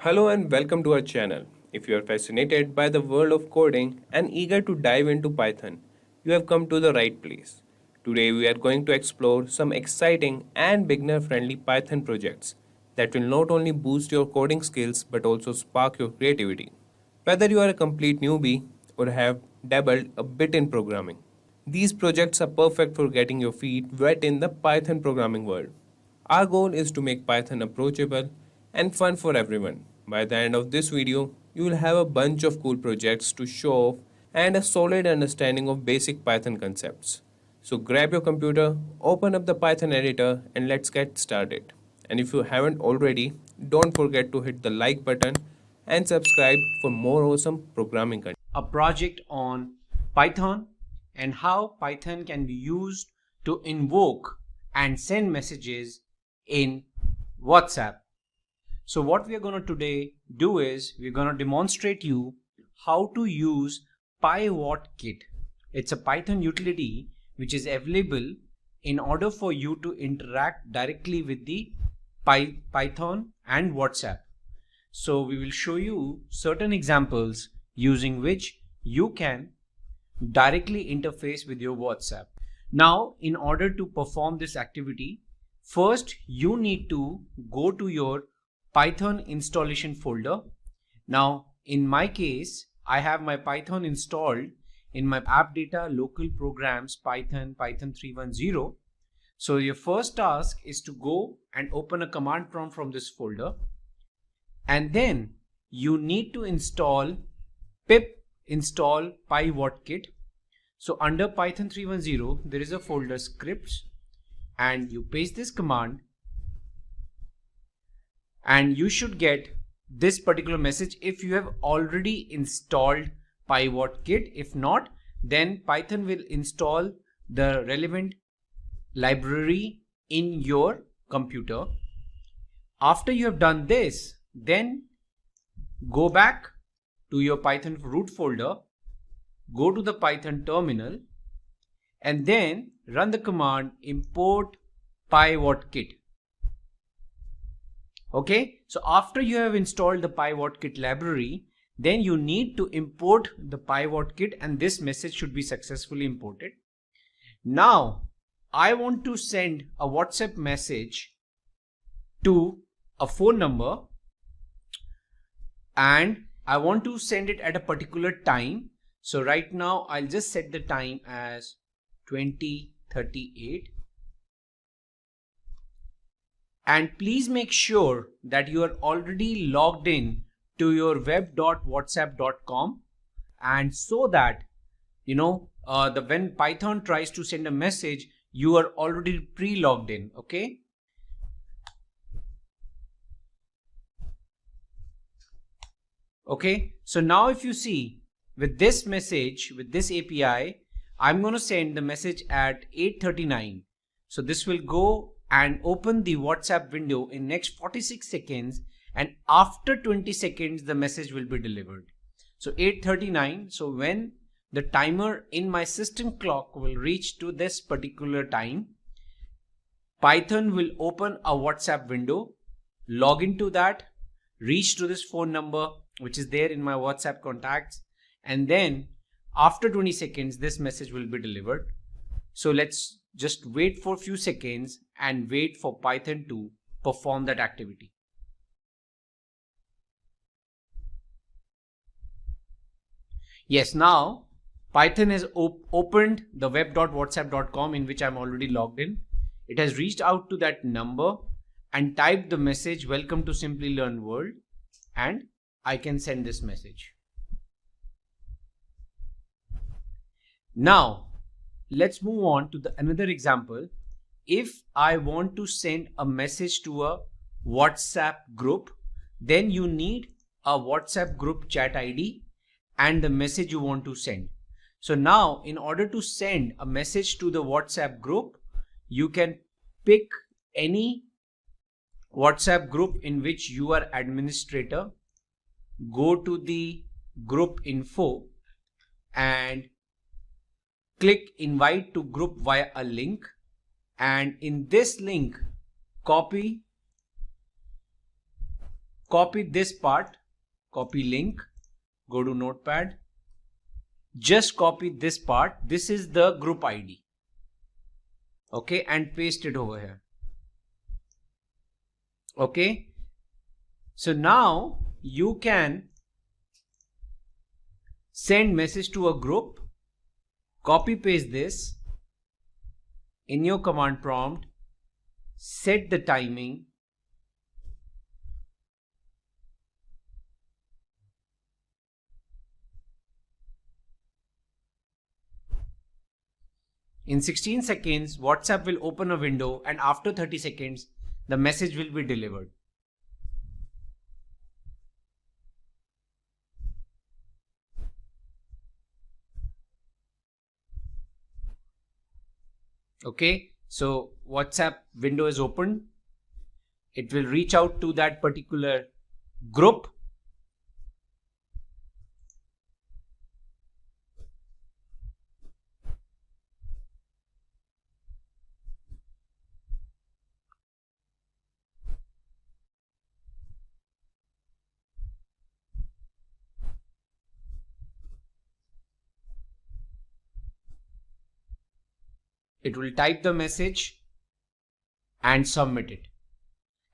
Hello and welcome to our channel. If you are fascinated by the world of coding and eager to dive into Python, you have come to the right place. Today we are going to explore some exciting and beginner friendly Python projects that will not only boost your coding skills but also spark your creativity. Whether you are a complete newbie or have dabbled a bit in programming, these projects are perfect for getting your feet wet in the Python programming world. Our goal is to make Python approachable and fun for everyone. By the end of this video, you will have a bunch of cool projects to show off and a solid understanding of basic Python concepts. So grab your computer, open up the Python editor and let's get started. And if you haven't already, don't forget to hit the like button and subscribe for more awesome programming content. A project on Python and how Python can be used to invoke and send messages in WhatsApp. So what we are going to today do is we're going to demonstrate you how to use PyWhatKit. It's a Python utility which is available in order for you to interact directly with the Python and WhatsApp. So we will show you certain examples using which you can directly interface with your WhatsApp. Now, in order to perform this activity, first you need to go to your Python installation folder. Now, in my case, I have my Python installed in my app data local programs Python 310. So your first task is to go and open a command prompt from this folder. And then you need to install pip install PyWhatKit. So under Python 310, there is a folder scripts, and you paste this command and you should get this particular message if you have already installed PyWhatKit. If not, then Python will install the relevant library in your computer. After you have done this, then go back to your Python root folder, go to the Python terminal, and then run the command import PyWhatKit. Okay, so after you have installed the PyWhatKit library, then you need to import the PyWhatKit, and this message should be successfully imported. Now, I want to send a WhatsApp message to a phone number, and I want to send it at a particular time. So right now I'll just set the time as 20:38. And please make sure that you are already logged in to your web.whatsapp.com, and so that when Python tries to send a message, you are already pre-logged in. Okay. Okay, so now if you see with this message, with this API, I'm going to send the message at 8:39. So this will go and open the WhatsApp window in next 46 seconds, and after 20 seconds the message will be delivered. So 8:39, so when the timer in my system clock will reach to this particular time, Python will open a WhatsApp window, log into that, reach to this phone number which is there in my WhatsApp contacts, and then after 20 seconds this message will be delivered. So let's just wait for a few seconds and wait for Python to perform that activity. Yes, now Python has opened the web.whatsapp.com in which I'm already logged in. It has reached out to that number and typed the message, "Welcome to Simplilearn world," and I can send this message. Now let's move on to another example. If I want to send a message to a WhatsApp group, then you need a WhatsApp group chat ID and the message you want to send. So now in order to send a message to the WhatsApp group, you can pick any WhatsApp group in which you are administrator. Go to the group info and click invite to group via a link, and in this link copy copy this part, copy link, go to Notepad, just copy this part. This is the group ID. Okay, and paste it over here. Okay, so now you can send message to a group, copy paste this in your command prompt, set the timing, in 16 seconds WhatsApp will open a window, and after 30 seconds the message will be delivered. Okay, so WhatsApp window is opened. It will reach out to that particular group. It will type the message and submit it.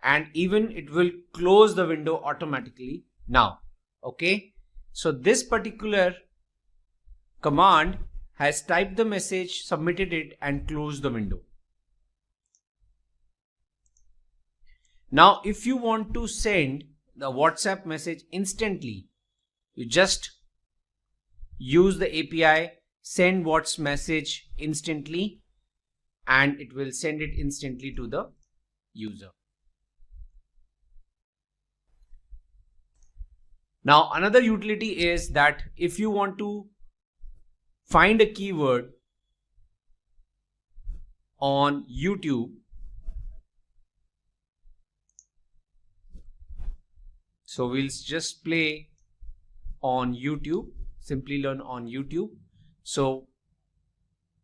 And even it will close the window automatically now. Okay, so this particular command has typed the message, submitted it, and closed the window. Now if you want to send the WhatsApp message instantly, you just use the API send WhatsApp message instantly, and it will send it instantly to the user. Now another utility is that if you want to find a keyword on YouTube, so we'll just play on YouTube, Simplilearn on YouTube. So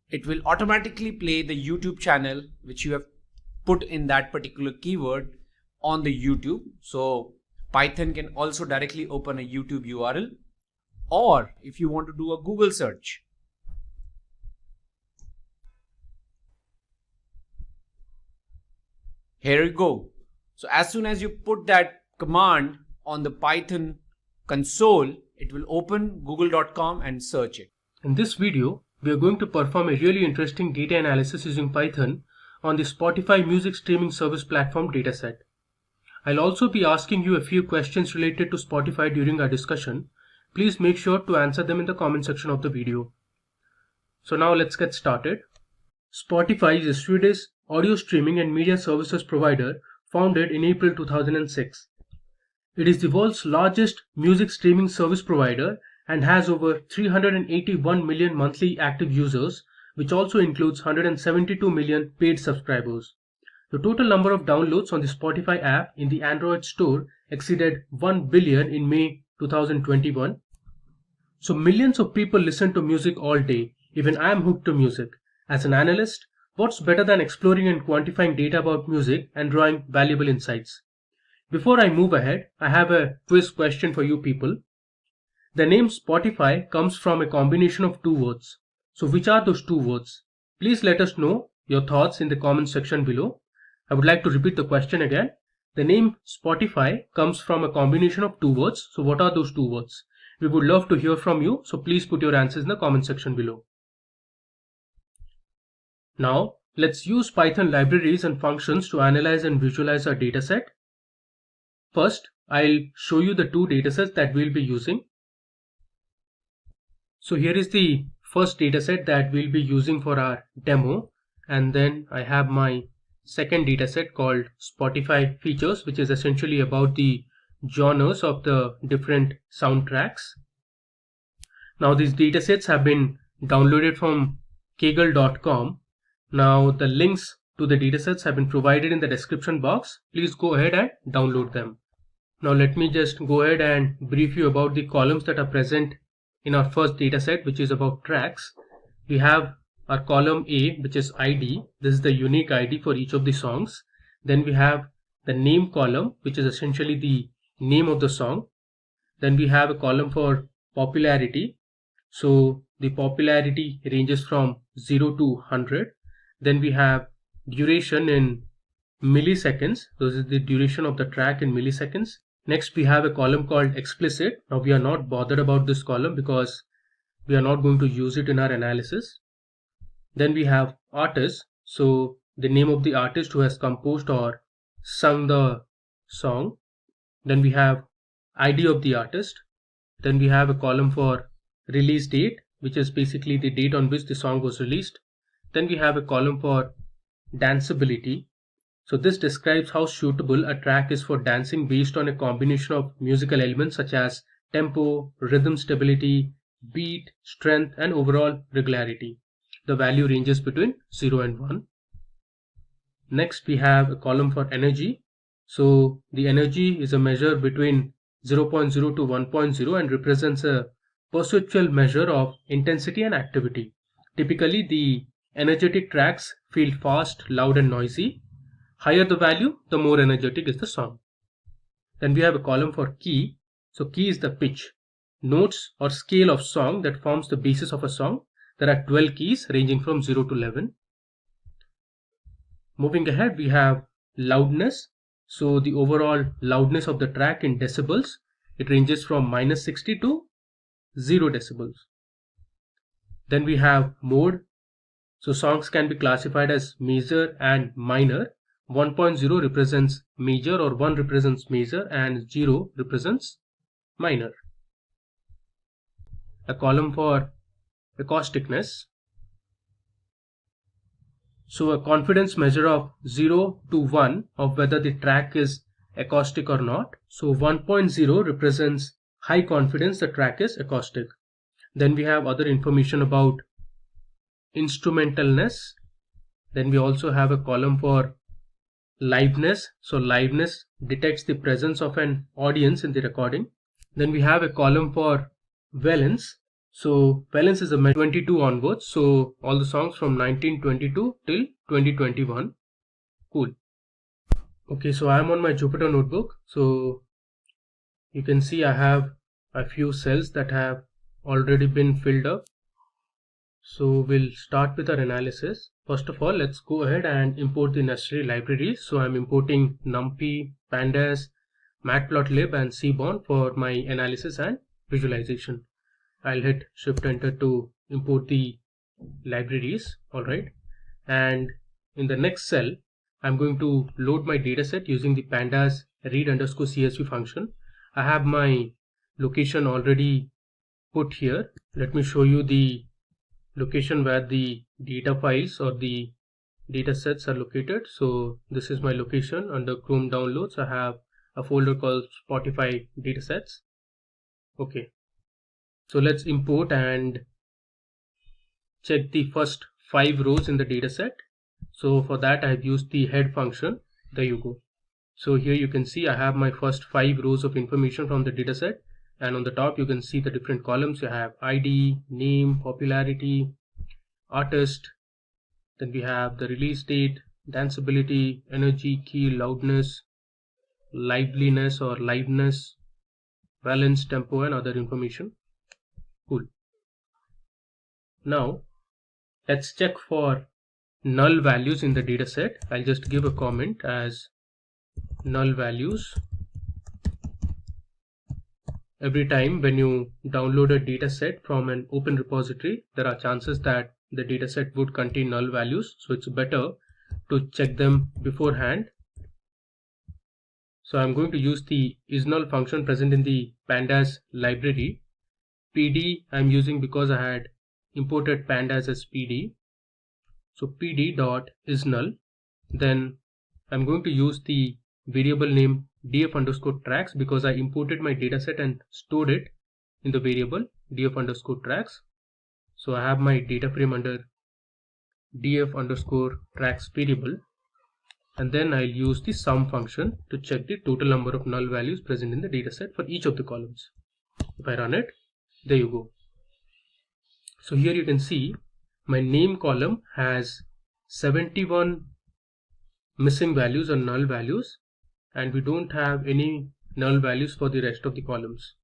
it will automatically play the YouTube channel which you have put in that particular keyword on the YouTube. So Python can also directly open a YouTube URL, or if you want to do a Google search, here you go. So as soon as you put that command on the Python console, it will open google.com and search it. In this video, we are going to perform a really interesting data analysis using Python on the Spotify music streaming service platform dataset. I'll also be asking you a few questions related to Spotify during our discussion. Please make sure to answer them in the comment section of the video. So now let's get started. Spotify is a Swedish audio streaming and media services provider founded in April 2006. It is the world's largest music streaming service provider and has over 381 million monthly active users, which also includes 172 million paid subscribers. The total number of downloads on the Spotify app in the Android store exceeded 1 billion in May 2021. So millions of people listen to music all day. Even I am hooked to music. As an analyst, what's better than exploring and quantifying data about music and drawing valuable insights? Before I move ahead, I have a quiz question for you people. The name Spotify comes from a combination of two words. So which are those two words? Please let us know your thoughts in the comment section below. I would like to repeat the question again. The name Spotify comes from a combination of two words. So what are those two words? We would love to hear from you. So please put your answers in the comment section below. Now let's use Python libraries and functions to analyze and visualize our dataset. First, I'll show you the two datasets that we'll be using. So here is the first dataset that we'll be using for our demo, and then I have my second dataset called Spotify features, which is essentially about the genres of the different soundtracks. Now these datasets have been downloaded from kaggle.com. Now the links to the datasets have been provided in the description box. Please go ahead and download them. Now let me just go ahead and brief you about the columns that are present in our first dataset, which is about tracks. We have our column A, which is ID. This is the unique ID for each of the songs. Then we have the name column, which is essentially the name of the song. Then we have a column for popularity. So the popularity ranges from 0 to 100. Then we have duration in milliseconds. This is the duration of the track in milliseconds. Next we have a column called explicit. Now we are not bothered about this column because we are not going to use it in our analysis. Then we have artist. So the name of the artist who has composed or sung the song. Then we have ID of the artist. Then we have a column for release date, which is basically the date on which the song was released. Then we have a column for danceability. So this describes how suitable a track is for dancing based on a combination of musical elements such as tempo, rhythm stability, beat, strength, and overall regularity. The value ranges between 0 and 1. Next we have a column for energy. So the energy is a measure between 0.0 to 1.0 and represents a perceptual measure of intensity and activity. Typically the energetic tracks feel fast, loud and noisy. Higher the value, the more energetic is the song. Then we have a column for key. So key is the pitch, notes or scale of song that forms the basis of a song. There are 12 keys ranging from 0 to 11. Moving ahead, we have loudness. So the overall loudness of the track in decibels, it ranges from -60 to 0 decibels. Then we have mode. So songs can be classified as major and minor. 1.0 represents major or 1 represents major and 0 represents minor. A column for acousticness. So a confidence measure of 0 to 1 of whether the track is acoustic or not. So 1.0 represents high confidence the track is acoustic. Then we have other information about instrumentalness. Then we also have a column for liveness. So liveness detects the presence of an audience in the recording. Then we have a column for valence. So valence is a 22 onwards. So all the songs from 1922 till 2021. Cool. Okay, so I am on my Jupyter notebook. So you can see I have a few cells that have already been filled up. So we'll start with our analysis. First of all, let's go ahead and import the necessary libraries. So I'm importing NumPy, Pandas, Matplotlib and Seaborn for my analysis and visualization. I'll hit Shift Enter to import the libraries. Alright. And in the next cell, I'm going to load my dataset using the pandas read_csv function. I have my location already put here. Let me show you the location where the data files or the data sets are located. So this is my location under Chrome downloads. I have a folder called Spotify datasets. Okay, so let's import and check the first 5 rows in the dataset. So for that I've used the head function. There you go. So here you can see I have my first 5 rows of information from the dataset, and on the top you can see the different columns. You have ID, name, popularity, artist, then we have the release date, danceability, energy, key, loudness, liveliness or liveness, valence, tempo and other information. Cool. Now let's check for null values in the dataset. I'll just give a comment as null values. Every time when you download a dataset from an open repository, there are chances that the dataset would contain null values, so it's better to check them beforehand. So I'm going to use the isNull function present in the pandas library. PD I'm using because I had imported pandas as PD. So pd.isNull. Then I'm going to use the variable name df_tracks because I imported my dataset and stored it in the variable df_tracks. So I have my data frame under df_tracks variable, and then I'll use the sum function to check the total number of null values present in the dataset for each of the columns. If I run it, there you go. So here you can see my name column has 71 missing values or null values, and we don't have any null values for the rest of the columns.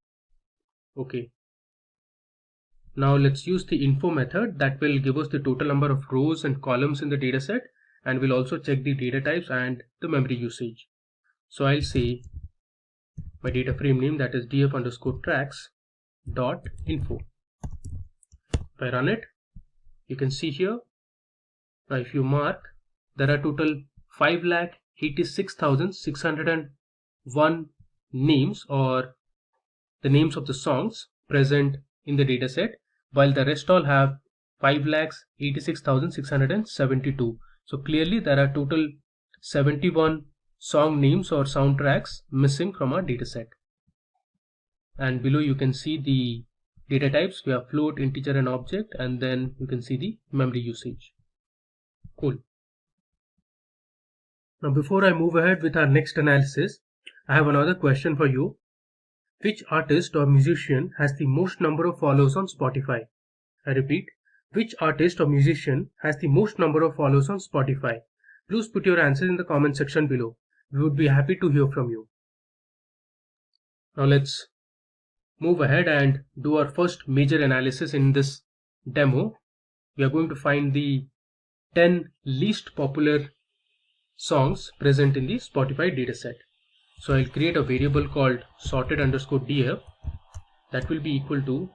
Okay. Now let's use the info method that will give us the total number of rows and columns in the dataset, and we'll also check the data types and the memory usage. So I'll say my data frame name, that is df underscore tracks dot info. If I run it, you can see here, now if you mark, there are total 5,86,601 names, or the names of the songs present in the dataset, while the rest all have 5,86,672. So clearly there are total 71 song names or soundtracks missing from our dataset. And below you can see the data types. We have float, integer and object, and then you can see the memory usage. Cool. Now before I move ahead with our next analysis, I have another question for you. Which artist or musician has the most number of followers on Spotify? I repeat, which artist or musician has the most number of followers on Spotify? Please put your answers in the comment section below. We would be happy to hear from you. Now let's move ahead and do our first major analysis in this demo. We are going to find the 10 least popular songs present in the Spotify dataset. So I'll create a variable called sorted underscore df that will be equal to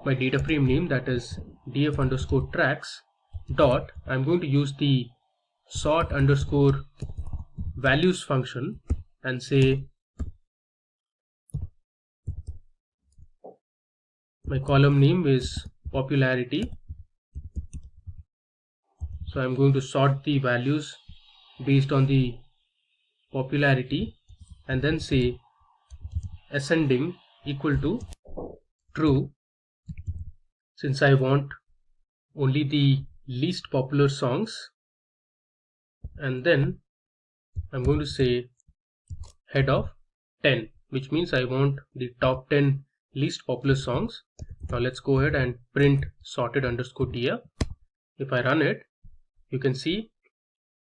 my data frame name, that is df underscore tracks dot. I'm going to use the sort underscore values function and say my column name is popularity. So I'm going to sort the values based on the popularity and then say ascending equal to true, since I want only the least popular songs. And then I'm going to say head of 10, which means I want the top 10 least popular songs. Now let's go ahead and print sorted underscore df. If I run it, you can see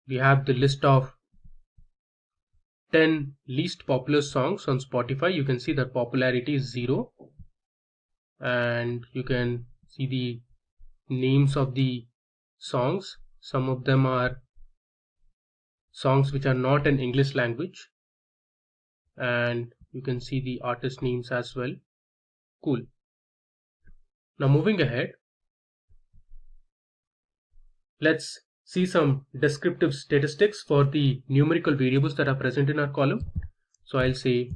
we have the list of 10 least popular songs on Spotify. You can see that popularity is 0, and you can see the names of the songs. Some of them are songs which are not in English language, and you can see the artist names as well. Cool. Now moving ahead, let's see some descriptive statistics for the numerical variables that are present in our column. So I'll say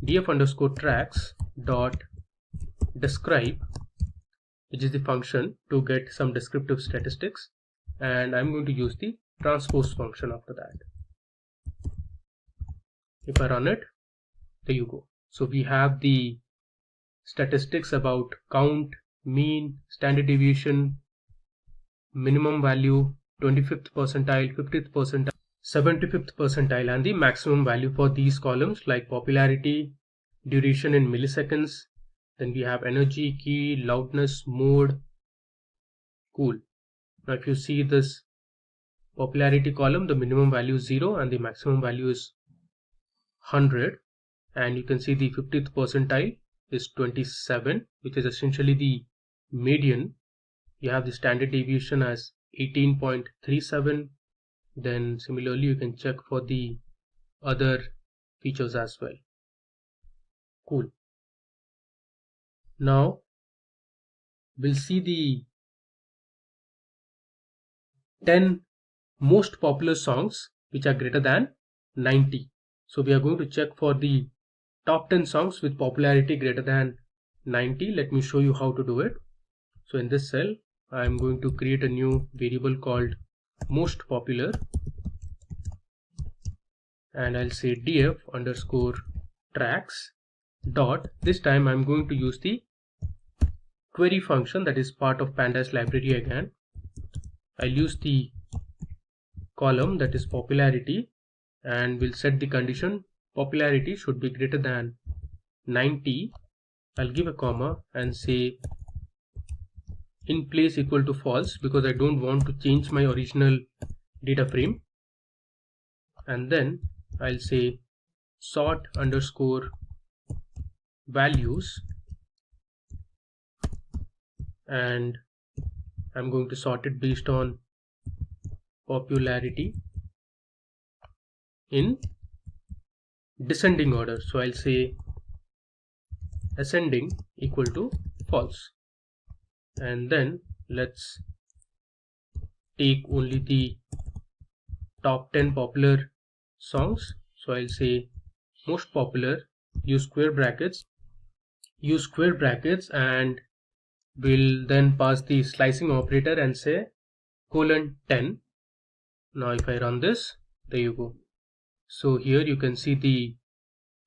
df underscore tracks dot describe, which is the function to get some descriptive statistics, and I'm going to use the transpose function after that. If I run it, there you go. So we have the statistics about count, mean, standard deviation, minimum value, 25th percentile, 50th percentile, 75th percentile, and the maximum value for these columns like popularity, duration in milliseconds. Then we have energy, key, loudness, mode. Cool. Now if you see this popularity column, the minimum value is 0 and the maximum value is 100, and you can see the 50th percentile is 27, which is essentially the median. You have the standard deviation as 18.37. Then similarly you can check for the other features as well. Cool. Now we'll see the 10 most popular songs which are greater than 90. So we are going to check for the top 10 songs with popularity greater than 90. Let me show you how to do it. So in this cell, I'm going to create a new variable called most popular, and I'll say df underscore tracks dot. This time I'm going to use the query function that is part of pandas library again. I'll use the column that is popularity, and we'll set the condition popularity should be greater than 90. I'll give a comma and say in place equal to false, because I don't want to change my original data frame. And then I'll say sort underscore values, and I'm going to sort it based on popularity in descending order. So I'll say ascending equal to false, and then let's take only the top 10 popular songs. So I'll say most popular, use square brackets, and we'll then pass the slicing operator and say :10. Now if I run this, there you go. So here you can see the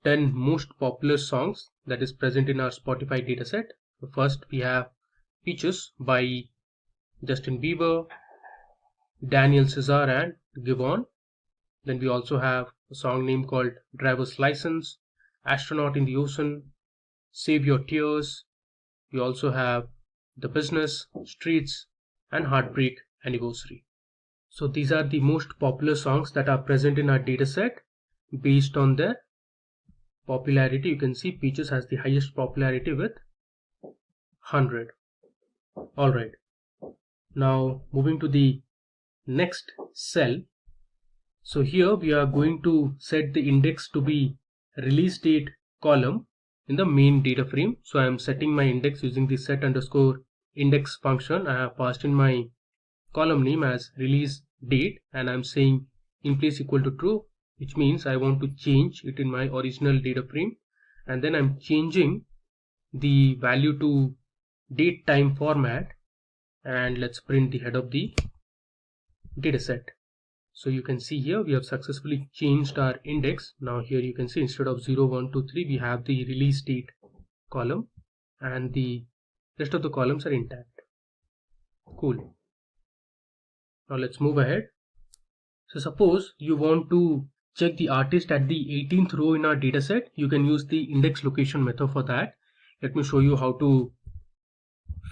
10 most popular songs that is present in our Spotify dataset. So first we have Peaches by Justin Bieber, Daniel Caesar and Giveon. Then we also have a song name called Driver's License, Astronaut in the Ocean, Save Your Tears. We also have The Business, Streets, and Heartbreak Anniversary. So these are the most popular songs that are present in our dataset based on their popularity. You can see Peaches has the highest popularity with 100. Alright, now moving to the next cell. So here we are going to set the index to be release date column in the main data frame. So I am setting my index using the set underscore index function. I have passed in my column name as release date, and I'm saying in place equal to true, which means I want to change it in my original data frame, and then I'm changing the value to date time format, and let's print the head of the dataset. So you can see here we have successfully changed our index. Now here you can see instead of 0, 1, 2, 3 we have the release date column, and the rest of the columns are intact. Cool. Now let's move ahead. So suppose you want to check the artist at the 18th row in our dataset. You can use the index location method for that. Let me show you how to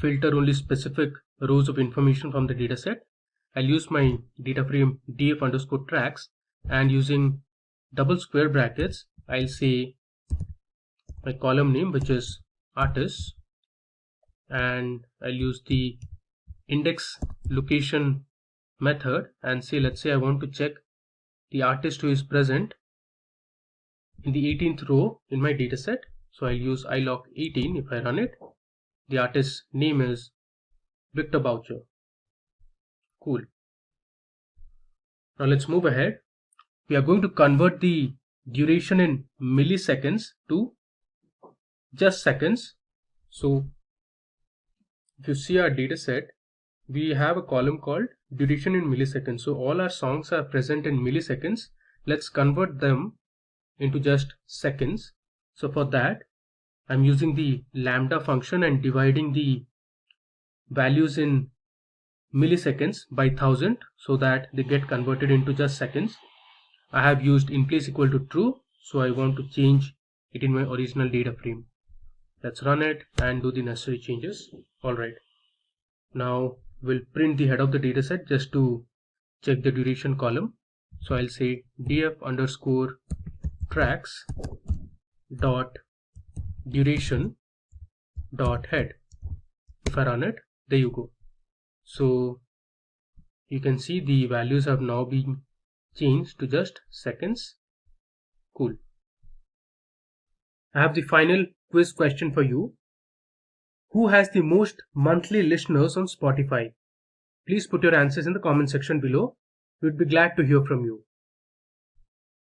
filter only specific rows of information from the dataset. I'll use my data frame df underscore tracks, and using double square brackets I'll say my column name, which is artist, and I'll use the index location method and say, let's say I want to check the artist who is present in the 18th row in my dataset. So I'll use iloc18. If I run it, the artist's name is Victor Boucher. Cool. Now let's move ahead. We are going to convert the duration in milliseconds to just seconds. So if you see our dataset, we have a column called duration in milliseconds. So all our songs are present in milliseconds. Let's convert them into just seconds. So for that I'm using the lambda function and dividing the values in milliseconds by 1000 so that they get converted into just seconds. I have used in place equal to true, so I want to change it in my original data frame. Let's run it and do the necessary changes. Alright, now we'll print the head of the dataset just to check the duration column. So I'll say df underscore tracks dot duration dot head. If I run it, there you go. So you can see the values have now been changed to just seconds. Cool. I have the final quiz question for you. Who has the most monthly listeners on Spotify? Please put your answers in the comment section below. We'd be glad to hear from you.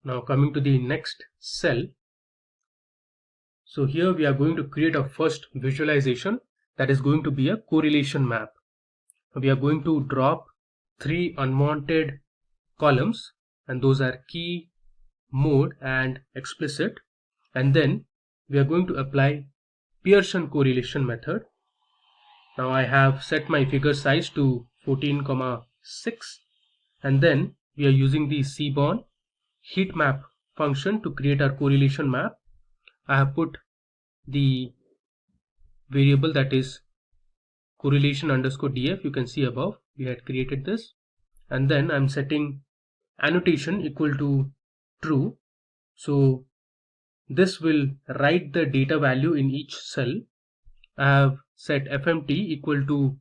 Now coming to the next cell. So here we are going to create our first visualization that is going to be a correlation map. We are going to drop 3 unwanted columns, and those are key, mode and explicit, and then we are going to apply Pearson correlation method. Now I have set my figure size to 14,6, and then we are using the Seaborn heat map function to create our correlation map. I have put the variable that is correlation underscore df. You can see above we had created this, and then I'm setting annotation equal to true. So this will write the data value in each cell. I have set fmt equal to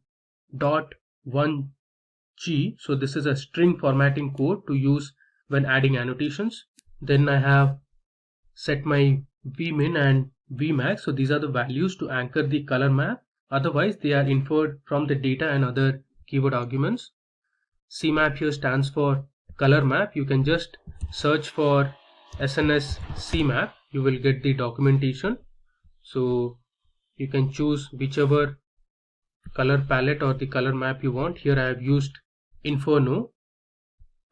.1g, so this is a string formatting code to use when adding annotations. Then I have set my vmin and vmax, so these are the values to anchor the color map. Otherwise they are inferred from the data and other keyword arguments. CMap here stands for color map. You can just search for SNS CMap, you will get the documentation. So you can choose whichever color palette or the color map you want. Here I have used Inferno,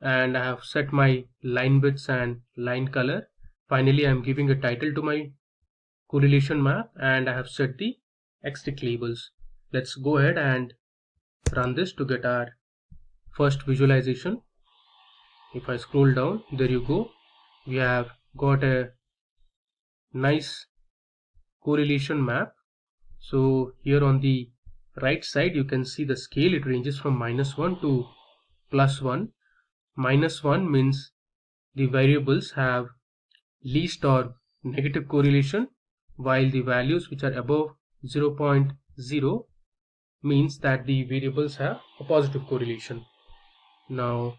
and I have set my line widths and line color. Finally I am giving a title to my correlation map, and I have set the extra labels. Let's go ahead and run this to get our first visualization. If I scroll down, there you go, we have got a nice correlation map. So here on the right side you can see the scale. It ranges from -1 to +1. -1 means the variables have least or negative correlation, while the values which are above 0.0 means that the variables have a positive correlation. Now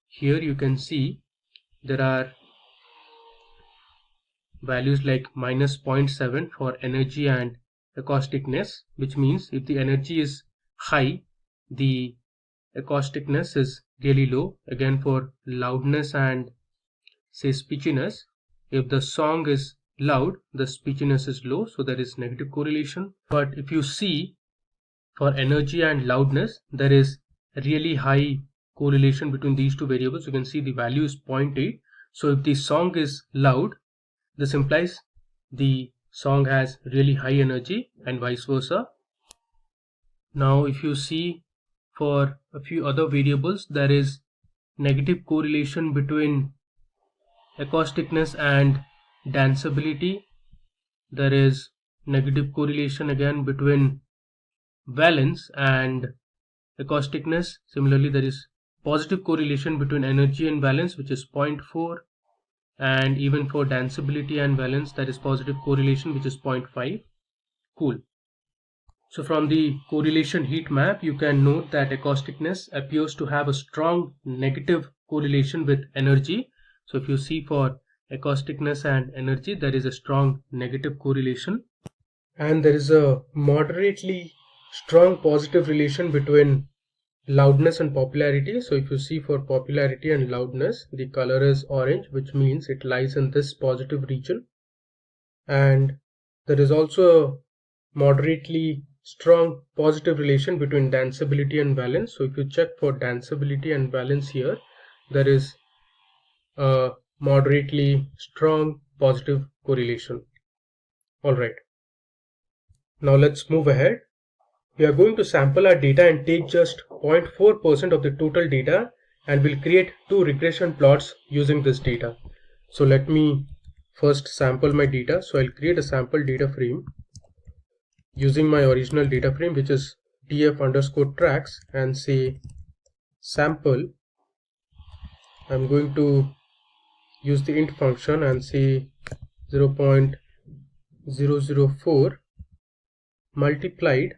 here you can see there are values like -0.7 for energy and acousticness, which means if the energy is high, the acousticness is really low. Again, for loudness and say speechiness, if the song is loud, the speechiness is low, so there is negative correlation. But if you see for energy and loudness, there is really high correlation between these two variables. You can see the value is 0.8. So if the song is loud, this implies the song has really high energy, and vice versa. Now if you see for a few other variables, there is negative correlation between acousticness and danceability. There is negative correlation again between valence and acousticness. Similarly, there is positive correlation between energy and valence, which is 0.4, and even for danceability and valence there is positive correlation, which is 0.5. Cool. So from the correlation heat map you can note that acousticness appears to have a strong negative correlation with energy. So if you see for acousticness and energy, there is a strong negative correlation, and there is a moderately strong positive relation between loudness and popularity. So if you see for popularity and loudness, the color is orange, which means it lies in this positive region. And there is also a moderately strong positive relation between danceability and valence. So if you check for danceability and valence here, there is a moderately strong positive correlation. Alright, now let's move ahead. We are going to sample our data and take just 0.4% of the total data, and we'll create 2 regression plots using this data. So let me first sample my data. So I'll create a sample data frame using my original data frame, which is df_tracks, and say sample. I'm going to use the int function and say 0.004 multiplied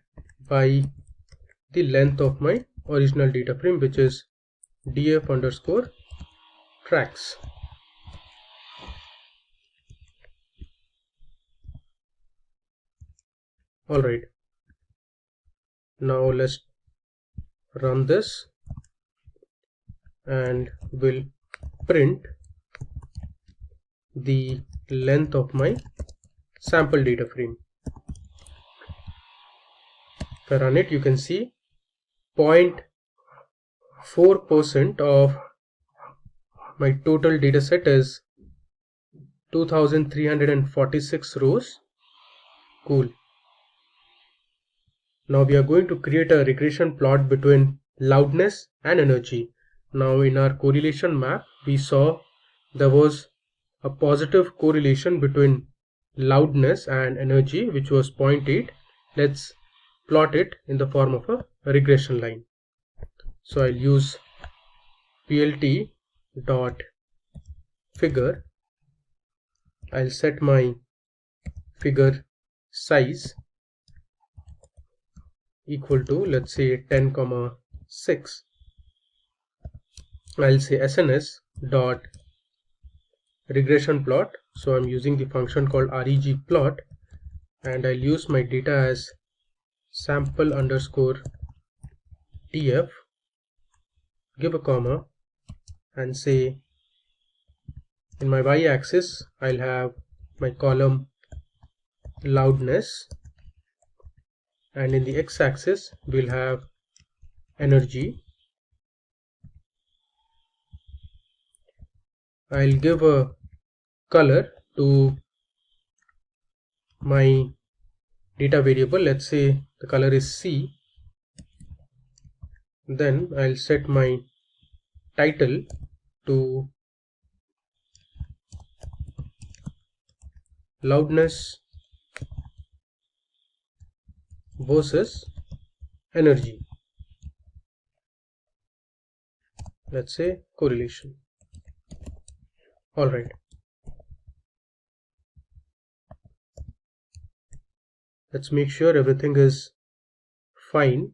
by the length of my original data frame, which is df_tracks. Alright, now let's run this and we'll print the length of my sample data frame. If I run it, you can see 0.4% of my total data set is 2346 rows. Cool. Now we are going to create a regression plot between loudness and energy. Now in our correlation map, we saw there was a positive correlation between loudness and energy, which was 0.8. Let's plot it in the form of a regression line. So I'll use plt.figure I'll set my figure size equal to, let's say, 10,6. I'll say SNS dot regression plot. So I'm using the function called reg plot, and I'll use my data as sample underscore tf, give a comma, and say in my y-axis I'll have my column loudness, and in the x-axis we'll have energy. I'll give a color to my data variable. Let's say the color is C. Then I'll set my title to loudness versus energy. Let's say correlation. Alright. Let's make sure everything is fine.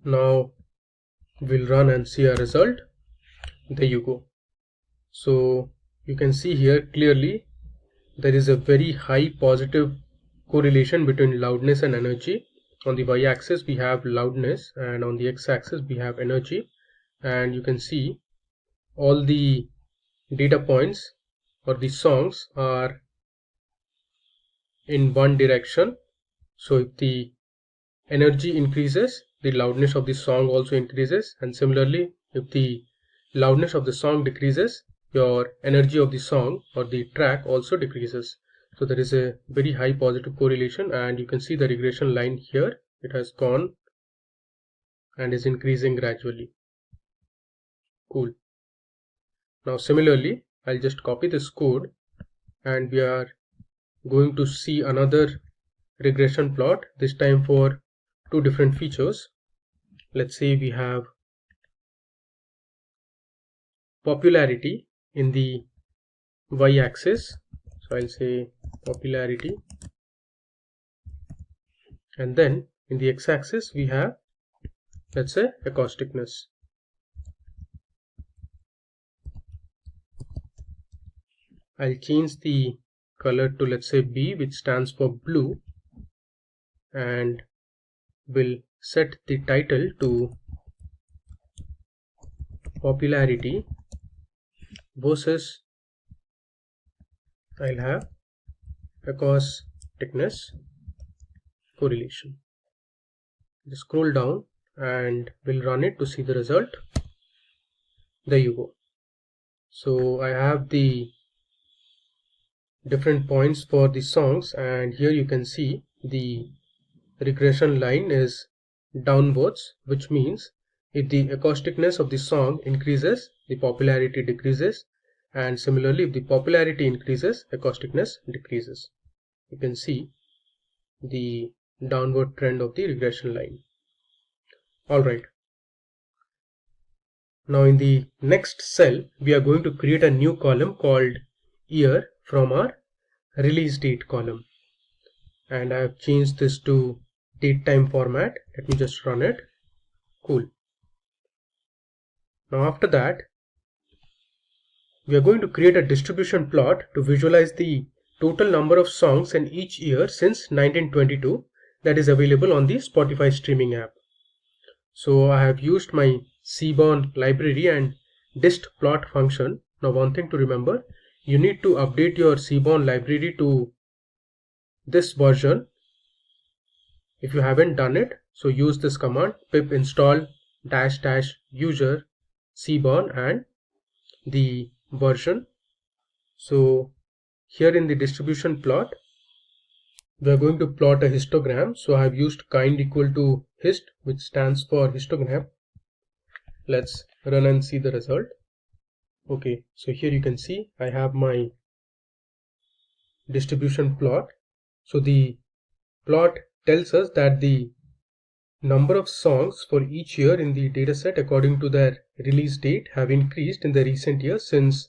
Now we'll run and see our result. There you go. So you can see here clearly there is a very high positive correlation between loudness and energy. On the y-axis we have loudness, and on the x-axis we have energy, and you can see all the data points or the songs are in one direction. So if the energy increases, the loudness of the song also increases, and similarly if the loudness of the song decreases, your energy of the song or the track also decreases. So there is a very high positive correlation, and you can see the regression line here. It has gone and is increasing gradually. Cool. Now similarly, I'll just copy this code, and we are going to see another regression plot, this time for two different features. Let's say we have popularity in the y-axis. So I'll say popularity, and then in the x-axis we have, let's say, acousticness. I'll change the color to, let's say, B, which stands for blue, and will set the title to popularity versus, I'll have acousticness correlation. Just scroll down and we'll run it to see the result. There you go. So I have the different points for the songs, and here you can see the regression line is downwards, which means if the acousticness of the song increases, the popularity decreases, and similarly if the popularity increases, acousticness decreases. You can see the downward trend of the regression line. Alright. Now in the next cell we are going to create a new column called year from our release date column, and I have changed this to date time format. Let me just run it. Cool. Now after that we are going to create a distribution plot to visualize the total number of songs in each year since 1922 that is available on the Spotify streaming app. So I have used my Seaborn library and dist plot function. Now one thing to remember, you need to update your Seaborn library to this version if you haven't done it. So use this command pip install -- user Seaborn and the version. So here in the distribution plot we are going to plot a histogram. So I have used kind equal to hist, which stands for histogram. Let's run and see the result. Okay, so here you can see I have my distribution plot. So the plot tells us that the number of songs for each year in the dataset according to their release date have increased in the recent years since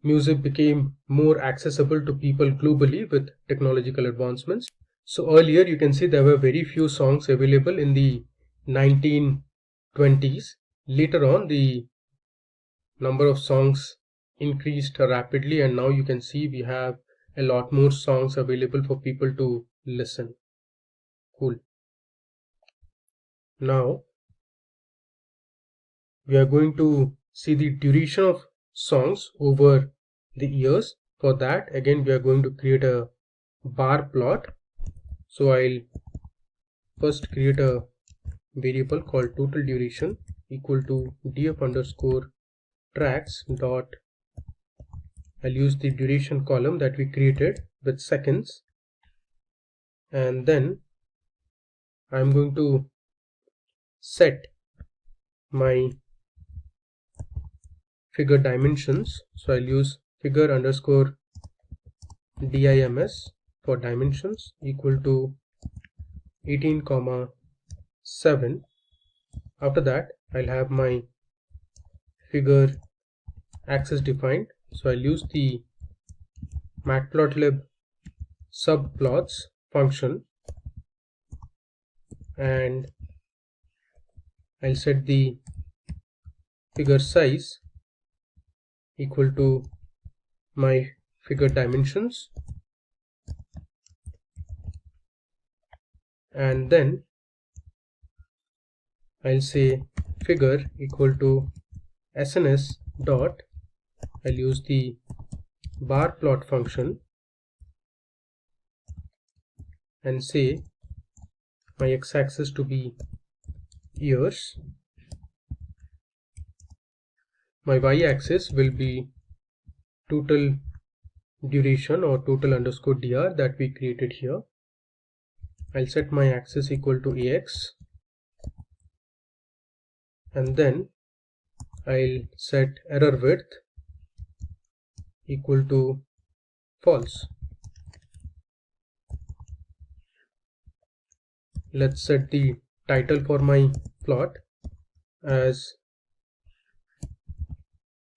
music became more accessible to people globally with technological advancements. So earlier you can see there were very few songs available in the 1920s. Later on the number of songs increased rapidly, and now you can see we have a lot more songs available for people to listen. Cool. Now we are going to see the duration of songs over the years. For that, again, we are going to create a bar plot. So I'll first create a variable called total duration equal to df underscore tracks dot. I'll use the duration column that we created with seconds, and then I'm going to set my figure dimensions. So I'll use figure underscore dims for dimensions equal to 18,7. After that, I'll have my figure axis defined. So I'll use the matplotlib subplots function, and I'll set the figure size equal to my figure dimensions, and then I'll say figure equal to sns dot. I'll use the bar plot function and say my x-axis to be years. My y-axis will be total duration or total underscore dr that we created here. I'll set my axis equal to ax, and then I'll set error width equal to false. Let's set the title for my plot as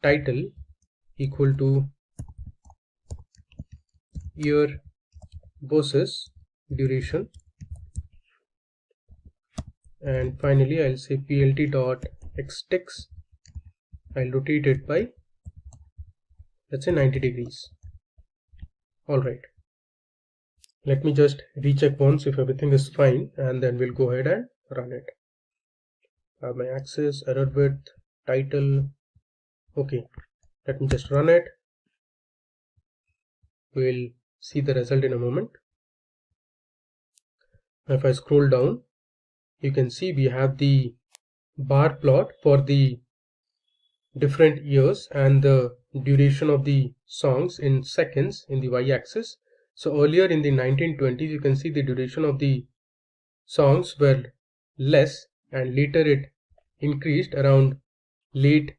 title equal to year versus duration, and finally I'll say plt dot xtix. I'll rotate it by, let's say, 90 degrees. Alright, let me just recheck once if everything is fine, and then we'll go ahead and run it. My axis, error width, title. Okay, let me just run it. We'll see the result in a moment. If I scroll down, you can see we have the bar plot for the different years and the duration of the songs in seconds in the y-axis. So earlier in the 1920s, you can see the duration of the songs were less, and later it increased around late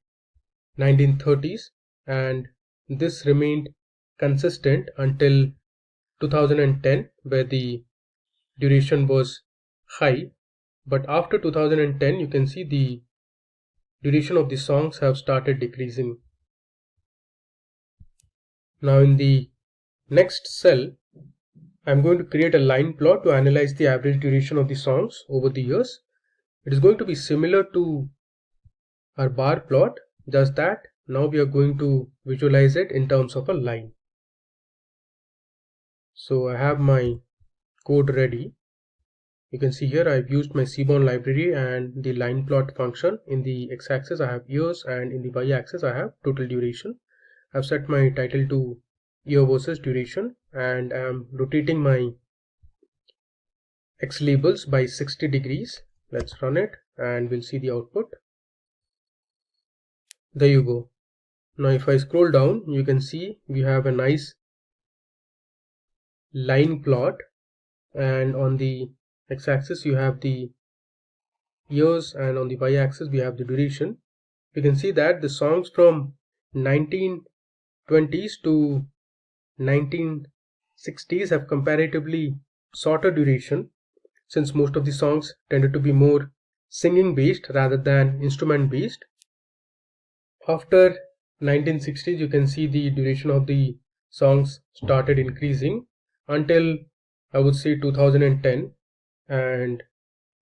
1930s, and this remained consistent until 2010, where the duration was high. But after 2010, you can see the duration of the songs have started decreasing. Now in the next cell, I'm going to create a line plot to analyze the average duration of the songs over the years. It is going to be similar to our bar plot, just that now we are going to visualize it in terms of a line. So I have my code ready. You can see here I've used my Seaborn library and the line plot function. In the x-axis I have years, and in the y-axis I have total duration. I've set my title to year versus duration, and I'm rotating my x labels by 60 degrees. Let's run it and we'll see the output. There you go. Now if I scroll down, you can see we have a nice line plot, and on the x-axis you have the years, and on the y-axis we have the duration. You can see that the songs from 1920s to 1960s have comparatively shorter duration, since most of the songs tended to be more singing based rather than instrument based. After 1960s, you can see the duration of the songs started increasing until I would say 2010, and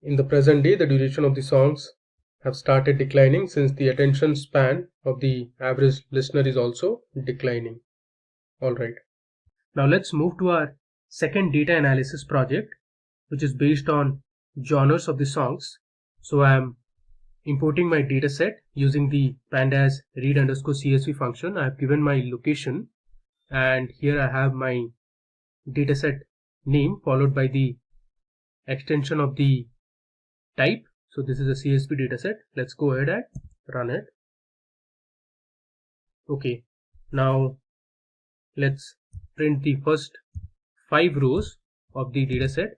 in the present day the duration of the songs have started declining since the attention span of the average listener is also declining. Alright, now let's move to our second data analysis project, which is based on genres of the songs. So I am importing my dataset using the pandas read_csv function. I have given my location, and here I have my dataset name followed by the extension of the type. So this is a CSV dataset. Let's go ahead and run it. Okay, now let's print the first 5 rows of the dataset.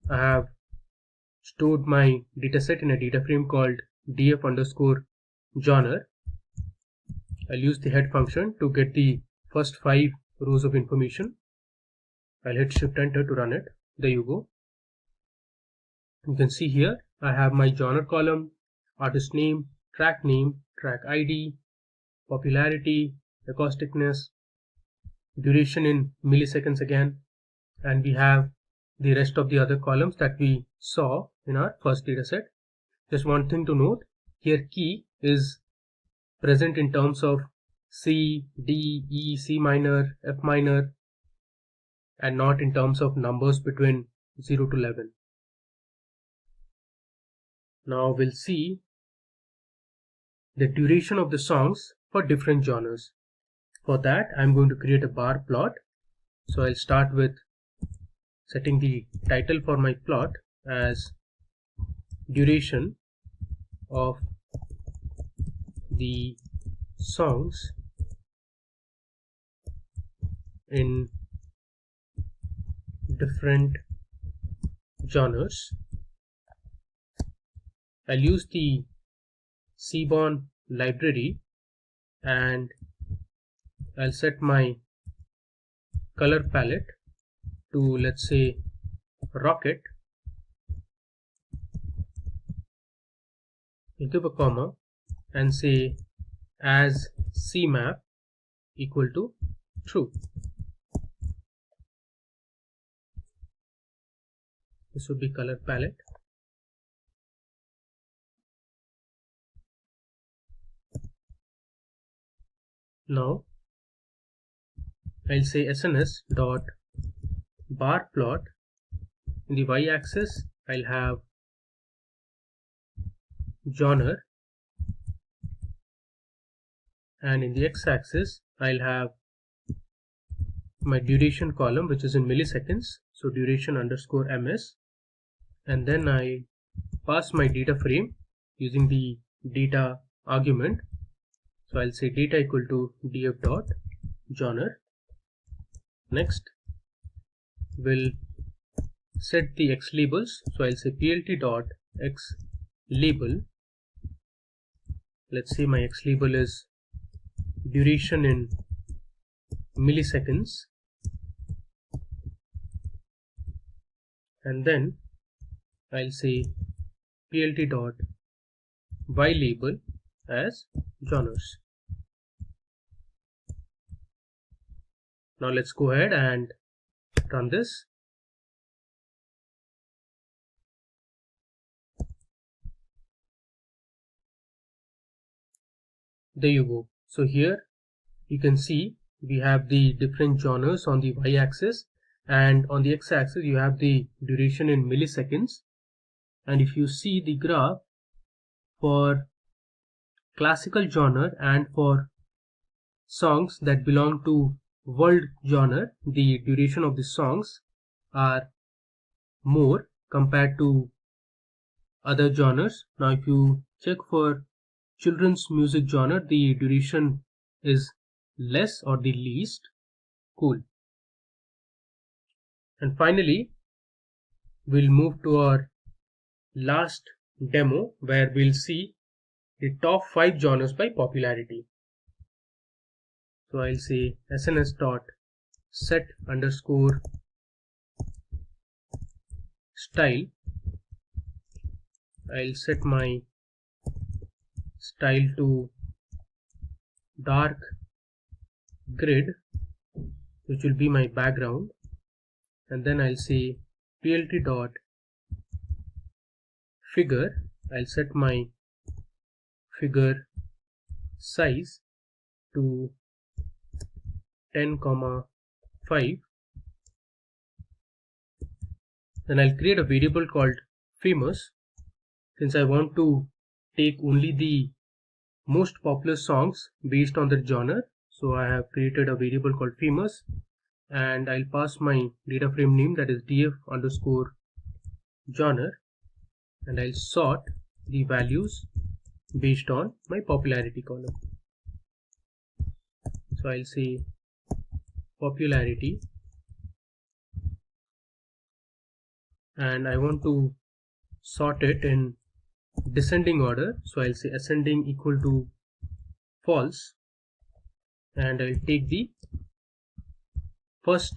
I have stored my dataset in a data frame called df_genre. I'll use the head function to get the first 5 rows of information. I'll hit shift enter to run it. There you go. You can see here I have my genre column, artist name, track ID, popularity, acousticness, duration in milliseconds again, and we have the rest of the other columns that we saw in our first dataset. Just one thing to note, here key is present in terms of C, D, E, C minor, F minor, and not in terms of numbers between 0 to 11. Now we'll see the duration of the songs for different genres. For that, I'm going to create a bar plot. So I'll start with setting the title for my plot as duration of the songs in different genres. I'll use the Seaborn library and I'll set my color palette to, let's say, rocket. I'll give a comma and say as CMap equal to true. This would be color palette. Now I'll say SNS dot bar plot. In the y-axis I'll have genre, and in the x-axis I'll have my duration column, which is in milliseconds, so duration underscore ms, and then I pass my data frame using the data argument. So I'll say data equal to df dot genre. Next we'll set the x labels, so I'll say plt dot x label. Let's say my x label is duration in milliseconds, and then I'll say plt dot y label as genres. Now let's go ahead and run this. There you go. So here you can see we have the different genres on the y-axis, and on the x-axis you have the duration in milliseconds. And if you see the graph for classical genre and for songs that belong to world genre, the duration of the songs are more compared to other genres. Now if you check for children's music genre, the duration is less or the least. Cool. And finally we'll move to our last demo where we'll see the top 5 genres by popularity. So I'll say SNS dot set underscore style. I'll set my style to dark grid, which will be my background, and then I'll say plt dot figure. I'll set my figure size to 10,5. Then I'll create a variable called famous, since I want to take only the most popular songs based on the genre. So I have created a variable called famous, and I'll pass my data frame name, that is df underscore genre, and I'll sort the values based on my popularity column. So I'll say popularity, and I want to sort it in descending order. So I'll say ascending equal to false, and I'll take the first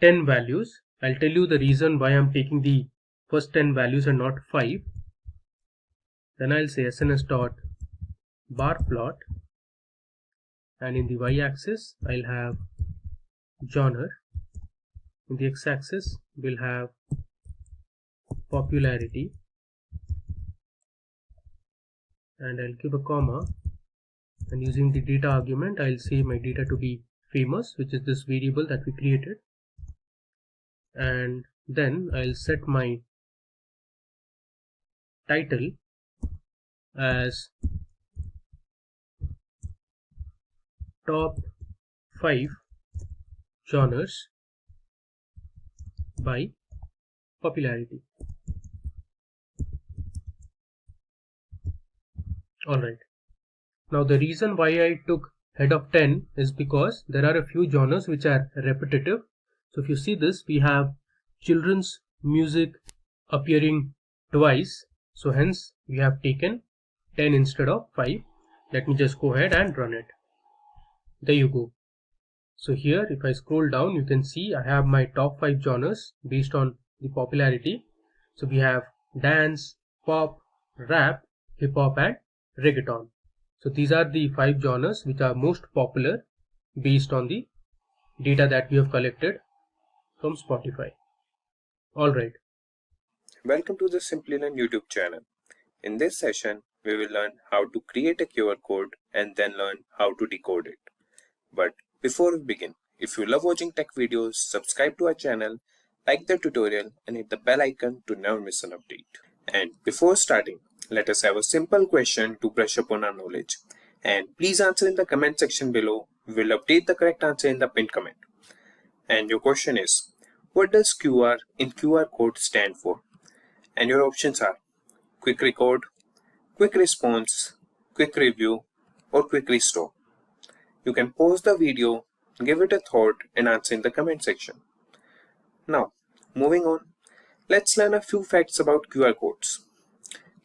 10 values. I'll tell you the reason why I'm taking the first 10 values and not 5. Then I'll say sns dot bar plot, and in the y-axis I'll have genre, in the x-axis we'll have popularity, and I'll give a comma, and using the data argument I'll say my data to be famous, which is this variable that we created, and then I'll set my title as top 5 genres by popularity. Alright, now the reason why I took head of 10 is because there are a few genres which are repetitive. So if you see this, we have children's music appearing twice, so hence we have taken 10 instead of 5. Let me just go ahead and run it. There you go. So here if I scroll down, you can see I have my top 5 genres based on the popularity. So we have dance, pop, rap, hip hop and reggaeton. So these are the 5 genres which are most popular based on the data that we have collected from Spotify. Alright. Welcome to the Simplilearn YouTube channel. In this session, we will learn how to create a QR code and then learn how to decode it. But before we begin, if you love watching tech videos, subscribe to our channel, like the tutorial and hit the bell icon to never miss an update. And before starting, let us have a simple question to brush up on our knowledge. And please answer in the comment section below. We will update the correct answer in the pinned comment. And your question is, what does QR in QR code stand for? And your options are quick record, quick response, quick review, or quick restore. You can pause the video, give it a thought and answer in the comment section. Now, moving on, let's learn a few facts about QR codes.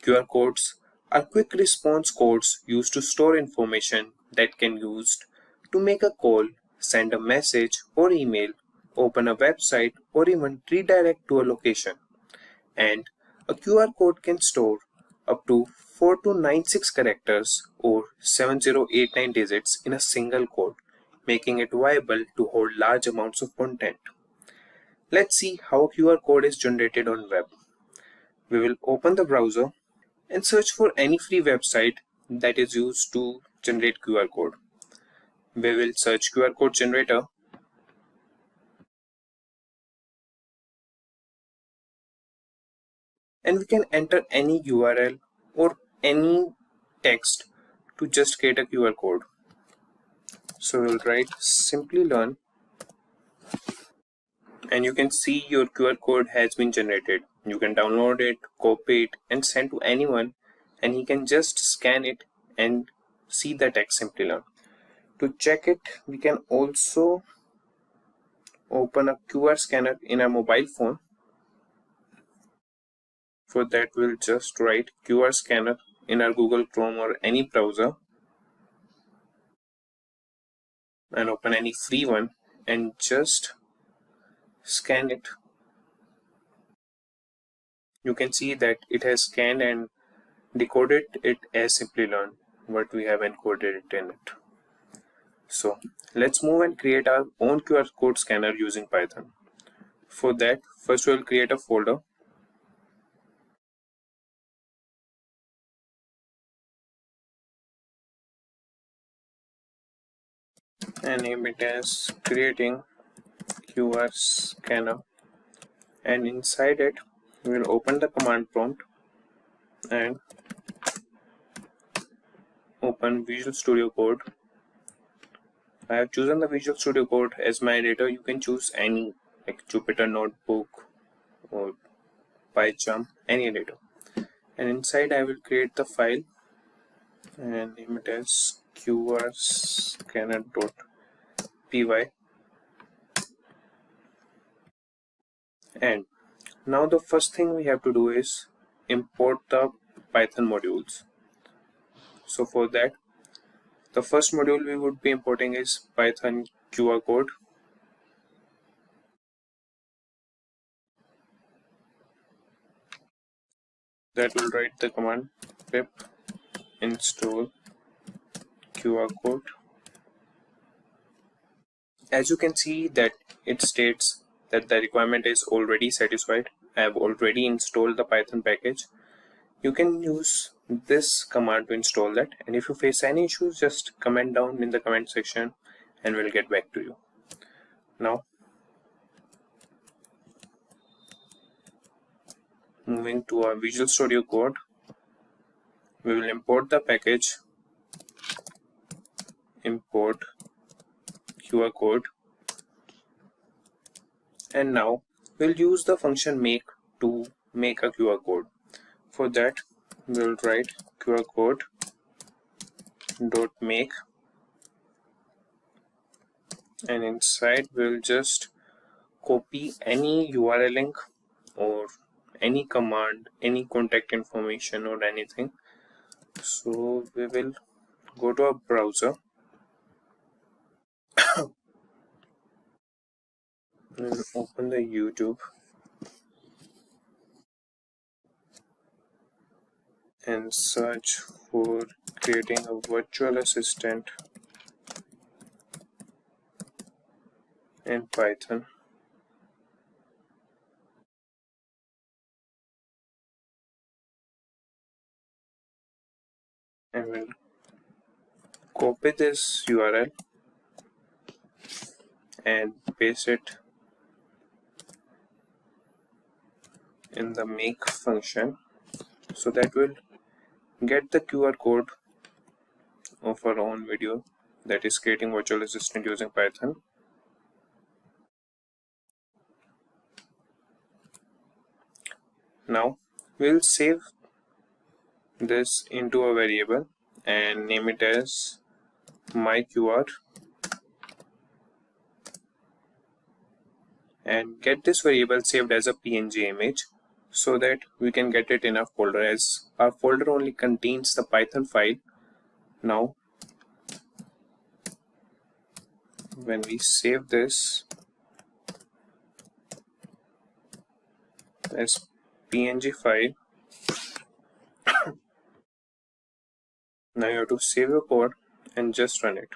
QR codes are quick response codes used to store information that can be used to make a call, send a message or email, open a website, or even redirect to a location. And a QR code can store up to 4296 characters or 7089 digits in a single code, making it viable to hold large amounts of content. Let's see how a QR code is generated on web. We will open the browser and search for any free website that is used to generate QR code. We will search QR code generator. And we can enter any URL or any text to just create a QR code. So we'll write Simplilearn, and you can see your QR code has been generated. You can download it, copy it and send to anyone, and he can just scan it and see the text Simplilearn. To check it, we can also open a QR scanner in our mobile phone. For that, we'll just write QR scanner in our Google Chrome or any browser and open any free one and just scan it. You can see that it has scanned and decoded it as Simplilearn. what we have encoded in it. So let's move and create our own QR code scanner using Python. For that, first we'll create a folder. And name it as creating QR scanner, and inside it we'll open the command prompt and open Visual Studio Code. I have chosen the Visual Studio Code as my editor. You can choose any, like Jupyter Notebook or PyCharm, any editor. And inside I will create the file and name it as qrscanner.py. And now the first thing we have to do is import the Python modules. So for that, the first module we would be importing is Python QR code. That will write the command pip install QR code. As you can see that it states that the requirement is already satisfied. I have already installed the Python package. You can use this command to install that, and if you face any issues, just comment down in the comment section and we'll get back to you. Now moving to our Visual Studio Code, we will import the package import QR code, and now we'll use the function make to make a QR code. For that, we'll write QR code dot make, and inside we'll just copy any URL link or any command, any contact information or anything. So we will go to our browser and open the YouTube and search for creating a virtual assistant in Python. And we'll copy this URL and paste it in the make function, so that will get the QR code of our own video, that is creating virtual assistant using Python. Now we'll save this into a variable and name it as myQR, and get this variable saved as a PNG image so that we can get it in our folder, as our folder only contains the Python file. Now when we save this as PNG file, now you have to save your code and just run it.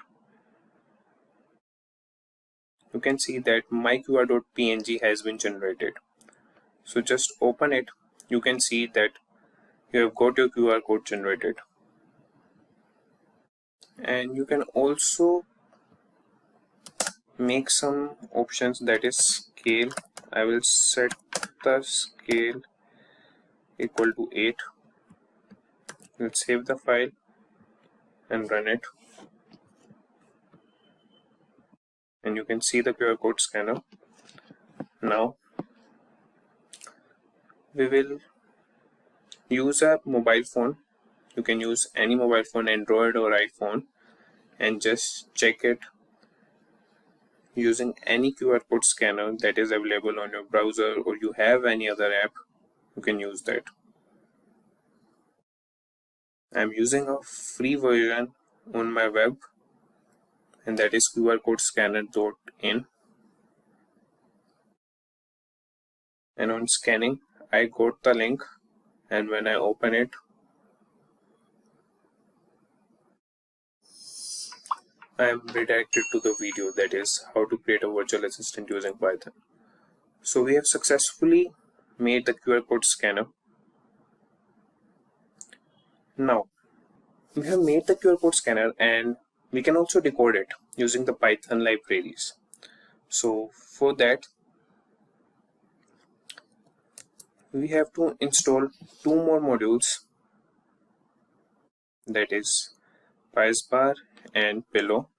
You can see that myqr.png has been generated. So just open it. You can see that you have got your QR code generated. And you can also make some options, that is scale. I will set the scale equal to 8. Let's save the file and run it. And you can see the QR code scanner. Now we will use a mobile phone. You can use any mobile phone, Android or iPhone, and just check it using any QR code scanner that is available on your browser, or you have any other app, you can use that. I'm using a free version on my web, and that is qrcodescanner.in. And on scanning, I got the link, and when I open it, I am redirected to the video, that is how to create a virtual assistant using Python. So we have successfully made the QR code scanner. Now we have made the QR code scanner and we can also decode it using the Python libraries. So for that we have to install two more modules, that is PySpark and Pillow.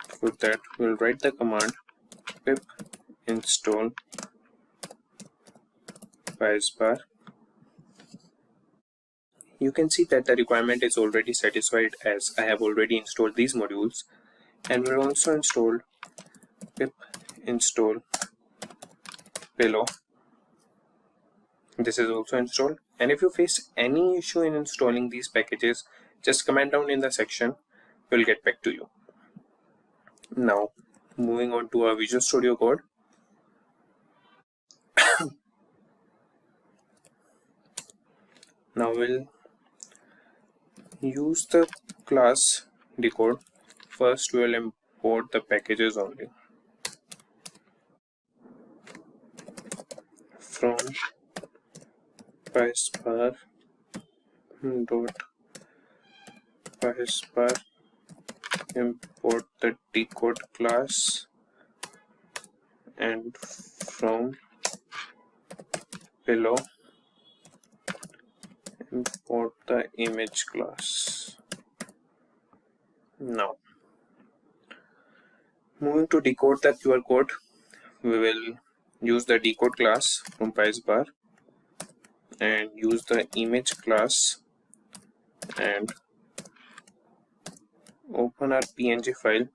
For that we'll write the command pip install PySpark. You can see that the requirement is already satisfied as I have already installed these modules, and we'll also install pip install Pillow. This is also installed, and if you face any issue in installing these packages, just comment down in the section. We'll get back to you. Now moving on to our Visual Studio Code. Now we'll use the class decode. First we will import the packages only from PySpark dot PySpark import the decode class, and from Pillow import the image class. Now moving to decode the QR code, we will use the decode class from PySpark and use the image class and open our PNG file,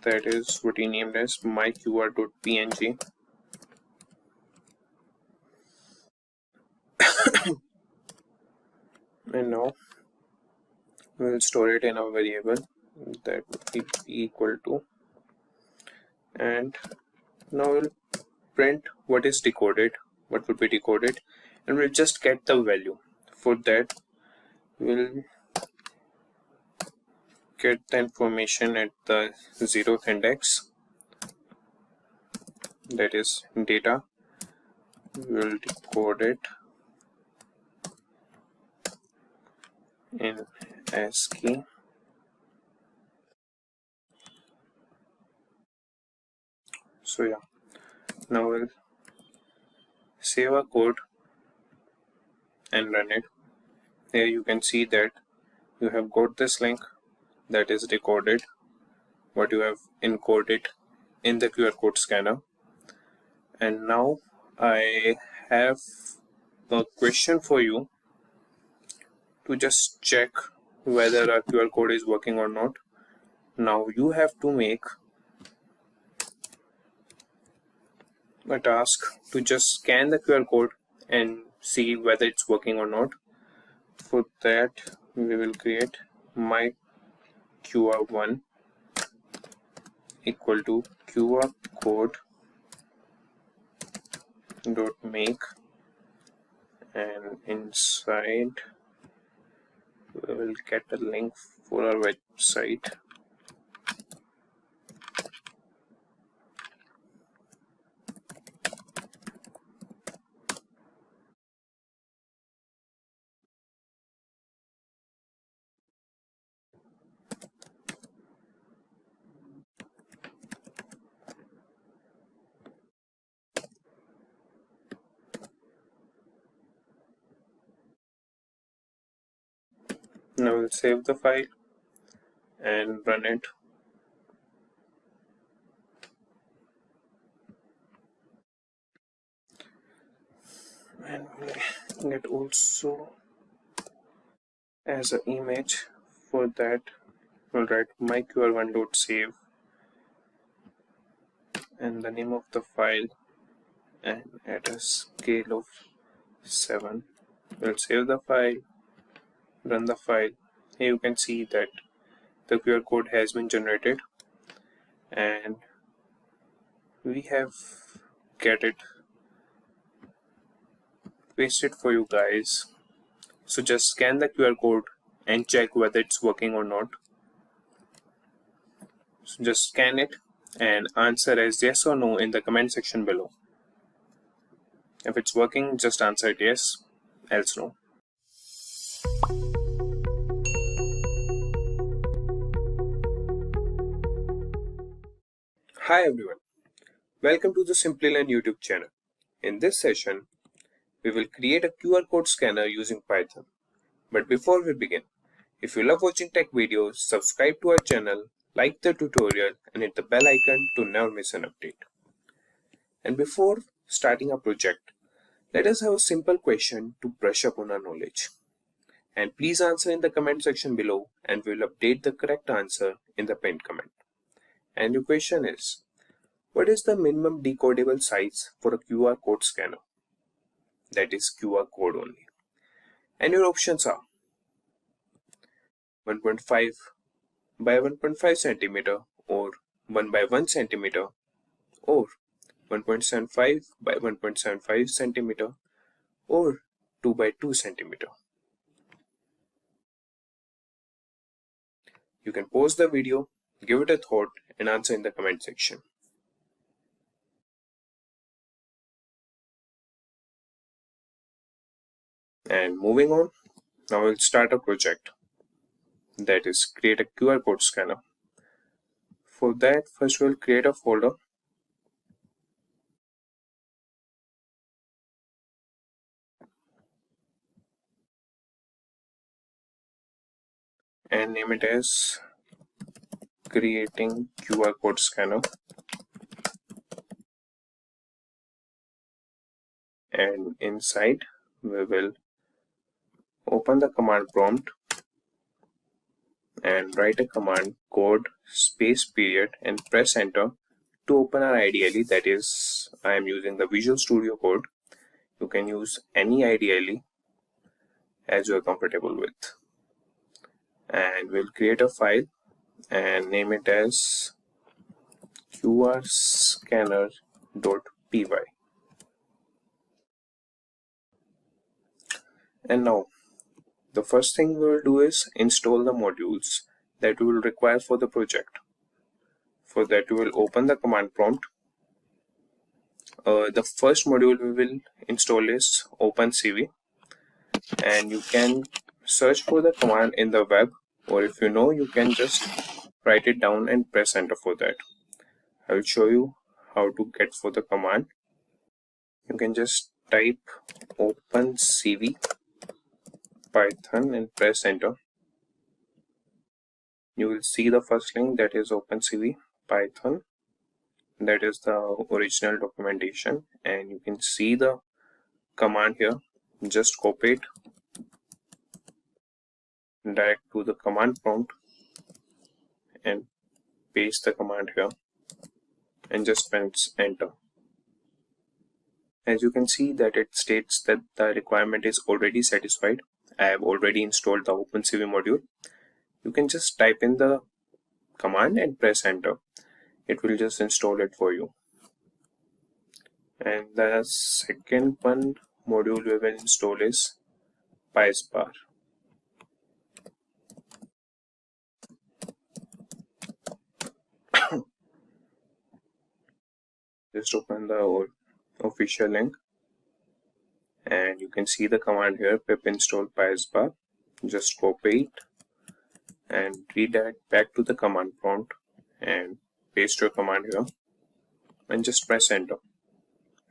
that is what we named as myqr.png. And now we will store it in a variable that would be equal to, and now we'll print what is decoded, what will be decoded, and we'll just get the value. For that we'll get the information at the 0th index, that is data. We'll decode it in ASCII. So yeah, now we'll save our code and run it. Here you can see that you have got this link that is decoded what you have encoded in the QR code scanner. And now I have a question for you to just check whether our QR code is working or not. Now you have to make a task to just scan the QR code and see whether it's working or not. For that we will create my QR1 equal to QR code dot make, and inside we will get a link for our website. Now we'll save the file and run it. And we'll get also as an image. For that we'll write myqr1.save and the name of the file and at a scale of 7. We'll save the file, run the file. Here you can see that the QR code has been generated and we have get it pasted for you guys. So just scan the QR code and check whether it's working or not. So just scan it and answer as yes or no in the comment section below. If it's working, just answer it yes, else no. Hi everyone, welcome to the Simplilearn YouTube channel. In this session, we will create a QR code scanner using Python. But before we begin, if you love watching tech videos, subscribe to our channel, like the tutorial and hit the bell icon to never miss an update. And before starting our project, let us have a simple question to brush up on our knowledge. And please answer in the comment section below and we will update the correct answer in the pinned comment. And your question is, what is the minimum decodable size for a QR code scanner? That is QR code only. And your options are 1.5 by 1.5 centimeter or 1 by 1 centimeter or 1.75 by 1.75 centimeter or 2 by 2 centimeter. You can pause the video, give it a thought and answer in the comment section. And moving on, now we'll start a project, that is create a QR code scanner. For that, first we'll create a folder and name it as creating QR code scanner, and inside we will open the command prompt and write a command code space period and press enter to open our IDLE. That is, I am using the Visual Studio Code. You can use any IDLE as you are comfortable with. And we'll create a file and name it as qrscanner.py. And now the first thing we will do is install the modules that we will require for the project. For that, we will open the command prompt. The first module we will install is OpenCV, and you can search for the command in the web, or if you know, you can just write it down and press enter for that. I will show you how to get for the command. You can just type OpenCV Python and press enter. You will see the first link, that is OpenCV Python. That is the original documentation, and you can see the command here. Just copy it direct to the command prompt and paste the command here and just press enter. As you can see that it states that the requirement is already satisfied. I have already installed the OpenCV module. You can just type in the command and press enter. It will just install it for you. And the second one module we will install is PySpark. Just open the official link and you can see the command here, pip install PySpark. Just copy it and redirect back to the command prompt and paste your command here and just press enter.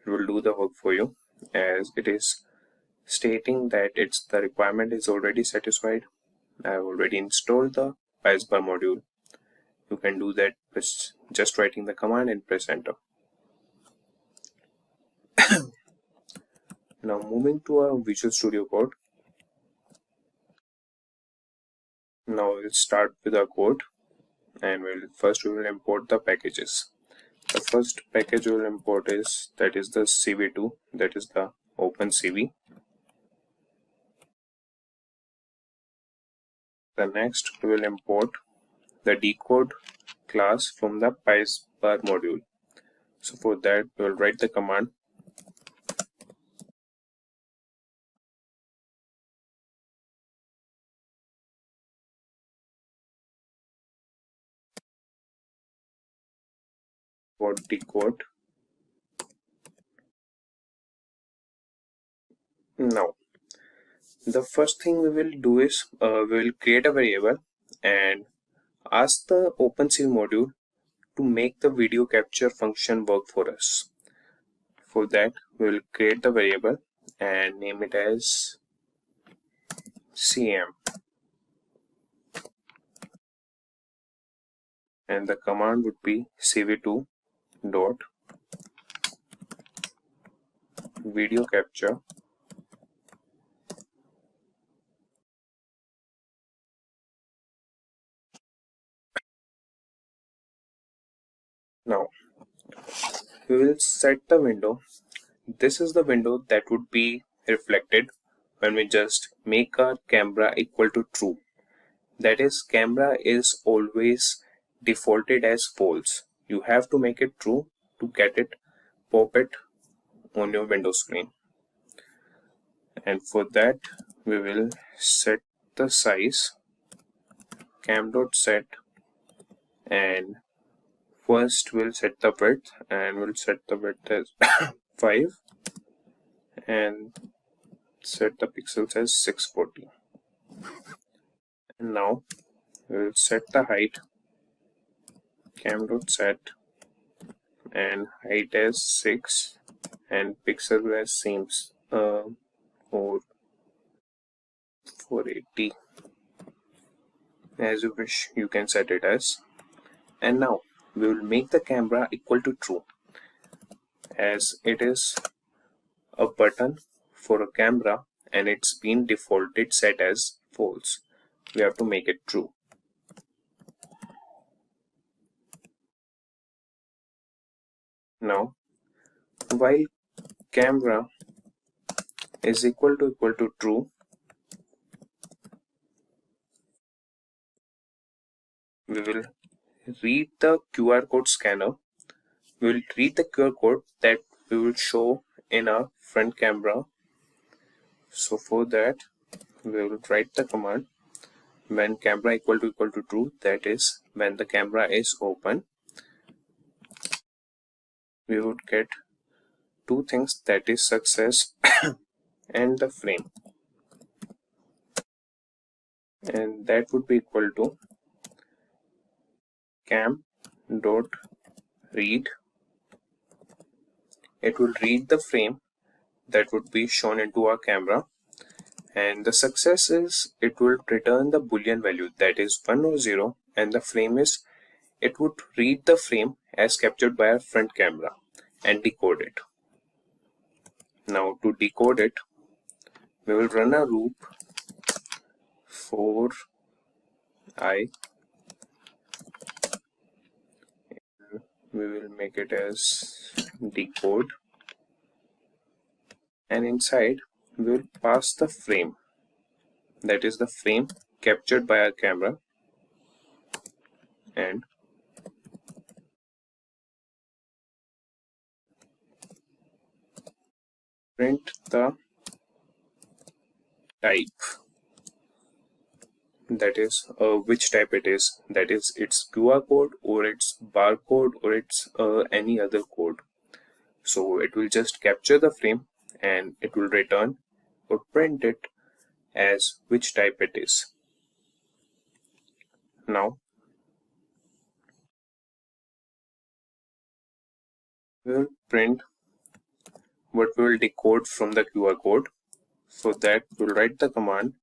It will do the work for you, as it is stating that the requirement is already satisfied. I have already installed the PySpark module. You can do that with just writing the command and press enter. Now moving to our Visual Studio Code. Now we'll start with our code, and we will import the packages. The first package we will import is the CV2, that is the OpenCV. The next we will import the decode class from the PySpark module. So for that we will write the command for decode. Now, the first thing we will do is we will create a variable and ask the OpenCV module to make the video capture function work for us. For that, we will create the variable and name it as CM. And the command would be cv2 dot video capture now. We will set the window. This is the window that would be reflected when we just make our camera equal to true. That is, camera is always defaulted as false. You have to make it true to get it pop it on your window screen. And for that, we will set the size cam.set, and first we'll set the width, and we'll set the width as 5 and set the pixels as 640. And now we'll set the height cam.set and height as 6 and pixel as same or 480, as you wish. You can set it as. And now we will make the camera equal to true, as it is a button for a camera and it's been defaulted set as false. We have to make it true. Now, while camera is equal to true, we will read the QR code scanner. We will read the QR code that we will show in our front camera. So for that, we will write the command when camera equal to true, that is when the camera is open. We would get two things, that is success and the frame, and that would be equal to cam dot read. It will read the frame that would be shown into our camera, and the success is it will return the boolean value, that is 1 or 0, and the frame is it would read the frame as captured by our front camera and decode it. Now to decode it, we will run a loop for I. We will make it as decode, and inside we will pass the frame, that is the frame captured by our camera, and print the type, that is which type it is, that is its QR code or its barcode or its any other code. So it will just capture the frame and it will return or print it as which type it is. Now we will print what we will decode from the QR code. For that, we'll write the command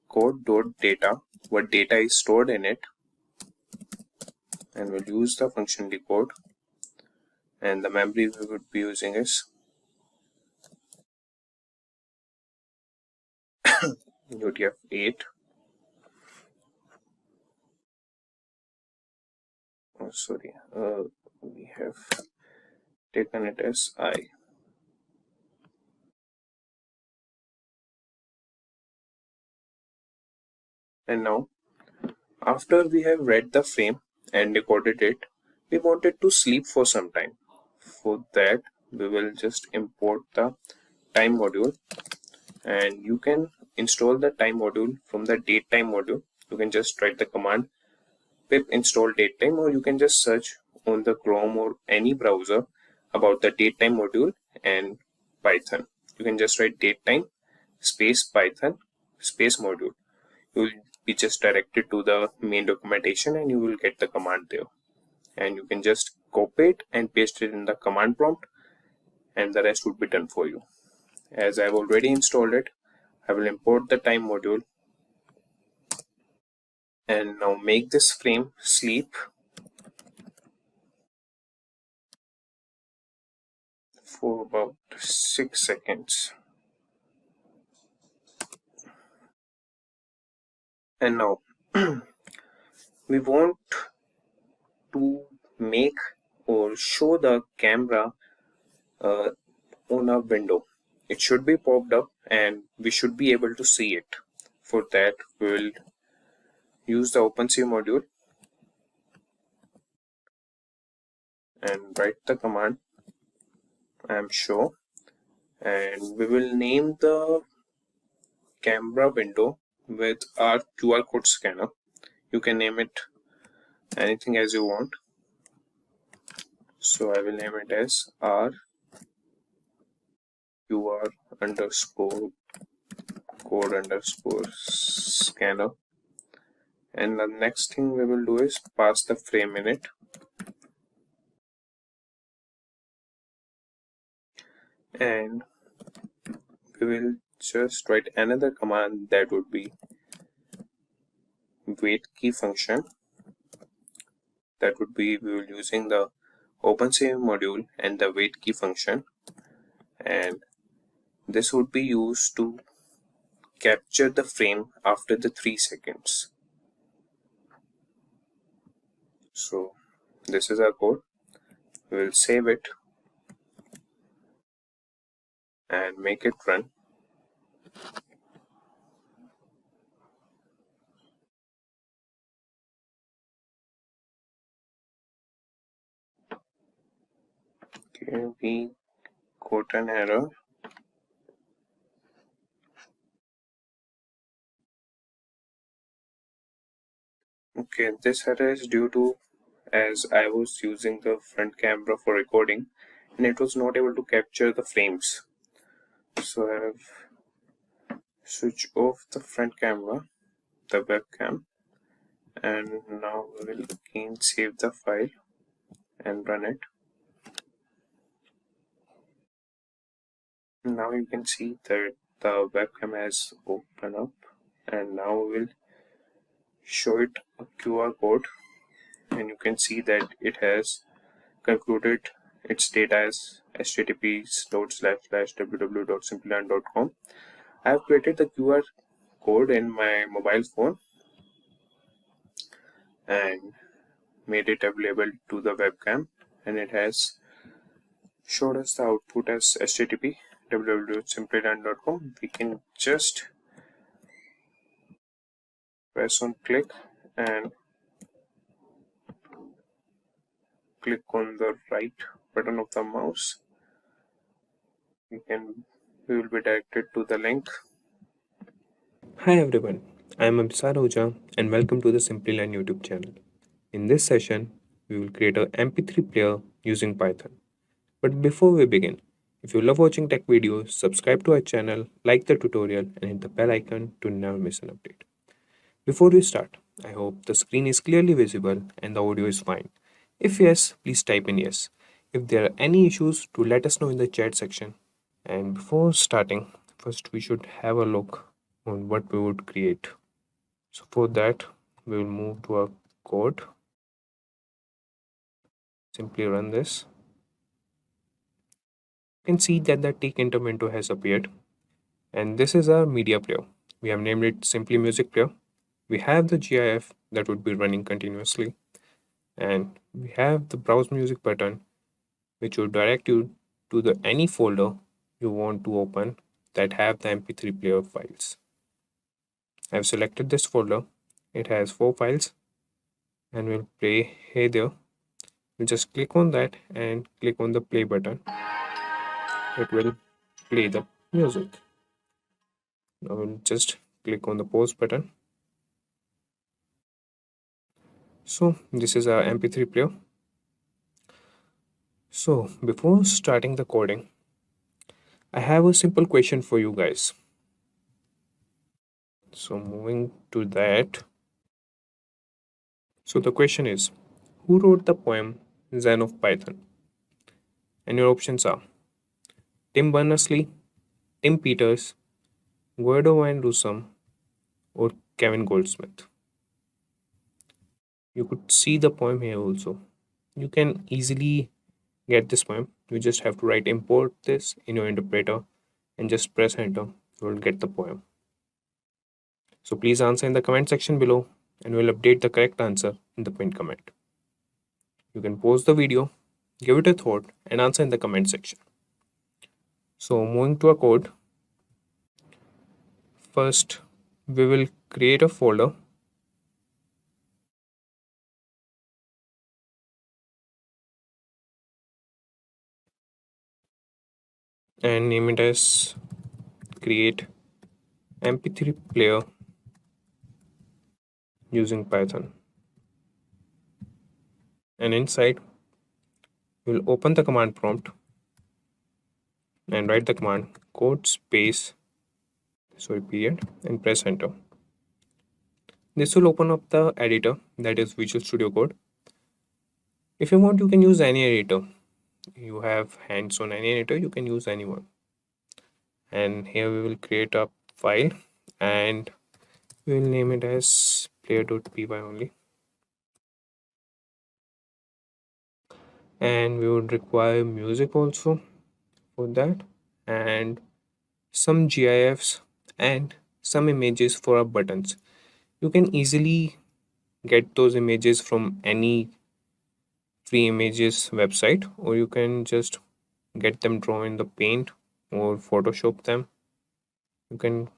code.data, what data is stored in it, and we'll use the function decode, and the memory we would be using is UTF-8. Oh, sorry, we have taken it as I. And now, after we have read the frame and decoded it, we wanted to sleep for some time. For that, we will just import the time module, and you can install the time module from the datetime module. You can just write the command pip install datetime, or you can just search on the Chrome or any browser about the datetime module and Python. You can just write datetime space Python space module. You will be just directed to the main documentation and you will get the command there. And you can just copy it and paste it in the command prompt and the rest would be done for you. As I've already installed it, I will import the time module and now make this frame sleep for about 6 seconds. And now we want to make or show the camera on a window. It should be popped up and we should be able to see it. For that, we will use the OpenCV module and write the command I am show, and we will name the camera window with our QR code scanner. You can name it anything as you want. So I will name it as our QR underscore code underscore scanner. And the next thing we will do is pass the frame in it. And we will just write another command that would be wait key function. That would be we will using the OpenCV module and the wait key function, and this would be used to capture the frame after the 3 seconds. So this is our code. We will save it and make it run. Okay, we got an error. Okay, this error is due to as I was using the front camera for recording and it was not able to capture the frames. So I have switched off the front camera, the webcam, and now we will again save the file and run it. Now you can see that the webcam has opened up, and now we will show it a QR code, and you can see that it has concluded its data as https://www.simplilearn.com. I have created the QR code in my mobile phone and made it available to the webcam, and it has showed us the output as http www.simplilearn.com. We can just press on click and click on the right button of the mouse. We will be directed to the link. Hi everyone, I am Absar Oja and welcome to the Simplilearn YouTube channel. In this session, we will create a MP3 player using Python. But before we begin, if you love watching tech videos, subscribe to our channel, like the tutorial and hit the bell icon to never miss an update. Before we start, I hope the screen is clearly visible and the audio is fine. If yes, please type in yes. If there are any issues, to let us know in the chat section. And before starting, first we should have a look on what we would create. So for that, we will move to our code. Simply run this. You can see that the tick intermento has appeared. And this is our media player. We have named it Simply Music Player. We have the GIF that would be running continuously. And we have the browse music button, which will direct you to the any folder you want to open that have the MP3 player files. I have selected this folder. It has 4 files and we'll play Hey There. We'll just click on that and click on the play button. It will play the music. Now we'll just click on the pause button. So this is our MP3 player. So before starting the coding, I have a simple question for you guys. So moving to that. So the question is, who wrote the poem Zen of Python? And your options are Tim Berners-Lee, Tim Peters, Guido van Rossum, or Kevin Goldsmith. You could see the poem here also. You can easily get this poem. You just have to write import this in your interpreter and just press enter. You will get the poem. So please answer in the comment section below and we'll update the correct answer in the pinned comment. You can pause the video, give it a thought, and answer in the comment section. So moving to our code, first we will create a folder and name it as create mp3 player using Python. And inside we'll open the command prompt and write the command code space period and press enter. This will open up the editor, that is Visual Studio Code. If you want, you can use any editor. You have hands on any editor, you can use anyone. And here we will create a file and we will name it as player.py only. And we would require music also for that, and some GIFs and some images for our buttons. You can easily get those images from any free images website, or you can just get them drawn in the paint or Photoshop them. You can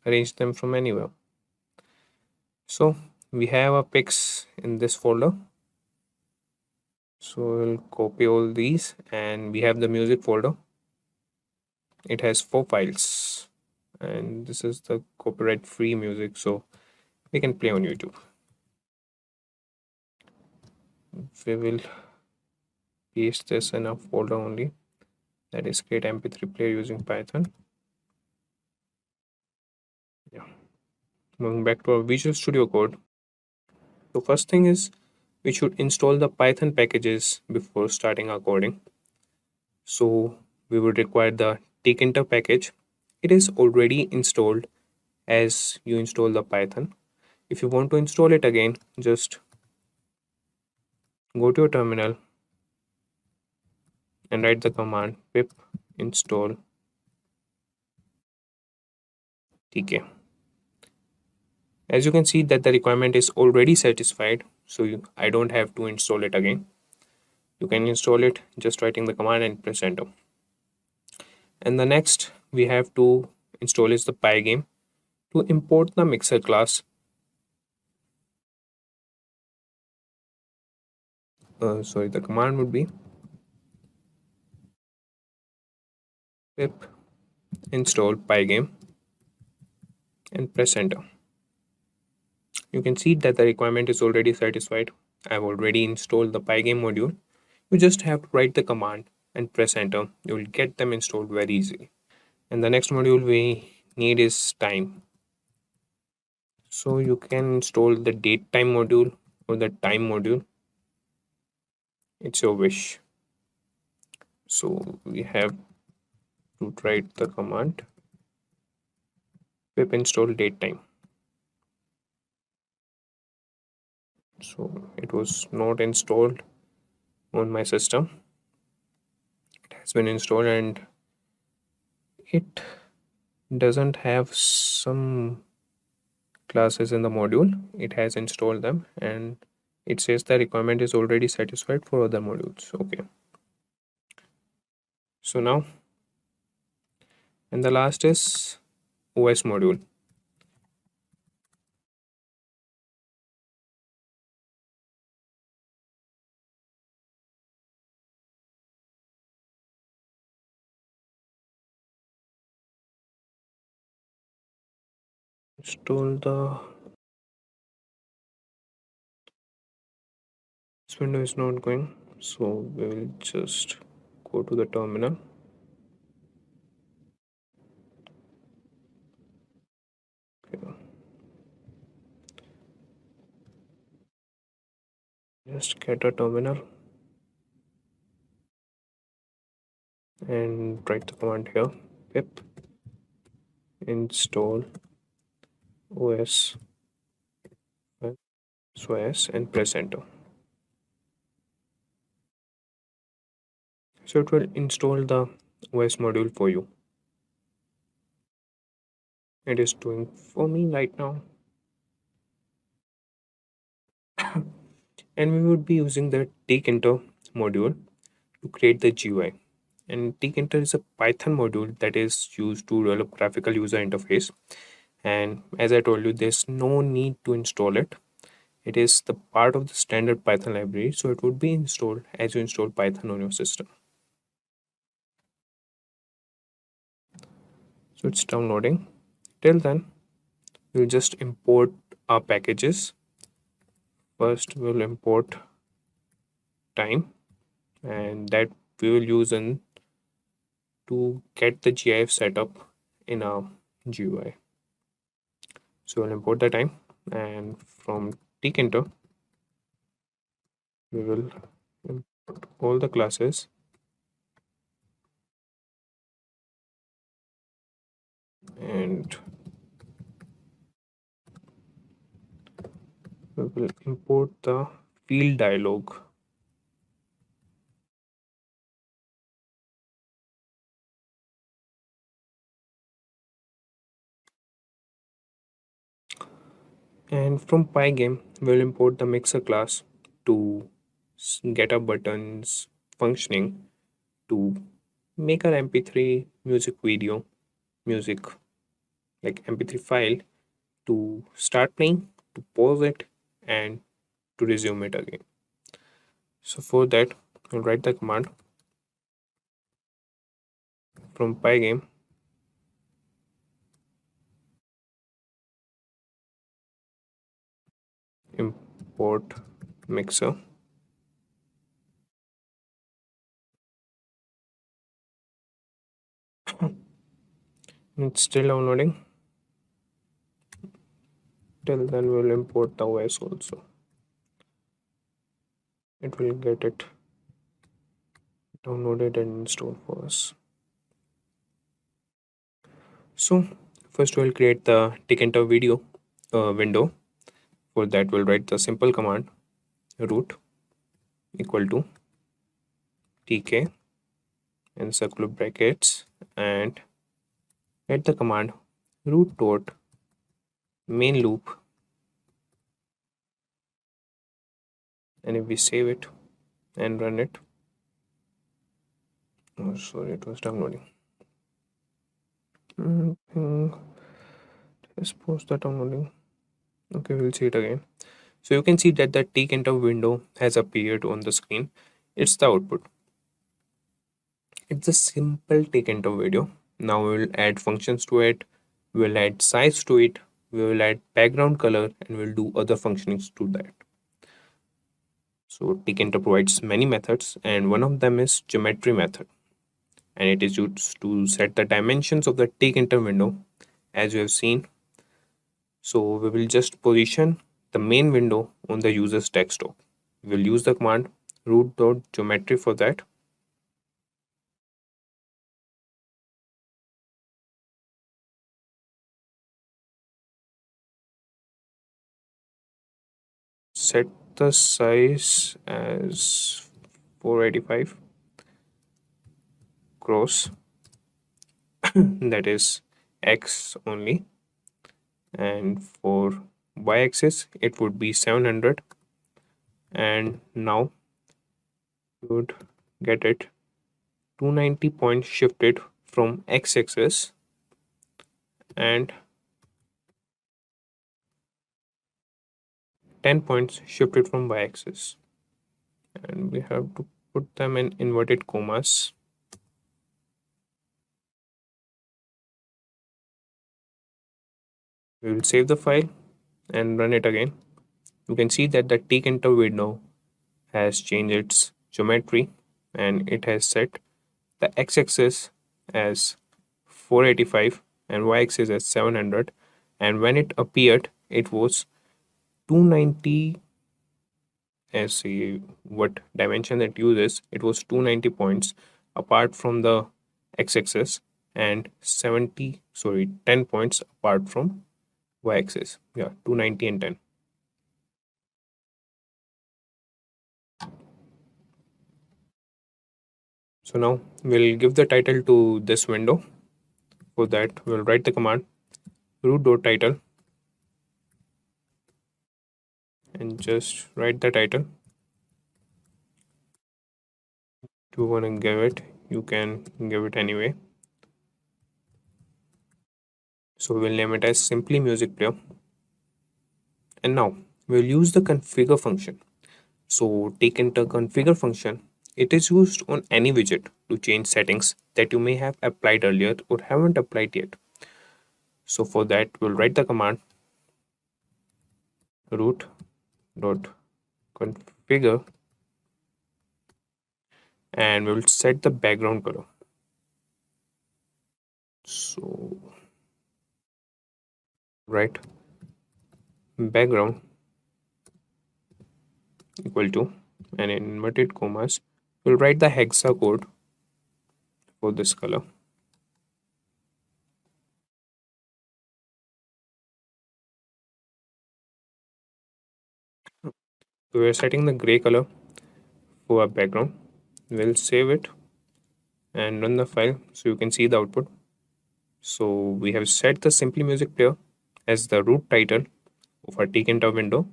arrange them from anywhere. So we have our pics in this folder. So we'll copy all these and we have the music folder. It has 4 files and this is the copyright free music, so we can play on YouTube. We will paste this in a folder only, that is create mp3 player using Python. Yeah, moving back to our Visual Studio Code. So first thing is we should install the Python packages before starting our coding. So we would require the tkinter package. It is already installed as you install the Python. If you want to install it again, just go to your terminal and write the command pip install tk. As you can see that the requirement is already satisfied, so I don't have to install it again. You can install it just writing the command and press enter. And the next we have to install is the pygame. To import the mixer class, the command would be pip install pygame and press enter. You can see that the requirement is already satisfied. I've already installed the pygame module. You just have to write the command and press enter. You will get them installed very easily. And the next module we need is time. So you can install the date time module or the time module. It's your wish. So we have to write the command pip install date time. So it was not installed on my system. It has been installed and it doesn't have some classes in the module. It has installed them and it says the requirement is already satisfied for other modules. Okay, so now, and the last is OS module. Install this window is not going. So we will just go to the terminal. Okay. Just get a terminal and write the command here, pip install os os and press enter. So it will install the OS module for you. It is doing for me right now. And we would be using the takeInter module to create the GUI. And takeInter is a Python module that is used to develop graphical user interface. And as I told you, there's no need to install it. It is the part of the standard Python library, so it would be installed as you install Python on your system. So it's downloading. Till then, we'll just import our packages. First, we'll import time, and that we will use in to get the GIF set up in our GUI. So we'll import the time, and from takeInter, we will import all the classes and we will import the field dialog. And from Pygame, we'll import the mixer class to get our buttons functioning to make our MP3 music video, music like MP3 file to start playing, to pause it, and to resume it again. So for that, we'll write the command from Pygame import mixer. It's still downloading. Till then, we'll import the OS also. It will get it downloaded and installed for us. So first we'll create the takeInter video window. For that, we'll write the simple command root equal to tk in circular brackets and write the command root dot main loop, and if we save it and run it, oh sorry, it was downloading. Just pause the downloading. Okay, we'll see it again. So you can see that the takeInter window has appeared on the screen. It's the output. It's a simple takeInter video. Now we will add functions to it. We will add size to it. We will add background color, and we'll do other functionings to that. So takeInter provides many methods, and one of them is geometry method, and it is used to set the dimensions of the takeInter window, as you have seen. So we will just position the main window on the user's desktop. We will use the command root.geometry for that. Set the size as 485 cross that is x only, and for y-axis it would be 700, and now you would get it 290 points shifted from x-axis and 10 points shifted from y-axis, and we have to put them in inverted commas. We will save the file and run it again. You can see that the takeInter window has changed its geometry, and it has set the x-axis as 485 and y-axis as 700, and when it appeared it was 290. As see what dimension it uses, it was 290 points apart from the x-axis and 10 points apart from y-axis. Yeah, 290 and 10. So now we'll give the title to this window. For that, we'll write the command root.title and just write the title. If you want to give it, you can give it anyway. So we'll name it as Simply Music Player. And now we'll use the configure function. So take into configure function. It is used on any widget to change settings that you may have applied earlier or haven't applied yet. So for that, we'll write the command root.configure and we'll set the background color. So write background equal to, and in inverted commas, we'll write the hexa code for this color. So we're setting the gray color for our background. We'll save it and run the file so you can see the output. So we have set the Simply Music Player as the root title of our Tkinter window,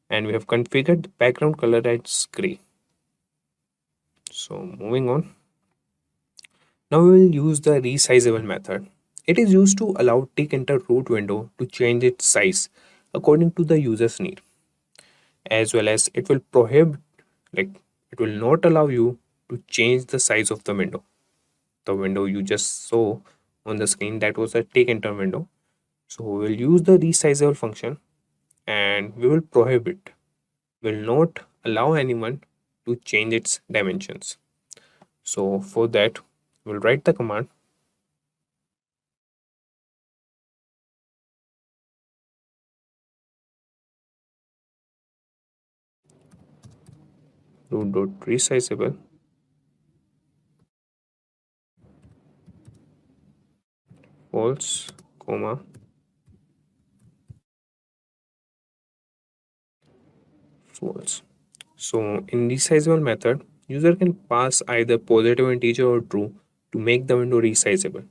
and we have configured the background color as gray. So moving on. Now we will use the resizable method. It is used to allow Tkinter root window to change its size according to the user's need, as well as it will prohibit, like it will not allow you to change the size of the window. The window you just saw on the screen, that was a Tkinter window. So we'll use the resizable function and we will prohibit, will not allow anyone to change its dimensions. So for that, we'll write the command root.resizable false, comma, false. So in resizable method, user can pass either positive integer or true to make the window resizable.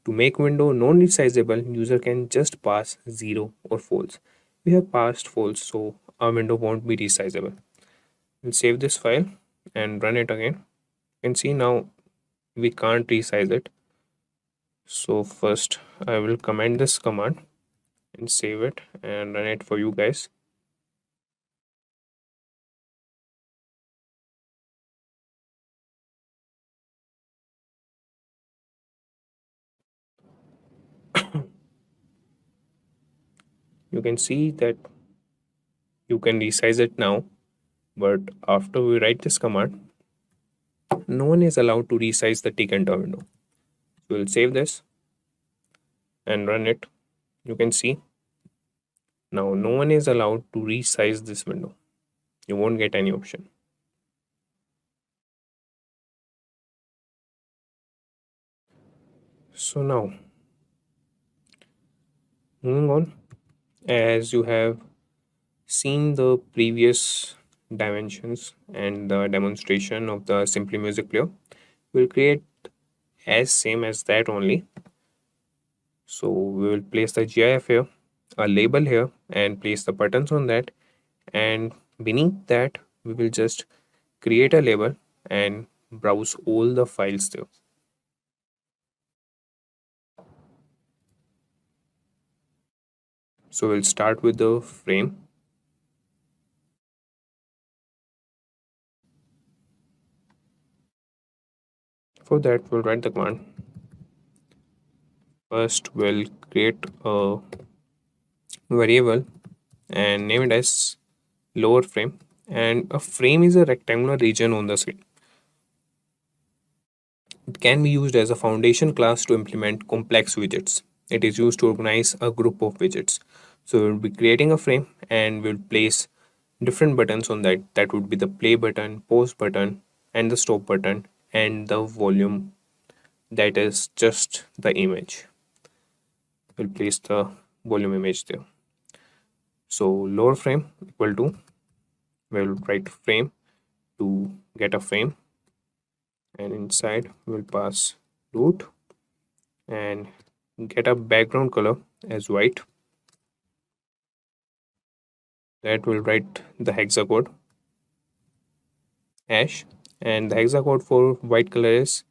To make window non-resizable, user can just pass 0 or false. We have passed false, so our window won't be resizable. We'll save this file and run it again. You can see now we can't resize it. So first I will comment this command and save it and run it for you guys. You can see that you can resize it now, but after we write this command, no one is allowed to resize the Tkinter window. So we'll save this and run it. You can see now no one is allowed to resize this window. You won't get any option. So now moving on, as you have seen the previous dimensions and the demonstration of the Simply Music Player, we'll create as same as that only. So we will place the GIF here, a label here, and place the buttons on that, and beneath that we will just create a label and browse all the files there. So we'll start with the frame. For that, we'll write the command. First, we'll create a variable and name it as lower frame, And a frame is a rectangular region on the screen. It can be used as a foundation class to implement complex widgets. It is used to organize a group of widgets. So we'll be creating a frame and we'll place different buttons on that. That would be the play button, pause button, and the stop button, and the volume, that is just the image. We'll place the volume image there. So lower frame equal to, we'll write frame to get a frame, and inside we'll pass root and get a background color as white. That will write the hexacode hash, and the hexacode for white color is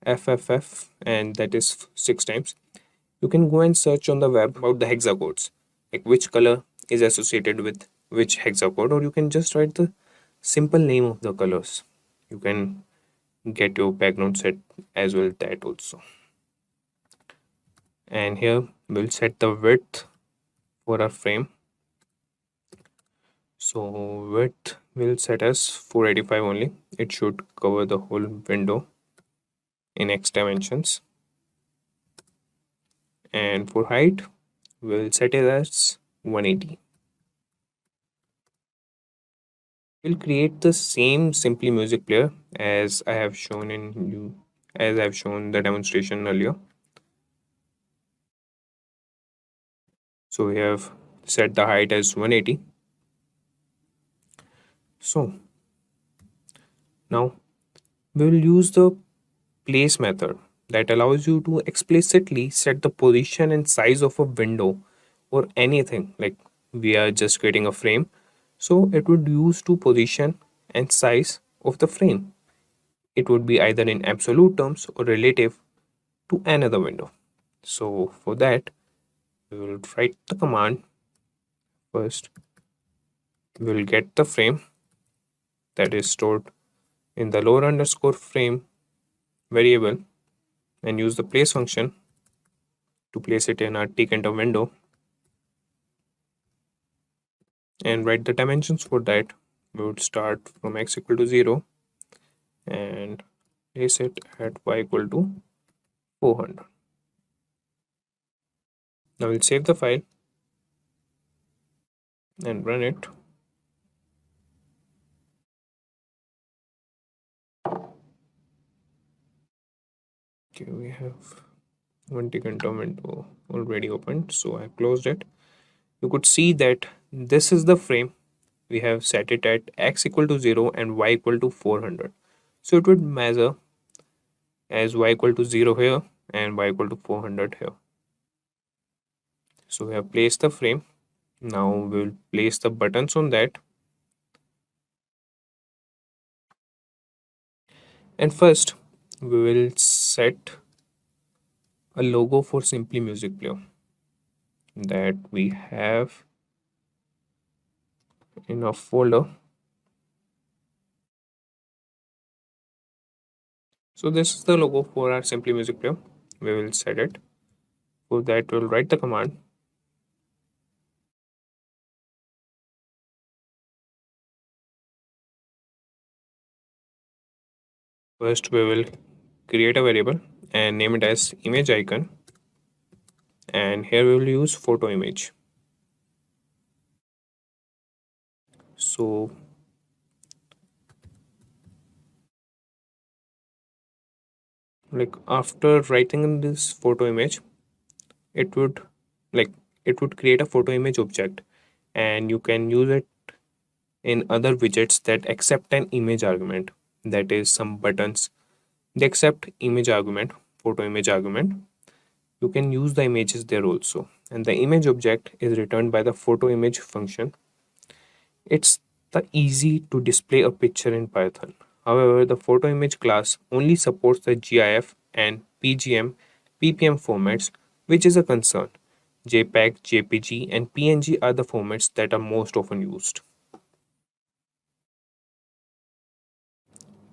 FFF, and that is 6 times. You can go and search on the web about the hexacodes, like which color is associated with which hexacode, or you can just write the simple name of the colors. You can get your background set as well, that also. And here we'll set the width for our frame. So width will set as 485 only. It should cover the whole window in X dimensions. And for height, we'll set it as 180. We'll create the same Simply Music player as I have shown the demonstration earlier. So we have set the height as 180. So now we will use the place method that allows you to explicitly set the position and size of a window or anything. Like we are just creating a frame, so it would use to position and size of the frame. It would be either in absolute terms or relative to another window. So for that, we will write the command. First we will get the frame that is stored in the lower underscore frame variable and use the place function to place it in our tkinter window, and write the dimensions for that. We would start from x equal to 0 and place it at y equal to 400. Now we'll save the file and run it. Okay, we have one tkinter window already opened, so I closed it. You could see that this is the frame. We have set it at x equal to 0 and y equal to 400. So it would measure as y equal to 0 here and y equal to 400 here. So we have placed the frame. Now we will place the buttons on that. And first we will set a logo for Simply Music Player that we have in a folder. So this is the logo for our Simply Music Player. We will set it. For that we'll write the command. First we will create a variable and name it as image icon, and here we will use photo image. So like after writing in this photo image, it would create a photo image object, and you can use it in other widgets that accept an image argument. That is, some buttons, they accept image argument, photo image argument. You can use the images there also, and the image object is returned by the photo image function. It's the easy to display a picture in Python. However, the photo image class only supports the GIF and PGM, PPM formats, which is a concern. JPEG, JPG, and PNG are the formats that are most often used.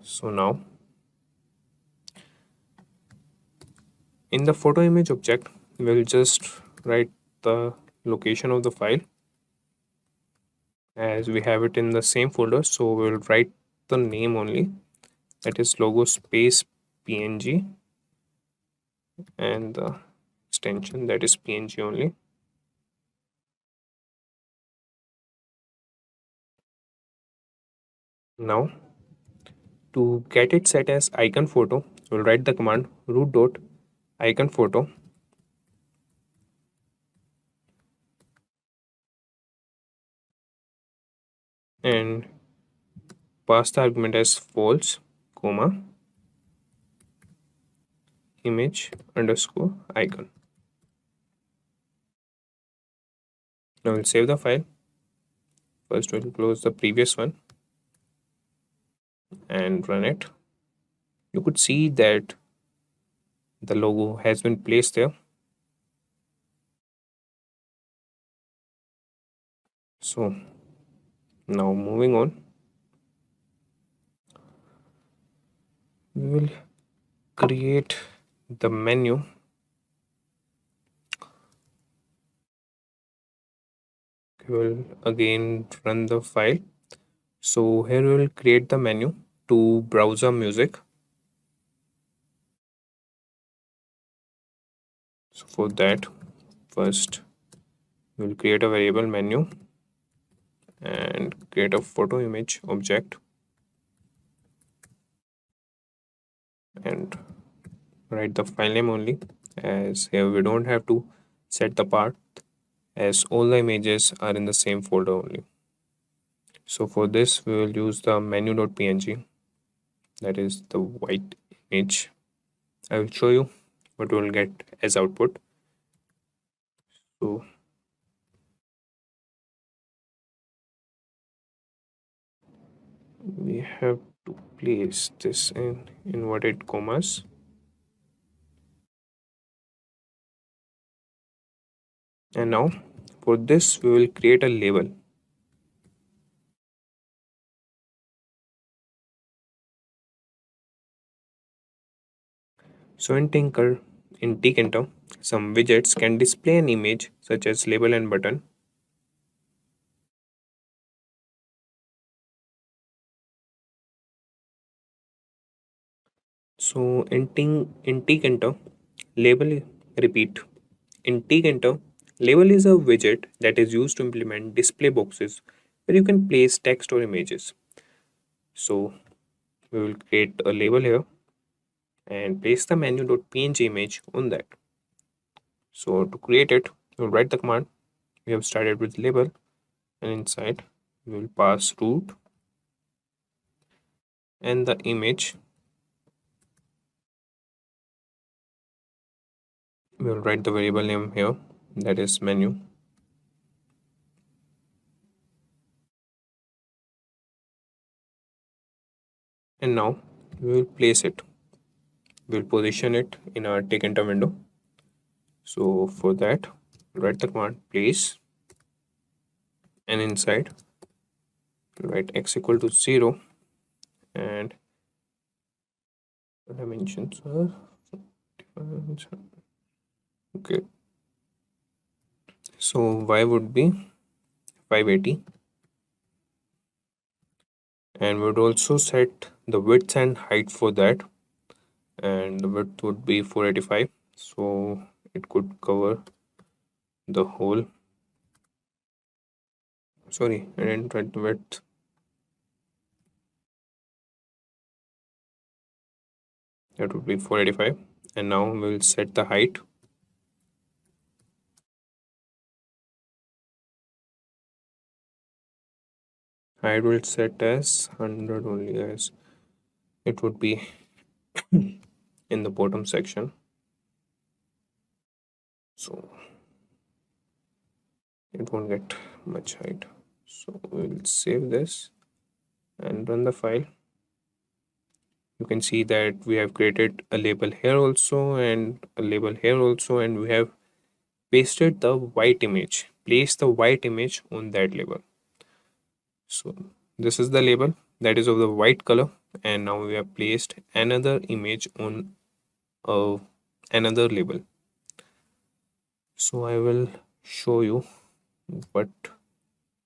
So now, in the photo image object, we'll just write the location of the file. as we have it in the same folder, so we'll write the name only, that is logo space png, and the extension, that is png only. Now to get it set as icon photo, we'll write the command root dot icon photo, and pass the argument as false, comma, image underscore icon. Now we'll save the file. First we'll close the previous one and run it. You could see that the logo has been placed there. So now moving on, we will create the menu. We will again run the file. So here we will create the menu to browser music. So for that, first we will create a variable menu and create a photo image object and write the file name only, as here we don't have to set the path as all the images are in the same folder only. So for this we will use the menu.png, that is the white image. I will show you what we will get as output. So we have to place this in inverted commas, and now for this we will create a label. So in Tkinter, some widgets can display an image such as label and button. So in Tkinter, label repeat. In Tkinter, label is a widget that is used to implement display boxes where you can place text or images. So we will create a label here and place the menu.png image on that. So to create it, we'll write the command. We have started with label, and inside we will pass root and the image. We will write the variable name here, that is menu. And now we will place it. We will position it in our Tkinter window. So for that, write the command place, and inside write x equal to 0 and the dimensions are okay. So y would be 580, and we would also set the width and height for that, and the width would be 485, so it could cover the whole. Sorry, I didn't write the width. That would be 485, and now we'll set the height. Height will set as 100 only, as it would be in the bottom section. So it won't get much height. So we'll save this and run the file. You can see that we have created a label here also and a label here also, and we have pasted the white image, placed the white image on that label. So this is the label that is of the white color, and now we have placed another image on another label. So I will show you what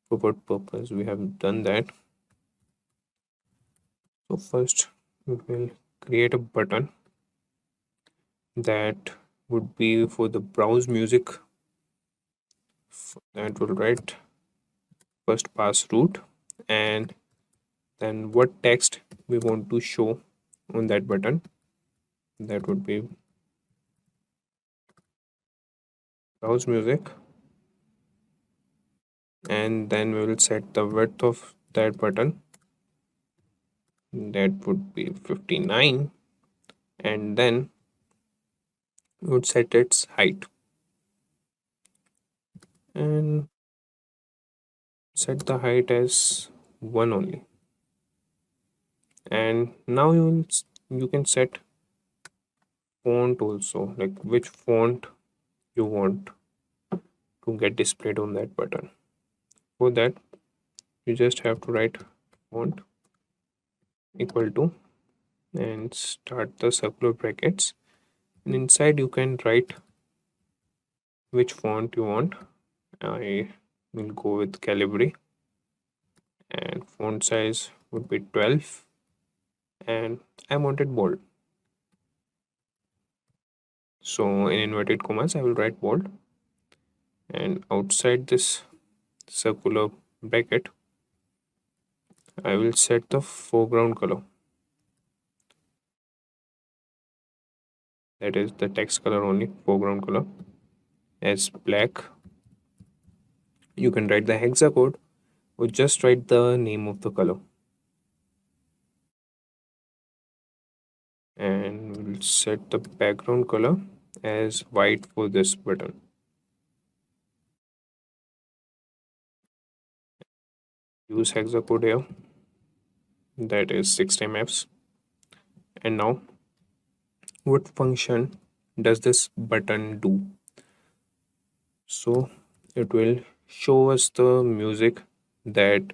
for what purpose we have done that. So first we will create a button that would be for the browse music. That will write first pass root, and then what text we want to show on that button. That would be browse music, and then we will set the width of that button. That would be 59, and then we would set its height and set the height as 1 only. And now you can set font also, like which font you want to get displayed on that button. For that you just have to write font equal to and start the circular brackets, and inside you can write which font you want. I will go with Calibri, and font size would be 12, and I want it bold, so in inverted commas I will write bold, and outside this circular bracket I will set the foreground color, that is the text color only, foreground color, as black. You can write the hexacode or just write the name of the color, and we'll set the background color as white for this button. Use hexacode here, that is 6 times. And now what function does this button do? So it will show us the music that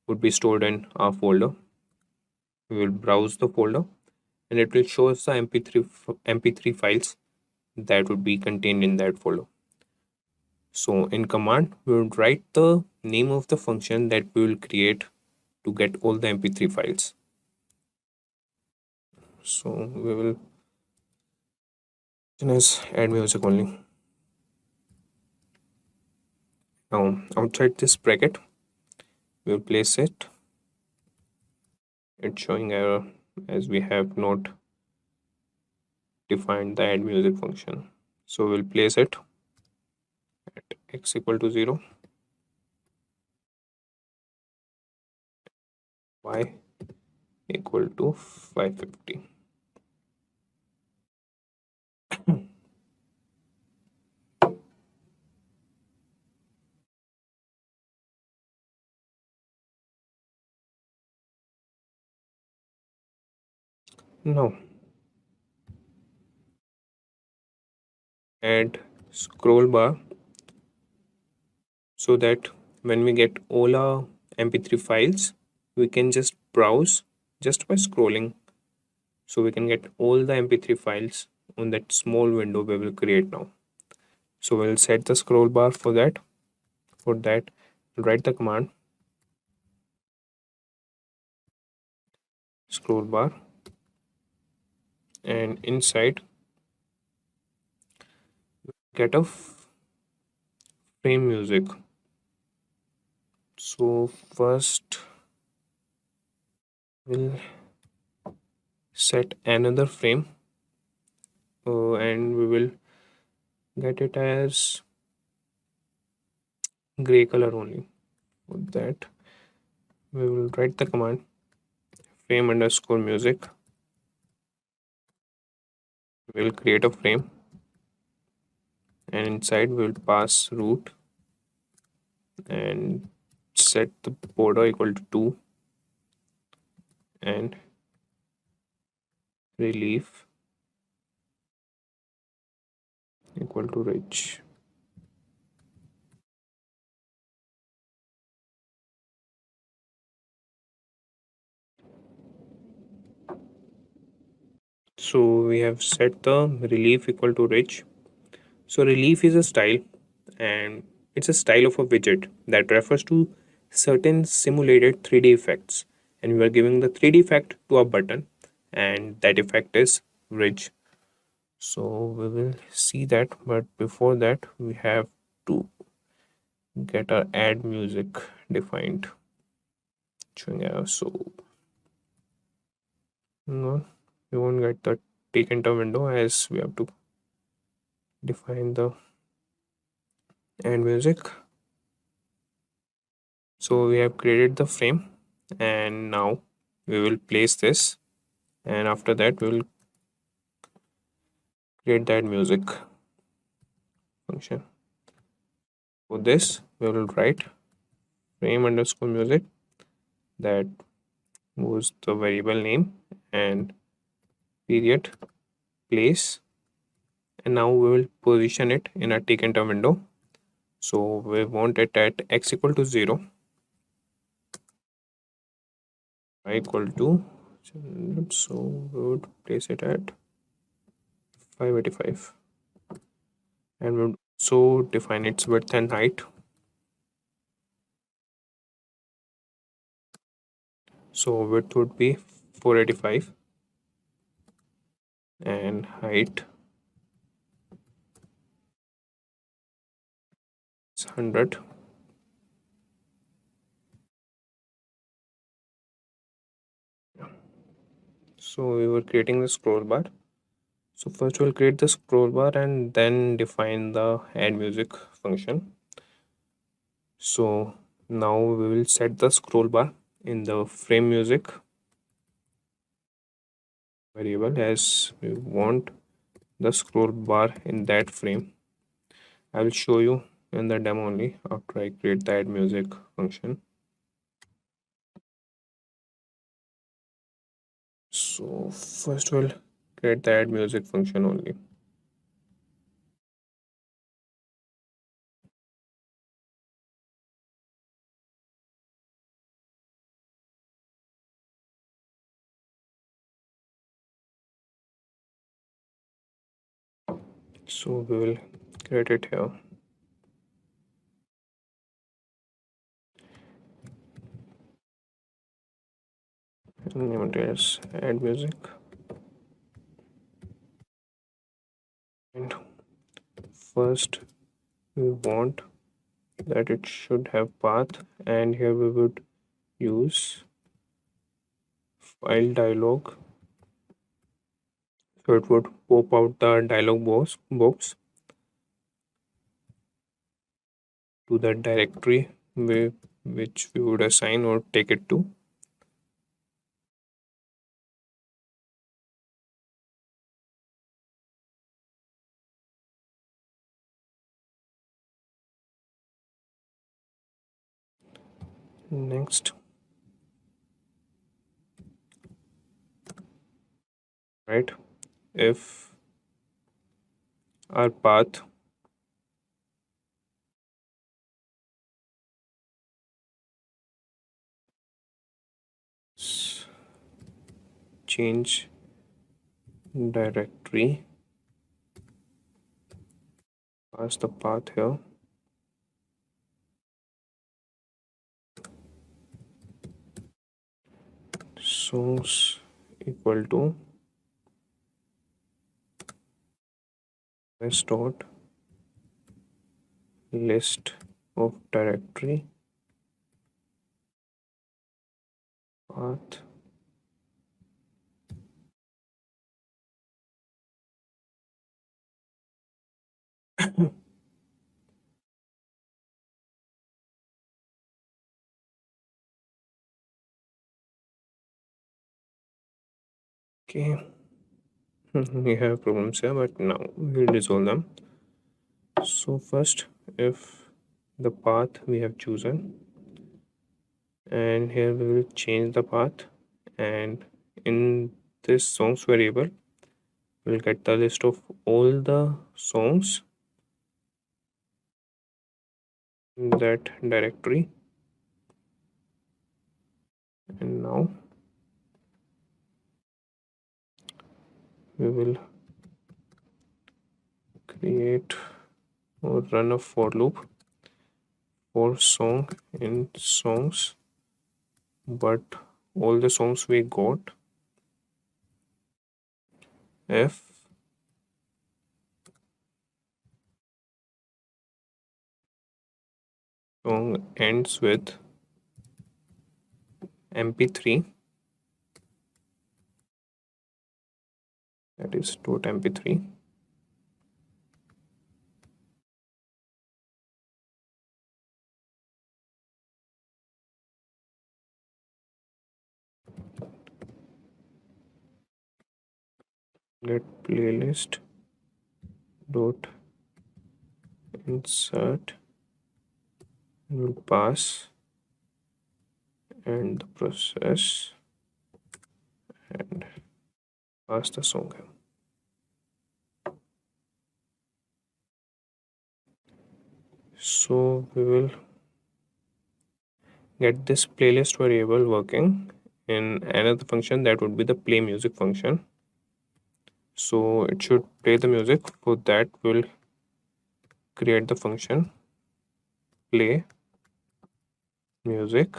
would be stored in our folder. We will browse the folder, and it will show us the mp3 files that would be contained in that folder. So in command we will write the name of the function that we will create to get all the mp3 files. So we will just add music only. Now outside this bracket we will place it. It's showing error as we have not defined the add music function. So we'll place it at x equal to 0, y equal to 550. Now add scroll bar, so that when we get all our mp3 files we can just browse just by scrolling, so we can get all the mp3 files on that small window we will create now. So we'll set the scroll bar for that. For that write the command scroll bar, and inside get a frame music. So first we'll set another frame, and we will get it as gray color only. For that we will write the command frame underscore music. We'll create a frame, and inside we'll pass root and set the border equal to 2 and relief equal to rich. So we have set the relief equal to rich. So relief is a style, and It's a style of a widget that refers to certain simulated 3D effects, and we are giving the 3D effect to a button, and that effect is ridge. So we will see that, but before that we have to get our add music defined. So no, we won't get the take enter window as we have to define the add music. So we have created the frame, and now we will place this, and after that we will create that music function. For this we will write frame underscore music, that was the variable name, and period place, and now we will position it in a take enter window. So we want it at x equal to 0, y equal to 700, so we would place it at 585, and we would so define its width and height. So width would be 485 and height is 100. So we were creating the scroll bar. So first we'll create the scroll bar and then define the add music function. So now we will set the scroll bar in the frame music variable, as we want the scroll bar in that frame. I will show you in the demo only after I create the add music function. So first we'll create the add music function only. So we will create it here. And name it as add music. And first we want that it should have path, and here we would use file dialog, so it would pop out the dialog box to the directory which we would assign or take it to. Next, right, if our path change directory, pass the path here, source equal to s dot list of directory path okay. We have problems here, but now we'll resolve them. So first, if the path we have chosen, and here we will change the path, and in this songs variable we'll get the list of all the songs in that directory. And now we will create or run a for loop for song in songs, but all the songs we got, if song ends with mp3, that is .mp3, get playlist dot insert, will pass and the process and pass the song. So we will get this playlist variable working in another function, that would be the play music function. So it should play the music. For that we'll create the function play music,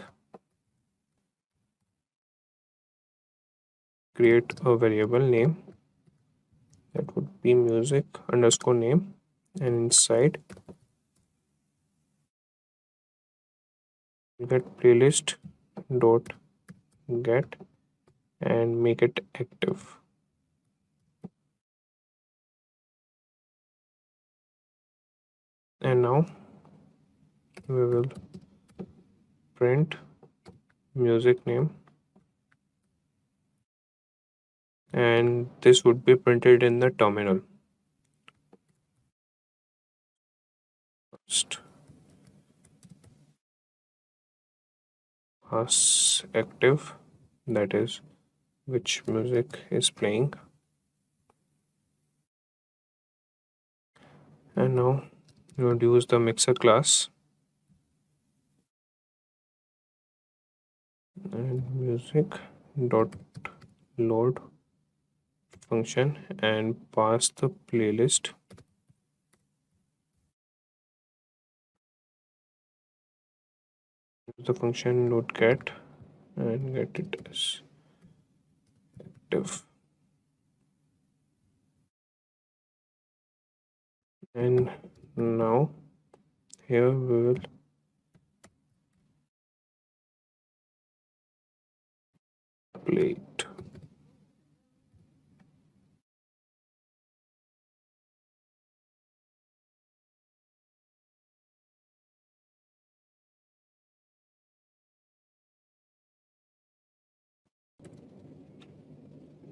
create a variable name that would be music underscore name, and inside get playlist dot get and make it active. And now we will print music name, and this would be printed in the terminal. First pass active, that is which music is playing. And now you would use the mixer class and music dot load function and pass the playlist. Use the function load get and get it as active. And now here we will play it.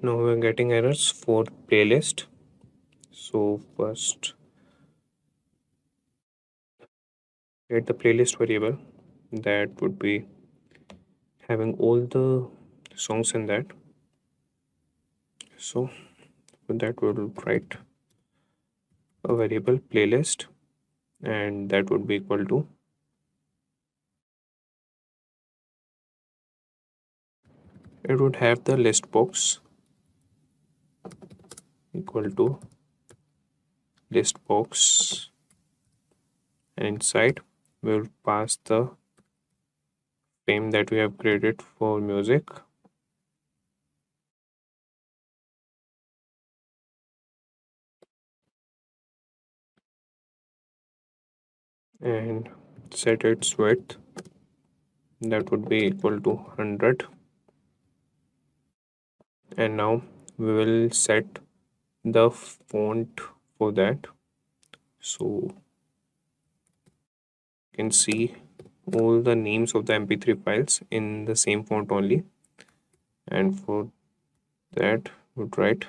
Now we're getting errors for playlist. So first get the playlist variable that would be having all the songs in that. So for that we will write a variable playlist, and that would be equal to it would have the list box equal to list box, and inside we'll pass the frame that we have created for music, and set its width, that would be equal to 100. And now we will set the font for that. So you can see all the names of the mp3 files in the same font only, and for that would write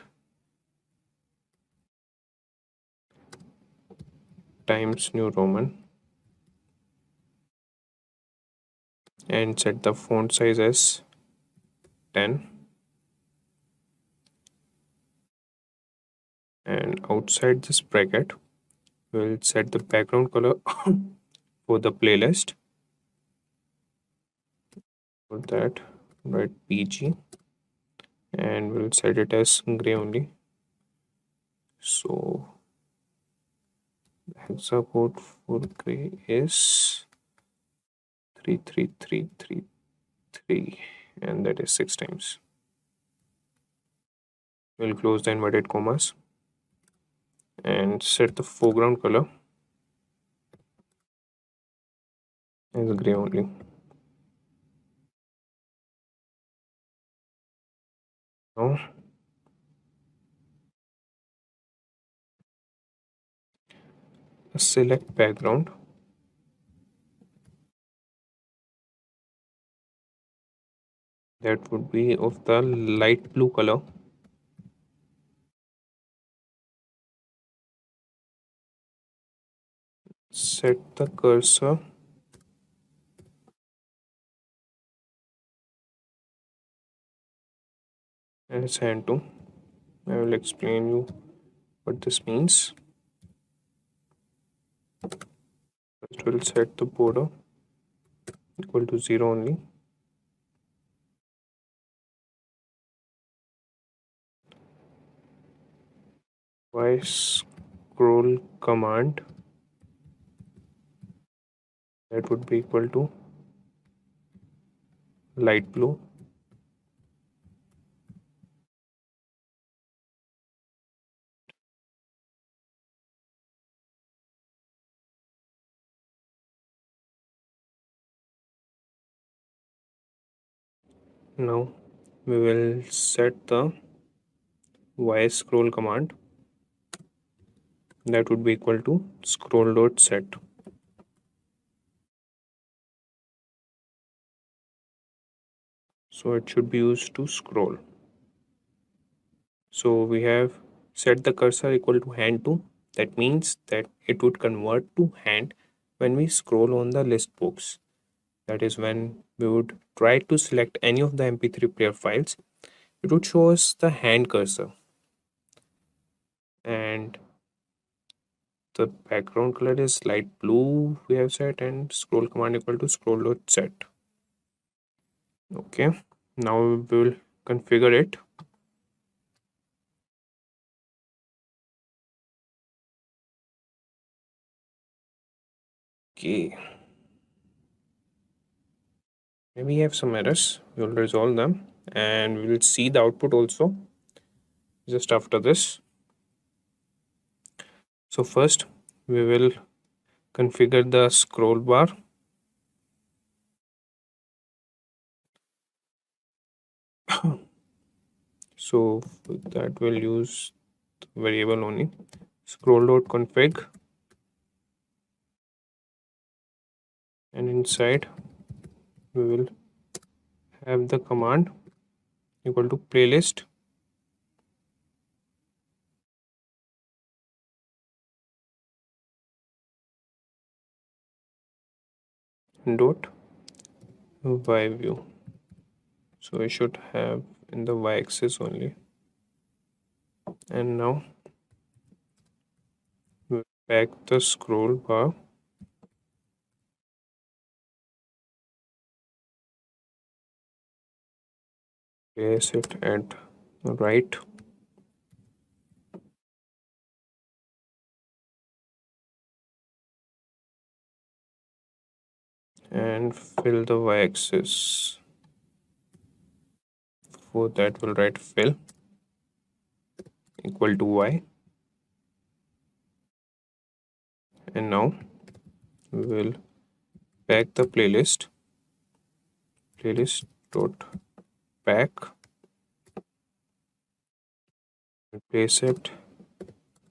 Times New Roman and set the font size as 10, and outside this bracket we'll set the background color for the playlist. For that write PG and we'll set it as gray only. So the hexa code for gray is 3 and that is 6 times. We'll close the inverted commas and set the foreground color as gray only. Now select background, that would be of the light blue color. Set the cursor as hand to. I will explain you what this means. First we'll set the border equal to 0 only. Y scroll command, that would be equal to light blue. Now we will set the Y scroll command, that would be equal to scroll dot set. So it should be used to scroll. So we have set the cursor equal to hand to. That means that it would convert to hand when we scroll on the list box. That is when we would try to select any of the MP3 player files, it would show us the hand cursor. And the background color is light blue we have set, and scroll command equal to scroll dot set. Okay, now we will configure it. Okay, maybe we have some errors, we will resolve them and we will see the output also just after this. So first we will configure the scroll bar. So that will use the variable only scroll dot config, and inside we will have the command equal to playlist dot y view. So we should have in the y axis only. And now we back the scroll bar, place it at right, and fill the y axis. For that we'll write fill equal to y, and now we will pack the playlist dot pack, place it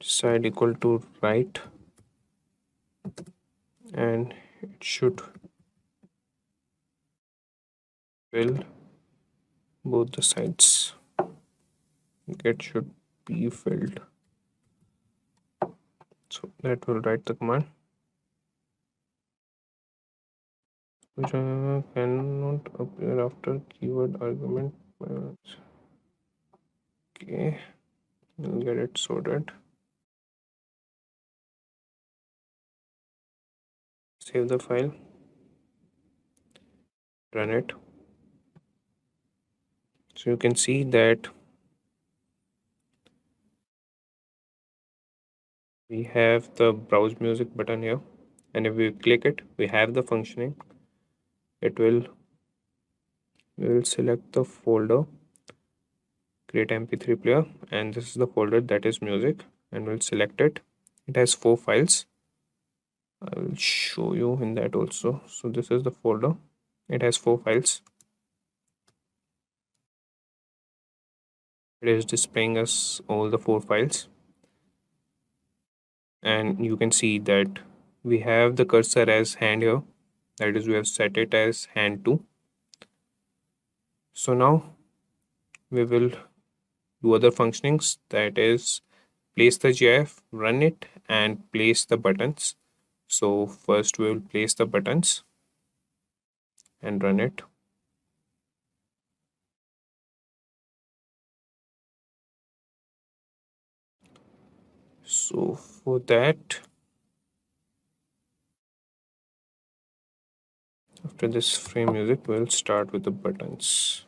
side equal to right, and it should fill both the sides. It should be filled. So that will write the command, which cannot appear after keyword argument. Okay, we'll get it sorted. Save the file, run it. So you can see that we have the browse music button here, and if we click it, we have the functioning. we will select the folder create mp3 player, and this is the folder that is music, and we'll select it. It has 4 files. I will show you in that also. So this is the folder. It has 4 files. It is displaying us all the 4 files, and you can see that we have the cursor as hand here, that is we have set it as hand 2. So now we will do other functionings, that is place the GIF, run it, and place the buttons. So first we will place the buttons and run it. So for that, after this frame music, we'll start with the buttons.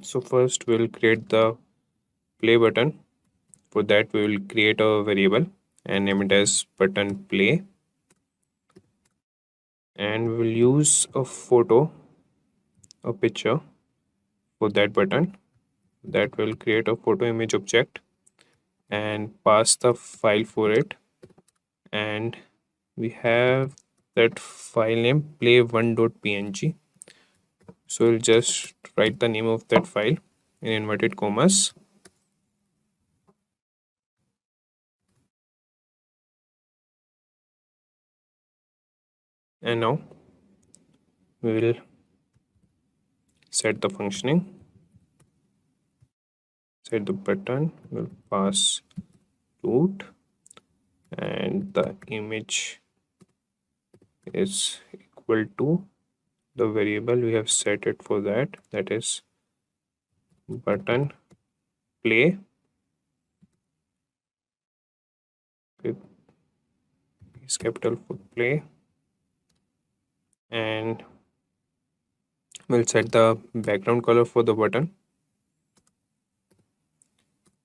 So first we'll create the play button. For that we will create a variable and name it as button play, and we will use a picture for that button. That will create a photo image object and pass the file for it, and we have that file name play1.png. So we'll just write the name of that file in inverted commas. And now we will set the functioning. Set the button, we'll pass root, and the image is equal to the variable we have set it for, that is button play with is capital for play, and we'll set the background color for the button.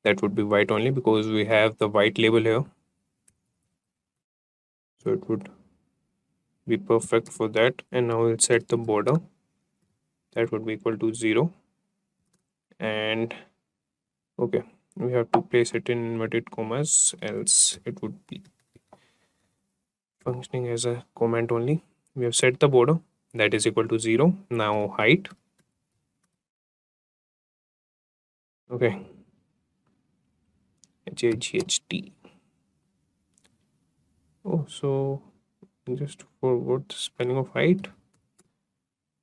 That would be white only because we have the white label here, so it would be perfect for that. And now we'll set the border, that would be equal to 0, and okay, we have to place it in inverted commas, else it would be functioning as a comment only. We have set the border, that is equal to 0. Now height, okay, HHT. Oh, so just forgot the spelling of height.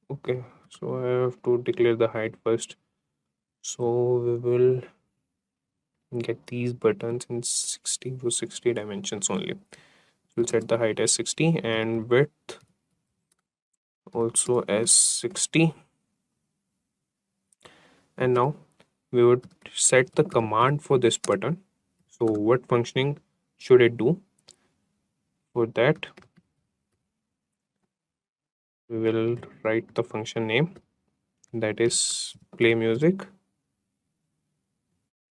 Okay, so I have to declare the height first. So we will get these buttons in 60 to 60 dimensions only. We'll set the height as 60 and width also as 60. And now we would set the command for this button. So what functioning should it do? For that, we will write the function name, that is play music,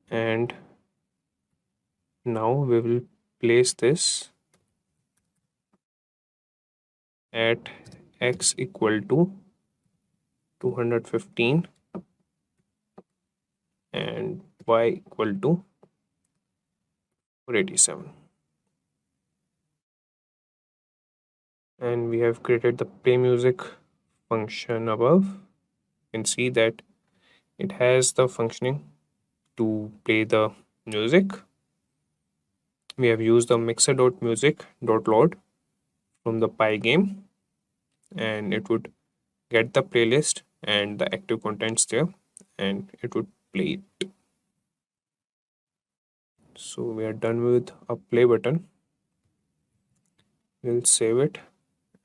and now we will place this at x equal to 215 and y equal to 487. And we have created the play music function above. You can see that it has the functioning to play the music. We have used the mixer.music.load from the Pygame, and it would get the playlist and the active contents there, and it would play it. So we are done with a play button. We'll save it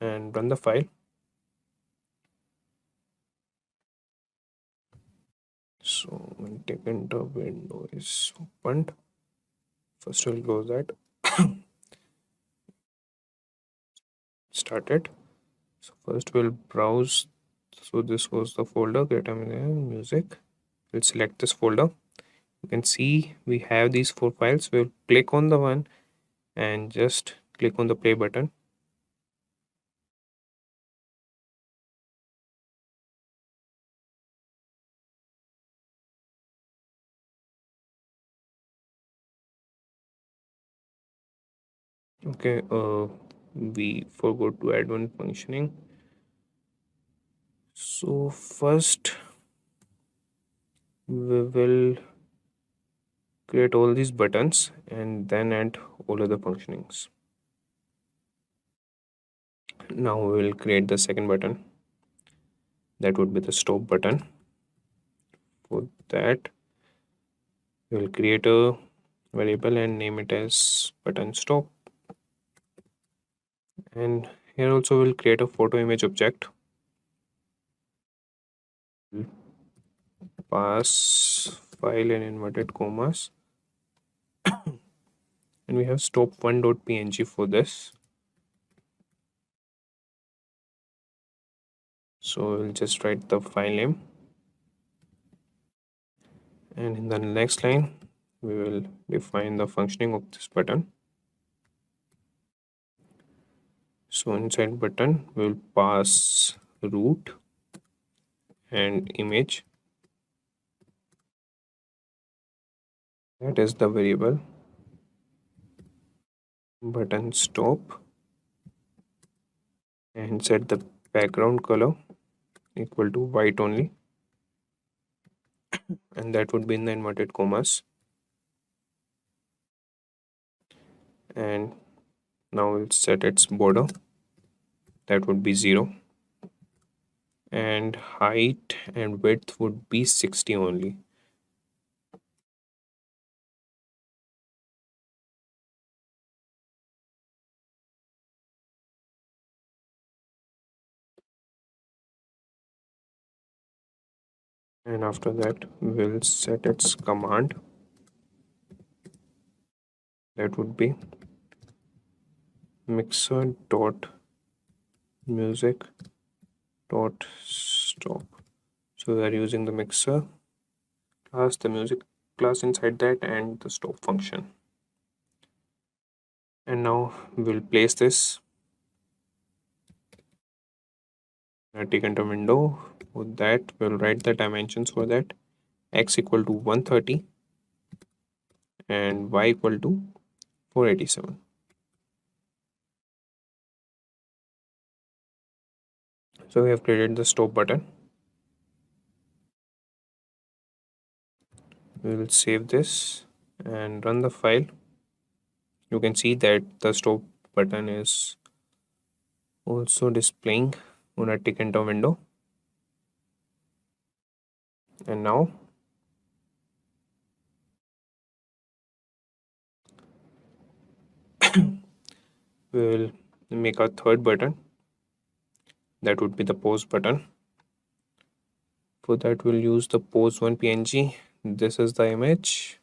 and run the file. So when taken the window is opened, first we'll close that. Started. So first we'll browse. So this was the folder get music. We'll select this folder. You can see we have these 4 files. We'll click on the one and just click on the play button. Okay, we forgot to add one functioning. So first we will create all these buttons and then add all other functionings. Now we will create the second button, that would be the stop button. For that we will create a variable and name it as button stop, and here also we'll create a photo image object. We'll pass file in inverted commas, and we have stop1.png for this. So we'll just write the file name, and in the next line we will define the functioning of this button. So inside button we will pass root and image, that is the variable button stop, and set the background color equal to white only, and that would be in the inverted commas. And now we'll set its border, that would be 0, and height and width would be 60 only. And after that we'll set its command, that would be mixer dot music dot stop. So we are using the mixer class, the music class inside that, and the stop function. And now we'll place this in a tick enter window. For that we'll write the dimensions for that: x equal to 130 and y equal to 487. So we have created the stop button. We will save this and run the file. You can see that the stop button is also displaying on a tick enter window. And now we will make a third button, that would be the pause button. For that we'll use the pose one png. This is the image.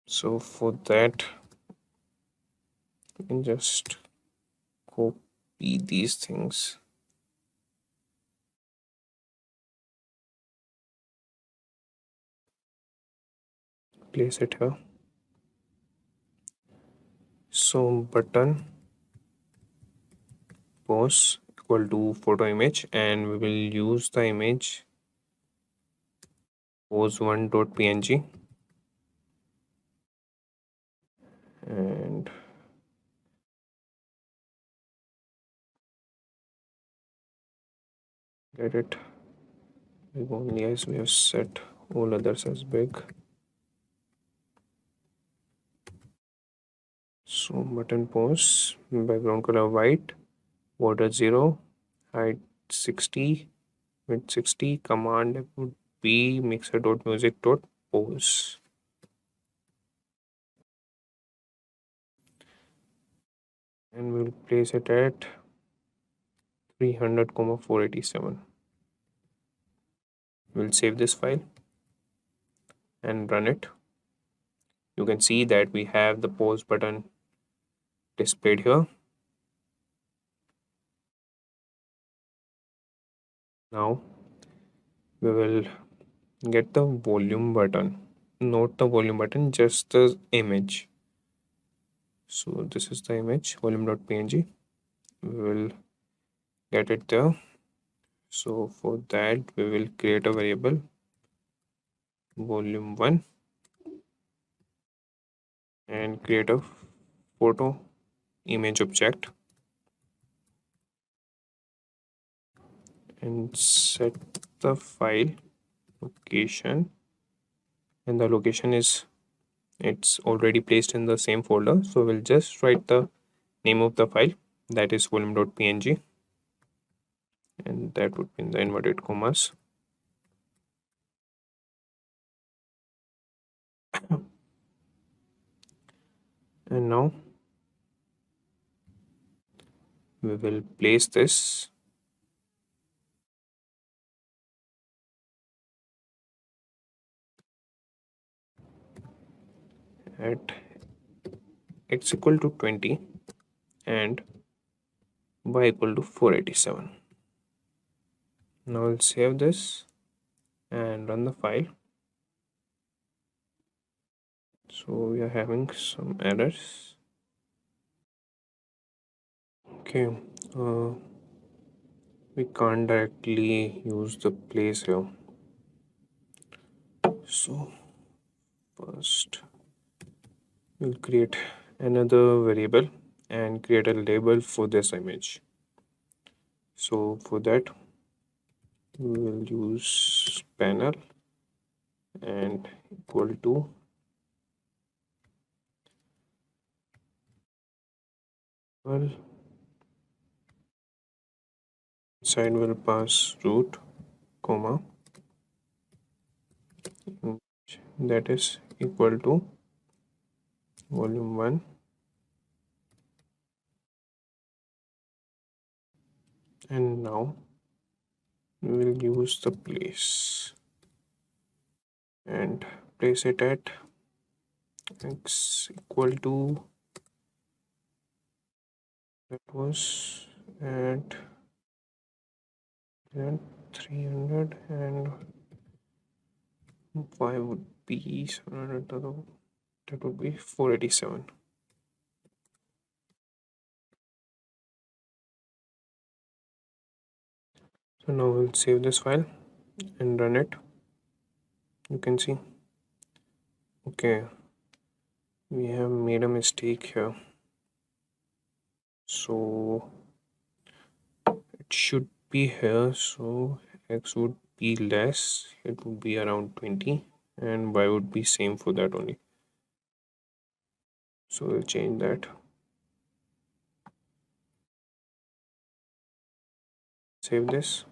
So for that you can just copy these things, place it here. So button pose equal to photo image, and we will use the image pose1.png, and get it big only as we have set all others as big. So button pose, background color white, border 0, height 60, width 60. Command would be mixer.music.pose. And we'll place it at 300, 487. We'll save this file and run it. You can see that we have the pause button displayed here. Now we will get the volume button, not the volume button, just the image. So this is the image, volume.png. We will get it there. So for that we will create a variable volume1 and create a photo image object and set the file location, and the location is it's already placed in the same folder, so we'll just write the name of the file, that is volume.png, and that would be in the inverted commas. And now we will place this at x equal to 20 and y equal to 487. Now I'll save this and run the file. So we are having some errors. Okay, we can't directly use the place here. So first we'll create another variable and create a label for this image. So for that we will use panel and equal to well, side will pass root comma that is equal to volume 1 and now we will use the place and place it at x equal to, that was at 300 and y would be 700, that would be 487. So now we'll save this file and run it. You can see, okay, we have made a mistake here. So it should be here, so x would be less, it would be around 20 and y would be same for that only. So we'll change that. Save this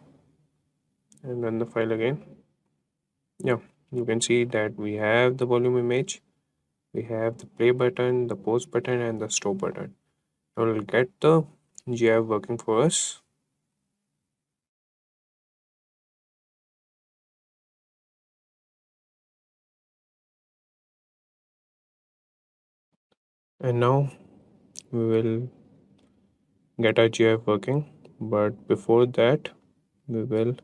and run the file again. Yeah, you can see that we have the volume image, we have the play button, the pause button and the stop button. Now we'll get the GIF working for us. And now we will get our GIF working, but before that we will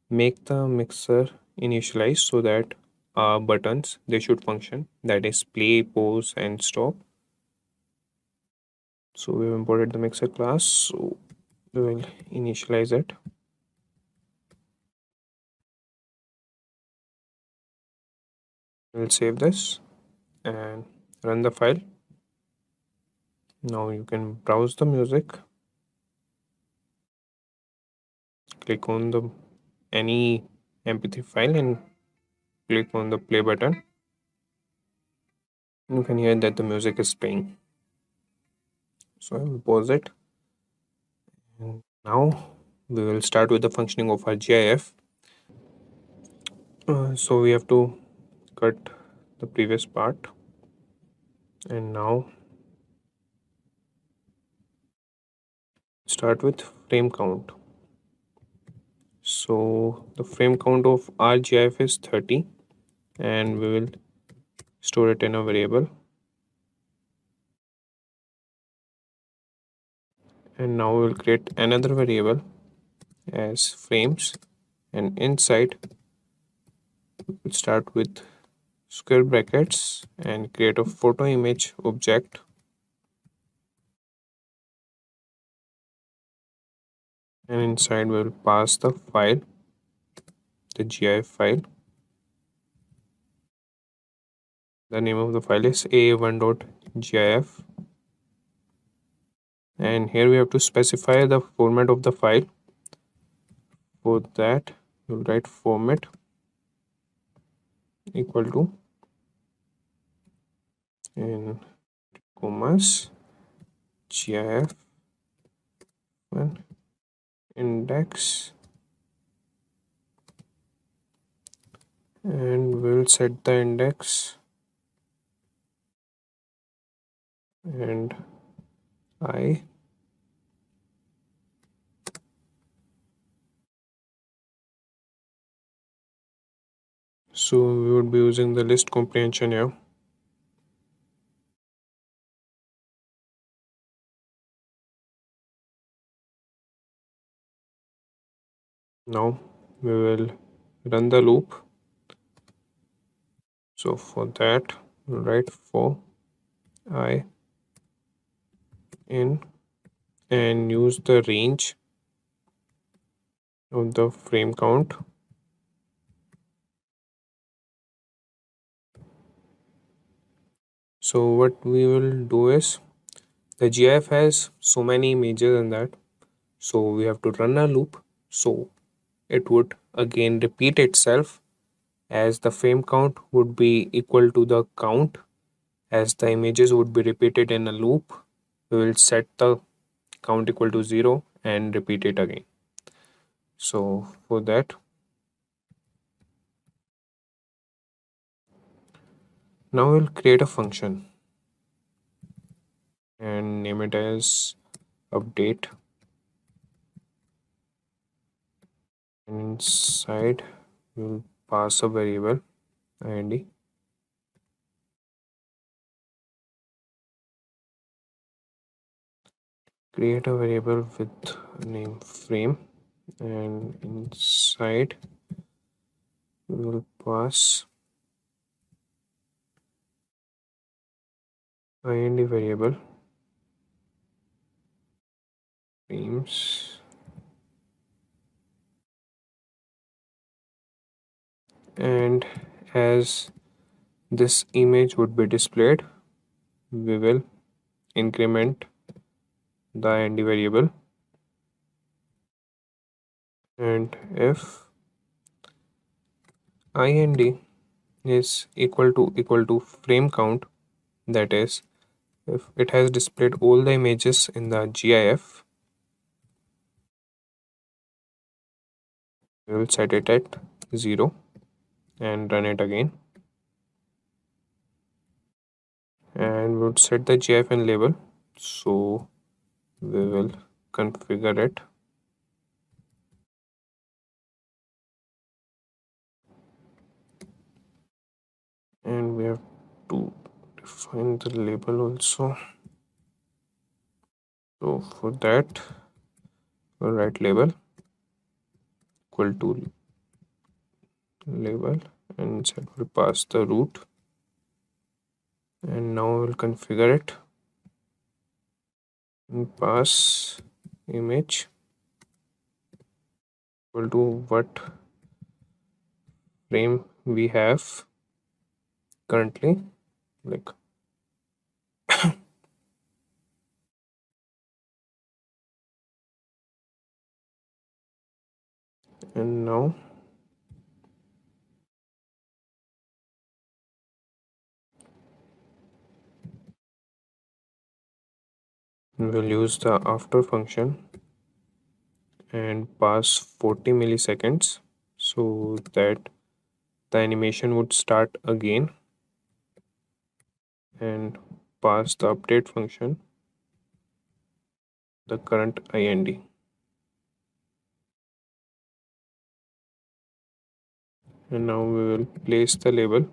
make the mixer initialize so that our buttons, they should function, that is play, pause and stop. So we've imported the mixer class, so we will initialize it. We'll save this and run the file. Now you can browse the music, click on the any mp3 file and click on the play button. You can hear that the music is playing. So I will pause it, and now we will start with the functioning of our GIF. So we have to cut the previous part, and now start with frame count. So the frame count of our GIF is 30 and we will store it in a variable. And now we will create another variable as frames, and inside we'll start with square brackets and create a photo image object. And inside we'll pass the file, the GIF file. The name of the file is a1.gif and here we have to specify the format of the file. For that we'll write format equal to in commas gif one index, and we'll set the index and I. So we would be using the list comprehension here. Now we will run the loop. So for that we'll write for I in and use the range of the frame count. So what we will do is, the GIF has so many images in that, so we have to run a loop so it would again repeat itself, as the frame count would be equal to the count, as the images would be repeated in a loop. We will set the count equal to 0 and repeat it again. So for that, now we'll create a function and name it as update, and inside we'll pass a variable id, create a variable with name frame, and inside we will pass id variable frames, and as this image would be displayed, we will increment the id variable, and if ind is equal to frame count, that is, if it has displayed all the images in the GIF, we will set it at 0 and run it again, and we would set the GIF and label. So we will configure it, and we have to define the label also. So for that we'll write label equal to label, and inside we'll pass the root, and now we'll configure it and pass image equal to what frame we have currently, like and now we'll use the after function and pass 40 milliseconds so that the animation would start again, and pass the update function the current IND, and now we will place the label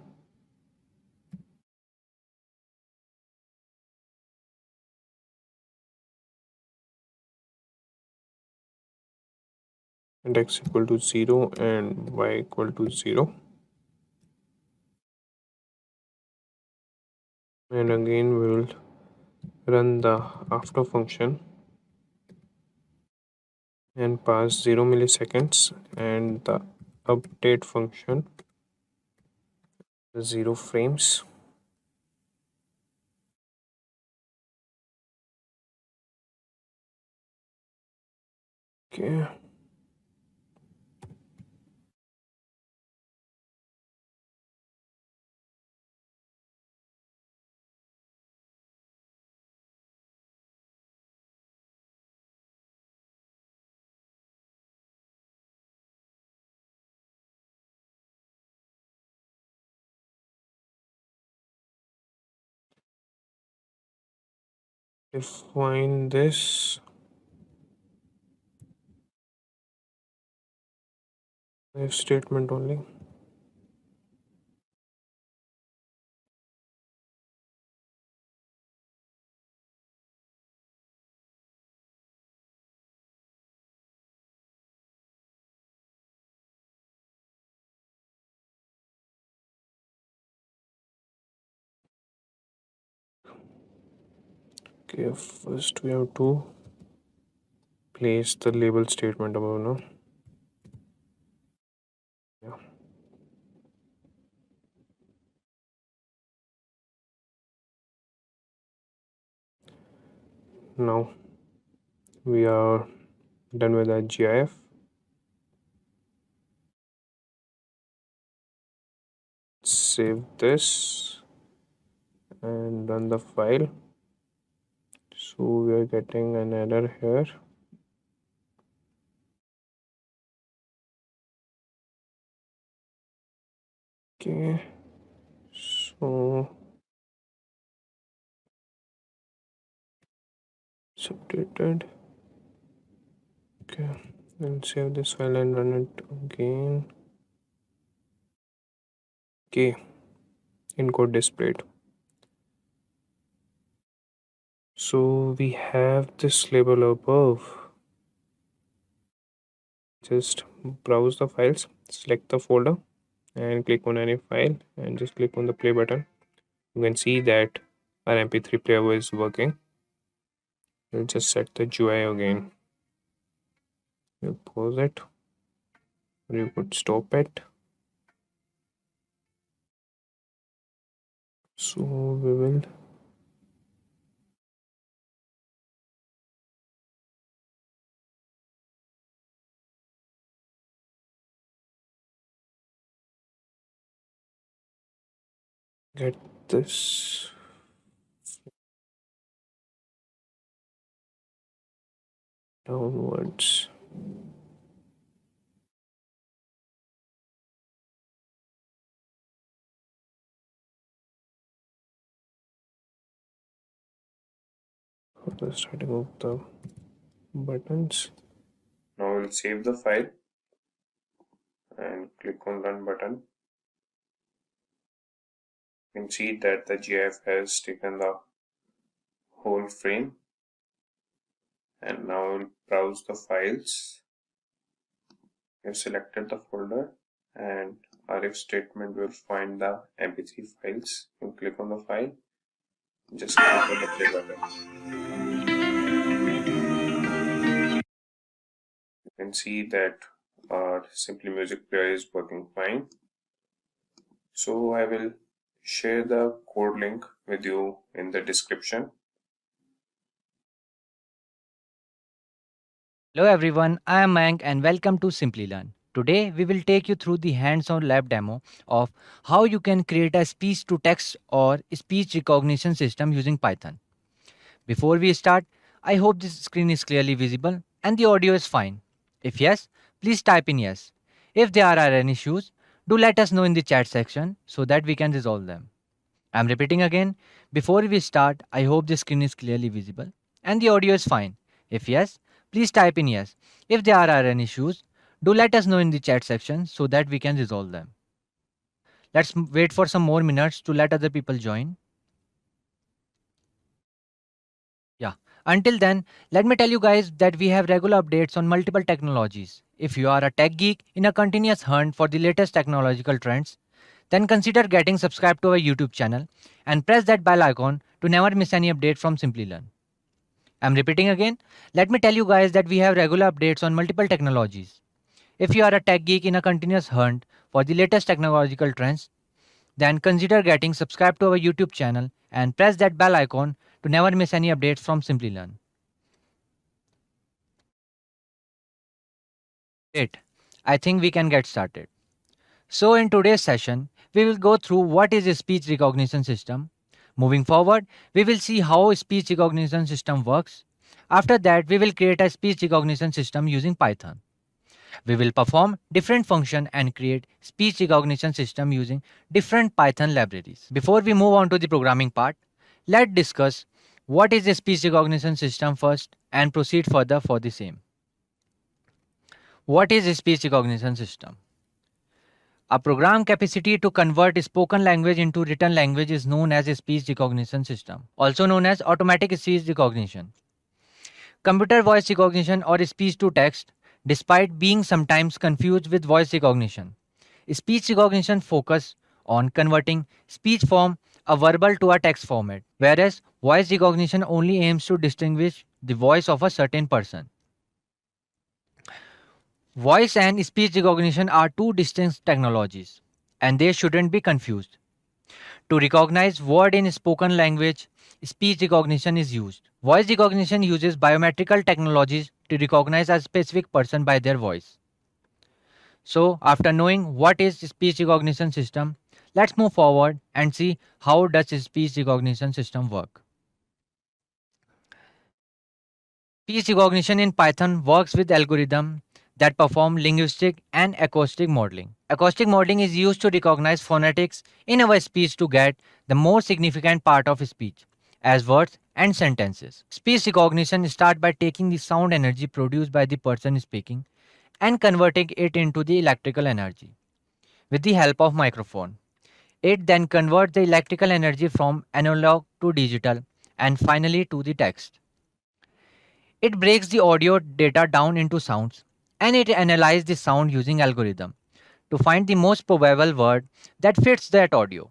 and x equal to 0 and y equal to 0, and again we will run the after function and pass 0 milliseconds, and the update function 0 frames, Okay. Define this if statement only. Okay, first we have to place the label statement above now. Yeah. Now we are done with our GIF. Save this and run the file. So we are getting an error here. Okay, so separated. Okay, then save this file and run it again. Okay, encode displayed. So we have this label above. Just browse the files, select the folder and click on any file and just click on the play button. You can see that our mp3 player is working. We'll just set the GUI again. You pause it or you could stop it. So we will get this downwards. For the starting of the buttons. Now we'll save the file and click on run button. You can see that the GIF has taken the whole frame, and now we'll browse the files. We've selected the folder and our if statement will find the mp3 files. You click on the file, just click on the play button. You can see that our Simply Music player is working fine. So I will share the code link with you in the description. Hello everyone, I am Mayank and welcome to Simplilearn. Today we will take you through the hands-on lab demo of how you can create a speech-to-text or speech recognition system using Python. Before we start, I hope this screen is clearly visible and the audio is fine. If yes, please type in yes. If there are any issues, do let us know in the chat section so that we can resolve them. I'm repeating again, before we start, I hope the screen is clearly visible and the audio is fine. If yes, please type in yes. If there are any issues, do let us know in the chat section so that we can resolve them. Let's wait for some more minutes to let other people join. Yeah. Until then, let me tell you guys that we have regular updates on multiple technologies. If you are a tech geek in a continuous hunt for the latest technological trends, then consider getting subscribed to our YouTube channel and press that bell icon to never miss any update from Simplilearn. I'm repeating again, let me tell you guys that we have regular updates on multiple technologies. If you are a tech geek in a continuous hunt for the latest technological trends, then consider getting subscribed to our YouTube channel and press that bell icon to never miss any updates from Simplilearn. Great. I think we can get started. So in today's session, we will go through what is a speech recognition system. Moving forward, we will see how a speech recognition system works. After that, we will create a speech recognition system using Python. We will perform different functions and create speech recognition system using different Python libraries. Before we move on to the programming part, let's discuss what is a speech recognition system first and proceed further for the same. What is a speech recognition system? A program capacity to convert spoken language into written language is known as a speech recognition system, also known as automatic speech recognition. Computer voice recognition or speech to text, despite being sometimes confused with voice recognition. Speech recognition focus on converting speech from a verbal to a text format, whereas voice recognition only aims to distinguish the voice of a certain person. Voice and speech recognition are two distinct technologies, and they shouldn't be confused. To recognize word in spoken language, speech recognition is used. Voice recognition uses biometrical technologies to recognize a specific person by their voice. So, after knowing what is speech recognition system, let's move forward and see how does speech recognition system work. Speech recognition in Python works with algorithms that perform linguistic and acoustic modeling. Acoustic modeling is used to recognize phonetics in our speech to get the more significant part of speech, as words and sentences. Speech recognition starts by taking the sound energy produced by the person speaking and converting it into the electrical energy with the help of microphone. It then converts the electrical energy from analog to digital and finally to the text. It breaks the audio data down into sounds and it analyzes the sound using algorithm to find the most probable word that fits that audio.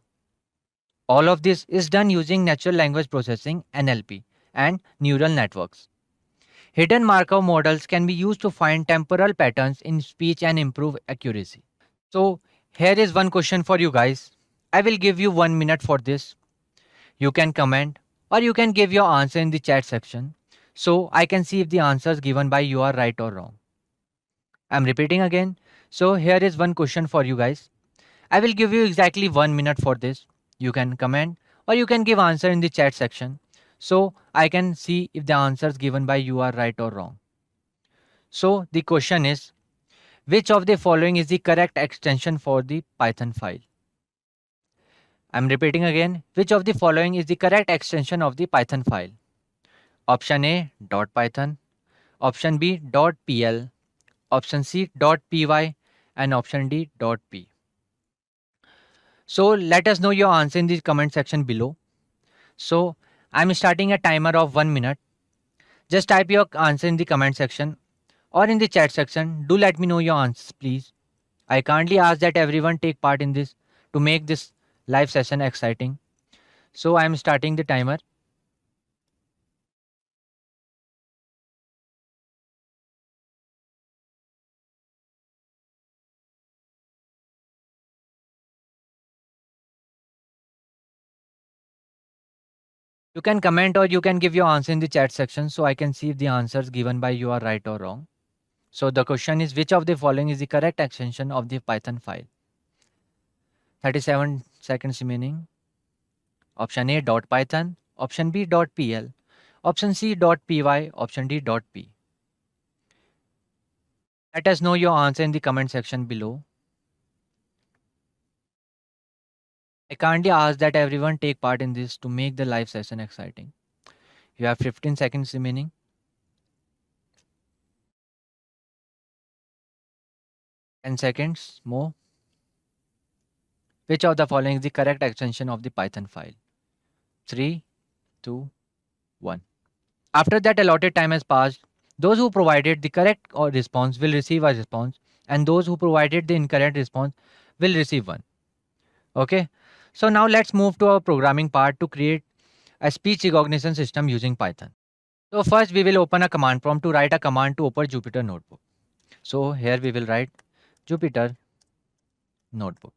All of this is done using natural language processing (NLP) and neural networks. Hidden Markov models can be used to find temporal patterns in speech and improve accuracy. So, here is one question for you guys. I will give you 1 minute for this. You can comment or you can give your answer in the chat section so I can see if the answers given by you are right or wrong. I'm repeating again. So, here is one question for you guys. I will give you exactly 1 minute for this. You can comment or you can give answer in the chat section so I can see if the answers given by you are right or wrong. So the question is, which of the following is the correct extension for the Python file? I'm repeating again, which of the following is the correct extension of the Python file? Option A .python, option B .pl, option C .py and option D .p. So let us know your answer in the comment section below. So I'm starting a timer of 1 minute. Just type your answer in the comment section or in the chat section. Do let me know your answers, please. I kindly ask that everyone take part in this to make this live session exciting. So I'm starting the timer. You can comment or you can give your answer in the chat section so I can see if the answers given by you are right or wrong. So the question is, which of the following is the correct extension of the Python file? 37 seconds remaining. Option A .python, option B .pl, option C .py, option D .p. Let us know your answer in the comment section below. I kindly ask that everyone take part in this to make the live session exciting. You have 15 seconds remaining. 10 seconds more. Which of the following is the correct extension of the Python file? 3, 2, 1. After that allotted time has passed, those who provided the correct response will receive a response and those who provided the incorrect response will receive one. Okay. So now let's move to our programming part to create a speech recognition system using Python. So first we will open a command prompt to write a command to open Jupyter Notebook. So here we will write Jupyter Notebook.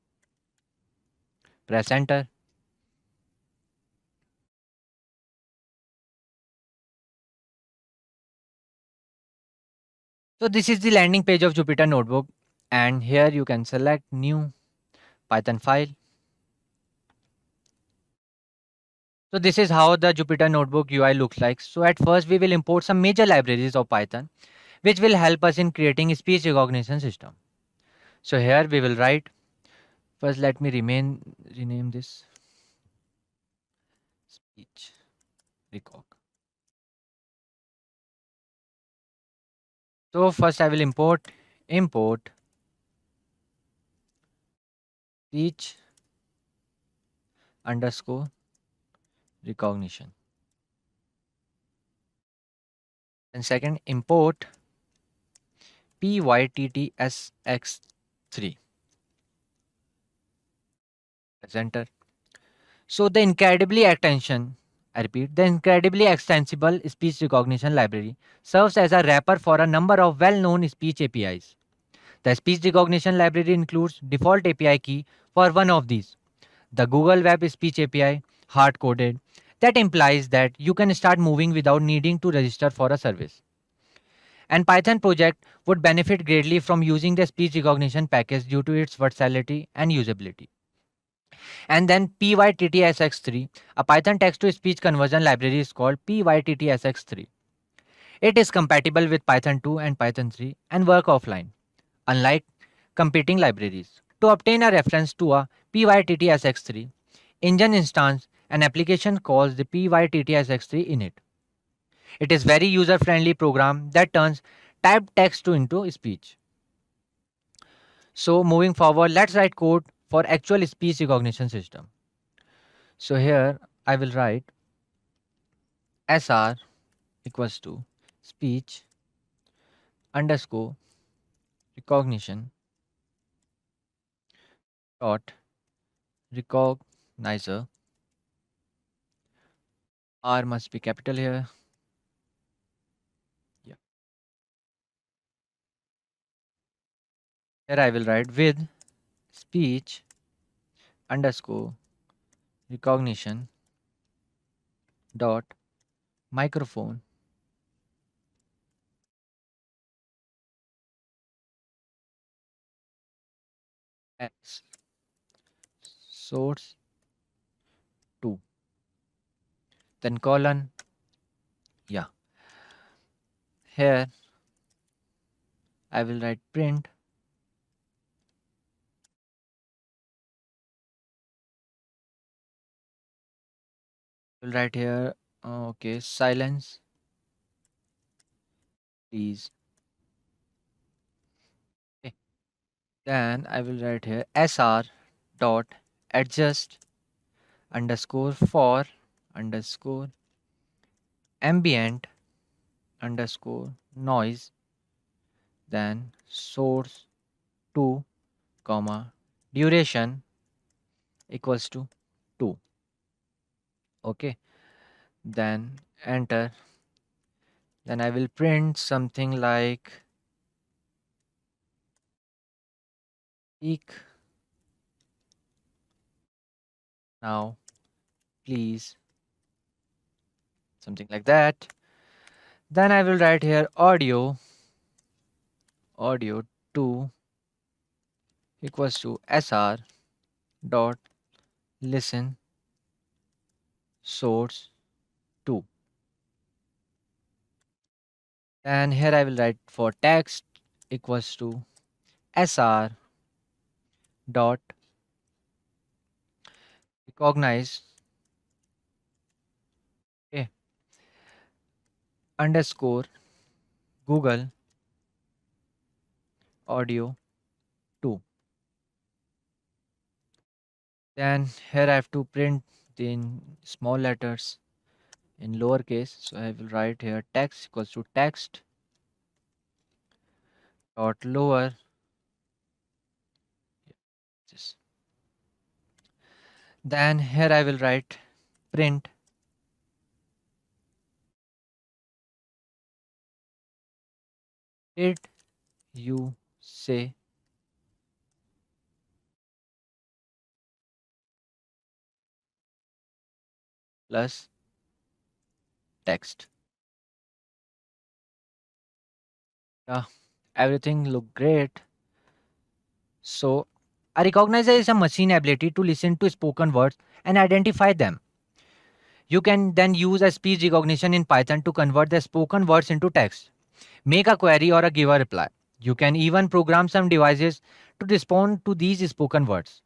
Press enter. So this is the landing page of Jupyter Notebook, and here you can select new Python file. So this is how the Jupyter Notebook UI looks like. So at first we will import some major libraries of Python which will help us in creating a speech recognition system. So here we will write, first let me rename this speech recog. So first I will import speech underscore recognition. And second import pyttsx3. Press enter. So the incredibly extension, I repeat, the incredibly extensible speech recognition library serves as a wrapper for a number of well-known speech APIs. The speech recognition library includes default API key for one of these, the Google Web Speech API, hard-coded, that implies that you can start moving without needing to register for a service. And Python project would benefit greatly from using the speech recognition package due to its versatility and usability. And then pyttsx3, a Python text-to-speech conversion library is called pyttsx3. It is compatible with Python 2 and Python 3 and work offline, unlike competing libraries. To obtain a reference to a pyttsx3 engine instance, an application calls the pyttsx3 init. It is very user-friendly program that turns typed text to into speech. So moving forward, let's write code for actual speech recognition system. So here I will write sr equals to speech underscore recognition dot recognizer. R must be capital here. Yeah. Here I will write with speech underscore recognition dot microphone as source 2, then colon. Yeah, here I will write print will write here okay silence please. Okay. Then I will write here sr dot adjust underscore for underscore ambient underscore noise, then source 2 comma duration equals to 2. Okay, then enter. Then I will print something like peak now please, something like that. Then I will write here audio 2 equals to sr dot listen source 2. And here I will write for text equals to sr dot recognize, okay, underscore Google audio 2. Then here I have to print the in small letters in lowercase. So I will write here text equals to text dot lower this. Then here I will write print did you say plus text. Yeah. Everything look great. So a recognizer is a machine ability to listen to spoken words and identify them. You can then use a speech recognition in Python to convert the spoken words into text, make a query or give a reply. You can even program some devices to respond to these spoken words.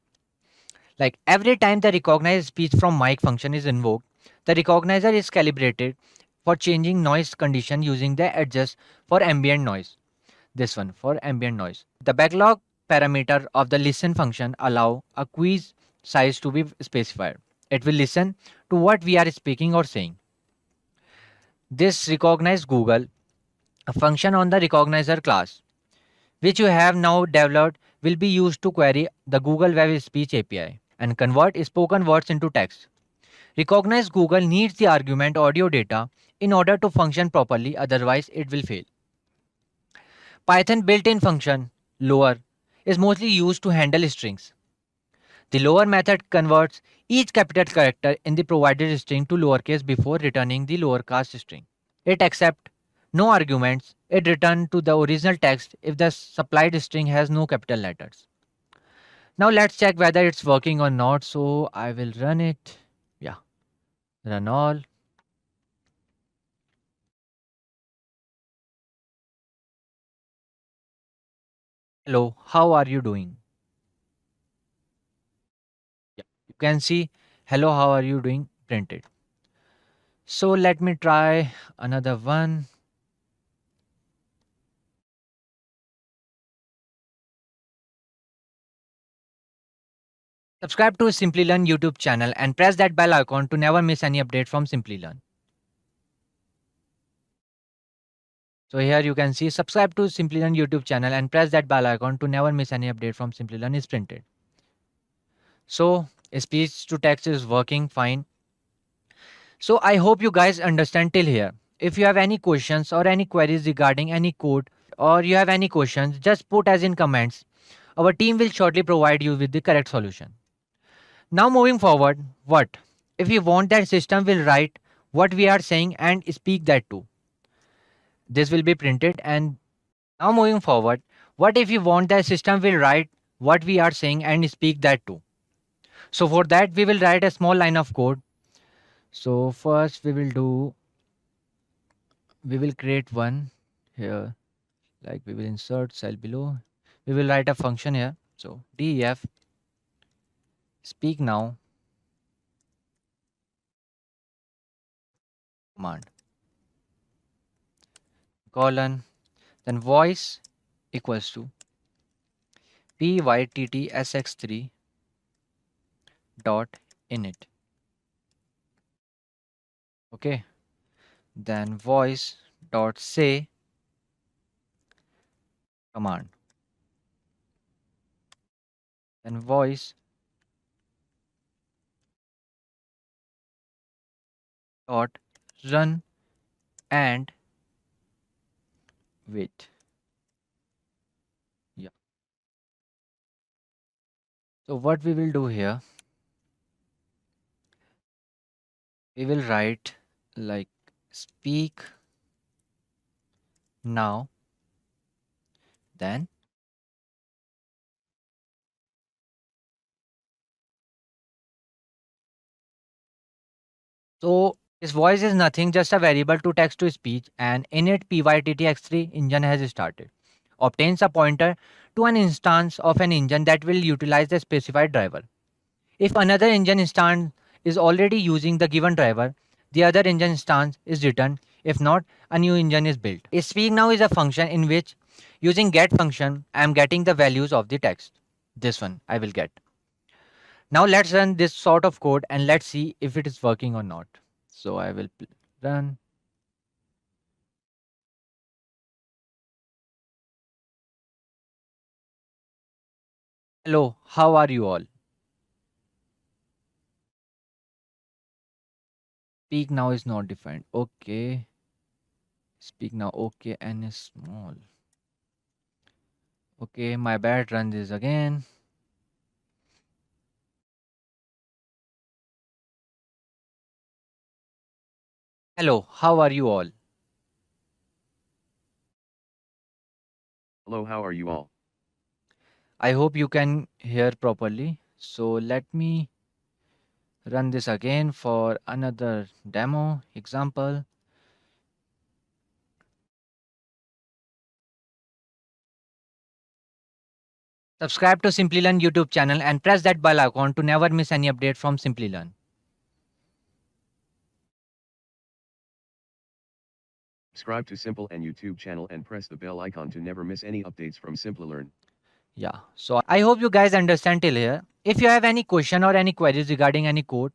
Like every time the recognize speech from mic function is invoked, the recognizer is calibrated for changing noise condition using the adjust for ambient noise. This one for ambient noise. The backlog parameter of the listen function allow a quiz size to be specified. It will listen to what we are speaking or saying. This recognize Google, a function on the recognizer class, which you have now developed, will be used to query the Google Web Speech API and convert spoken words into text. Recognize Google needs the argument audio data in order to function properly, otherwise it will fail. Python built-in function lower is mostly used to handle strings. The lower method converts each capital character in the provided string to lowercase before returning the lowercase string. It accepts no arguments. It returns to the original text if the supplied string has no capital letters. Now let's check whether it's working or not. So I will run it. Yeah, run all. Hello, how are you doing? Yeah, you can see hello, how are you doing printed. So let me try another one. Subscribe to Simplilearn YouTube channel and press that bell icon to never miss any update from Simplilearn. So here you can see subscribe to Simplilearn YouTube channel and press that bell icon to never miss any update from Simplilearn is printed. So speech to text is working fine. So I hope you guys understand till here. If you have any questions or any queries regarding any code or you have any questions, just put as in comments. Our team will shortly provide you with the correct solution. Now moving forward, what? If we want that system will write what we are saying and speak that too. This will be printed and now moving forward, what if we want that system will write what we are saying and speak that too. So for that we will write a small line of code. So first we will create one here, like we will insert cell below. We will write a function here. So def speak now command colon then voice equals to pyttsx3 dot init. Okay, then voice dot say command, then voice dot run and wait. Yeah. So what we will do here, we will write like speak now, then so his voice is nothing, just a variable to text to speech, and init pyttx3 engine has started. Obtains a pointer to an instance of an engine that will utilize the specified driver. If another engine instance is already using the given driver, the other engine instance is returned. If not, a new engine is built. A speak now is a function in which using get function I am getting the values of the text. This one I will get. Now let's run this sort of code and let's see if it is working or not. So I will run. Hello, how are you all? Speak now is not defined. Okay. Speak now. Okay, n is small. Okay, my bad. Run this again. Hello, how are you all? Hello, how are you all? I hope you can hear properly. So let me run this again for another demo example. Subscribe to Simplilearn YouTube channel and press that bell icon to never miss any update from Simplilearn. Subscribe to Simplilearn YouTube channel and press the bell icon to never miss any updates from Simplilearn. Yeah, so I hope you guys understand till here. If you have any question or any queries regarding any code,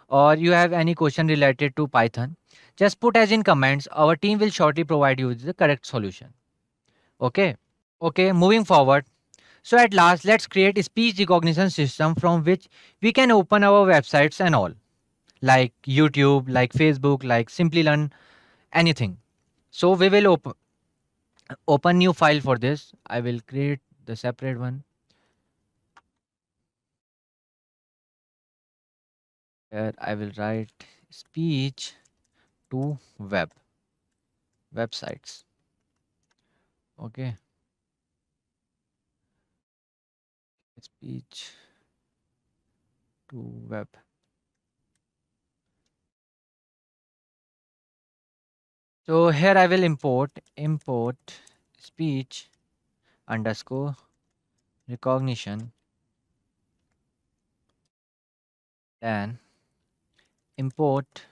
or you have any question related to Python, just put as in comments. Our team will shortly provide you with the correct solution. Okay. Okay, moving forward. So at last, let's create a speech recognition system from which we can open our websites and all, like YouTube, like Facebook, like Simplilearn, anything. So we will open new file for this. I will create the separate one. Here I will write speech to websites. Okay, speech to web. So here I will import speech underscore recognition, then import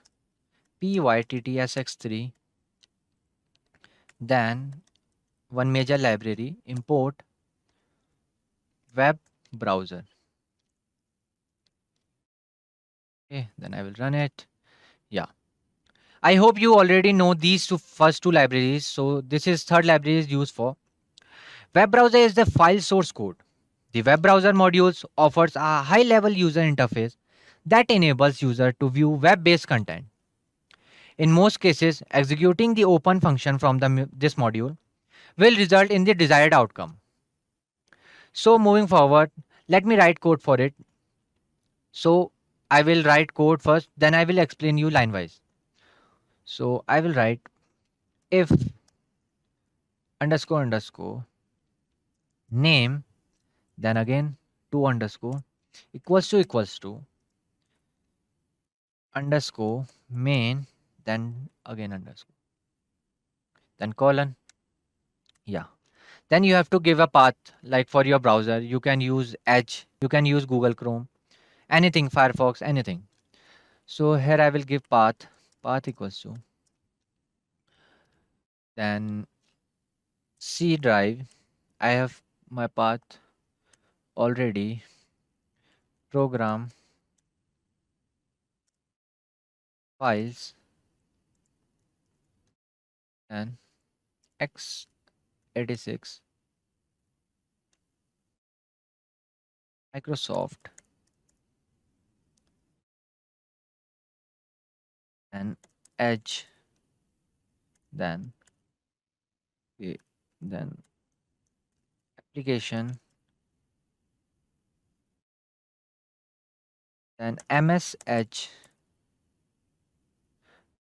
pyttsx3, then one major library, import web browser. Okay, then I will run it. Yeah, I hope you already know these first two libraries. So this is third library is used for web browser is the file source code. The web browser modules offers a high level user interface that enables user to view web based content. In most cases, executing the open function from this module will result in the desired outcome. So moving forward, let me write code for it. So I will write code first, then I will explain you line wise. So I will write if underscore underscore name, then again two underscore equals to underscore main, then again underscore, then colon. Yeah. Then you have to give a path like for your browser. You can use Edge, you can use Google Chrome, anything, Firefox, anything. So here I will give path equals to, then C drive. I have my path already, program files, and x86 Microsoft, and Edge, then then application, then msh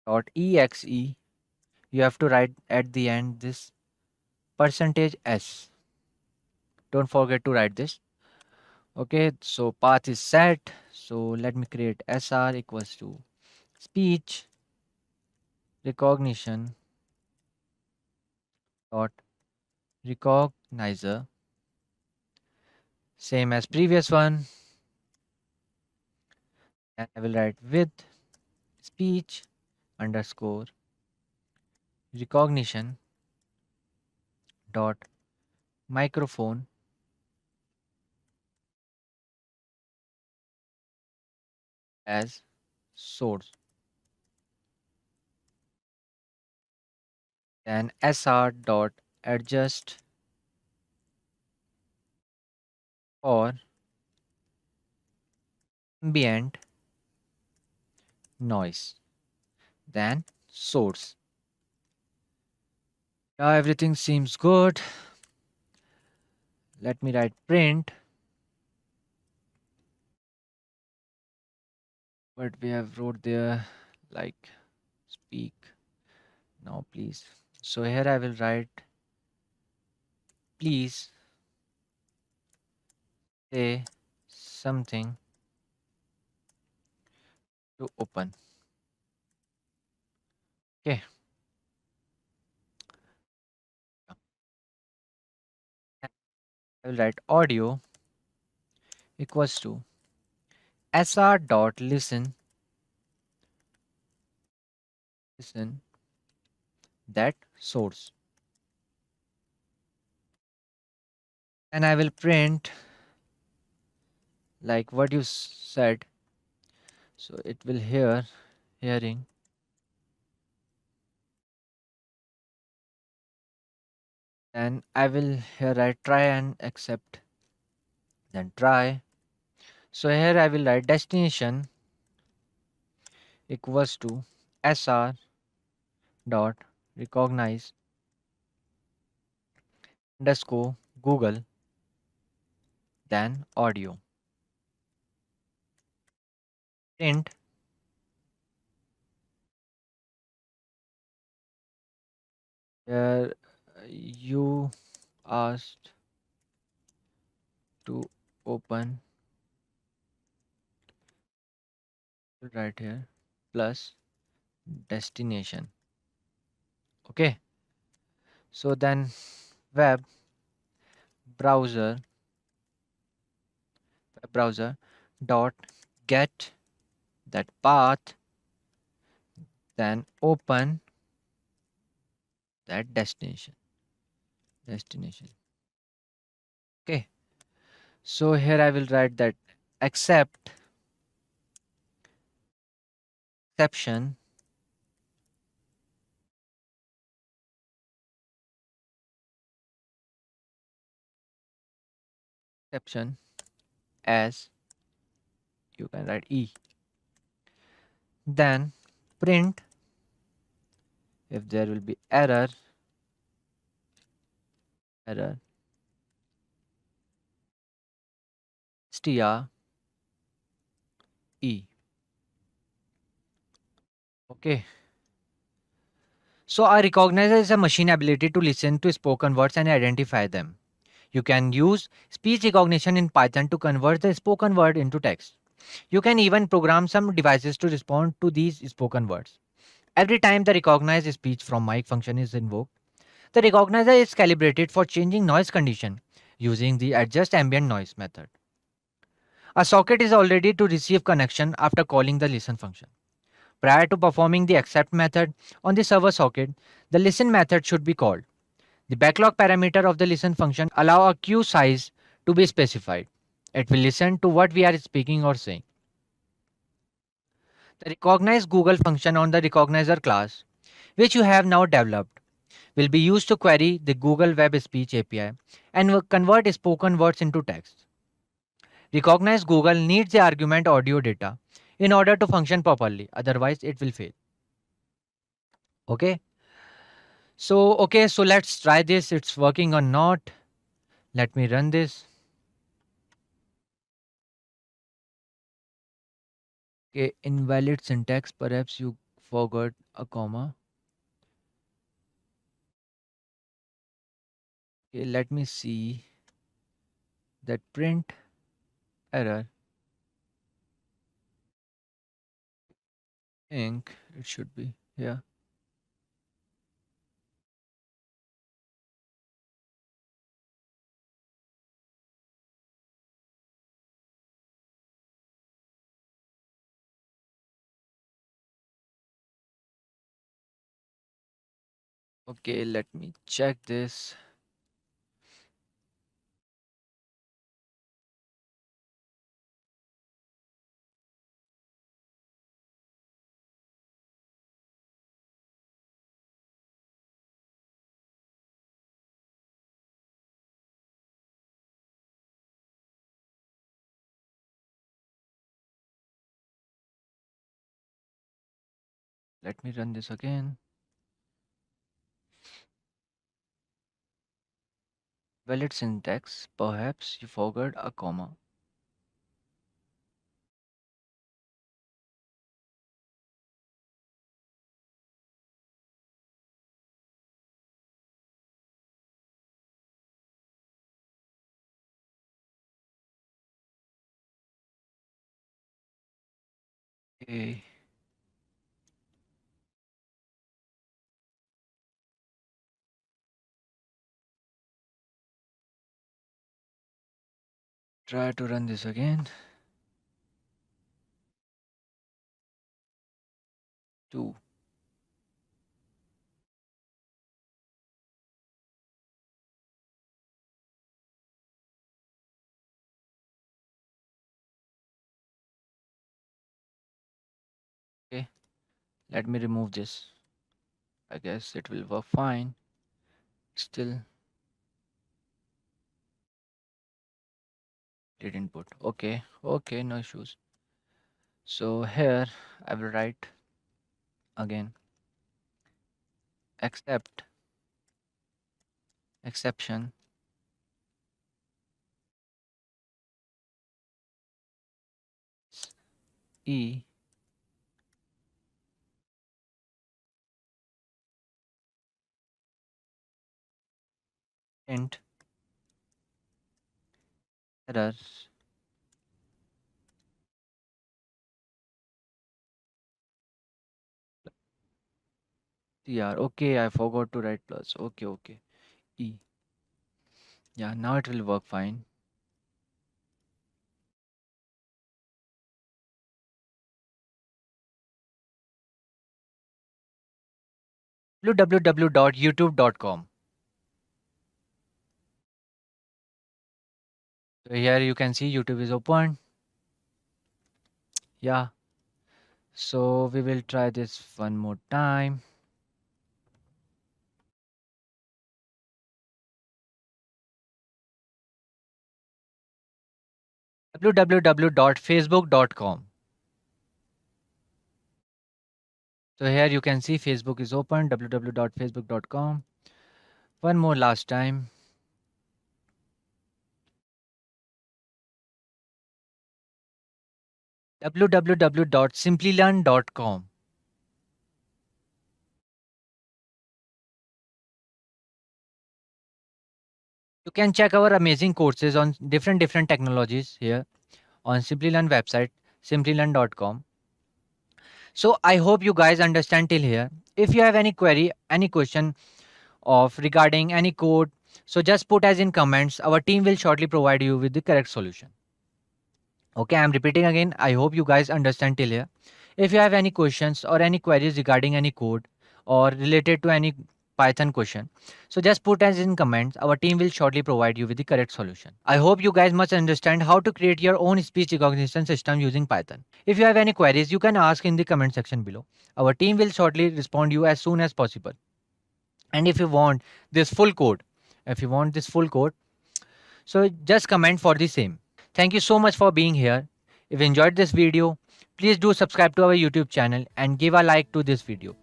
dot exe. You have to write at the end this percentage s. Don't forget to write this. Okay, so path is set. So let me create sr equals to speech recognition dot recognizer, same as previous one. And I will write with speech underscore recognition dot microphone as source, then sr dot adjust for ambient noise, then source. Now everything seems good. Let me write print what we have wrote there, like speak now please. So here I will write please say something to open. Okay. I will write audio equals to sr dot listen that source, and I will print like what you said. So it will hearing, and I will here write try and accept, then try. So here I will write destination equals to sr dot recognize underscore Google, then audio. Print here you asked to open right here plus destination. Okay. So then web browser browser dot get that path, then open that destination. Okay. So here I will write that accept exception exception as you can write e, then print if there will be error str e. Okay. So a recognizer is a machine ability to listen to spoken words and identify them. You can use speech recognition in Python to convert the spoken word into text. You can even program some devices to respond to these spoken words. Every time the recognize speech from mic function is invoked, the recognizer is calibrated for changing noise condition using the adjust ambient noise method. A socket is already to receive connection after calling the listen function. Prior to performing the accept method on the server socket, the listen method should be called. The backlog parameter of the listen function allow a queue size to be specified. It will listen to what we are speaking or saying. The recognize Google function on the recognizer class, which you have now developed, will be used to query the Google Web Speech API and will convert spoken words into text. Recognize Google needs the argument audio data in order to function properly, otherwise it will fail. Okay. So let's try this. It's working or not. Let me run this. Okay, invalid syntax. Perhaps you forgot a comma. Okay, let me see that print error. I think it should be here. Okay, let me check this. Let me run this again. Valid syntax. Perhaps you forgot a comma. Okay. Try to run this again. 2. Okay. Let me remove this. I guess it will work fine. Still did input. Okay. Okay, no issues. So here I will write again except exception e int error tr. Okay, I forgot to write plus. Okay, okay. E. Yeah, now it will work fine. www.youtube.com. So here you can see YouTube is open. Yeah. So we will try this one more time. www.facebook.com. So here you can see Facebook is open, www.facebook.com. One more last time. www.simplilearn.com. You can check our amazing courses on different technologies here on Simplilearn website, simplilearn.com. So I hope you guys understand till here. If you have any query, any question of regarding any code, so just put as in comments. Our team will shortly provide you with the correct solution. Okay, I'm repeating again. I hope you guys understand till here. If you have any questions or any queries regarding any code or related to any Python question, so just put as in comments. Our team will shortly provide you with the correct solution. I hope you guys must understand how to create your own speech recognition system using Python. If you have any queries, you can ask in the comment section below. Our team will shortly respond you as soon as possible. And if you want this full code, if you want this full code, so just comment for the same. Thank you so much for being here. If you enjoyed this video, please do subscribe to our YouTube channel and give a like to this video.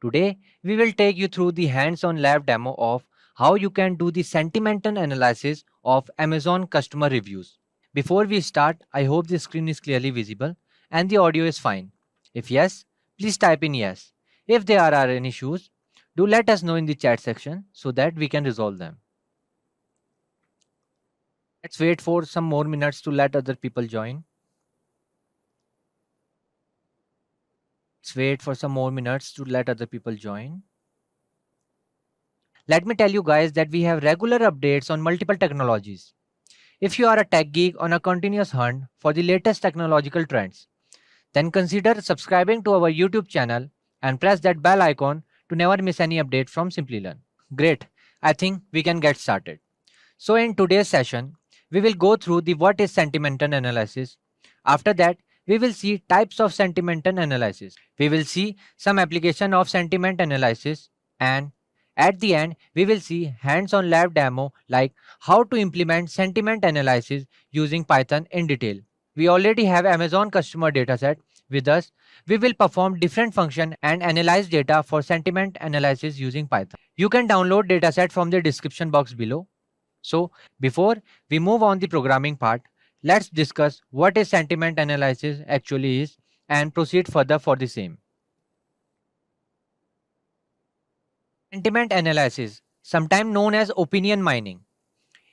Today, we will take you through the hands-on lab demo of how you can do the sentimental analysis of Amazon customer reviews. Before we start, I hope the screen is clearly visible and the audio is fine. If yes, please type in yes. If there are any issues, do let us know in the chat section so that we can resolve them. Let's wait for some more minutes to let other people join. Let's wait for some more minutes to let other people join. Let me tell you guys that we have regular updates on multiple technologies. If you are a tech geek on a continuous hunt for the latest technological trends, then consider subscribing to our YouTube channel and press that bell icon to never miss any update from Simplilearn. Great, I think we can get started. So in today's session, we will go through the what is sentimental analysis. After that, we will see types of sentimental analysis. We will see some application of sentiment analysis, and at the end, we will see hands-on lab demo like how to implement sentiment analysis using Python in detail. We already have Amazon customer dataset with us. We will perform different function and analyze data for sentiment analysis using Python. You can download dataset from the description box below. So before we move on the programming part, let's discuss what is sentiment analysis actually is and proceed further for the same. Sentiment analysis, sometimes known as opinion mining,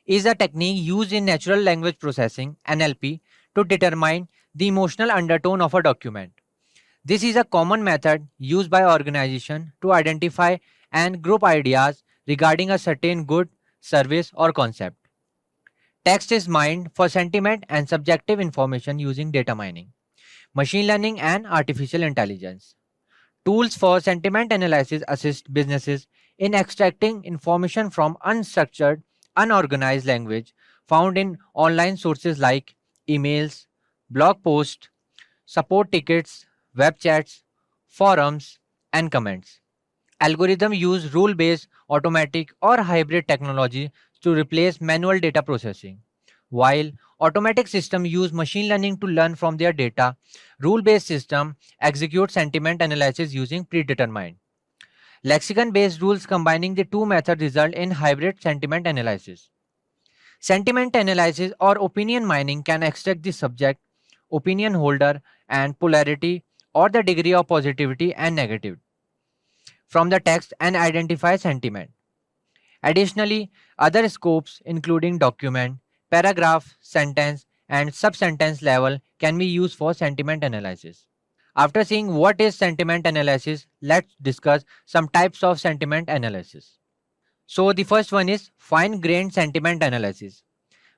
is a technique used in natural language processing (NLP) to determine the emotional undertone of a document. This is a common method used by organizations to identify and group ideas regarding a certain good, service, or concept. Text is mined for sentiment and subjective information using data mining, machine learning, and artificial intelligence. Tools for sentiment analysis assist businesses in extracting information from unstructured, unorganized language found in online sources like emails, blog posts, support tickets, web chats, forums, and comments. Algorithms use rule based, automatic, or hybrid technology to replace manual data processing. While automatic systems use machine learning to learn from their data, rule based systems execute sentiment analysis using predetermined. Lexicon based rules combining the two methods result in hybrid sentiment analysis. Sentiment analysis or opinion mining can extract the subject, opinion holder, and polarity or the degree of positivity and negativity from the text and identify sentiment. Additionally, other scopes including document, paragraph, sentence, and sub-sentence level can be used for sentiment analysis. After seeing what is sentiment analysis, let's discuss some types of sentiment analysis. So the first one is fine-grained sentiment analysis.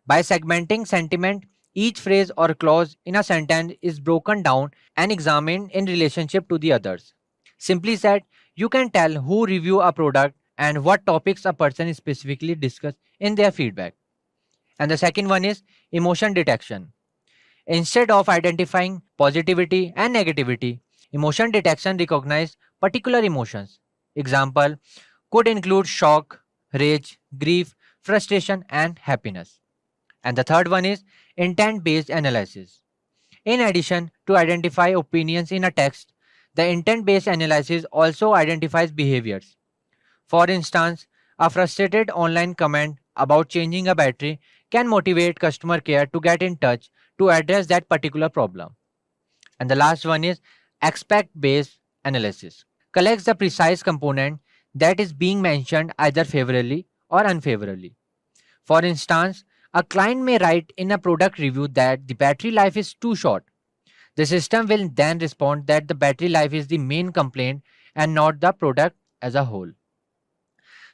By segmenting sentiment, each phrase or clause in a sentence is broken down and examined in relationship to the others. Simply said, you can tell who review a product and what topics a person specifically discuss in their feedback. And the second one is emotion detection. Instead of identifying positivity and negativity, emotion detection recognizes particular emotions. Example could include shock, rage, grief, frustration, and happiness. And the third one is intent based analysis. In addition to identify opinions in a text, the intent based analysis also identifies behaviors. For instance, a frustrated online comment about changing a battery can motivate customer care to get in touch to address that particular problem. And the last one is aspect based analysis. Collects the precise component that is being mentioned either favorably or unfavorably. For instance, a client may write in a product review that the battery life is too short. The system will then respond that the battery life is the main complaint and not the product as a whole.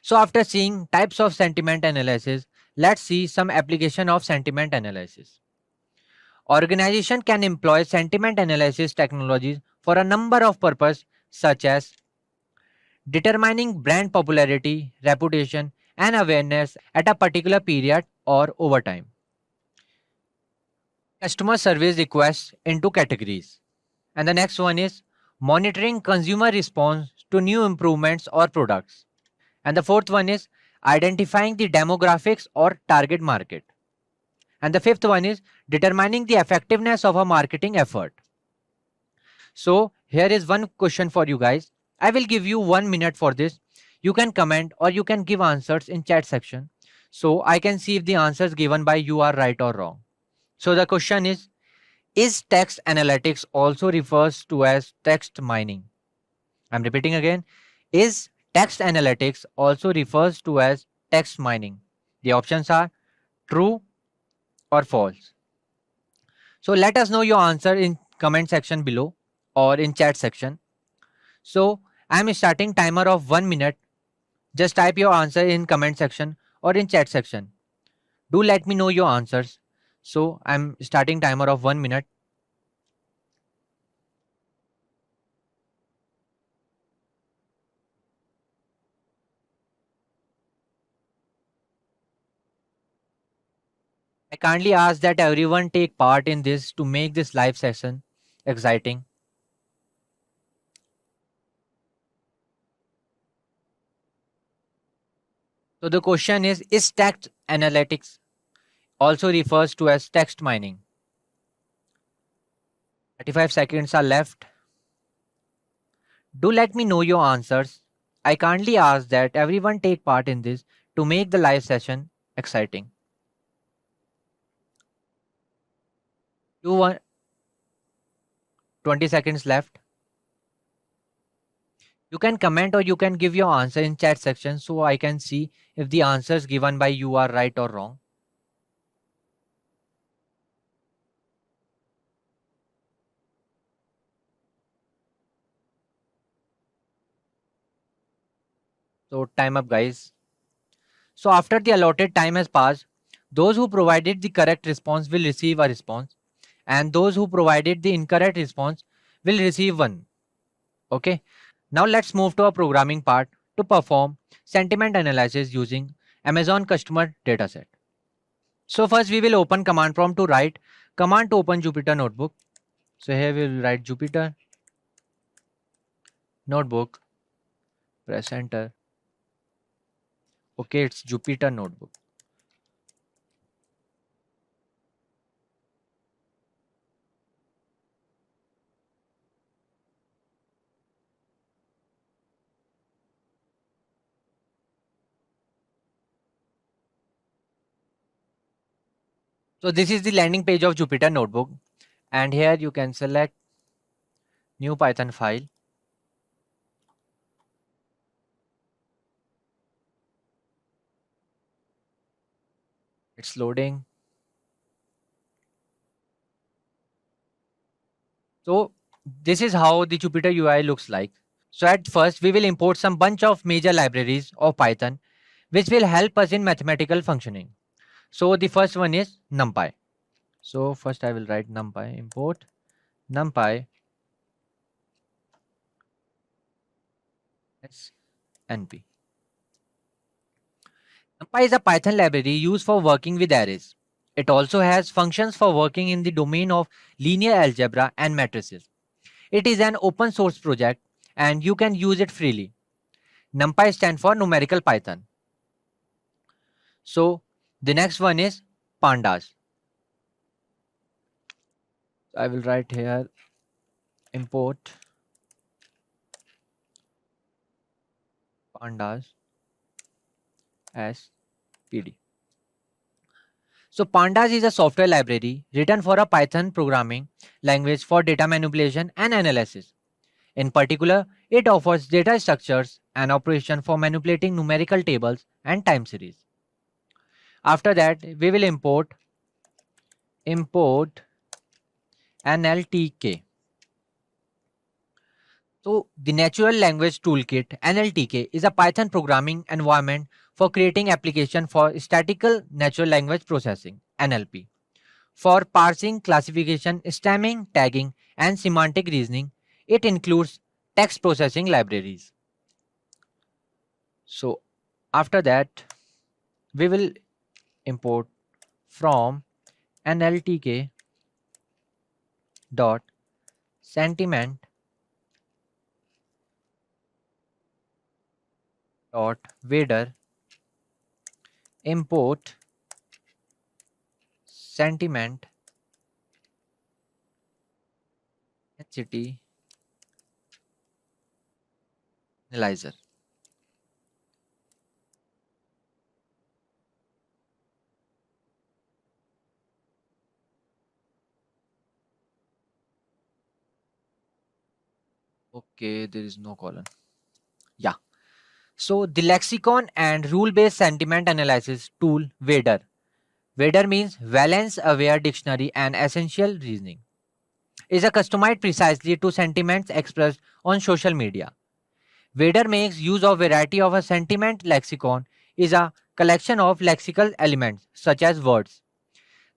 So after seeing types of sentiment analysis, let's see some application of sentiment analysis. Organization can employ sentiment analysis technologies for a number of purposes such as determining brand popularity, reputation, and awareness at a particular period or over time. Customer service requests into categories. And the next one is monitoring consumer response to new improvements or products. And the fourth one is identifying the demographics or target market. And the fifth one is determining the effectiveness of a marketing effort. So here is one question for you guys. I will give you 1 minute for this. You can comment or you can give answers in chat section. So I can see if the answers given by you are right or wrong. So the question is text analytics also refers to as text mining? I'm repeating again. Is text analytics also refers to as text mining? The options are true or false. So let us know your answer in comment section below or in chat section. So I'm starting timer of 1 minute. Just type your answer in comment section or in chat section. Do let me know your answers. So I'm starting timer of 1 minute. I kindly ask that everyone take part in this to make this live session exciting. So the question is text analytics also refers to as text mining? 35 seconds are left. Do let me know your answers. I kindly ask that everyone take part in this to make the live session exciting. You want 20 seconds left. You can comment or you can give your answer in chat section so I can see if the answers given by you are right or wrong. So time up, guys. So after the allotted time has passed, those who provided the correct response will receive a response, and those who provided the incorrect response will receive one. Okay. Now let's move to a programming part to perform sentiment analysis using Amazon customer dataset. So first we will open command prompt to write command to open Jupyter notebook. So here we will write Jupyter notebook, press enter. Okay, it's Jupyter notebook. So this is the landing page of Jupyter notebook, and here you can select new Python file. It's loading. So this is how the Jupyter UI looks like. So at first we will import some bunch of major libraries of Python which will help us in mathematical functioning. So the first one is NumPy. So first I will write NumPy, import NumPy as NP. NumPy is a Python library used for working with arrays. It also has functions for working in the domain of linear algebra and matrices. It is an open source project and you can use it freely. NumPy stands for numerical Python. So the next one is pandas. I will write here import pandas as PD. So pandas is a software library written for a Python programming language for data manipulation and analysis. In particular, it offers data structures and operation for manipulating numerical tables and time series. After that, we will import NLTK. So the Natural Language Toolkit NLTK is a Python programming environment for creating application for statistical natural language processing NLP for parsing, classification, stemming, tagging and semantic reasoning. It includes text processing libraries. So after that we will import from NLTK dot sentiment dot wader import sentiment density analyzer. Okay, there is no colon. Yeah. So the lexicon and rule-based sentiment analysis tool wader. Wader means valence aware dictionary and essential reasoning. Is a customized precisely to sentiments expressed on social media. Wader makes use of variety of a sentiment lexicon is a collection of lexical elements such as words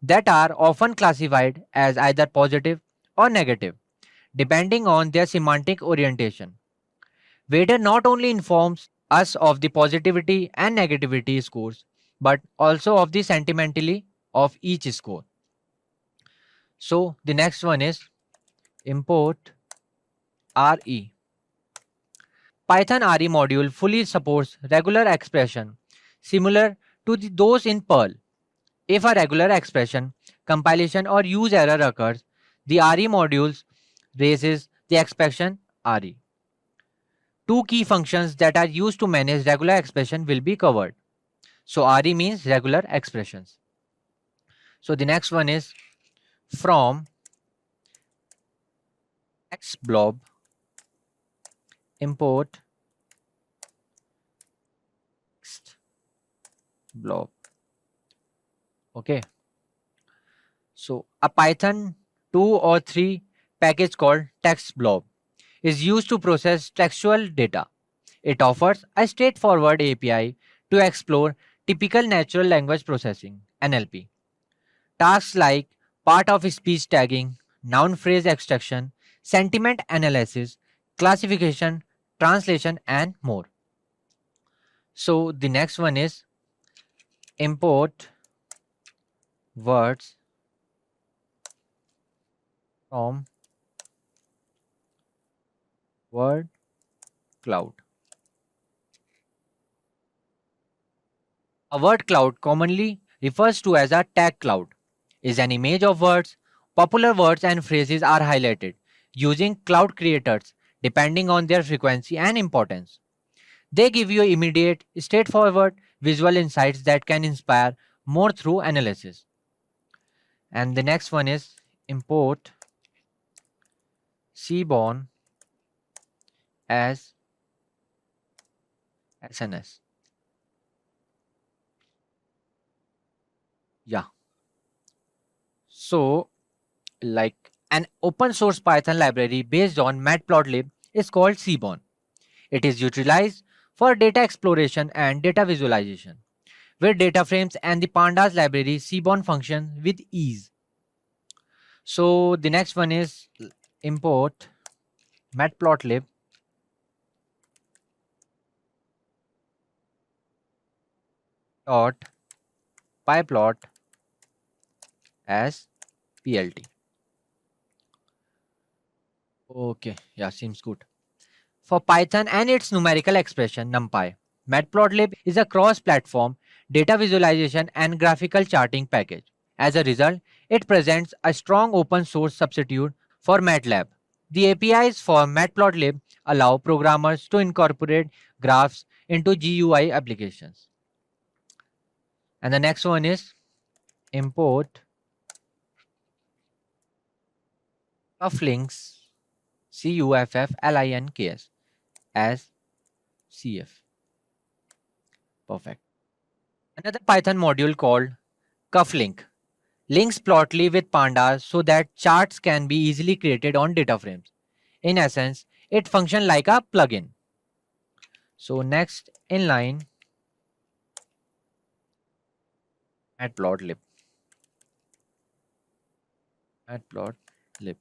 that are often classified as either positive or negative depending on their semantic orientation. Wader not only informs us of the positivity and negativity scores but also of the sentimentality of each score. So the next one is import RE. Python RE module fully supports regular expression similar to those in Perl. If a regular expression, compilation or use error occurs, the RE modules raises the expression RE. Two key functions that are used to manage regular expression will be covered. So RE means regular expressions. So the next one is from text blob import text blob. Okay. So a Python 2 or 3 package called text blob is used to process textual data. It offers a straightforward API to explore typical natural language processing (NLP) tasks like part of speech tagging, noun phrase extraction, sentiment analysis, classification, translation, and more. So the next one is import words from word cloud. A word cloud, commonly refers to as a tag cloud, is an image of words. Popular words and phrases are highlighted using cloud creators depending on their frequency and importance. They give you immediate, straightforward visual insights that can inspire more through analysis. And the next one is import Seaborn as SNS. Yeah. So, like an open source Python library based on Matplotlib is called Seaborn. It is utilized for data exploration and data visualization, where data frames and the pandas library Seaborn function with ease. So the next one is import matplotlib dot pyplot as plt. Okay, yeah, seems good. For Python and its numerical expression NumPy, Matplotlib is a cross-platform data visualization and graphical charting package. As a result, it presents a strong open source substitute for MATLAB. The APIs for Matplotlib allow programmers to incorporate graphs into GUI applications. And the next one is import cufflinks cufflinks as CF. Perfect. Another Python module called cufflink links Plotly with pandas so that charts can be easily created on data frames. In essence, it functions like a plugin. So next in line matplotlib. Matplotlib.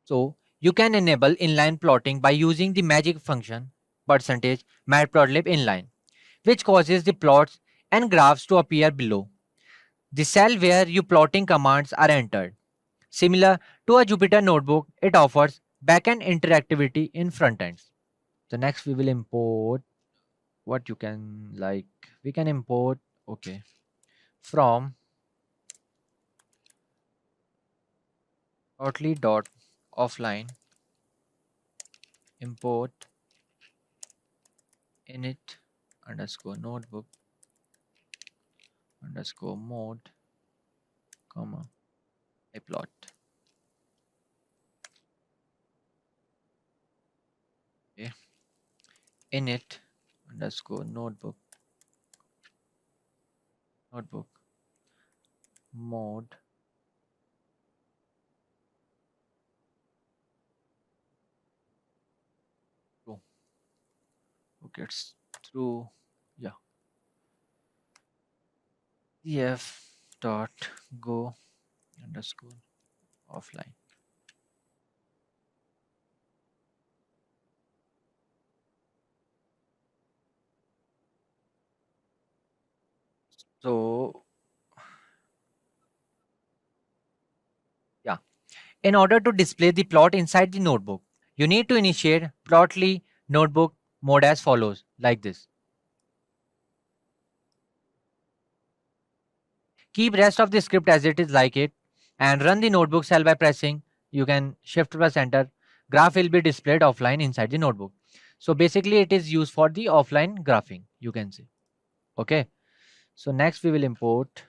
So you can enable inline plotting by using the magic function percentage matplotlib inline, which causes the plots and graphs to appear below the cell where your plotting commands are entered. Similar to a Jupyter notebook, it offers backend interactivity in front ends. So next we will import what you can like. We can import okay from plotly dot offline import init underscore notebook underscore mode comma plot. Okay. Init underscore notebook mode true. Okay, it's through yeah cf dot go underscore offline. So yeah, in order to display the plot inside the notebook, you need to initiate plotly notebook mode as follows, like this. Keep rest of the script as it is like it and run the notebook cell by pressing you can shift plus enter. Graph will be displayed offline inside the notebook. So basically it is used for the offline graphing, you can say. Okay. So next we will import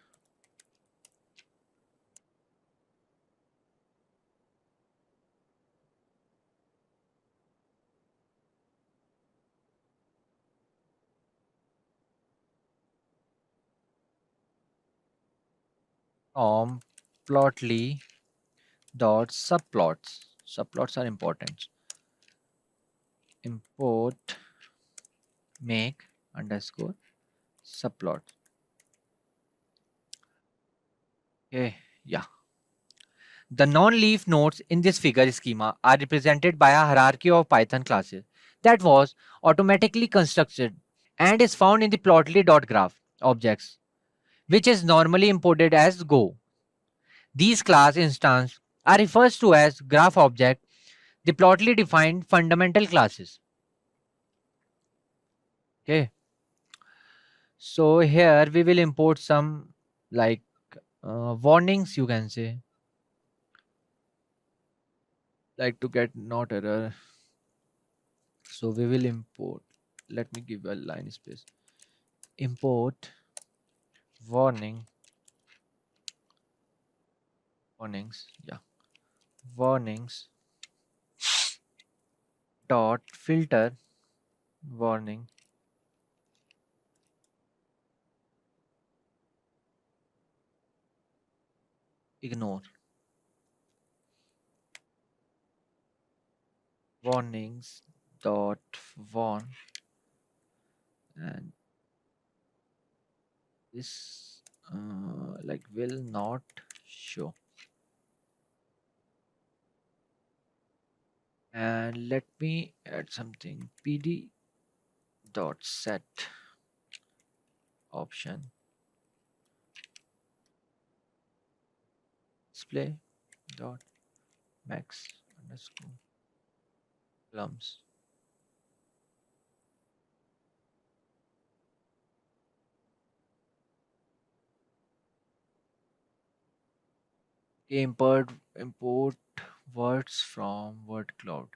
from plotly dot subplots. Subplots are important. import make underscore subplot. Okay, yeah. The non-leaf nodes in this figure schema are represented by a hierarchy of Python classes that was automatically constructed and is found in the plotly.graph objects, which is normally imported as Go. These class instances are referred to as graph object, the plotly defined fundamental classes. Okay. So here we will import some like warnings, you can say, like to get not error. So we will import, let me give a line space, import warnings, yeah, warnings dot filter warning ignore warnings dot warn, and this like will not show. And let me add something, pd dot set option display dot max underscore columns. Okay, import words from word cloud.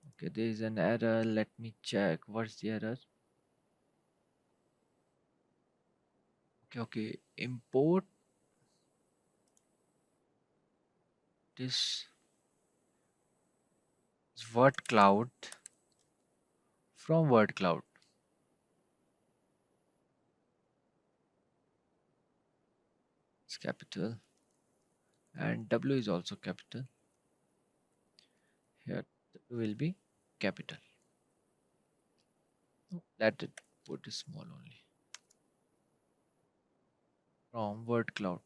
Okay, there is an error. Let me check. What's the error? Okay. Import this word cloud from word cloud. It's capital. And W is also capital. Here W will be capital. Let it put it small only. From word cloud.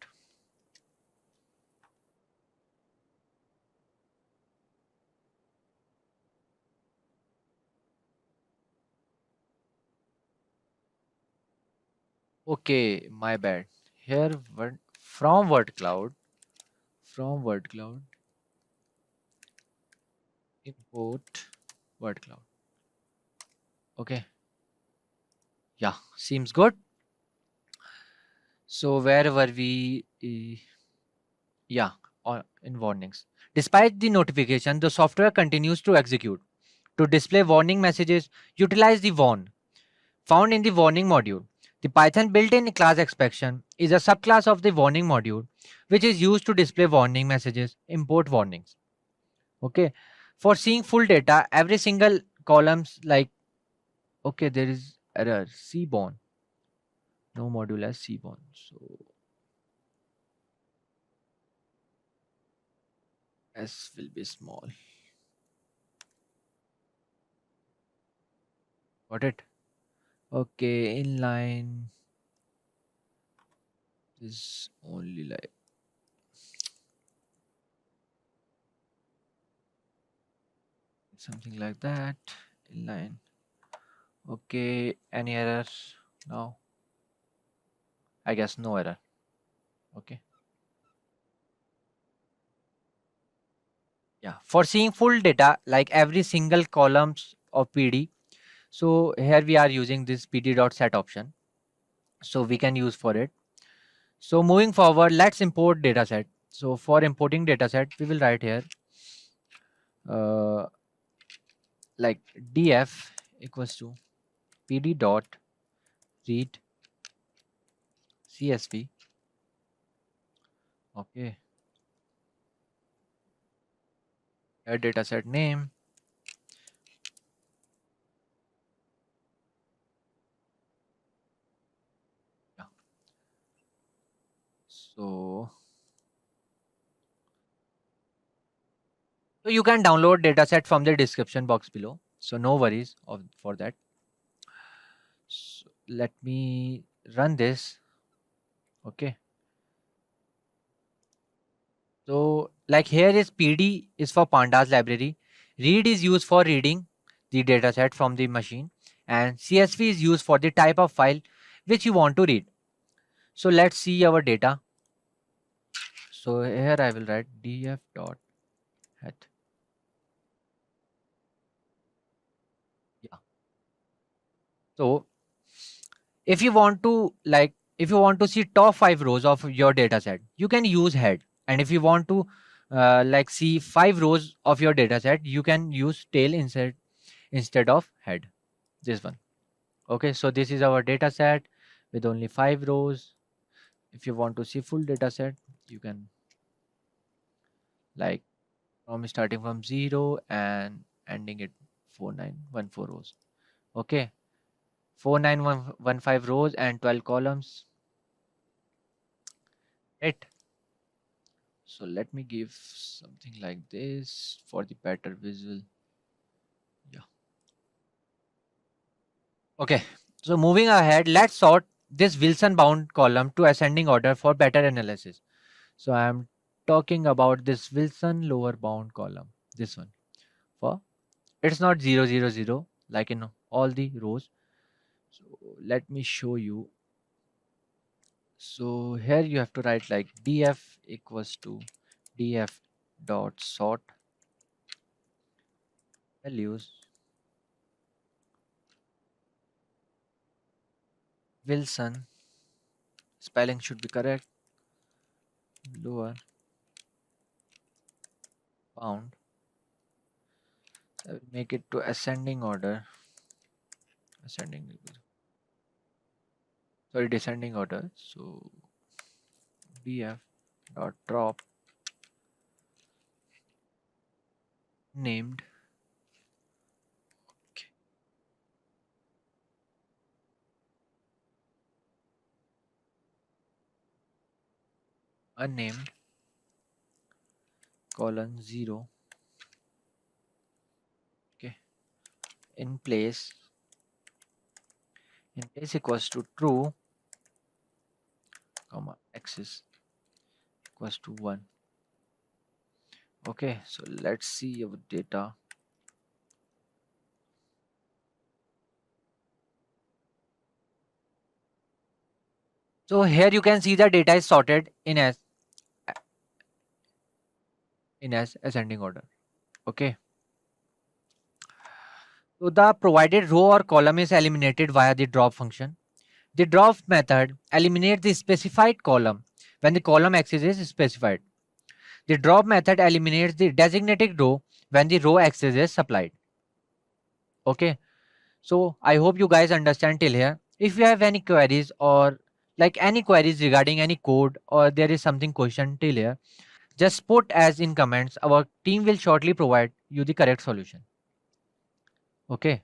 Okay, my bad. Here word from word cloud. From word cloud. Import word cloud. Okay. Yeah, seems good. So where were we? Yeah, in warnings. Despite the notification, the software continues to execute. To display warning messages, utilize the warn found in the warning module. The Python built-in class expression is a subclass of the warning module, which is used to display warning messages, import warnings. Okay. For seeing full data, every single columns like, okay, there is error, cborn. No module has cborn. So S will be small. Got it? Okay, inline is only like something like that. Inline. Okay, any errors now? I guess no error. Okay. Yeah, for seeing full data like every single columns of PD. So here we are using this pd.set option. So we can use for it. So moving forward, let's import dataset. So for importing dataset, we will write here like df equals to pd dot read csv. Okay. Here dataset name. Yeah. So you can download dataset from the description box below. So no worries for that. So let me run this. Okay. So like here is PD is for pandas library. Read is used for reading the dataset from the machine, and CSV is used for the type of file which you want to read. So let's see our data. So here I will write df dot head. Yeah. So if you want to if you want to see top 5 rows of your data set, you can use head. And if you want to see 5 rows of your data set, you can use tail instead of head, this one. Okay, so this is our data set with only 5 rows. If you want to see full data set, you can like from starting from 0 and ending it 4914 rows. Okay, 49115 rows and 12 columns. Right. So let me give something like this for the better visual. Yeah. Okay. So moving ahead, let's sort this Wilson bound column to ascending order for better analysis. So I am talking about this Wilson lower bound column. This one. For it's not 000 like in all the rows. So let me show you. So here you have to write like df equals to df dot sort values Wilson, spelling should be correct, lower bound. I will make it to ascending order, ascending, sorry, descending order. So df dot drop named, okay, unnamed colon 0, okay, in place equals to true, comma axis equals to 1. Okay, so let's see our data. So here you can see the data is sorted in as ascending order. Okay. So the provided row or column is eliminated via the drop function. The drop method eliminates the specified column when the column axis is specified. The drop method eliminates the designated row when the row axis is supplied. Okay. So I hope you guys understand till here. If you have any queries or any queries regarding any code, or there is something question till here, just put as in comments. Our team will shortly provide you the correct solution. Okay.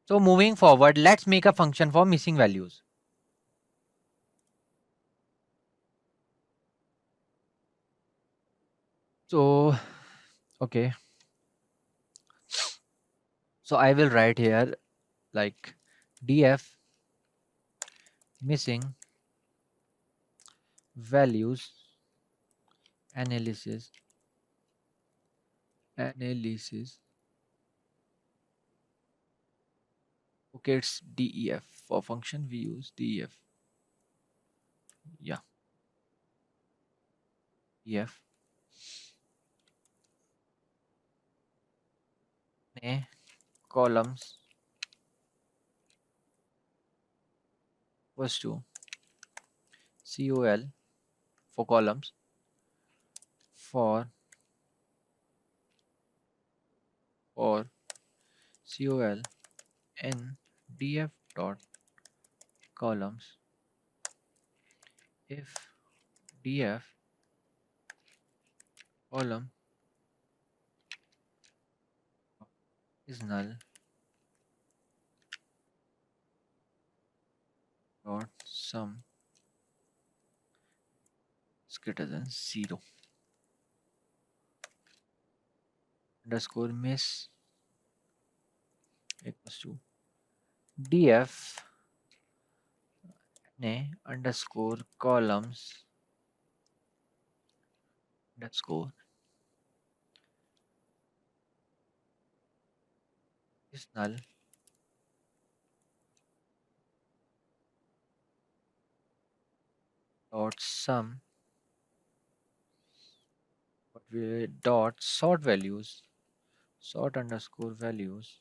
So moving forward, let's make a function for missing values. So, okay. So I will write here like df missing values analysis. Okay, it's def. For function we use def. Yeah, def columns equals to col for columns for col in df dot columns if df column is null dot sum is greater than 0. underscore miss equals to df underscore columns underscore is null dot sum dot sort underscore values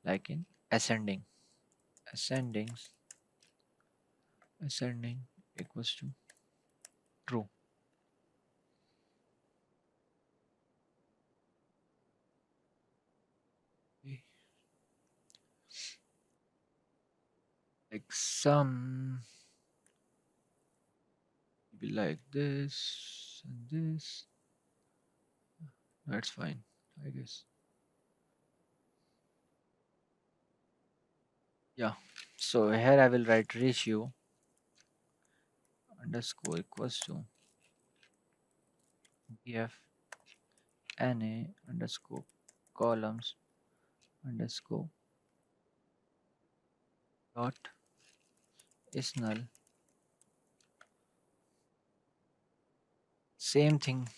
like in ascending ascending equals to true. Okay. Like sum be like this and this. That's fine, I guess. Yeah. So here I will write ratio underscore equals to df na underscore columns underscore dot is null. Same thing,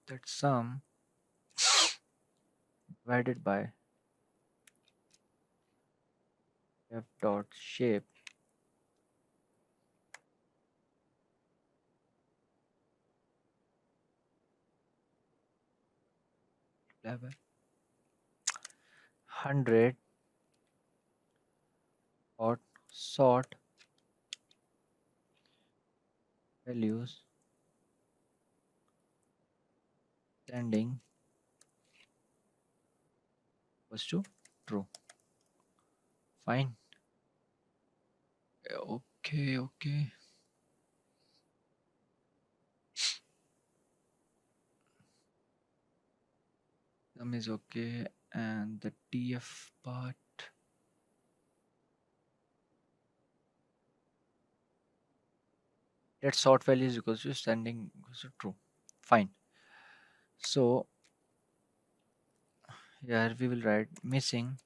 that sum divided by f dot shape level 100 dot sort values standing equals to true. Fine. Okay. Sum is okay, and the df part. That sort value is equals to standing equals to true. Fine. So here we will write missing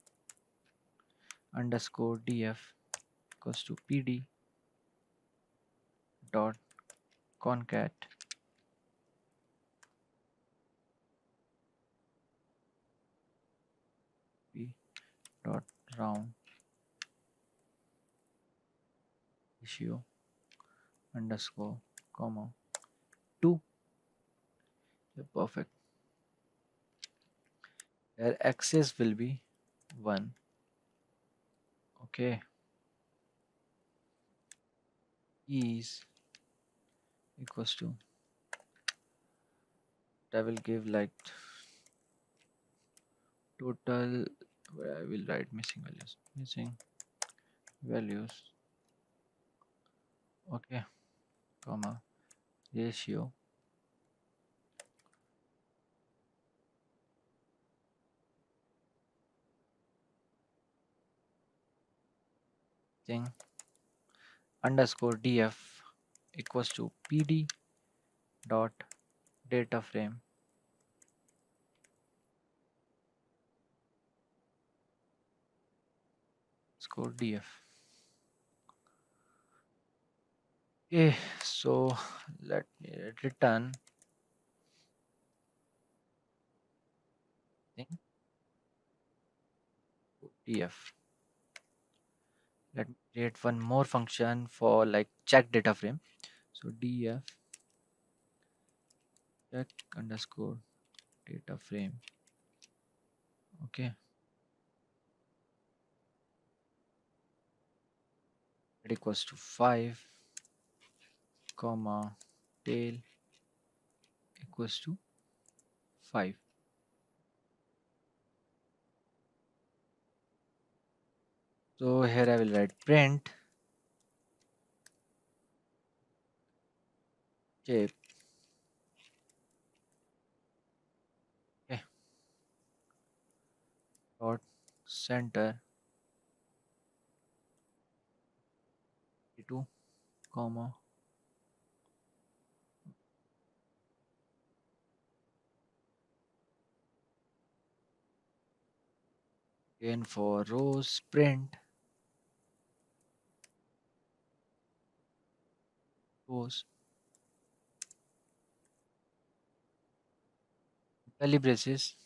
underscore df equals to pd dot concat p dot round ratio underscore comma 2. Yeah, perfect. Here axis will be 1. Okay. Is equals to, I will give like total, where I will write missing values, okay, comma ratio thing underscore df equals to pd dot data frame score df. Okay, so let me return thing to df. Let me create one more function for like check data frame. So df check underscore data frame. Okay, it equals to 5 comma tail equals to 5. So here I will write print shape. Okay, dot center 2 comma Again for rows, print rows, curly braces,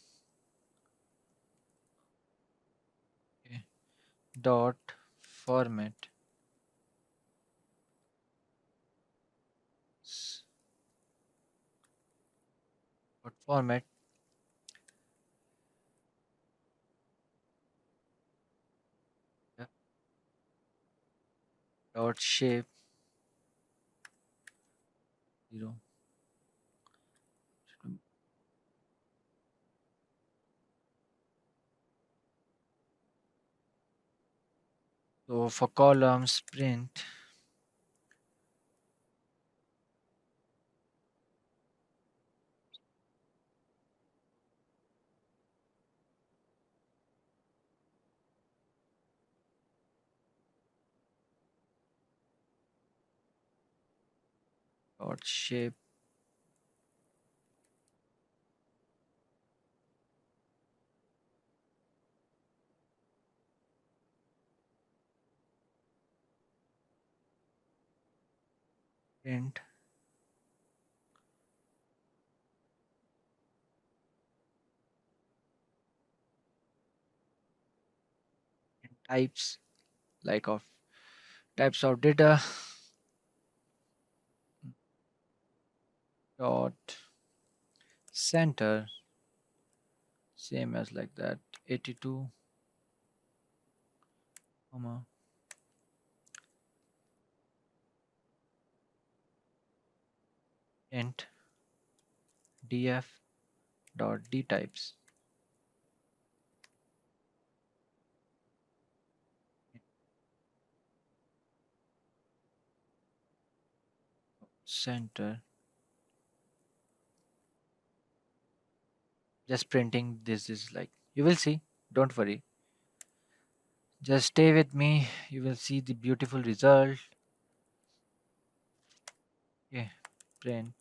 okay, dot format, s- dot format, yeah, dot shape 0. So for columns, print dot shape print types like of types of data dot center, same as like that, 82 comma int df dot d types center. Just printing this is like, you will see, don't worry, just stay with me, you will see the beautiful result. Okay, print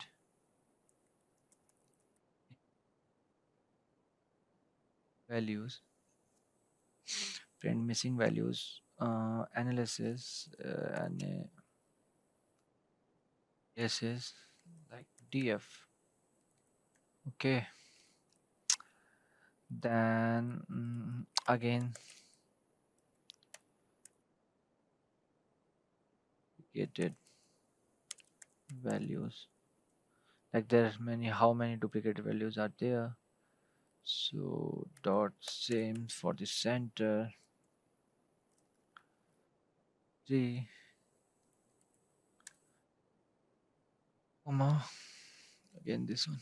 values, print missing values, analysis, and this is like df. Okay, then again duplicated values, like there's many, how many duplicated values are there. So dot same for the center 3 comma again this one,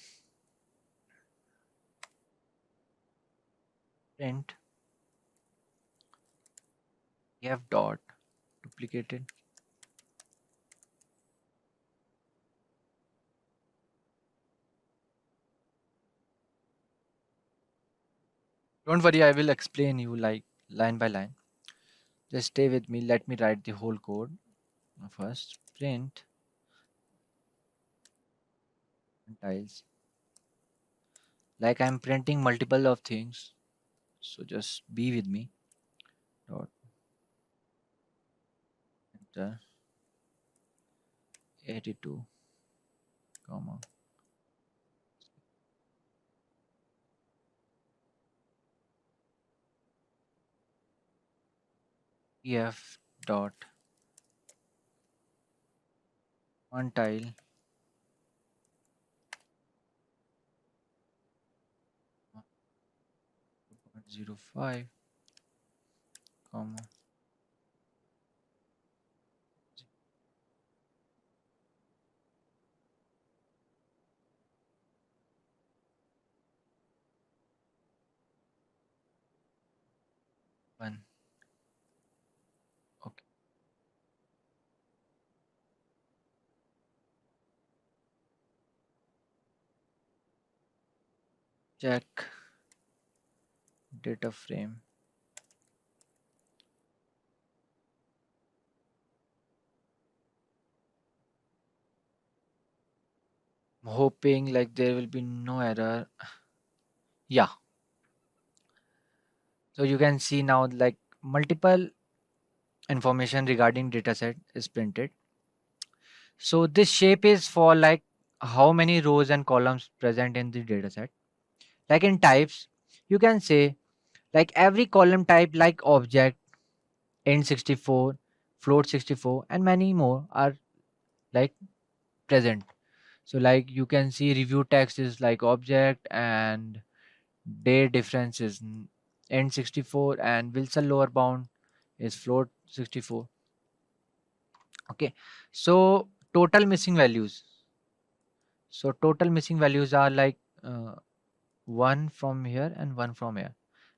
print f dot duplicated. Don't worry, I will explain you like line by line. Just stay with me. Let me write the whole code. First, print tiles. Like I'm printing multiple of things. So just be with me. Dot enter 82 comma ef dot one tile 2.05 comma 1. Okay. Check data frame. I'm hoping like there will be no error. Yeah, So you can see now like multiple information regarding dataset is printed. So this shape is for like how many rows and columns present in the dataset. Like in types, you can say like every column type like object, int64, float64, and many more are like present. So like you can see review text is like object and day difference is int64 and Wilson lower bound is float64. Okay. So total missing values. So total missing values are like one from here and one from here.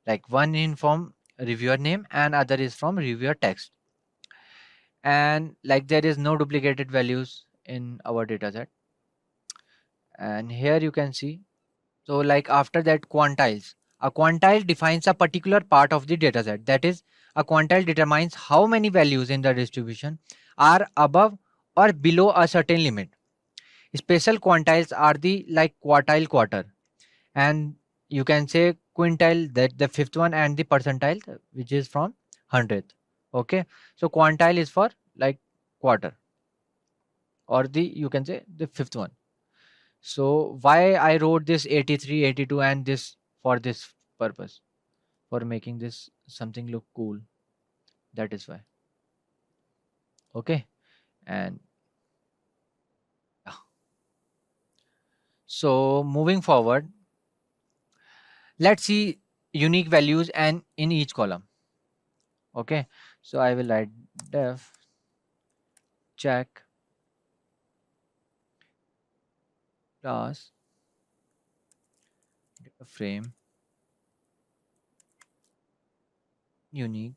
Like one in from reviewer name and other is from reviewer text. And like there is no duplicated values in our dataset. And here you can see. So like after that quantiles. A quantile defines a particular part of the dataset. That is, a quantile determines how many values in the distribution are above or below a certain limit. Special quantiles are the like quartile quarter, and you can say quintile, that the fifth one, and the percentile which is from hundredth. Okay, so quantile is for like quarter, or the you can say the fifth one. So why I wrote this 83, 82, and this for this purpose, for making this something look cool. That is why. Okay, and yeah. So moving forward, let's see unique values and in each column. Okay, so I will write def check class data frame unique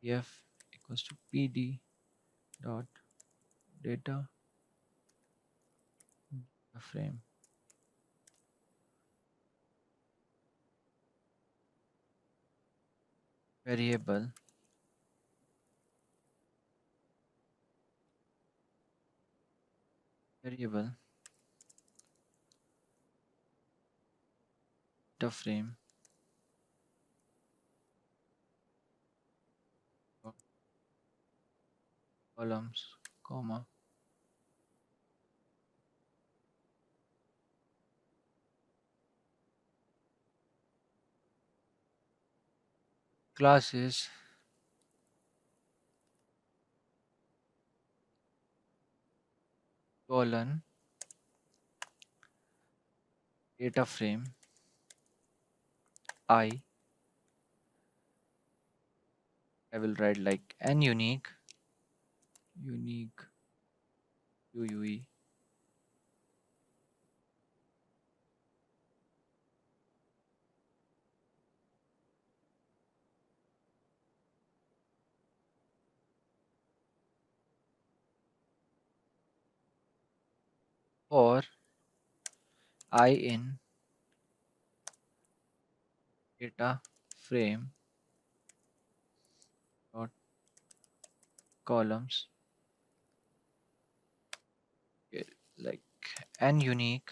f equals to pd dot data frame variable variable data frame dot columns comma classes colon data frame I will write like n unique UUE or I in data frame dot columns like n unique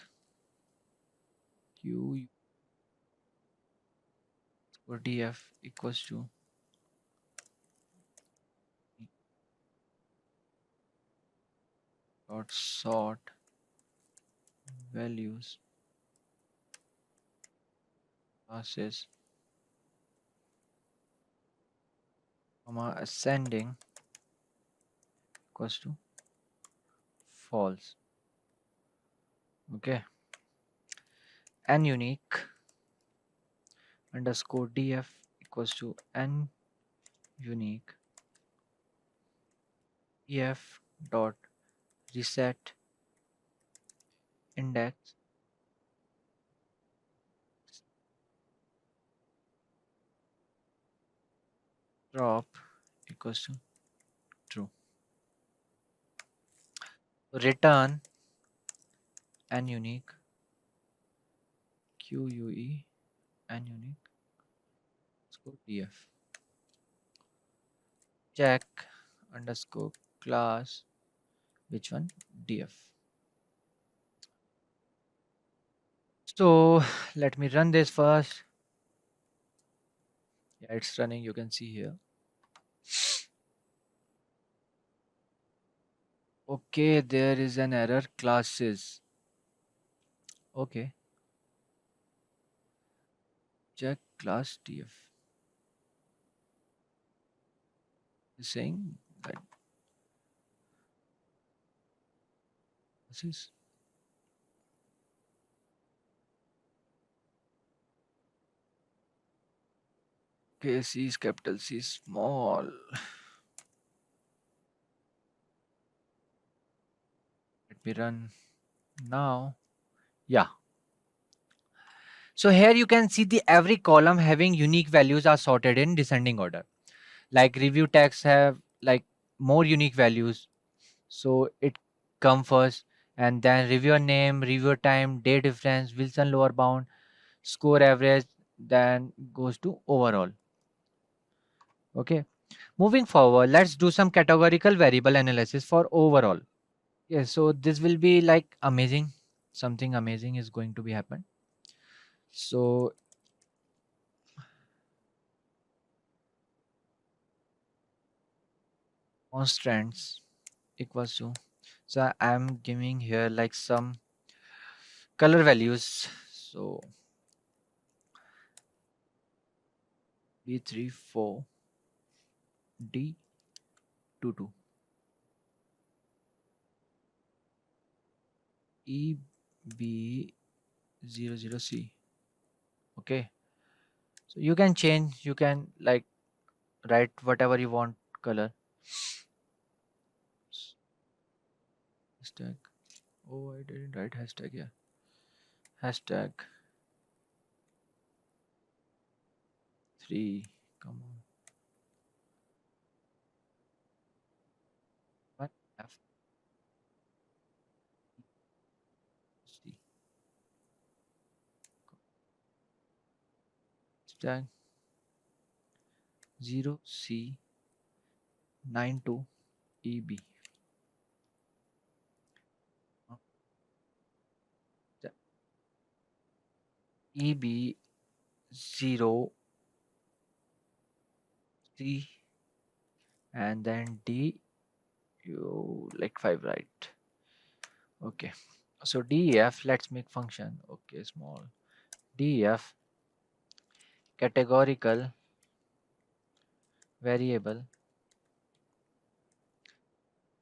u or df equals to dot sort values classes comma ascending equals to false. Okay, n unique underscore df equals to n unique ef dot reset index drop equals to true. Return n unique QUE n unique underscore df check underscore class which one df. So let me run this first. Yeah, it's running. You can see here. Okay, there is an error. Classes. Okay, check class TF. Is saying that this is okay. C is capital, C is small. Let me run now. Yeah. So here you can see the every column having unique values are sorted in descending order. Like review tags have like more unique values. So it come first, and then reviewer name, reviewer time, day difference, Wilson lower bound, score average, then goes to overall. Okay. Moving forward, let's do some categorical variable analysis for overall. Yes, so this will be like amazing. Something amazing is going to be happen. So constants equals to, so I'm giving here like some color values. So B34 D22 EB00C. Okay, so you can change, you can like write whatever you want color. Hashtag, oh I didn't write hashtag here. Hashtag 3, come on, 1 F C. Hashtag 0C92 EB. EB 0 C and then D, you like 5, right? Okay, so DEF, let's make function. Okay, small DEF categorical variable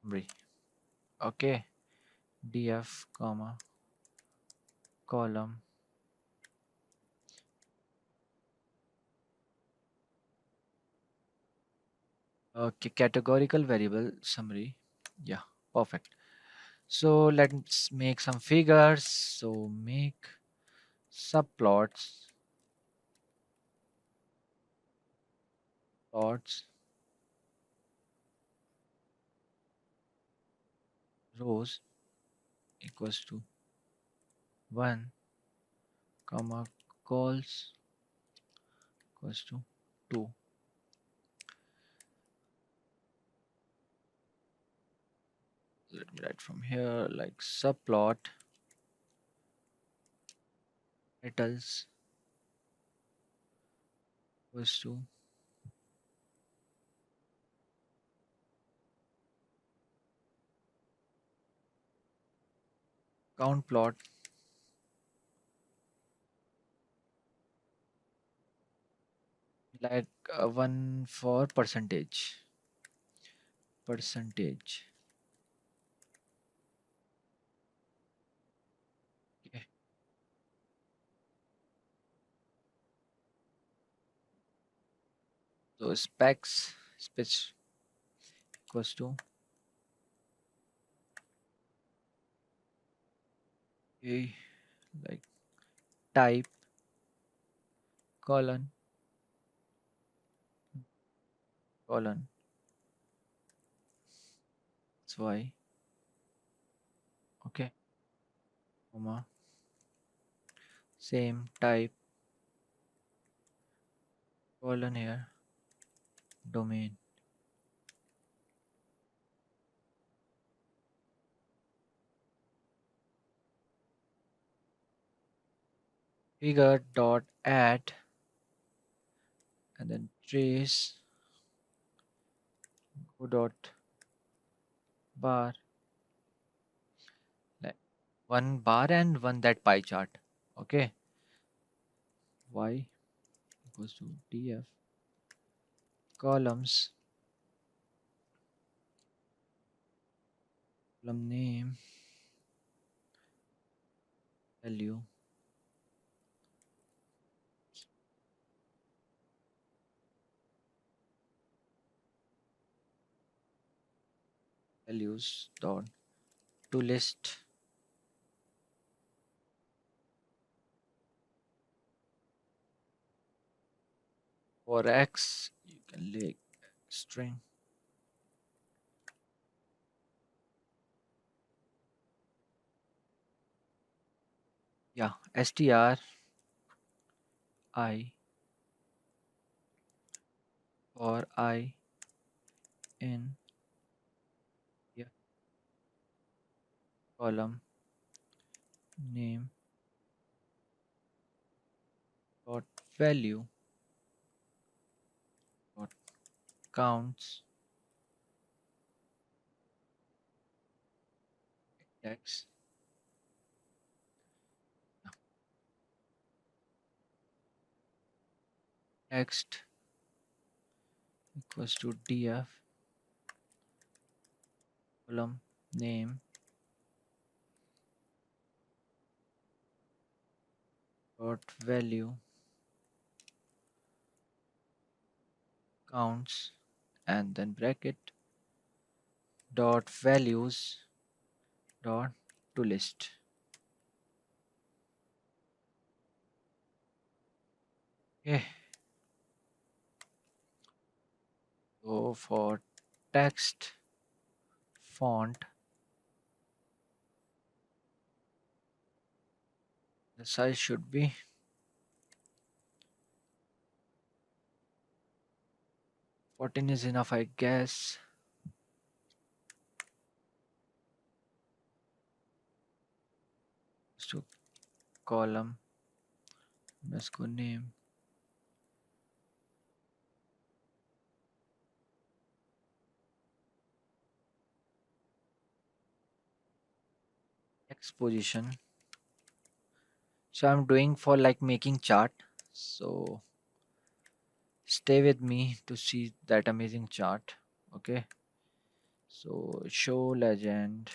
summary. Okay, DF comma column. Okay, categorical variable summary. Yeah, perfect. So let's make some figures. So make subplots, plots, rows equals to 1 comma calls equals to 2. Let me write from here like subplot titles equals to count plot like 1 for percentage. Okay. So specs equals to a like type colon colon y. Okay, comma same type colon here domain. figure dot add and then trace go dot bar, like one bar and one that pie chart. Okay, y equals to df columns, column name, value, values dot to list. For x you can like string, yeah, str I or I in, yeah, column name dot value dot counts index, text equals to df column name dot value counts and then bracket dot values dot to list. Okay, so for text font, the size should be 14 is enough, I guess. So column underscore name X position. So I'm doing for like making chart. So stay with me to see that amazing chart. Okay. So show legend.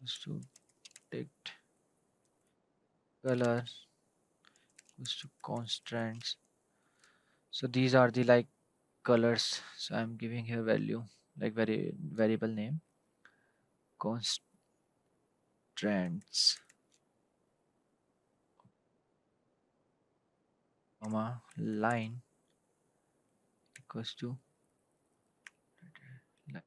Goes to dict color goes to constraints. So these are the like colors. So I'm giving here value like variable name constraints comma line equals to line.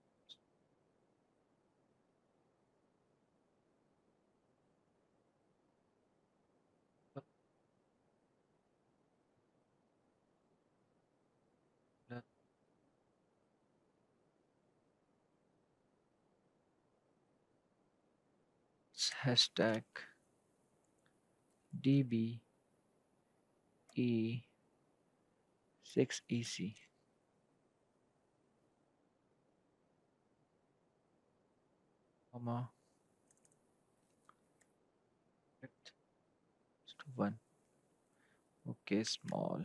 Hashtag db e6ec comma width to 1. Okay, small.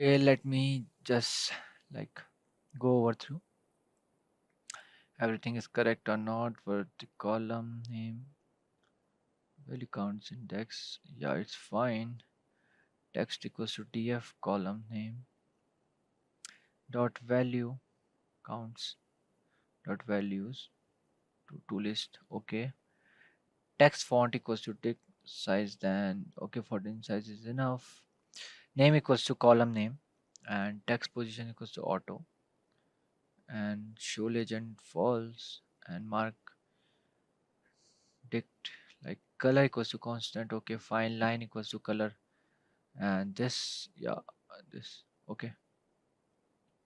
Okay, let me just like go over through everything is correct or not for the column name value counts index. Yeah, it's fine. Text equals to df column name dot value counts dot values to list. Okay. Text font equals to text size, then okay, 14 size is enough. Name equals to column name, and text position equals to auto, and show legend false, and mark dict like color equals to constant. Okay, fine, line equals to color, and this, yeah, this. Okay,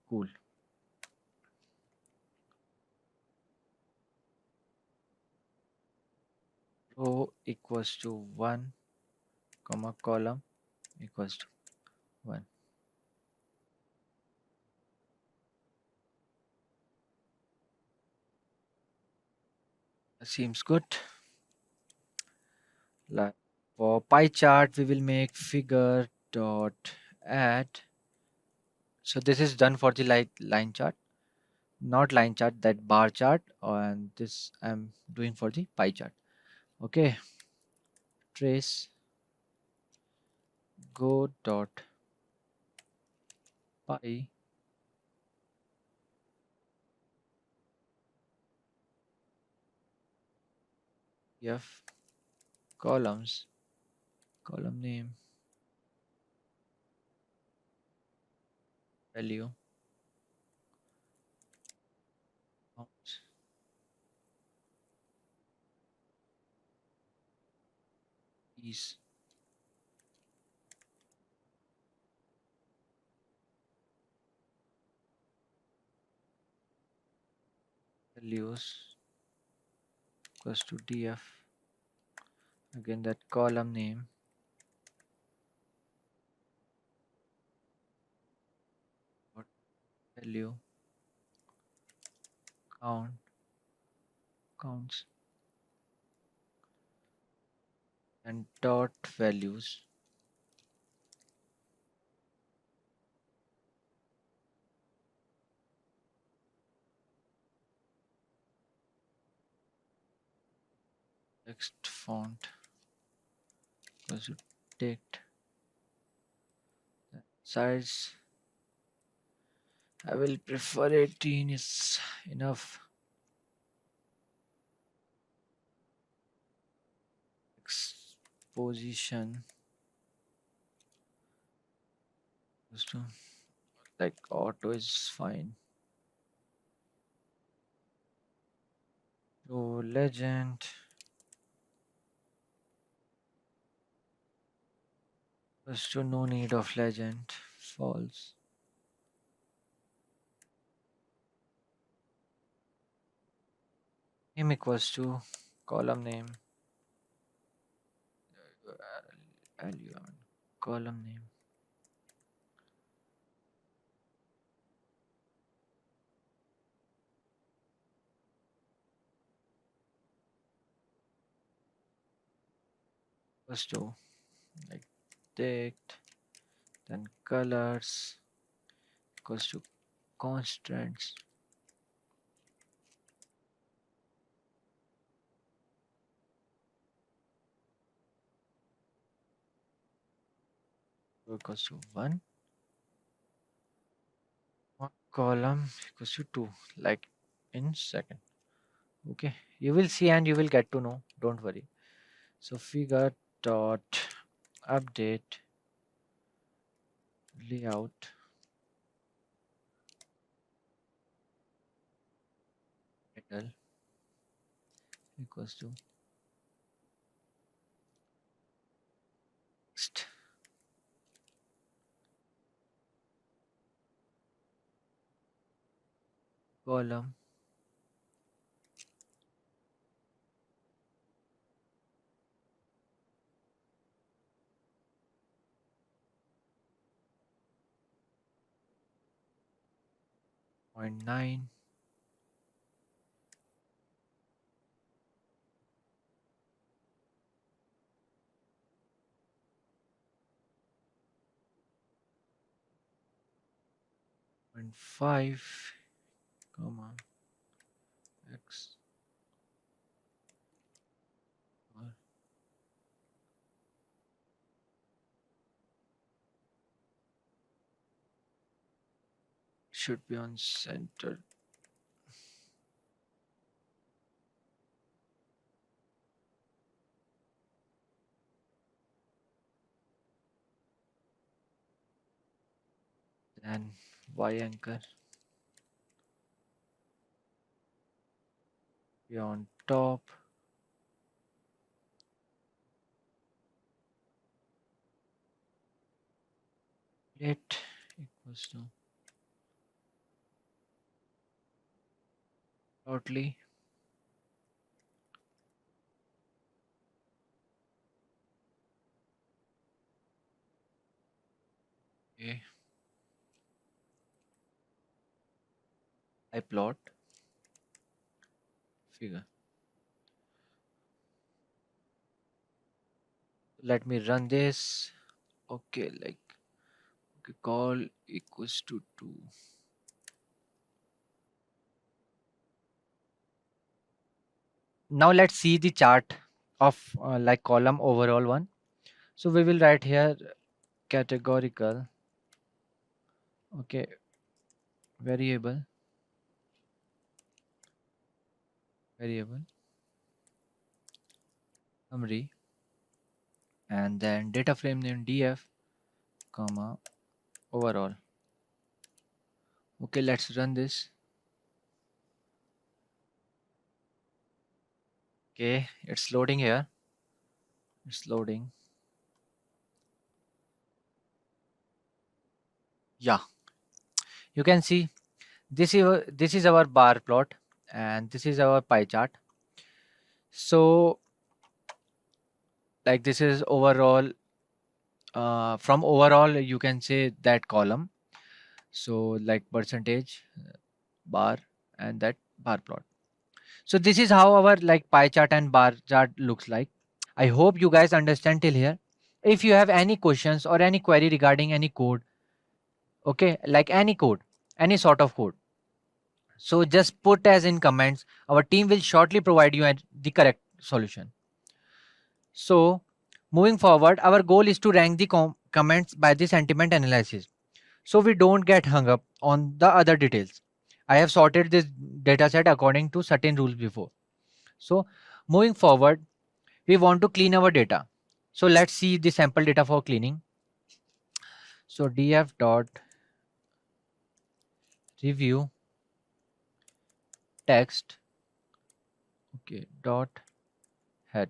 cool. Row equals to 1 comma column equals to 1. Seems good. Like for pie chart, we will make figure dot add. So this is done for the line chart, not line chart, that bar chart, and this I'm doing for the pie chart. Okay, trace go dot pie f columns, column name, value, count, piece, values equals to df, again that column name, dot value, count, counts, and dot values. Text font equals to text size. I will prefer 18 is enough. Exposition equals to, like, auto is fine. So legend equals to no need of legend, false. Name equals to column name, value on column name, equals to like text, then colors equals to constants, equals to 1. One column equals to 2, like in second. Okay, you will see and you will get to know, don't worry. So figure dot update layout middle equals to text column 0.9, point 5, comma x or should be on center. Then Y anchor be on top. Let equals to shortly. Okay. I plot figure. Let me run this. Okay, like okay, call equals to 2. Now let's see the chart of like column overall one. So we will write here categorical, okay, variable, variable, summary, and then data frame name df, comma, overall. Okay, let's run this. Okay, it's loading here. It's loading. Yeah, you can see this is our bar plot and this is our pie chart. So like this is overall, from overall you can say that column. So like percentage bar and that bar plot. So this is how our like pie chart and bar chart looks like. I hope you guys understand till here. If you have any questions or any query regarding any code, okay, like any code, any sort of code, so just put as in comments. Our team will shortly provide you the correct solution. So moving forward, our goal is to rank the comments by the sentiment analysis, so we don't get hung up on the other details. I have sorted this dataset according to certain rules before. So moving forward, we want to clean our data. So let's see the sample data for cleaning. So df dot review text, okay, dot head.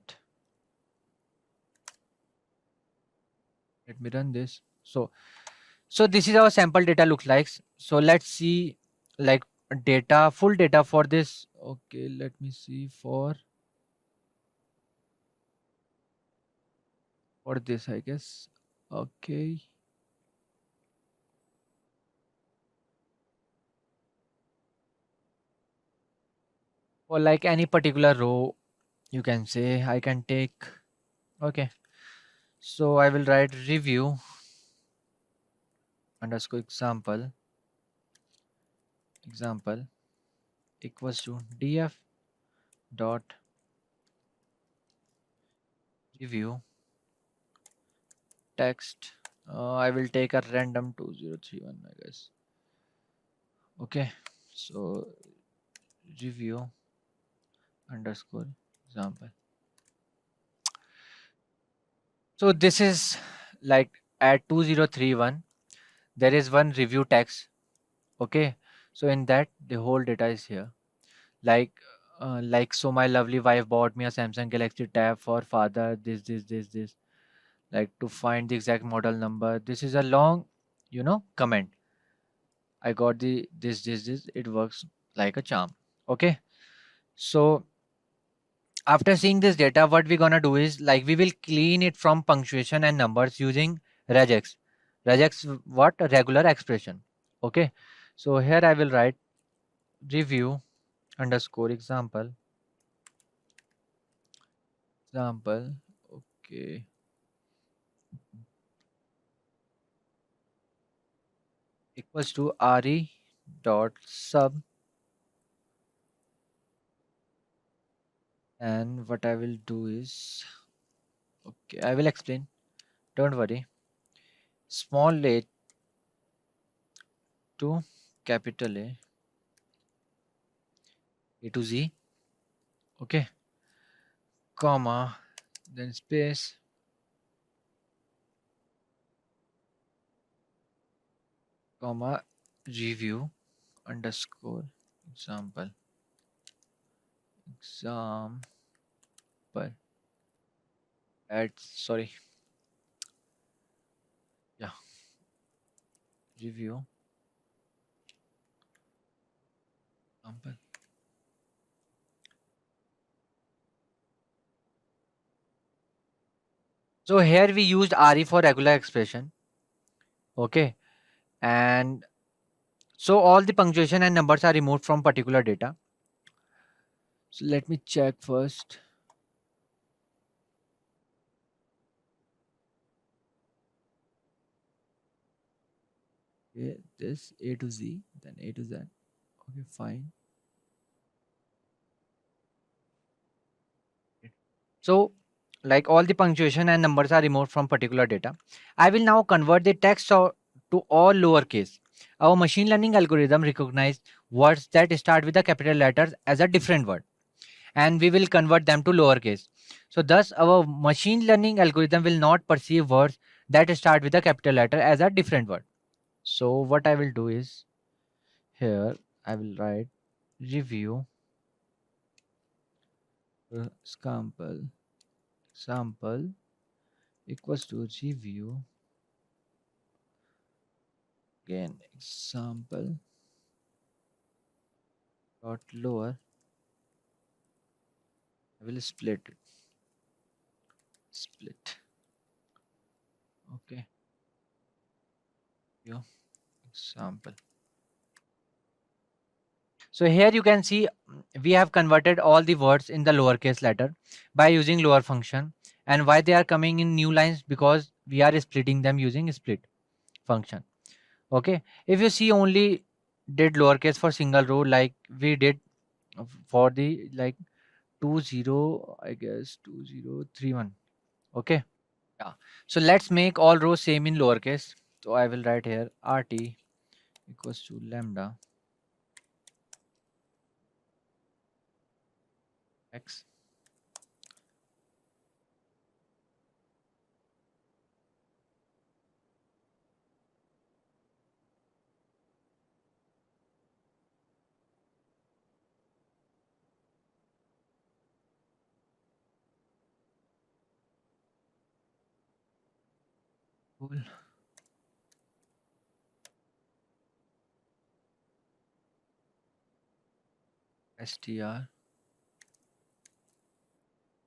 Let me run this. So this is our sample data looks like. So let's see like data, full data for this. Okay, let me see for this, I guess. Okay. For like any particular row, you can say I can take. Okay. So I will write review underscore example equals to df dot review text. I will take a random 2031, I guess. Okay. So review underscore example. So this is like at 2031 there is one review text. Okay, so in that the whole data is here, like so my lovely wife bought me a Samsung Galaxy Tab for father, this, like to find the exact model number. This is a long, comment. I got the this, it works like a charm. Okay, so after seeing this data, what we're gonna do is like we will clean it from punctuation and numbers using regex. Regex what? Regular expression. Okay, so here I will write review underscore example. Okay, equals to re dot sub, and what I will do is, okay, I will explain. Don't worry. Small a to capital A to Z, okay, comma, then space, comma, review underscore example, example, at, sorry, yeah, review example. So here we used RE for regular expression, okay, and so all the punctuation and numbers are removed from particular data. So let me check first. Okay, this A to Z, then A to Z. Okay, fine. So, like all the punctuation and numbers are removed from particular data. I will now convert the text to all lowercase. Our machine learning algorithm recognize words that start with the capital letters as a different word, and we will convert them to lowercase. So thus our machine learning algorithm will not perceive words that start with a capital letter as a different word. So what I will do is, here I will write review sample equals to review again example dot lower. I will split, okay, your example. So here you can see we have converted all the words in the lowercase letter by using lower function. And why they are coming in new lines? Because we are splitting them using split function. Okay. If you see only did lowercase for single row like we did for the like 20, I guess 2031. Okay. Yeah. So let's make all rows same in lowercase. So I will write here RT equals to lambda x whole str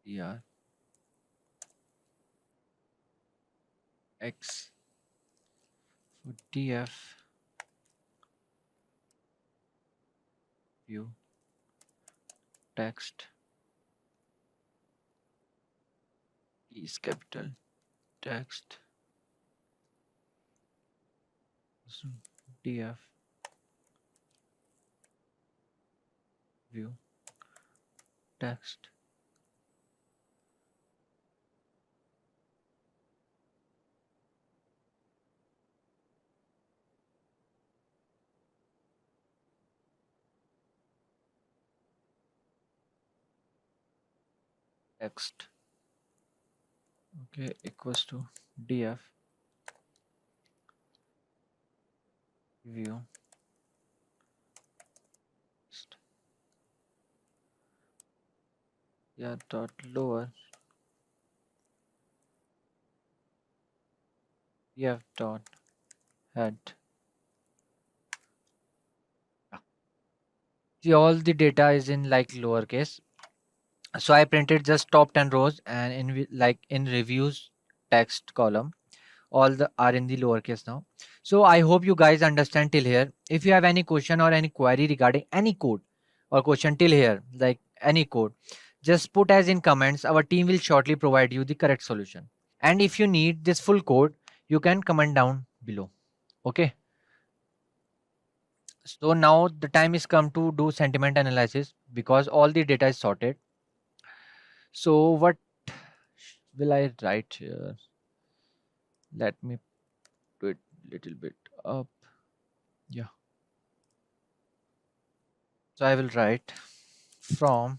dr x for df view text is capital text so df view text text, okay, equals to df view text, yeah, dot lower df dot head. See, all the data is in like lowercase. So I printed just top 10 rows, and like in reviews text column all the are in the lowercase now. So I hope you guys understand till here. If you have any question or any query regarding any code or question till here, like any code, just put as in comments. Our team will shortly provide you the correct solution. And if you need this full code, you can comment down below. Okay. So now the time is come to do sentiment analysis because all the data is sorted. So what will I write here? Let me do it little bit up. Yeah. So I will write from,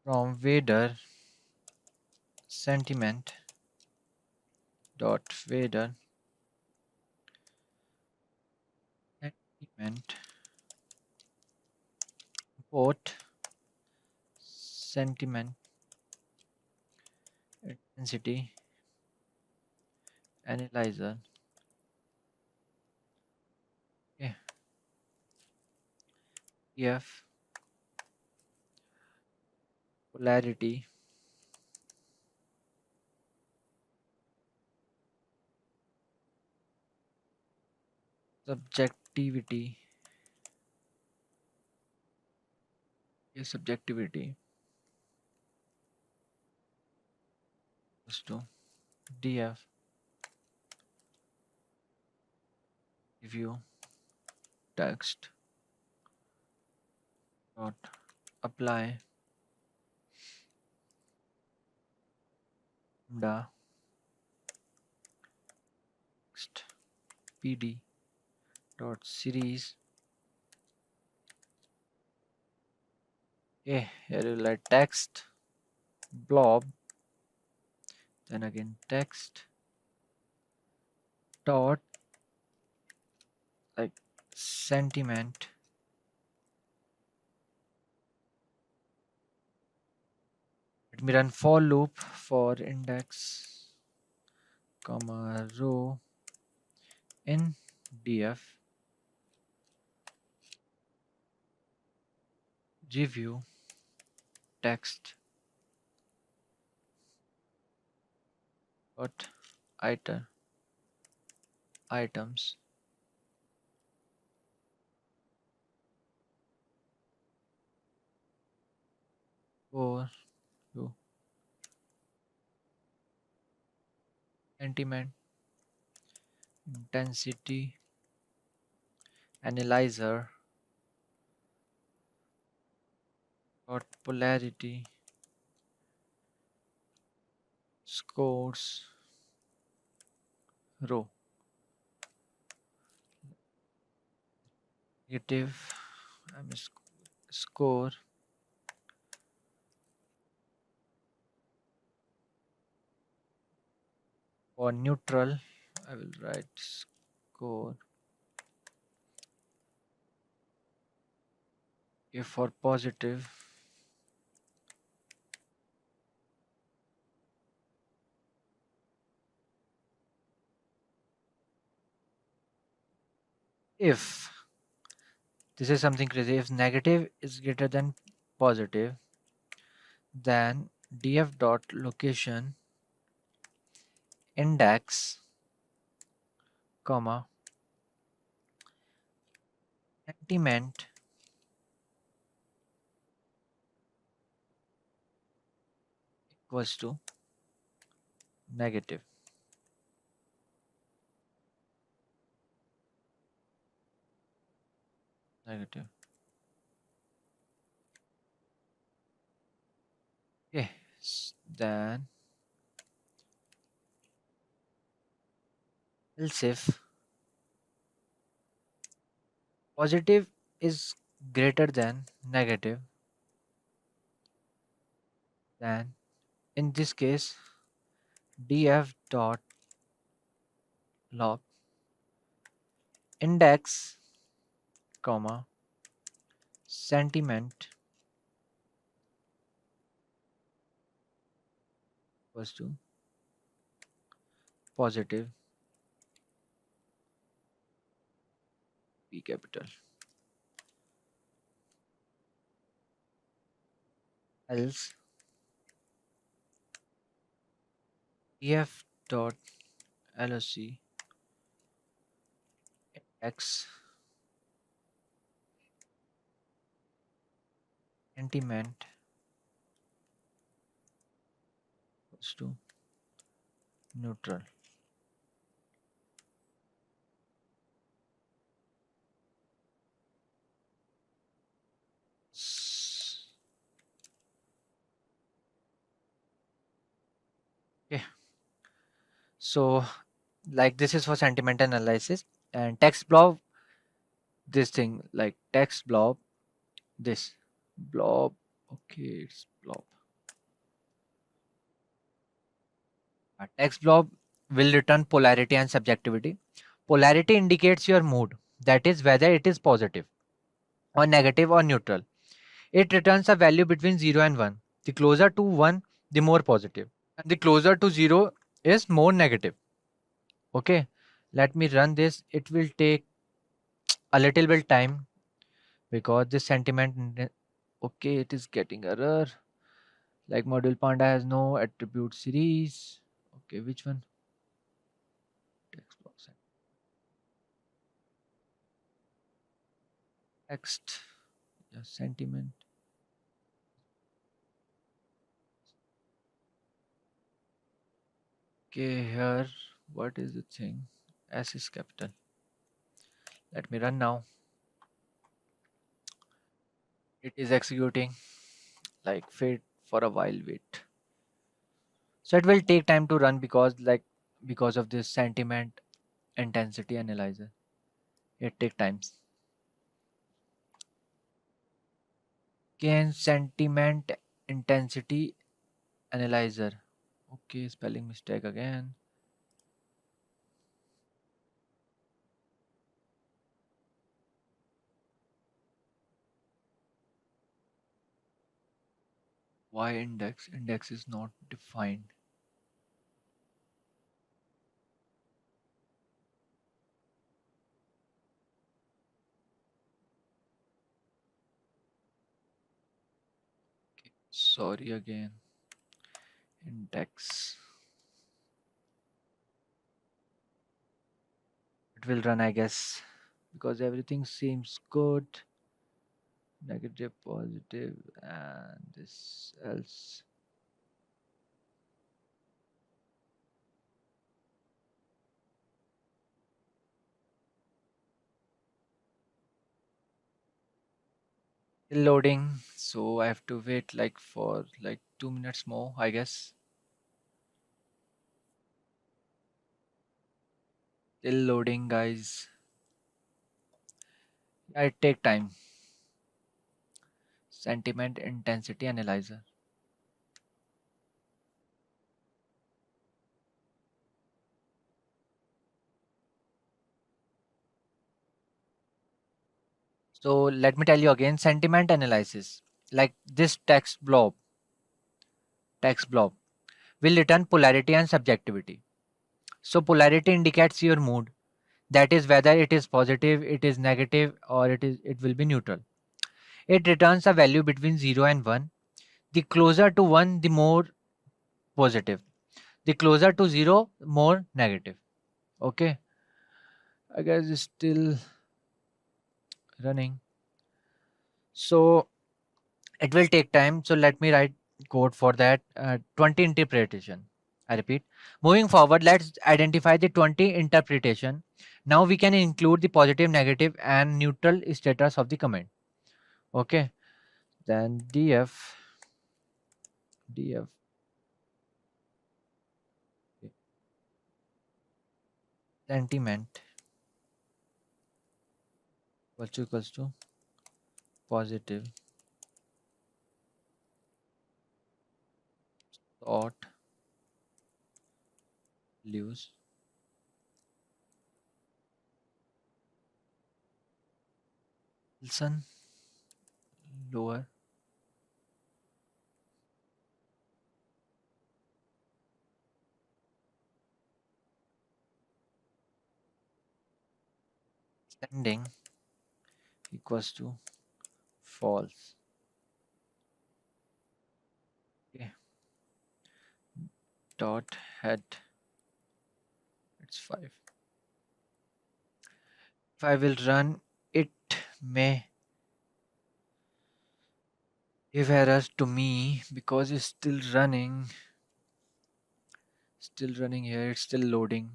from Vader sentiment dot Vader sentiment import sentiment intensity analyzer. Okay. F polarity subjectivity. Subjectivity equals to df review text dot apply lambda text pd dot series. Okay, here you write text blob, then again text dot like sentiment. Let me run for loop for index comma row in df review text dot item items for to sentiment intensity analyzer dot polarity scores row negative score for neutral. I will write score. If for positive, if this is something crazy, if negative is greater than positive, then df dot location index comma sentiment equals to negative. Negative. Okay, then else if positive is greater than negative, then in this case df dot log index comma sentiment equals to positive p capital. Else df dot loc index sentiment equals to neutral. Okay, so like this is for sentiment analysis, and text blob this thing like text blob, this blob. Okay, it's blob. A text blob will return polarity and subjectivity. Polarity indicates your mood, that is, whether it is positive or negative or neutral. It returns a value between 0 and 1. The closer to 1, the more positive. And the closer to 0 is more negative. Okay, let me run this. It will take a little bit time because this sentiment. Okay, it is getting error. Like module panda has no attribute series. Okay, which one? Text box. Text. Yeah, sentiment. Okay, here. What is the thing? S is capital. Let me run now. It is executing. Like wait for a while. Wait. So it will take time to run because of this sentiment intensity analyzer. It take times. Again, sentiment intensity analyzer. Okay, spelling mistake again. Why index? Index is not defined. Okay, sorry again. Index. It will run, I guess, because everything seems good. Negative, positive, and this else. Still loading, so I have to wait like for like 2 minutes more, I guess. Still loading, guys. Yeah, it take time. Sentiment intensity analyzer. So let me tell you again, sentiment analysis, like this text blob will return polarity and subjectivity. So polarity indicates your mood, that is whether it is positive, it is negative, or it will be neutral. It returns a value between 0 and 1. The closer to 1, the more positive. The closer to 0, more negative. Okay, I guess it's still running. So it will take time. So let me write code for that. 20 interpretation. I repeat. Moving forward, let's identify the 20 interpretation. Now we can include the positive, negative, and neutral status of the comment. Okay. Then df sentiment equals to positive thought loose Wilson lower sending equals to false. Okay. Dot head, it's 5. If I will run, it may give errors to me because it's still running here, it's still loading.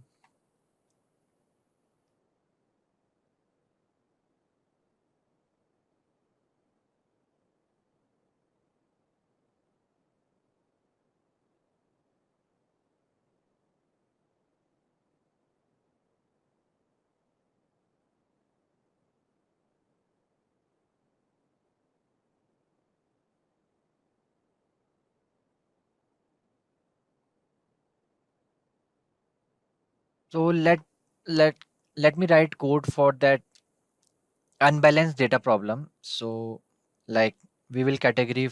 So let let me write code for that unbalanced data problem. So like we will category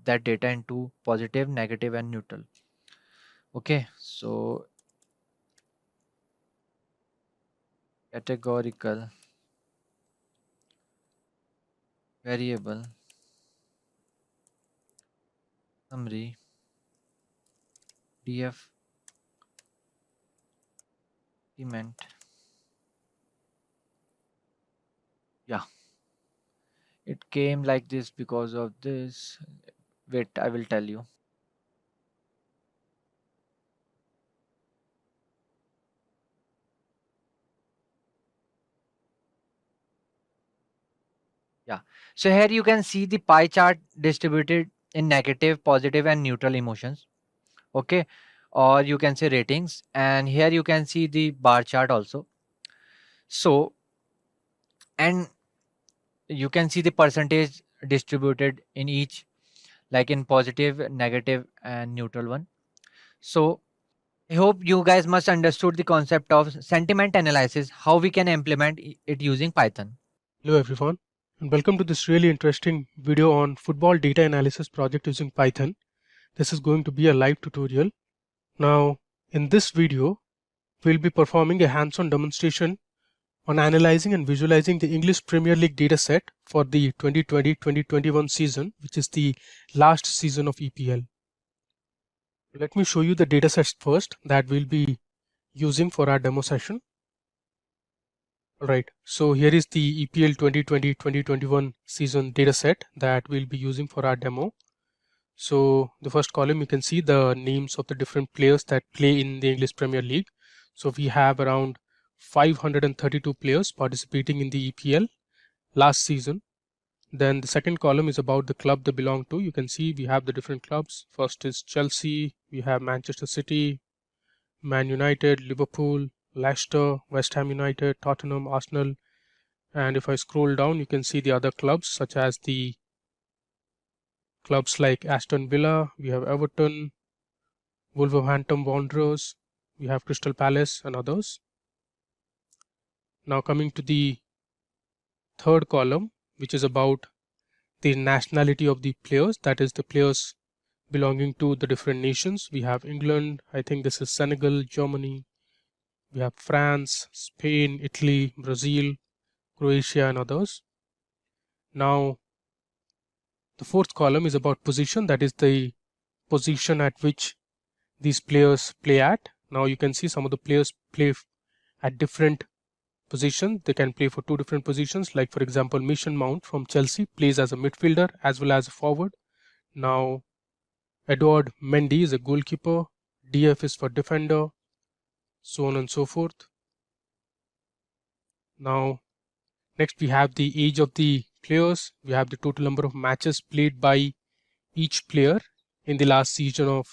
that data into positive, negative, and neutral. Okay, so categorical variable summary df element. Yeah, it came like this because of this. Wait, I will tell you. Yeah. So here you can see the pie chart distributed in negative, positive, and neutral emotions. Okay. Or you can say ratings. And here you can see the bar chart also. So, and you can see the percentage distributed in each, like in positive, negative, and neutral one. So, I hope you guys must understood the concept of sentiment analysis, how we can implement it using Python. Hello everyone, and welcome to this really interesting video on football data analysis project using Python. This is going to be a live tutorial. Now, in this video, we'll be performing a hands-on demonstration on analyzing and visualizing the English Premier League dataset for the 2020-2021 season, which is the last season of EPL. Let me show you the datasets first that we'll be using for our demo session. Alright, so here is the EPL 2020-2021 season dataset that we'll be using for our demo. So the first column, you can see the names of the different players that play in the English Premier League. So we have around 532 players participating in the EPL last season. Then the second column is about the club they belong to. You can see we have the different clubs. First is Chelsea, we have Manchester City, Man United, Liverpool, Leicester, West Ham United, Tottenham, Arsenal. And if I scroll down, you can see the other clubs such as the clubs like Aston Villa, we have Everton, Wolverhampton Wanderers, we have Crystal Palace and others. Now coming to the third column, which is about the nationality of the players, that is the players belonging to the different nations. We have England, I think this is Senegal, Germany, we have France, Spain, Italy, Brazil, Croatia and others. Now the fourth column is about position, that is the position at which these players play at. Now you can see some of the players play at different positions. They can play for two different positions, like for example Mason Mount from Chelsea plays as a midfielder as well as a forward. Now Edouard Mendy is a goalkeeper, DF is for defender, so on and so forth. Now next we have the age of the players. We have the total number of matches played by each player in the last season of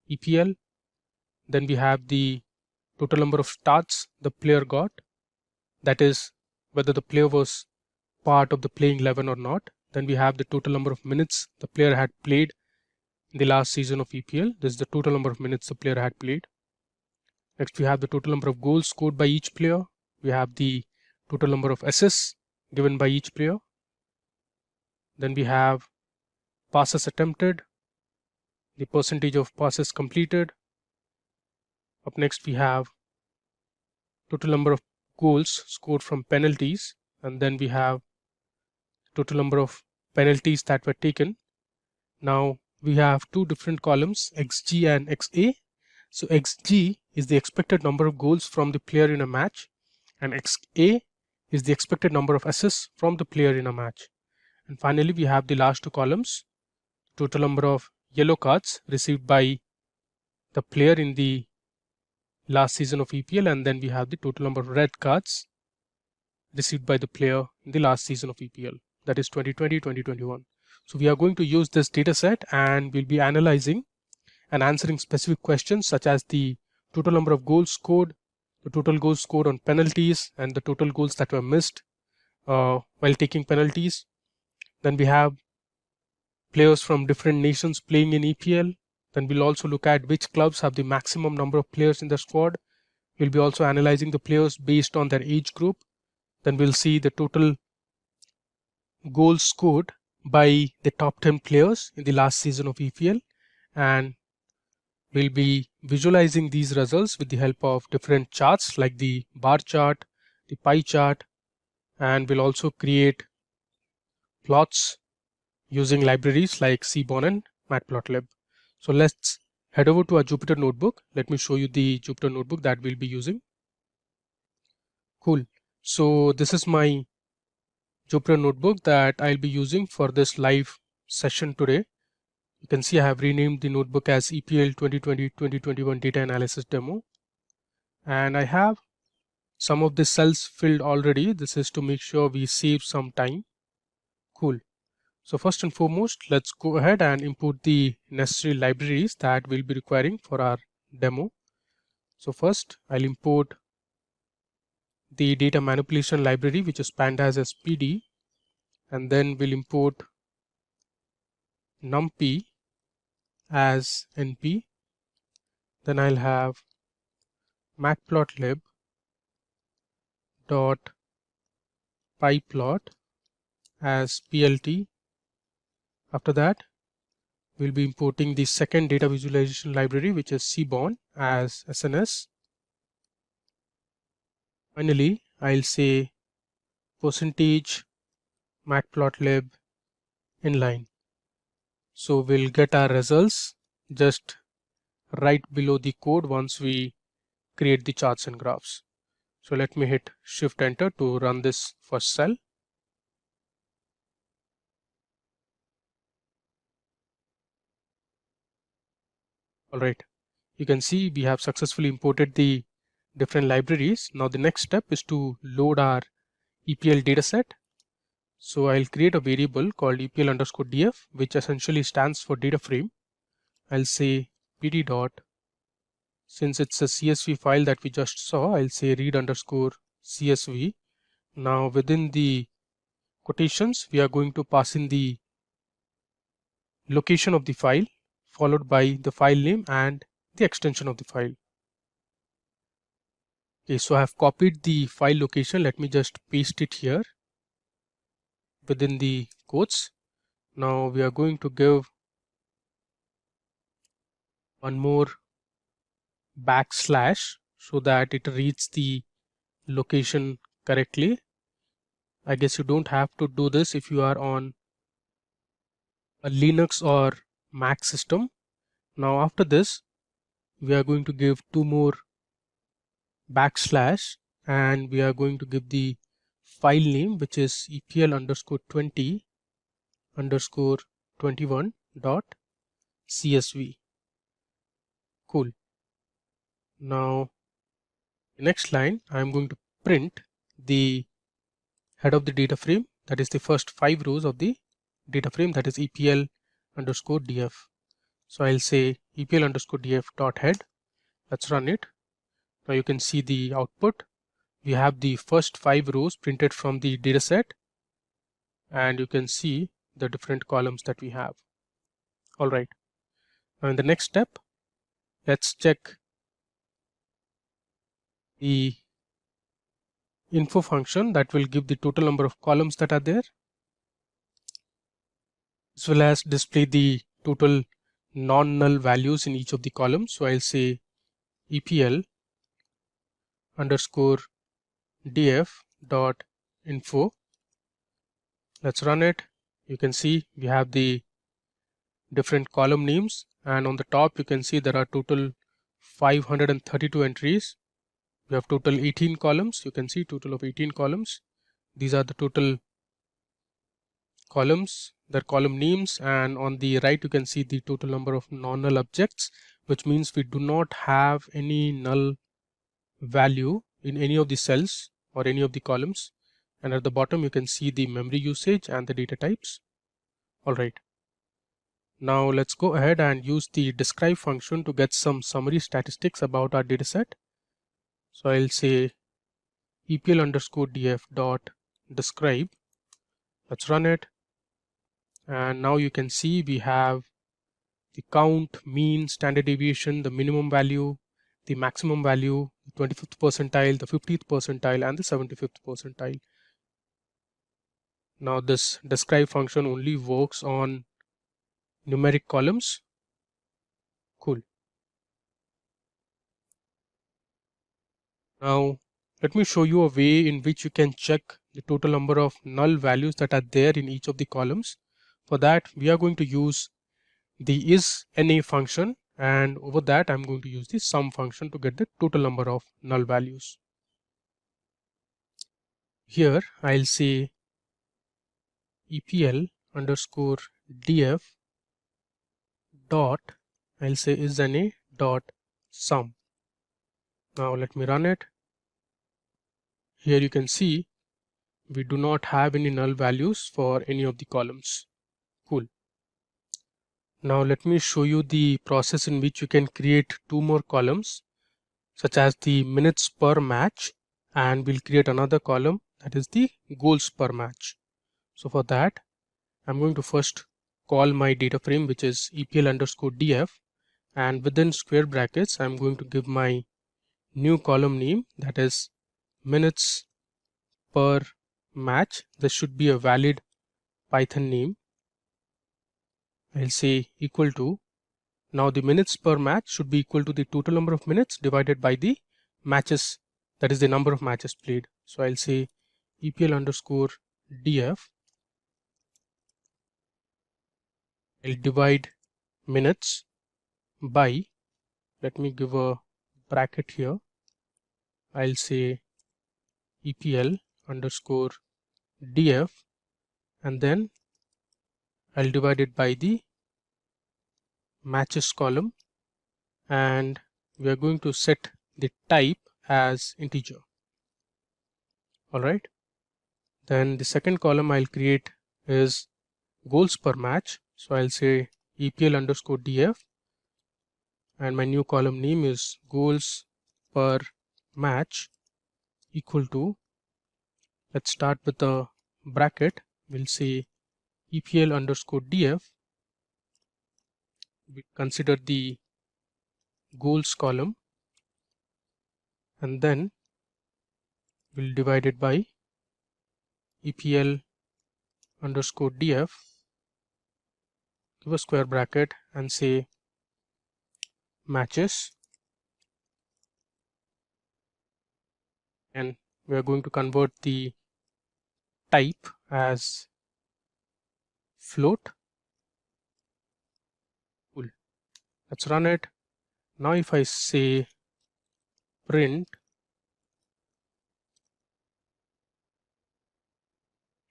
EPL. Then we have the total number of starts the player got, that is whether the player was part of the playing 11 or not. Then we have the total number of minutes the player had played in the last season of EPL. This is the total number of minutes the player had played. Next we have the total number of goals scored by each player. We have the total number of assists given by each player. Then we have passes attempted, the percentage of passes completed. Up next we have total number of goals scored from penalties, and then we have total number of penalties that were taken. Now we have two different columns, XG and XA. So XG is the expected number of goals from the player in a match, and XA is the expected number of assists from the player in a match. And finally we have the last two columns, total number of yellow cards received by the player in the last season of EPL, and then we have the total number of red cards received by the player in the last season of EPL, that is 2020-2021. So we are going to use this data set and we'll be analyzing and answering specific questions such as the total number of goals scored, the total goals scored on penalties, and the total goals that were missed while taking penalties. Then we have players from different nations playing in EPL. Then we'll also look at which clubs have the maximum number of players in the squad. We'll be also analyzing the players based on their age group. Then we'll see the total goals scored by the top 10 players in the last season of EPL, and we'll be visualizing these results with the help of different charts like the bar chart, the pie chart, and we'll also create plots using libraries like Seaborn and Matplotlib. So let's head over to our Jupyter notebook. Let me show you the Jupyter notebook that we'll be using. Cool. So this is my Jupyter notebook that I'll be using for this live session today. You can see I have renamed the notebook as EPL 2020-2021 Data Analysis Demo. And I have some of the cells filled already. This is to make sure we save some time. Cool. So first and foremost, let's go ahead and import the necessary libraries that we'll be requiring for our demo. So first, I'll import the data manipulation library, which is pandas as PD, and then we'll import numpy as np. Then I'll have matplotlib dot pyplot as plt. After that, we'll be importing the second data visualization library, which is Seaborn as SNS. Finally, I'll say percentage matplotlib inline. So we'll get our results just right below the code once we create the charts and graphs. So let me hit Shift Enter to run this first cell. Alright, you can see we have successfully imported the different libraries. Now the next step is to load our EPL dataset. So I'll create a variable called EPL_df, which essentially stands for data frame. I'll say pd dot, since it's a CSV file that we just saw, I'll say read_CSV. Now within the quotations, we are going to pass in the location of the file, followed by the file name and the extension of the file. Okay, so I have copied the file location. Let me just paste it here within the quotes. Now we are going to give one more backslash so that it reads the location correctly. I guess you don't have to do this if you are on a Linux or Mac system. Now after this, we are going to give two more backslash, and we are going to give the file name, which is EPL_20_21.csv. Cool. Now the next line, I am going to print the head of the data frame, that is the first 5 rows of the data frame, that is EPL_df. So I'll say EPL_df dot head. Let's run it. Now you can see the output. We have the first 5 rows printed from the dataset, and you can see the different columns that we have. Alright, now in the next step, let's check the info function that will give the total number of columns that are there, as well as display the total non-null values in each of the columns. So I'll say EPL_df dot info. Let's run it. You can see we have the different column names, and on the top you can see there are total 532 entries. We have total 18 columns. You can see total of 18 columns. These are the total columns, their column names, and on the right you can see the total number of non-null objects, which means we do not have any null value in any of the cells or any of the columns. And at the bottom you can see the memory usage and the data types. Alright, now let's go ahead and use the describe function to get some summary statistics about our dataset. So I'll say EPL_df dot describe. Let's run it, and now you can see we have the count, mean, standard deviation, the minimum value, the maximum value, the 25th percentile, the 50th percentile, and the 75th percentile. Now this describe function only works on numeric columns. Cool. Now let me show you a way in which you can check the total number of null values that are there in each of the columns. For that, we are going to use the isNA function, and over that I'm going to use the sum function to get the total number of null values. Here I'll say EPL underscore df dot, I'll say isNA dot sum. Now let me run it. Here you can see we do not have any null values for any of the columns. Cool. Now let me show you the process in which you can create two more columns, such as the minutes per match, and we'll create another column that is the goals per match. So for that, I'm going to first call my data frame, which is EPL underscore df, and within square brackets I'm going to give my new column name, that is minutes per match. This should be a valid Python name. I'll say equal to, now the minutes per match should be equal to the total number of minutes divided by the matches, that is the number of matches played. So I'll say EPL underscore df, I'll divide minutes by, let me give a bracket here, I'll say EPL underscore df, and then I'll divide it by the matches column, and we are going to set the type as integer. Alright, then the second column I'll create is goals per match. So I'll say EPL underscore df, and my new column name is goals per match equal to, let's start with a bracket, we'll say EPL underscore df, we consider the goals column, and then we'll divide it by EPL underscore df, give a square bracket and say matches, and we are going to convert the type as float. Cool. Let's run it. Now if I say print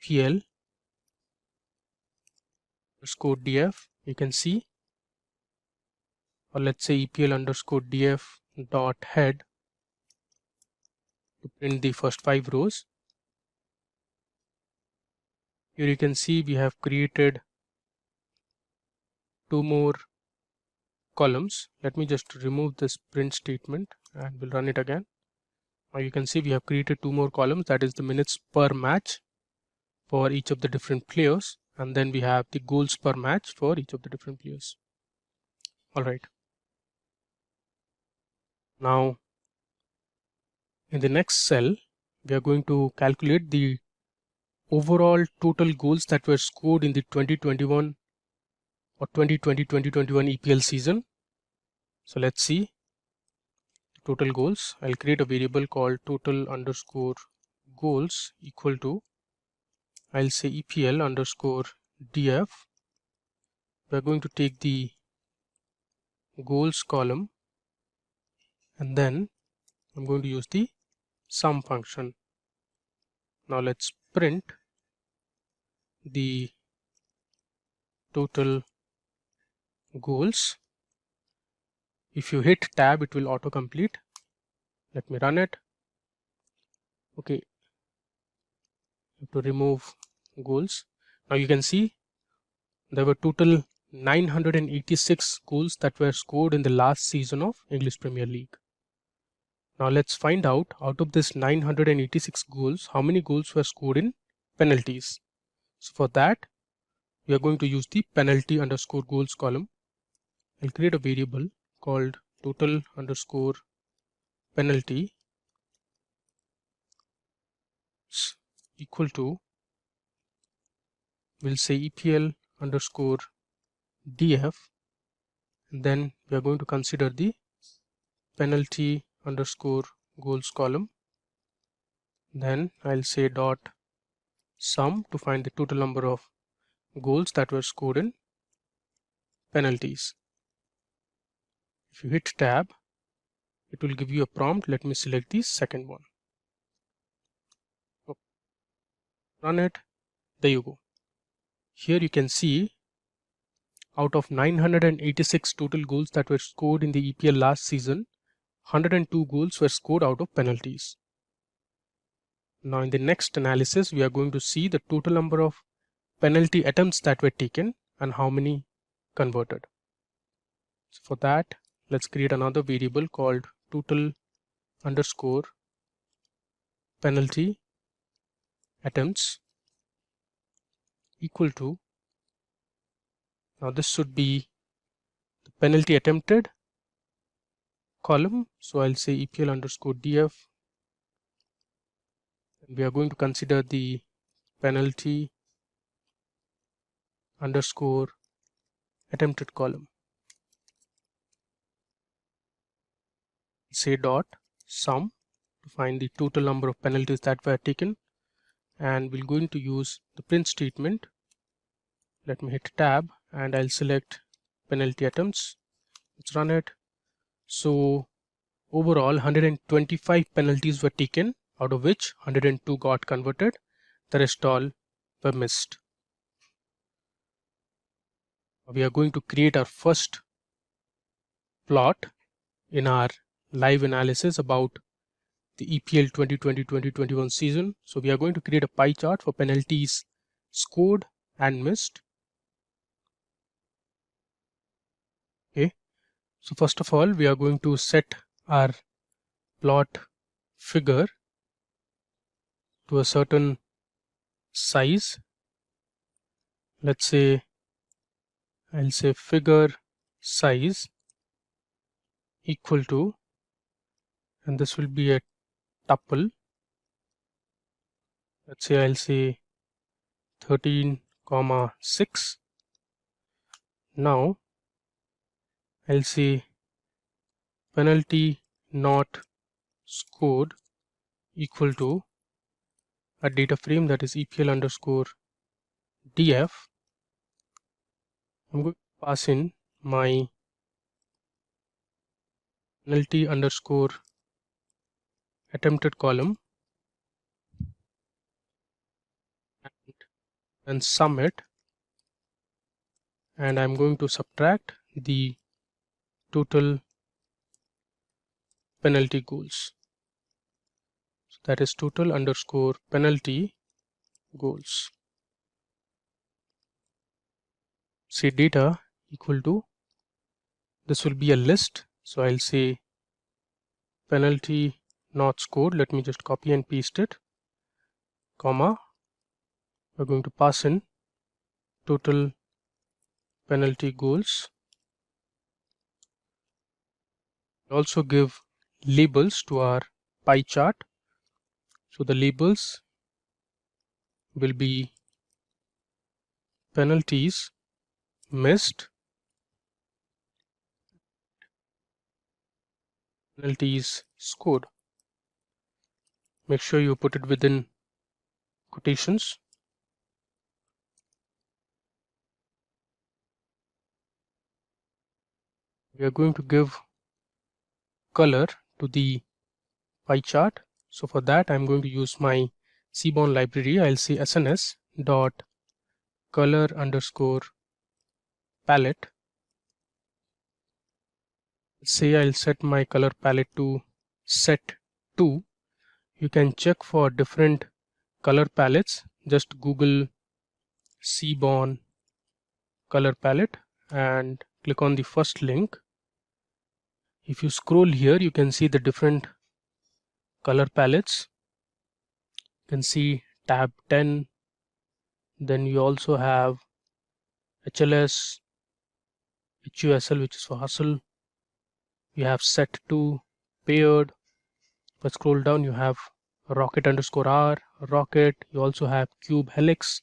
PL underscore df, you can see, or let's say EPL underscore df dot head to print the first 5 rows. Here you can see we have created 2 more columns. Let me just remove this print statement and we'll run it again. Now you can see we have created 2 more columns, that is the minutes per match for each of the different players, and then we have the goals per match for each of the different players. Alright, now in the next cell we are going to calculate the overall total goals that were scored in the 2021 or 2020-2021 EPL season. So let's see total goals. I'll create a variable called total underscore goals equal to, I'll say EPL underscore df. We're going to take the goals column, and then I'm going to use the sum function. Now let's print the total goals. If you hit tab, it will autocomplete. Let me run it. Okay, to remove goals. Now you can see there were total 986 goals that were scored in the last season of English Premier League. Now let's find out of this 986 goals, how many goals were scored in penalties. So for that, we are going to use the penalty underscore goals column. I'll create a variable called total underscore penalty is equal to, we'll say EPL underscore df, and then we are going to consider the penalty underscore goals column. Then I'll say dot sum to find the total number of goals that were scored in penalties. If you hit tab, it will give you a prompt. Let me select the second one. Okay. Run it. There you go. Here you can see out of 986 total goals that were scored in the EPL last season, 102 goals were scored out of penalties. Now in the next analysis, we are going to see the total number of penalty attempts that were taken and how many converted. So for that, let's create another variable called total underscore penalty attempts equal to, now this should be the penalty attempted column. So I'll say EPL underscore df. We are going to consider the penalty underscore attempted column. Say dot sum to find the total number of penalties that were taken, and we're going to use the print statement. Let me hit tab and I'll select penalty attempts. Let's run it. So overall 125 penalties were taken, out of which 102 got converted, the rest all were missed. We are going to create our first plot in our live analysis about the EPL 2020-2021 season. So we are going to create a pie chart for penalties scored and missed. Okay, so first of all, we are going to set our plot figure to a certain size. Let's say I'll say figure size equal to, and this will be a tuple. Let's say I'll say 13,6. Now I'll say penalty not scored equal to a data frame that is EPL underscore df. I'm going to pass in my penalty underscore attempted column and sum it, and I'm going to subtract the total penalty goals. So that is total underscore penalty goals. Say data equal to, this will be a list. So I'll say penalty not scored. Let me just copy and paste it, comma. We're going to pass in total penalty goals. Also give labels to our pie chart. So the labels will be penalties missed, penalties scored. Make sure you put it within quotations. We are going to give color to the pie chart. So for that, I'm going to use my Seaborn library. I'll say sns dot color underscore palette. Say I'll set my color palette to set 2. You can check for different color palettes. Just Google Seaborn color palette and click on the first link. If you scroll here, you can see the different color palettes. You can see tab 10. Then you also have HLS, HUSL, which is for hustle. You have set 2, paired, If I scroll down, you have rocket underscore r, rocket. You also have cube helix,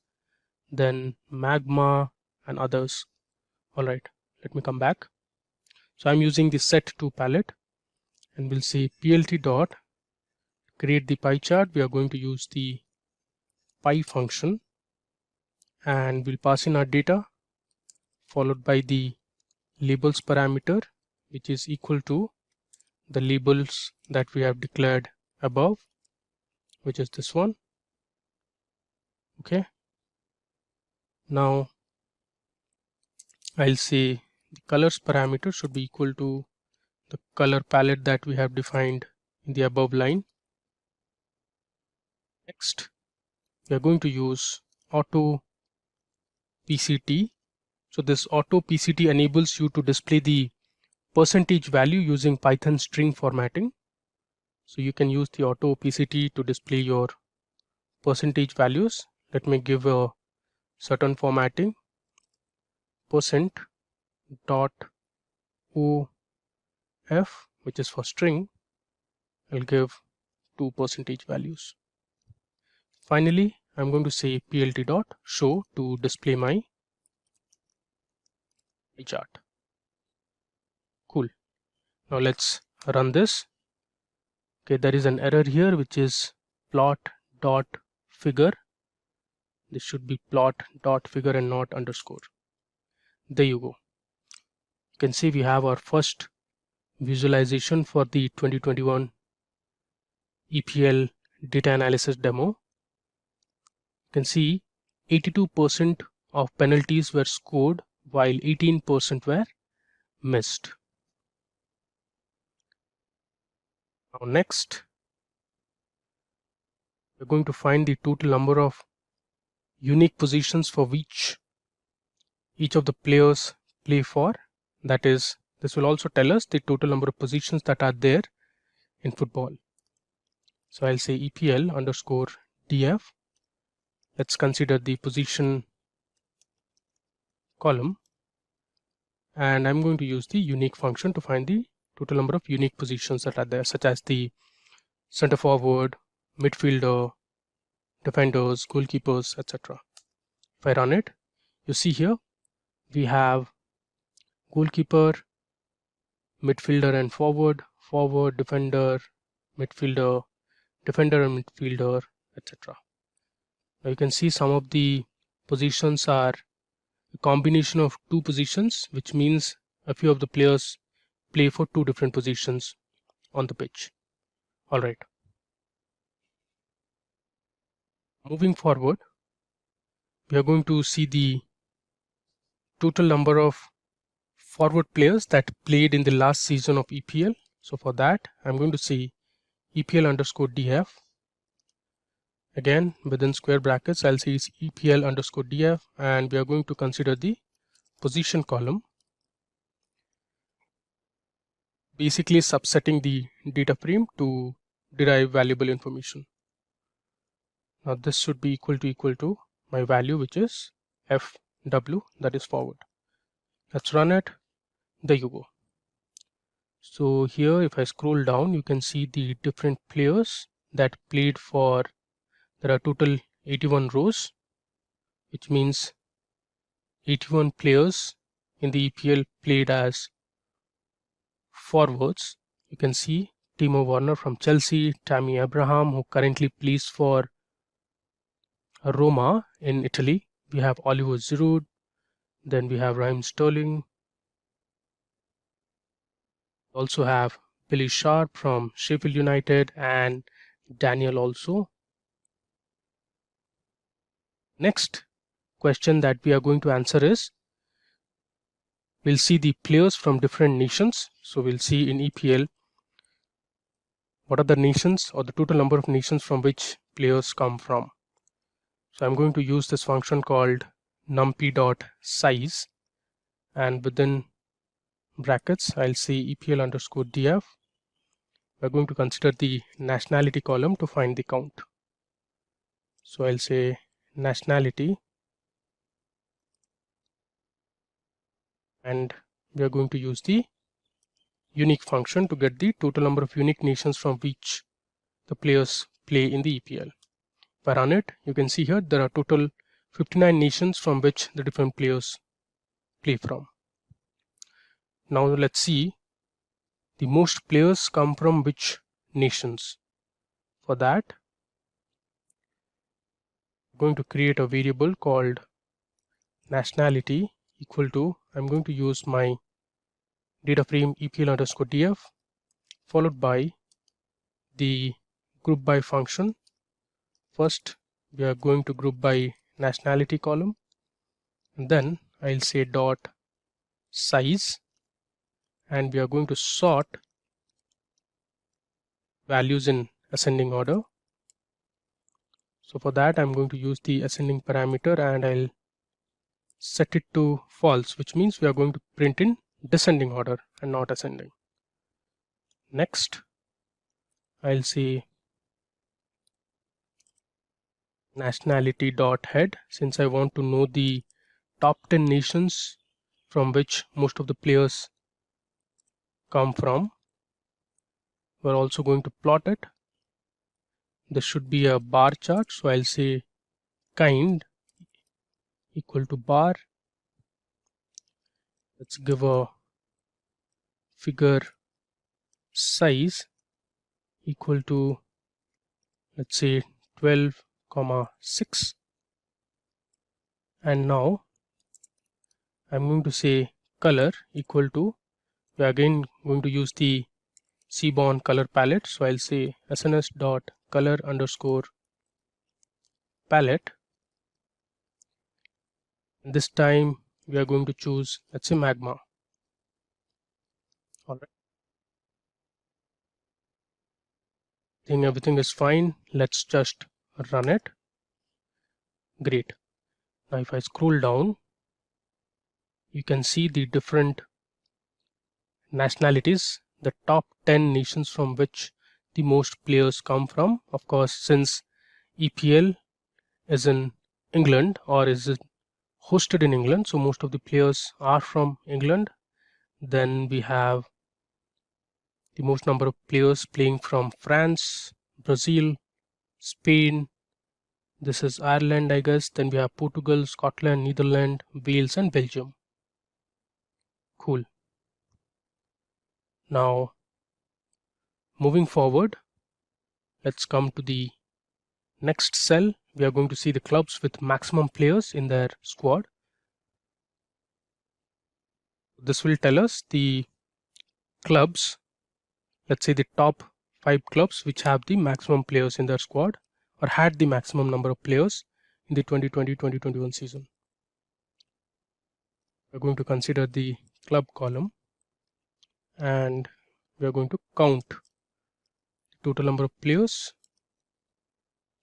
then magma and others. All right, let me come back. So I'm using the set2 palette, and we'll say plt dot create the pie chart. We are going to use the pie function, and we'll pass in our data followed by the labels parameter, which is equal to the labels that we have declared above, which is this one. Okay, now I'll say the colors parameter should be equal to the color palette that we have defined in the above line. Next, we are going to use auto PCT. So this auto PCT enables you to display the percentage value using Python string formatting. So you can use the auto PCT to display your percentage values. Let me give a certain formatting, percent dot OF, which is for string. I'll give 2 percentage values. Finally, I'm going to say plt dot show to display my chart. Cool. Now let's run this. Okay, there is an error here, which is plot dot figure. This should be plot dot figure and not underscore. There you go. You can see we have our first visualization for the 2021 EPL data analysis demo. You can see 82% of penalties were scored while 18% were missed. Now next, we're going to find the total number of unique positions for which each of the players play for. That is, this will also tell us the total number of positions that are there in football. So I'll say EPL underscore DF. Let's consider the position column, and I'm going to use the unique function to find the total number of unique positions that are there, such as the center forward, midfielder, defenders, goalkeepers, etc. If I run it, you see here we have goalkeeper, midfielder and forward, forward, defender, midfielder, defender and midfielder, etc. Now you can see some of the positions are a combination of 2 positions, which means a few of the players play for 2 different positions on the pitch. All right. Moving forward, we are going to see the total number of forward players that played in the last season of EPL. So for that, I'm going to say EPL underscore DF. Again, within square brackets, I'll say EPL underscore DF, and we are going to consider the position column, basically subsetting the data frame to derive valuable information. Now this should be equal to my value, which is FW, that is forward. Let's run it. There you go. So here, if I scroll down, you can see the different players that played for. There are total 81 rows, which means 81 players in the EPL played as forwards. You can see Timo Werner from Chelsea, Tammy Abraham, who currently plays for Roma in Italy. We have Oliver Giroud, then we have Raheem Sterling. Also have Billy Sharp from Sheffield United and Daniel also. Next question that we are going to answer is, we'll see the players from different nations. So we'll see in EPL what are the nations or the total number of nations from which players come from. So I'm going to use this function called numpy.size, and within brackets I'll say EPL underscore DF. We're going to consider the nationality column to find the count. So I'll say nationality, and we are going to use the unique function to get the total number of unique nations from which the players play in the EPL. If I run it, you can see here there are total 59 nations from which the different players play from. Now let's see the most players come from which nations. For that, I'm going to create a variable called nationality equal to, I'm going to use my data frame EPL_df followed by the group by function. First, we are going to group by nationality column, and then I'll say dot size, and we are going to sort values in ascending order. So for that, I'm going to use the ascending parameter and I'll set it to false, which means we are going to print in descending order and not ascending. Next, I'll say nationality dot head, since I want to know the top 10 nations from which most of the players come from. We're also going to plot it. This should be a bar chart, so I'll say kind equal to bar. Let's give a figure size equal to, let's say 12,6, and now I'm going to say color equal to, we're again going to use the Seaborn color palette, so I'll say sns dot color underscore palette. This time we are going to choose, let's say, magma. All right, I think everything is fine. Let's just run it. Great. Now if I scroll down, you can see the different nationalities, the top 10 nations from which the most players come from. Of course, since EPL is in England or is hosted in England, so most of the players are from England. Then we have the most number of players playing from France, Brazil, Spain. This is Ireland, I guess. Then we have Portugal, Scotland, Netherlands, Wales, and Belgium. Cool. Now, moving forward, let's come to the next cell. We are going to see the clubs with maximum players in their squad. This will tell us the clubs, let's say the top 5 clubs which have the maximum players in their squad or had the maximum number of players in the 2020-2021 season. We're going to consider the club column and we are going to count the total number of players.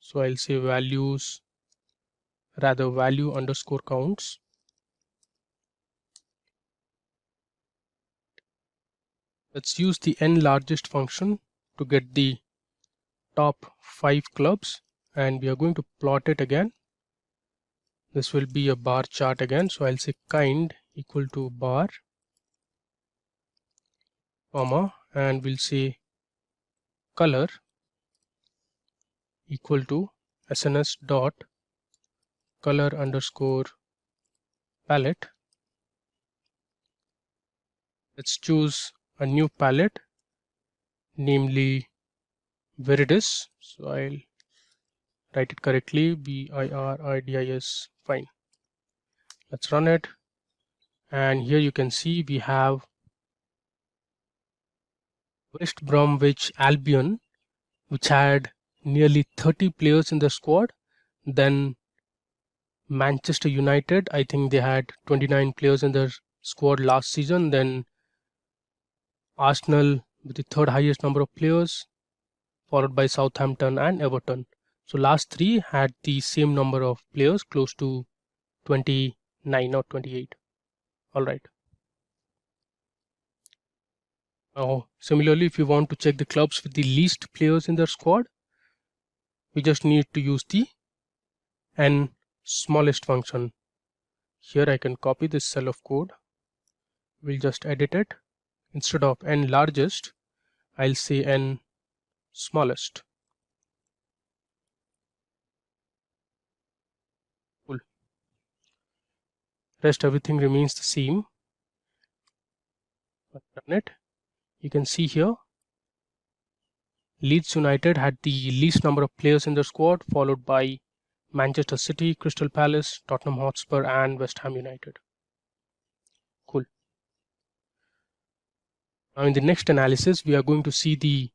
So I'll say value underscore counts. Let's use the n largest function to get the top 5 clubs, and we are going to plot it again. This will be a bar chart again, so I'll say kind equal to bar, comma, and we'll say color equal to sns dot color underscore palette. Let's choose a new palette, namely Viridis. So I'll write it correctly, VIRIDIS. Fine. Let's run it, and here you can see we have West Bromwich Albion, which had nearly 30 players in their squad. Then Manchester United, I think they had 29 players in their squad last season. Then Arsenal with the third highest number of players, followed by Southampton and Everton. So last three had the same number of players, close to 29 or 28. All right. Now, similarly, if you want to check the clubs with the least players in their squad, we just need to use the n smallest function. Here I can copy this cell of code. We'll just edit it. Instead of n largest, I'll say n smallest. Rest everything remains the same. Run it. You can see here Leeds United had the least number of players in their squad, followed by Manchester City, Crystal Palace, Tottenham Hotspur and West Ham United. Cool. Now in the next analysis, we are going to see the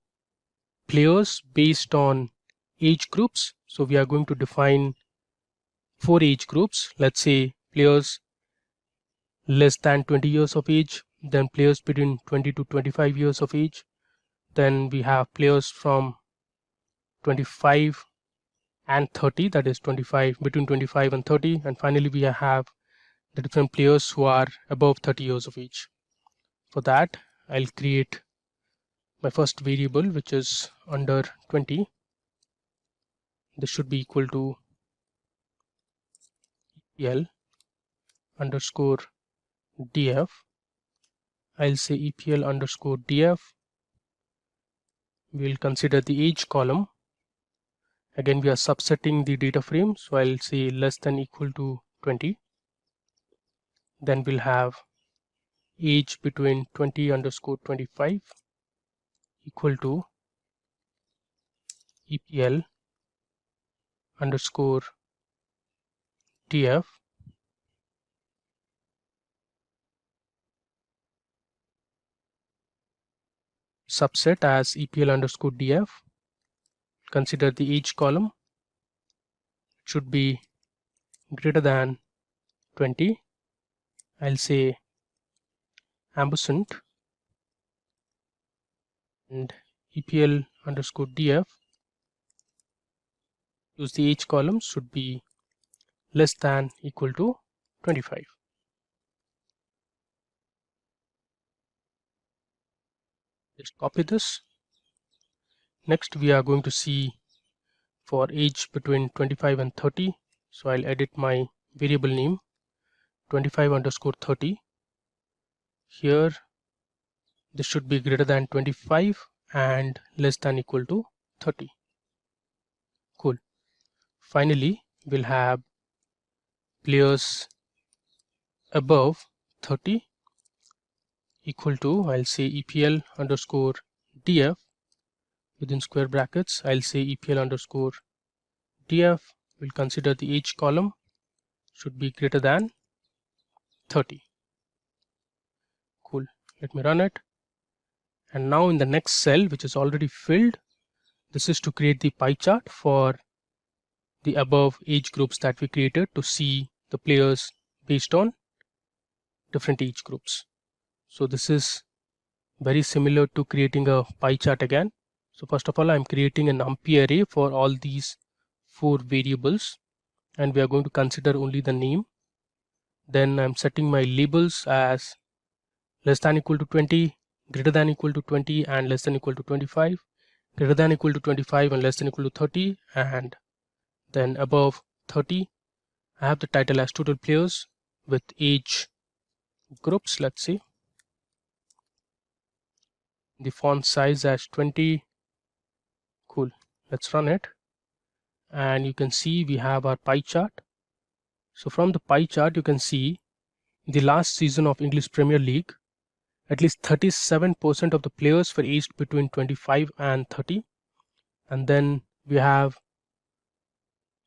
players based on age groups. So we are going to define 4 age groups. Let's say players less than 20 years of age, then players between 20 to 25 years of age, then we have players from 25 and 30, that is 25 between 25 and 30, and finally we have the different players who are above 30 years of age. For that, I'll create my first variable, which is under 20. This should be equal to EPL underscore df. I'll say EPL underscore df. We'll consider the age column. Again, we are subsetting the data frame, so I'll say less than equal to 20. Then we'll have age between 20 underscore 25 equal to EPL underscore df subset as EPL underscore df. Consider the age column. It should be greater than 20. I'll say ampersand and EPL underscore df. Use the age column should be less than equal to 25. Just copy this. Next, we are going to see for age between 25 and 30. So I'll edit my variable name 25 underscore 30. Here, this should be greater than 25 and less than equal to 30. Cool. Finally, we'll have players above 30 equal to, I'll say EPL underscore df within square brackets. I'll say EPL underscore df. We'll consider the age column should be greater than 30. Cool. Let me run it. And now in the next cell, which is already filled, this is to create the pie chart for the above age groups that we created to see the players based on different age groups. So this is very similar to creating a pie chart again. So first of all, I'm creating an numpy array for all these 4 variables, and we are going to consider only the name. Then I'm setting my labels as less than equal to 20, greater than equal to 20 and less than equal to 25, greater than equal to 25 and less than equal to 30, and then above 30. I have the title as total players with age groups, let's see. The font size as 20. Cool. Let's run it. And you can see we have our pie chart. So from the pie chart, you can see in the last season of English Premier League, at least 37% of the players were aged between 25 and 30. And then we have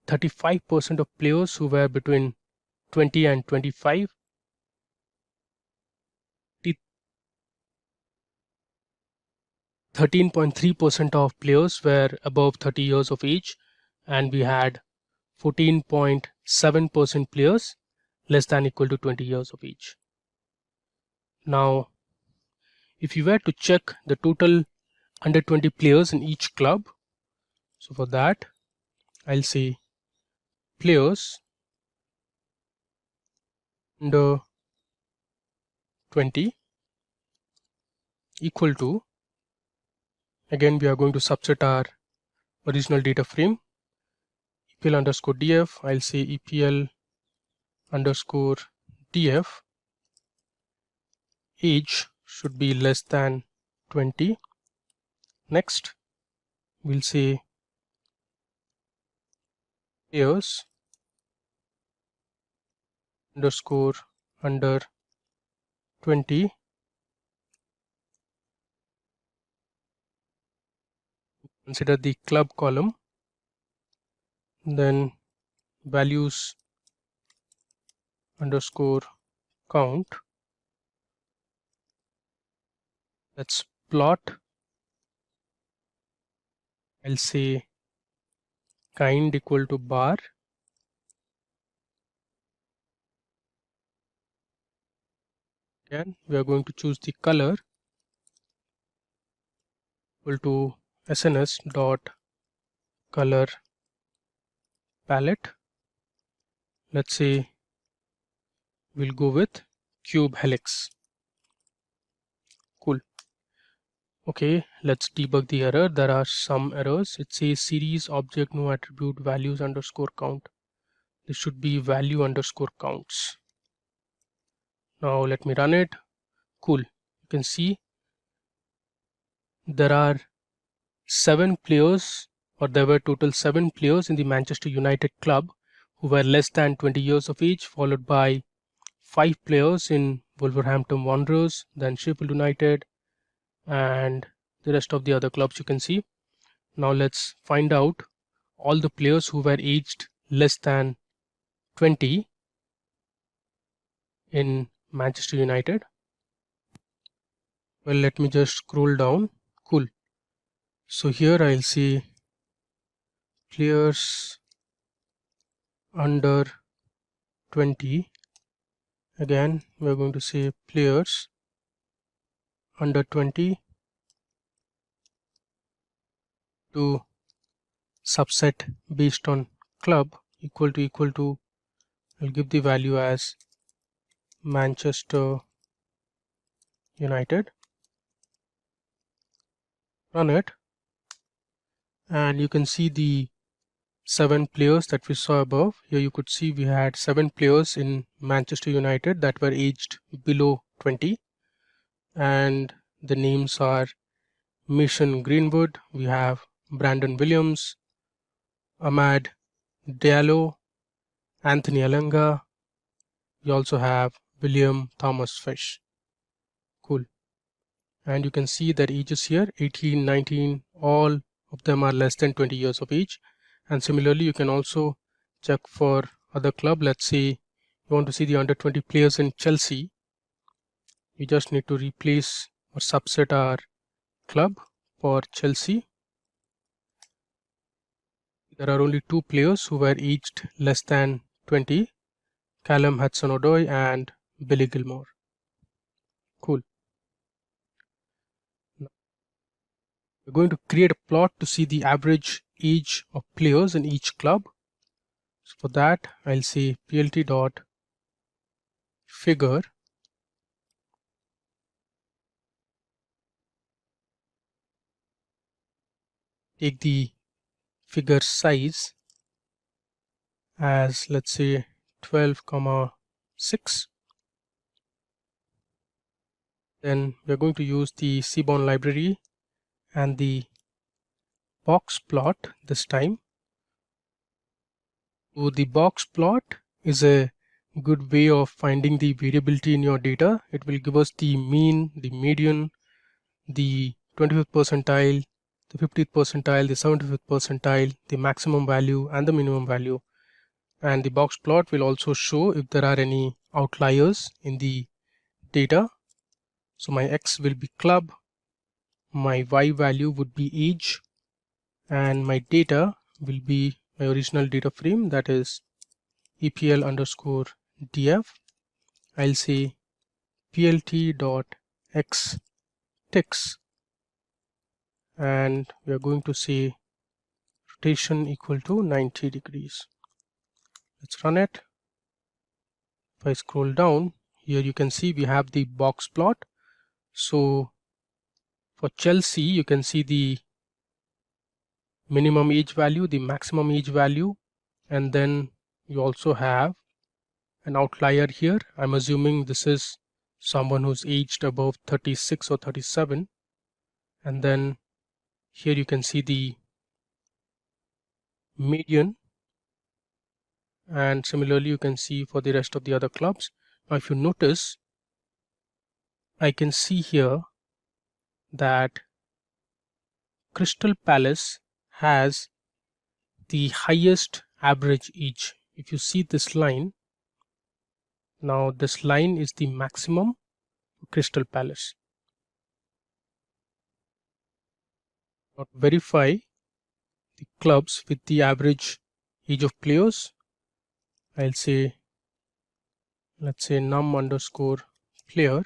35% of players who were between 20 and 25. 13.3% of players were above 30 years of age, and we had 14.7% players less than equal to 20 years of age. Now, if you were to check the total under 20 players in each club, so for that, I'll say players under 20 equal to, again we are going to subset our original data frame, EPL underscore df. I'll say EPL underscore df. Age should be less than 20. Next, we'll say players underscore under 20. Consider the club column, then values underscore count. Let's plot. I'll say kind equal to bar. Again, we are going to choose the color equal to SNS dot color palette. Let's say we'll go with cube helix. Cool. Okay, let's debug the error. There are some errors. It says series object no attribute values underscore count. This should be value underscore counts. Now let me run it. Cool. You can see there are 7 players, or there were total 7 players in the Manchester United club who were less than 20 years of age, followed by 5 players in Wolverhampton Wanderers, then Sheffield United, and the rest of the other clubs you can see. Now let's find out all the players who were aged less than 20 in Manchester United. Well, let me just scroll down. Cool. So here I'll see players under 20. Again, we're going to say players under 20 to subset based on club equal to I'll give the value as Manchester United. Run it, and you can see the 7 players that we saw above. Here you could see we had 7 players in Manchester United that were aged below 20, and the names are Mason Greenwood, we have Brandon Williams, Ahmad Diallo, Anthony Alanga, we also have William Thomas Fish. Cool. And you can see that ages here 18, 19, all of them are less than 20 years of age. And similarly, you can also check for other club. Let's say you want to see the under 20 players in Chelsea. We just need to replace or subset our club for Chelsea. There are only 2 players who were aged less than 20, Callum Hudson-Odoi and Billy Gilmore. Cool. We're going to create a plot to see the average age of players in each club. So for that, I'll say plt.figure. Take the figure size as, let's say, 12,6. Then we're going to use the Seaborn library and the box plot this time. So the box plot is a good way of finding the variability in your data. It will give us the mean, the median, the 25th percentile, the 50th percentile, the 75th percentile, the maximum value and the minimum value. And the box plot will also show if there are any outliers in the data. So my X will be club, my Y value would be age, and my data will be my original data frame, that is EPL underscore DF. I'll say plt.x ticks, and we are going to say rotation equal to 90 degrees. Let's run it. If I scroll down, here you can see we have the box plot. So for Chelsea, you can see the minimum age value, the maximum age value, and then you also have an outlier here. I'm assuming this is someone who's aged above 36 or 37. And then here you can see the median, and similarly you can see for the rest of the other clubs. Now if you notice, I can see here that Crystal Palace has the highest average age. If you see this line, now this line is the maximum for Crystal Palace. Now to verify the clubs with the average age of players, I'll say, let's say num underscore player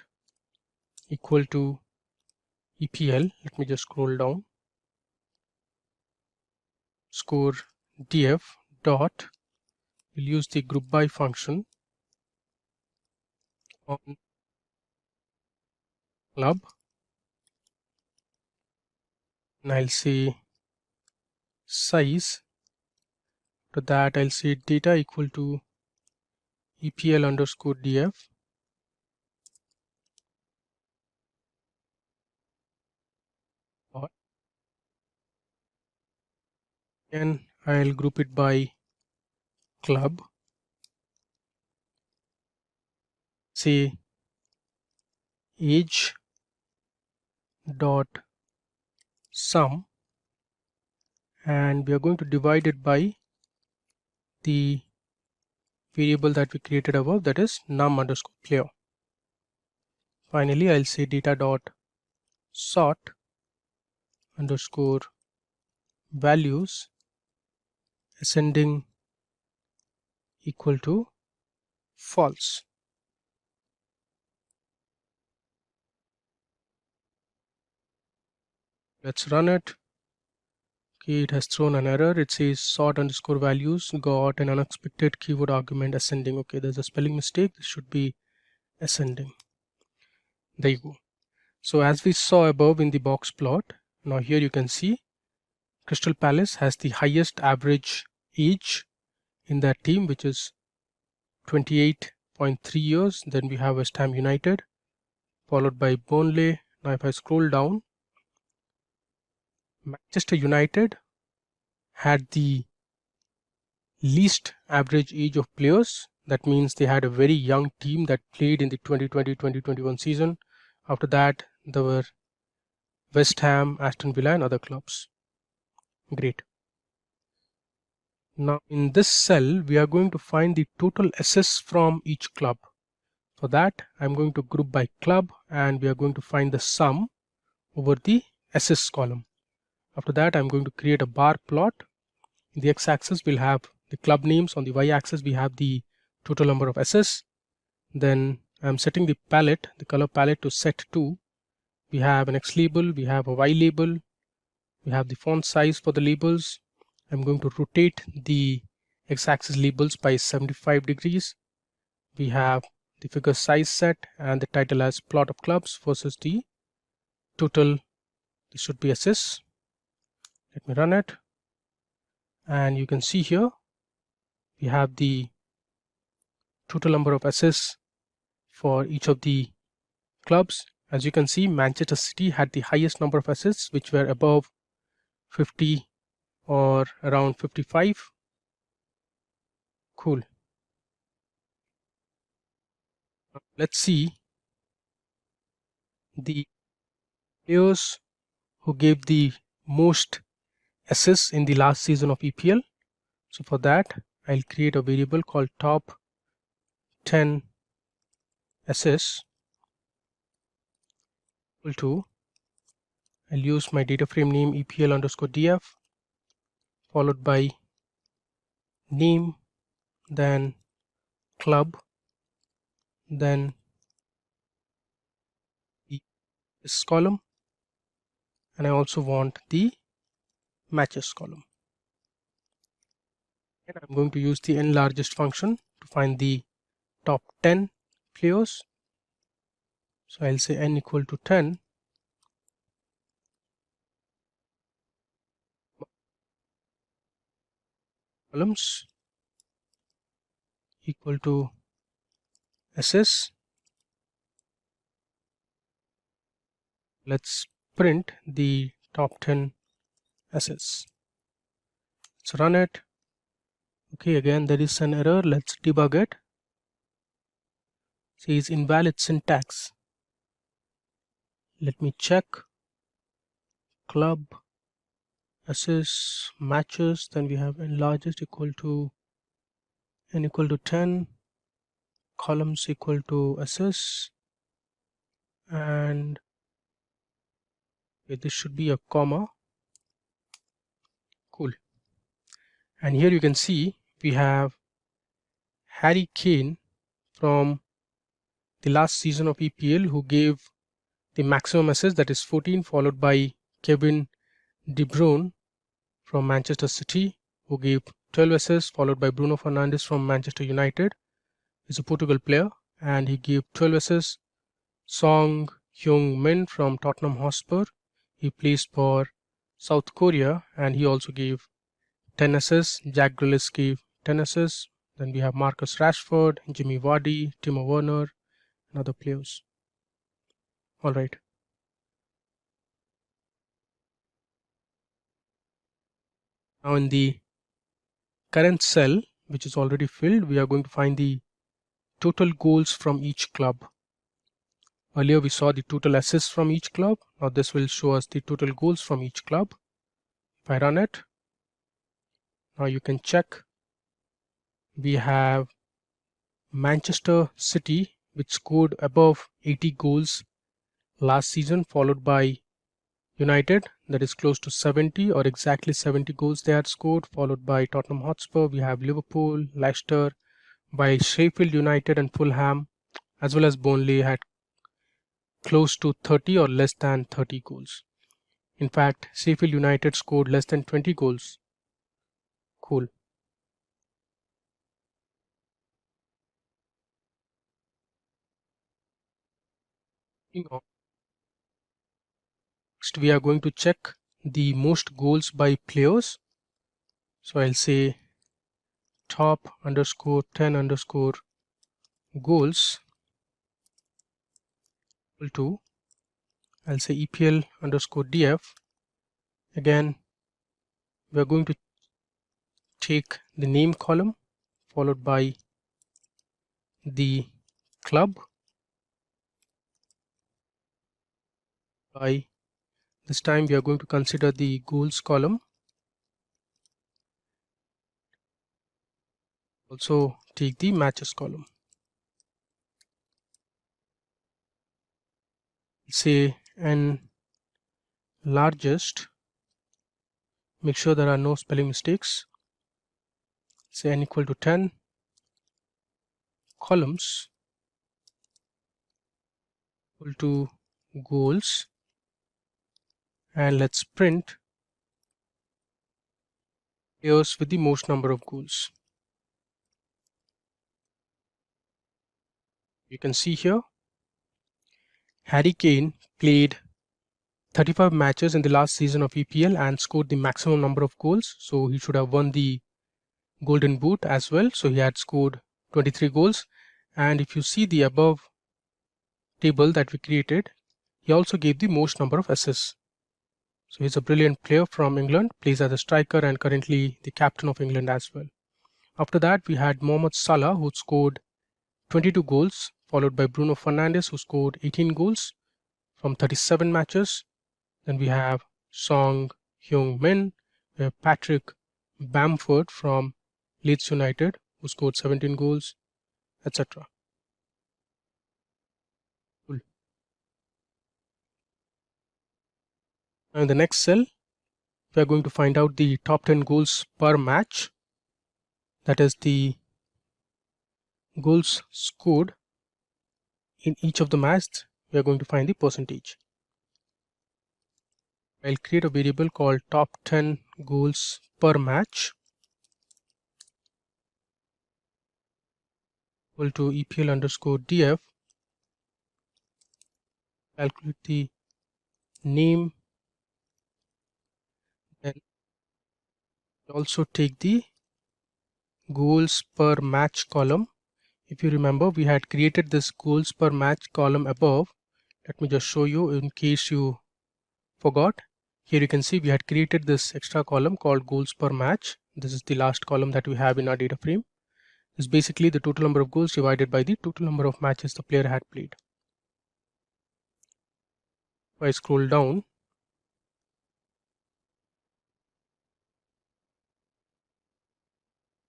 equal to EPL. Let me just scroll down. Score df dot, we'll use the group by function on club, and I'll say size. To that I'll say data equal to EPL underscore df dot, and I'll group it by club. Say age dot sum, and we are going to divide it by the variable that we created above, that is num underscore player. Finally, I'll say data dot sort underscore values ascending equal to false. Let's run it. Okay, it has thrown an error. It says sort underscore values got an unexpected keyword argument ascending. Okay, there's a spelling mistake. This should be ascending. There you go. So as we saw above in the box plot, now here you can see Crystal Palace has the highest average age in that team, which is 28.3 years. Then we have West Ham United, followed by Burnley. Now if I scroll down, Manchester United had the least average age of players. That means they had a very young team that played in the 2020-2021 season. After that, there were West Ham, Aston Villa and other clubs. Great. Now in this cell, we are going to find the total assists from each club. For that, I'm going to group by club, and we are going to find the sum over the assists column. After that, I'm going to create a bar plot. In the x-axis, we'll have the club names. On the y-axis, we have the total number of assists. Then I'm setting the palette, the color palette, to set to. We have an X label, we have a Y label, we have the font size for the labels. I'm going to rotate the x-axis labels by 75 degrees. We have the figure size set and the title as plot of clubs versus the total. This should be assists. Let me run it, and you can see here we have the total number of assists for each of the clubs. As you can see, Manchester City had the highest number of assists, which were above 50 or around 55. Cool. Let's see the players who gave the most assists in the last season of EPL. So for that, I'll create a variable called top 10 assists equal to, I'll use my data frame name EPL underscore df, followed by name, then club, then this column, and I also want the matches column. And I'm going to use the n largest function to find the top 10 players. So I'll say n equal to 10 columns equal to assists. Let's print the top 10 assists. Let's run it. Okay, again there is an error. Let's debug it. says invalid syntax. Let me check. Club, assist, matches. Then we have n largest equal to n equal to 10, columns equal to assist, and this should be a comma. Cool. And here you can see we have Harry Kane from the last season of EPL who gave the maximum assist, that is 14, followed by Kevin De Bruyne from Manchester City who gave 12 assists, followed by Bruno Fernandes from Manchester United. He's a Portugal player and he gave 12 assists. Song Heung-min from Tottenham Hotspur, he plays for South Korea and he also gave 10 assists. Jack Grealish gave 10 assists. Then we have Marcus Rashford, Jimmy Vardy, Timo Werner and other players. Alright. Now in the current cell, which is already filled, we are going to find the total goals from each club. Earlier we saw the total assists from each club. Now this will show us the total goals from each club. If I run it, now you can check. We have Manchester City, which scored above 80 goals last season, followed by United, that is close to 70 or exactly 70 goals they had scored, followed by Tottenham Hotspur. We have Liverpool, Leicester, while Sheffield United and Fulham as well as Burnley had close to 30 or less than 30 goals. In fact, Sheffield United scored less than 20 goals. Cool. Next, we are going to check the most goals by players. So I'll say top underscore 10 underscore goals equal to, I'll say EPL underscore DF. Again, we are going to take the name column followed by the club. By this time we are going to consider the goals column. Also take the matches column. Say n largest, make sure there are no spelling mistakes. Say n equal to 10, columns equal to goals, and let's print players with the most number of goals. You can see here Harry Kane played 35 matches in the last season of EPL and scored the maximum number of goals, so he should have won the Golden Boot as well. So he had scored 23 goals, and if you see the above table that we created, he also gave the most number of assists. So he's a brilliant player from England, plays as a striker and currently the captain of England as well. After that we had Mohamed Salah, who scored 22 goals, followed by Bruno Fernandes, who scored 18 goals from 37 matches. Then we have Song Heung-min, we have Patrick Bamford from Leeds United, who scored 17 goals, etc. Cool. Now in the next cell, we are going to find out the top 10 goals per match. That is the goals scored in each of the matches. We are going to find the percentage. I'll create a variable called top 10 goals per match equal to EPL underscore DF. Calculate the name and also take the goals per match column. If you remember, we had created this goals per match column above. Let me just show you in case you forgot. Here you can see we had created this extra column called goals per match. This is the last column that we have in our data frame. is basically the total number of goals divided by the total number of matches the player had played. If I scroll down,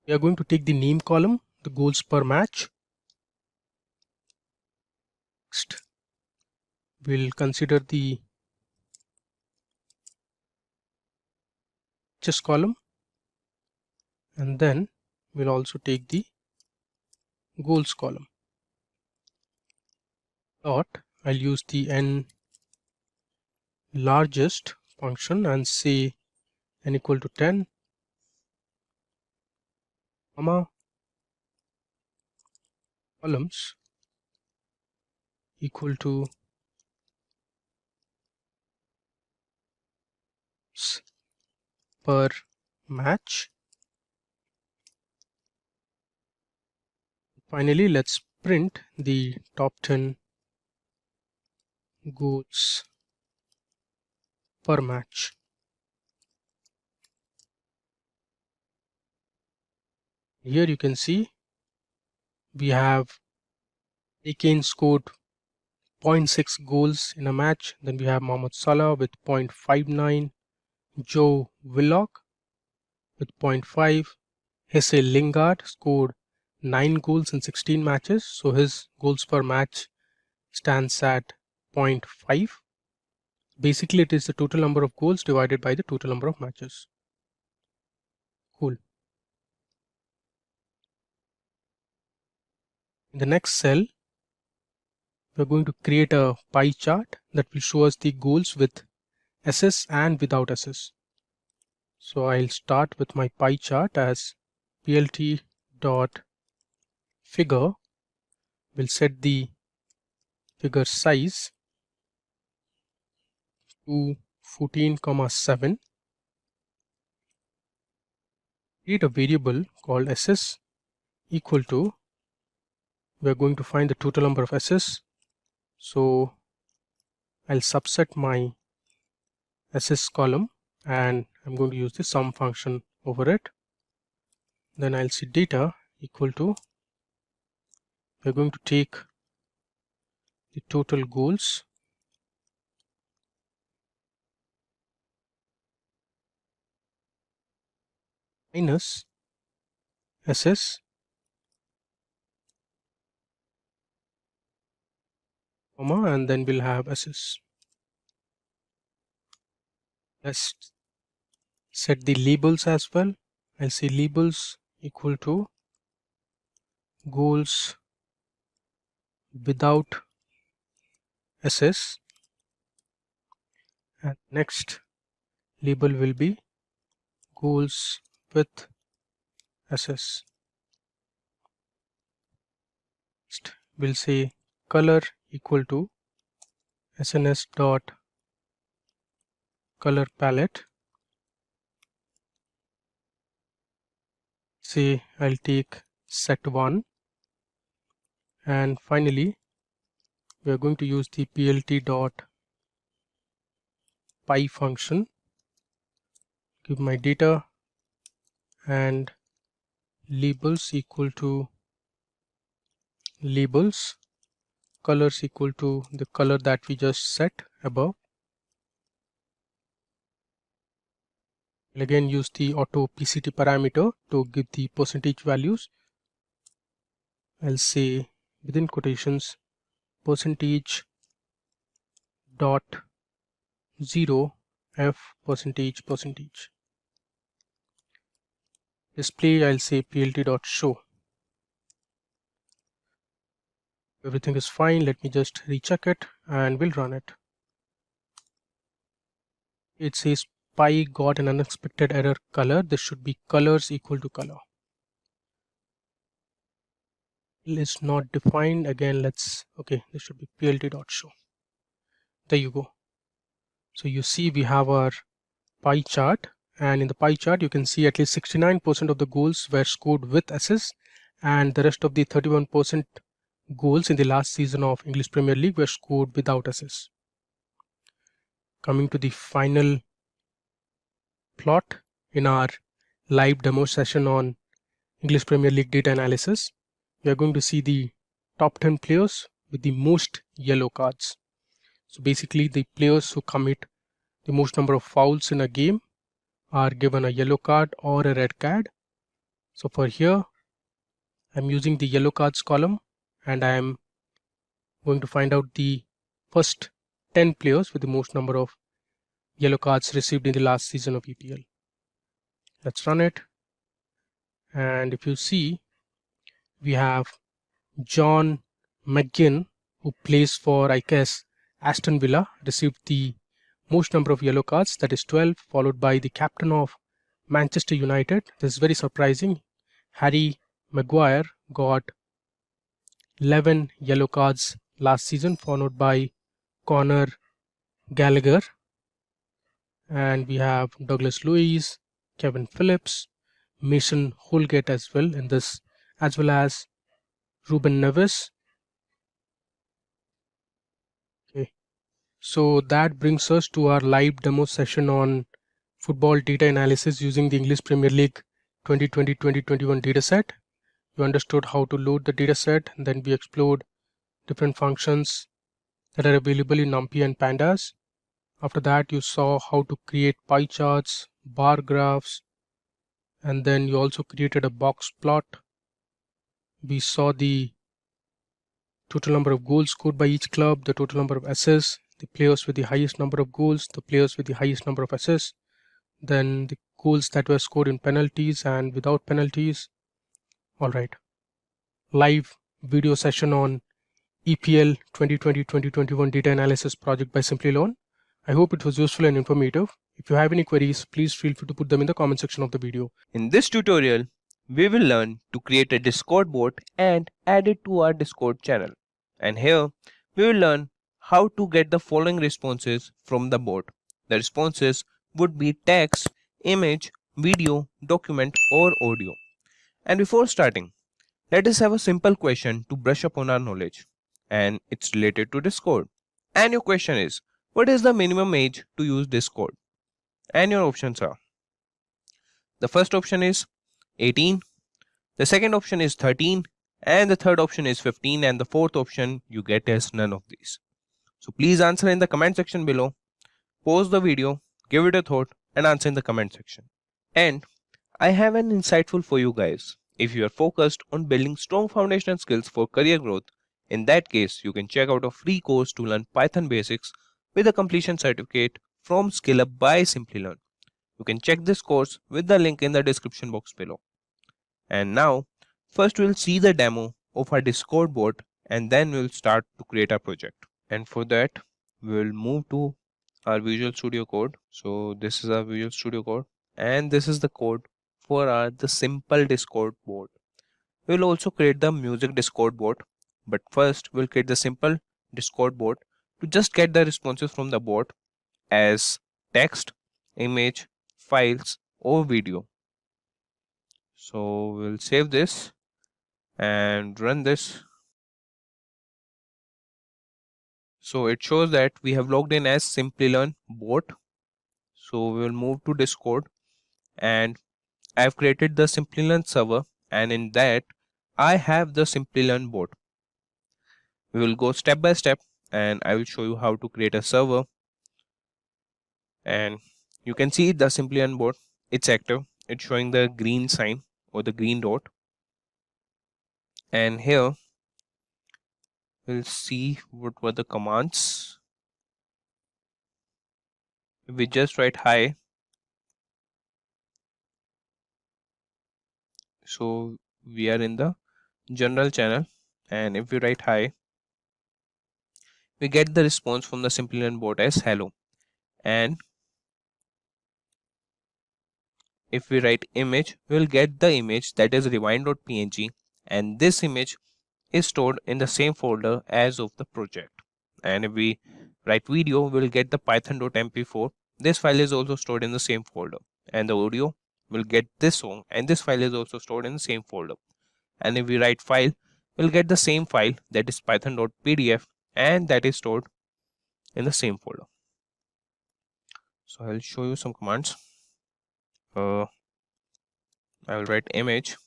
we are going to take the name column, the goals per match. Next, we'll consider the matches column, and then we'll also take the goals column. Dot, I'll use the n largest function and say n equal to 10, comma, columns equal to per match. Finally, let's print the top 10 goals per match. Here you can see we have Kane scored 0.6 goals in a match. Then we have Mohamed Salah with 0.59, Joe Willock with 0.5, Jesse Lingard scored 9 goals in 16 matches, so his goals per match stands at 0.5. Basically, it is the total number of goals divided by the total number of matches. Cool. In the next cell, we're going to create a pie chart that will show us the goals with SS and without SS. So I'll start with my pie chart as plt.figure. We'll set the figure size to 14,7. Create a variable called SS equal to, we're going to find the total number of SS. So I'll subset my SS column and I'm going to use the sum function over it. Then I'll see data equal to, we're going to take the total goals minus SS comma, and then we'll have SS. Let's set the labels as well. I'll say labels equal to goals without SS, and next label will be goals with SS. Next we'll say color equal to SNS dot color palette. Say I'll take set 1, and finally we are going to use the plt dot pie function, give my data and labels equal to labels, colors equal to the color that we just set above. We'll again use the auto PCT parameter to give the percentage values. I'll say within quotations percentage dot 0 f percentage. Display, I'll say plt dot show. Everything is fine. Let me just recheck it and we'll run it. It says pie got an unexpected error color. This should be colors equal to color. Is not defined. Again, this should be plt dot show. There you go. So you see we have our pie chart, and in the pie chart you can see at least 69% of the goals were scored with SS, and the rest of the 31% goals in the last season of English Premier League were scored without SS. Coming to the final plot in our live demo session on English Premier League data analysis. We are going to see the top 10 players with the most yellow cards. So basically the players who commit the most number of fouls in a game are given a yellow card or a red card. So for here, I'm using the yellow cards column and I am going to find out the first 10 players with the most number of yellow cards received in the last season of EPL. Let's run it. And if you see, we have John McGinn, who plays for, I guess, Aston Villa, received the most number of yellow cards, that is 12, followed by the captain of Manchester United. This is very surprising. Harry Maguire got 11 yellow cards last season, followed by Conor Gallagher. And we have Douglas Luiz, Kevin Phillips, Mason Holgate as well in this, as well as Ruben Neves. Okay, so that brings us to our live demo session on football data analysis using the English Premier League 2020-2021 dataset. You understood how to load the dataset, and then we explored different functions that are available in NumPy and Pandas. After that, you saw how to create pie charts, bar graphs, and then you also created a box plot. We saw the total number of goals scored by each club, the total number of assists, the players with the highest number of goals, the players with the highest number of assists, then the goals that were scored in penalties and without penalties. All right. Live video session on EPL 2020-2021 data analysis project by Simplilearn. I hope it was useful and informative. If you have any queries, please feel free to put them in the comment section of the video. In this tutorial, we will learn to create a Discord bot and add it to our Discord channel. And here, we will learn how to get the following responses from the bot. The responses would be text, image, video, document, or audio. And before starting, let us have a simple question to brush up on our knowledge. And it's related to Discord. And your question is, what is the minimum age to use Discord? And your options are, the first option is 18, the second option is 13, and the third option is 15, and the fourth option you get is none of these. So please answer in the comment section below, pause the video, give it a thought, and answer in the comment section. And I have an insightful for you guys. If you are focused on building strong foundational skills for career growth, in that case you can check out a free course to learn Python basics with a completion certificate from SkillUp by Simplilearn. You can check this course with the link in the description box below. And now, first we'll see the demo of our Discord bot and then we'll start to create our project. And for that, we'll move to our Visual Studio Code. So this is our Visual Studio Code and this is the code for the simple Discord bot. We'll also create the music Discord bot, but first we'll create the simple Discord bot to just get the responses from the bot as text, image, files, or video. So we'll save this and run this. So it shows that we have logged in as Simplilearn bot. So we will move to Discord and I have created the Simplilearn server, and in that I have the Simplilearn bot. We will go step by step and I will show you how to create a server. And you can see the Simplilearn bot, it's active. It's showing the green sign or the green dot. And here we'll see what were the commands. If we just write hi, so we are in the general channel, and if we write hi, we get the response from the Simplilearn bot as hello. And if we write image, we'll get the image, that is rewind.png, and this image is stored in the same folder as of the project. And if we write video, we'll get the python.mp4. This file is also stored in the same folder. And the audio will get this song, and this file is also stored in the same folder. And if we write file, we'll get the same file, that is python.pdf, and that is stored in the same folder. So I'll show you some commands. I will write image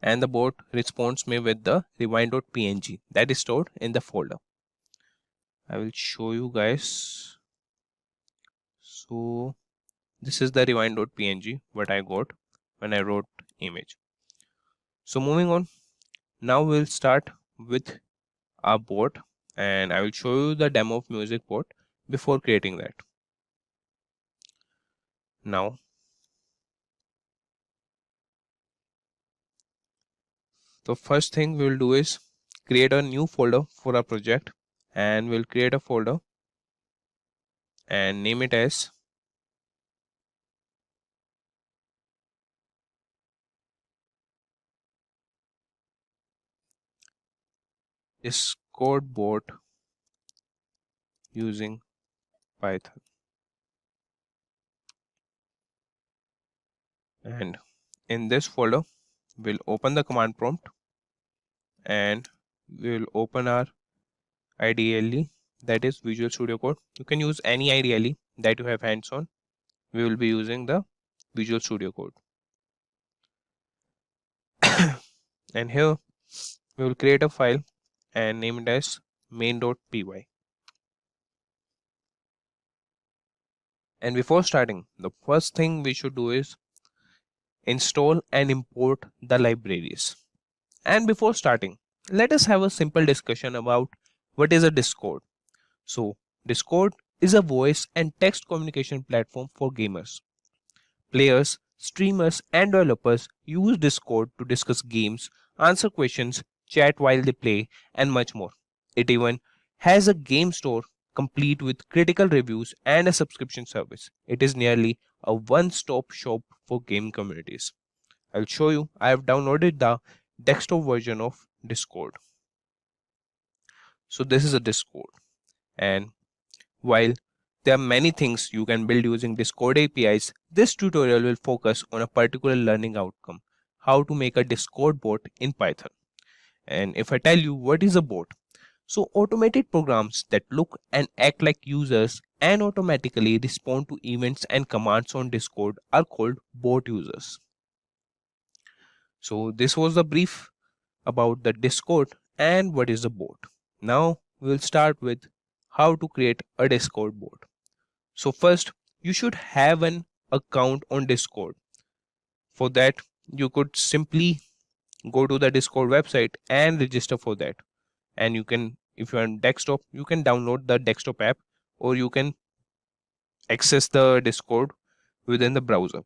and the bot responds me with the rewind.png that is stored in the folder. I will show you guys. So this is the rewind.png what I got when I wrote image. So moving on, now we'll start with our bot, and I will show you the demo of music bot before creating that. Now the first thing we will do is create a new folder for our project, and we'll create a folder and name it as Discord bot using Python. And in this folder, we'll open the command prompt and we'll open our IDLE, that is Visual Studio Code. You can use any IDLE that you have hands on. We will be using the Visual Studio Code. And here we will create a file and name it as main.py. And before starting, the first thing we should do is install and import the libraries. And before starting, let us have a simple discussion about what is a Discord. So, Discord is a voice and text communication platform for gamers. Players, streamers, and developers use Discord to discuss games, answer questions, chat while they play, and much more. It even has a game store complete with critical reviews and a subscription service. It is nearly a one-stop shop for game communities. I'll show you. I have downloaded the desktop version of Discord. So this is a Discord, and while there are many things you can build using Discord APIs, this tutorial will focus on a particular learning outcome: how to make a Discord bot in Python. And if I tell you what is a bot, so automated programs that look and act like users and automatically respond to events and commands on Discord are called bot users. So this was the brief about the Discord and what is a bot. Now we'll start with how to create a Discord bot. So first, you should have an account on Discord. For that, you could simply go to the Discord website and register for that. And you can, if you're on desktop, you can download the desktop app, or you can access the Discord within the browser.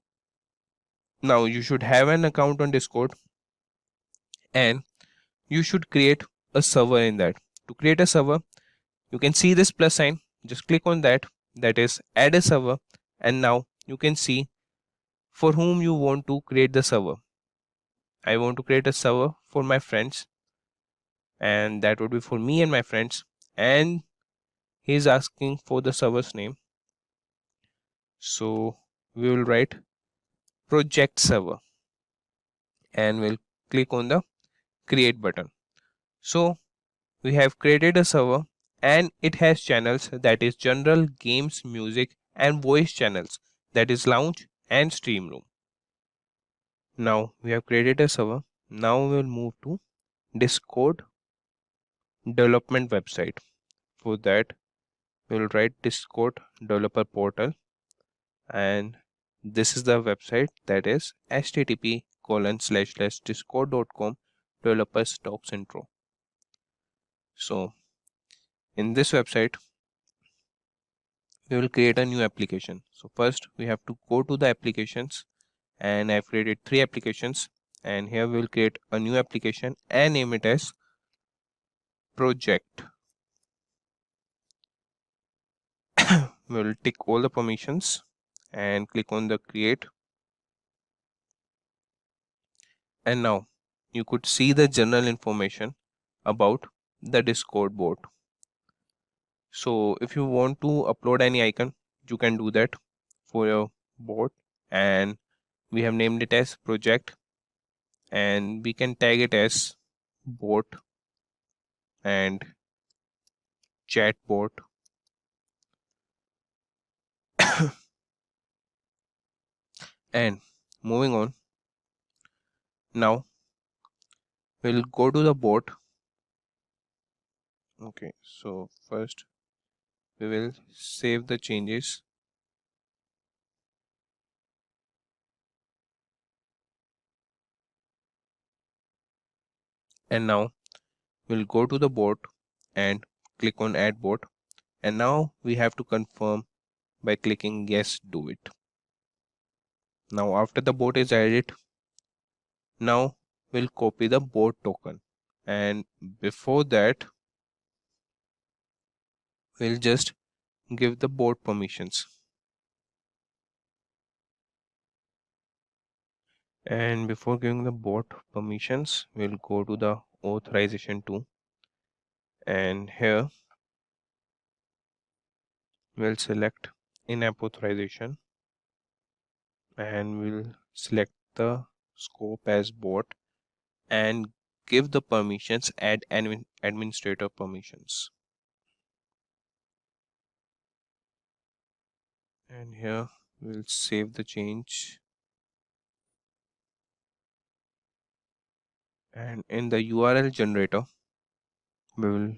Now you should have an account on Discord, and you should create a server in that. To create a server, you can see this plus sign, just click on that, that is add a server, and now you can see for whom you want to create the server. I want to create a server for my friends, and that would be for me and my friends, and he's asking for the server's name, so we will write project server and we'll click on the create button. So we have created a server, and it has channels, that is general, games, music, and voice channels, that is lounge and stream room. Now we have created a server. Now we will move to Discord development website. For that, we will write Discord developer portal, and this is the website, that is http://discord.com developers talks intro. So in this website, we will create a new application. So first we have to go to the applications, and I've created 3 applications, and here we will create a new application and name it as project. We will tick all the permissions and click on the create, and now you could see the general information about the Discord bot. So if you want to upload any icon, you can do that for your bot, and we have named it as project, and we can tag it as bot and chatbot. And moving on, now we'll go to the bot. Okay, so first we will save the changes. And now we'll go to the bot and click on add bot. And now we have to confirm by clicking yes, do it. Now after the bot is added, now we'll copy the bot token. And before that, we'll just give the bot permissions. And before giving the bot permissions, we'll go to the authorization tool. And here we'll select in-app authorization and we'll select the scope as bot and give the permissions add administrator permissions. And here we'll save the change. And in the URL generator, we will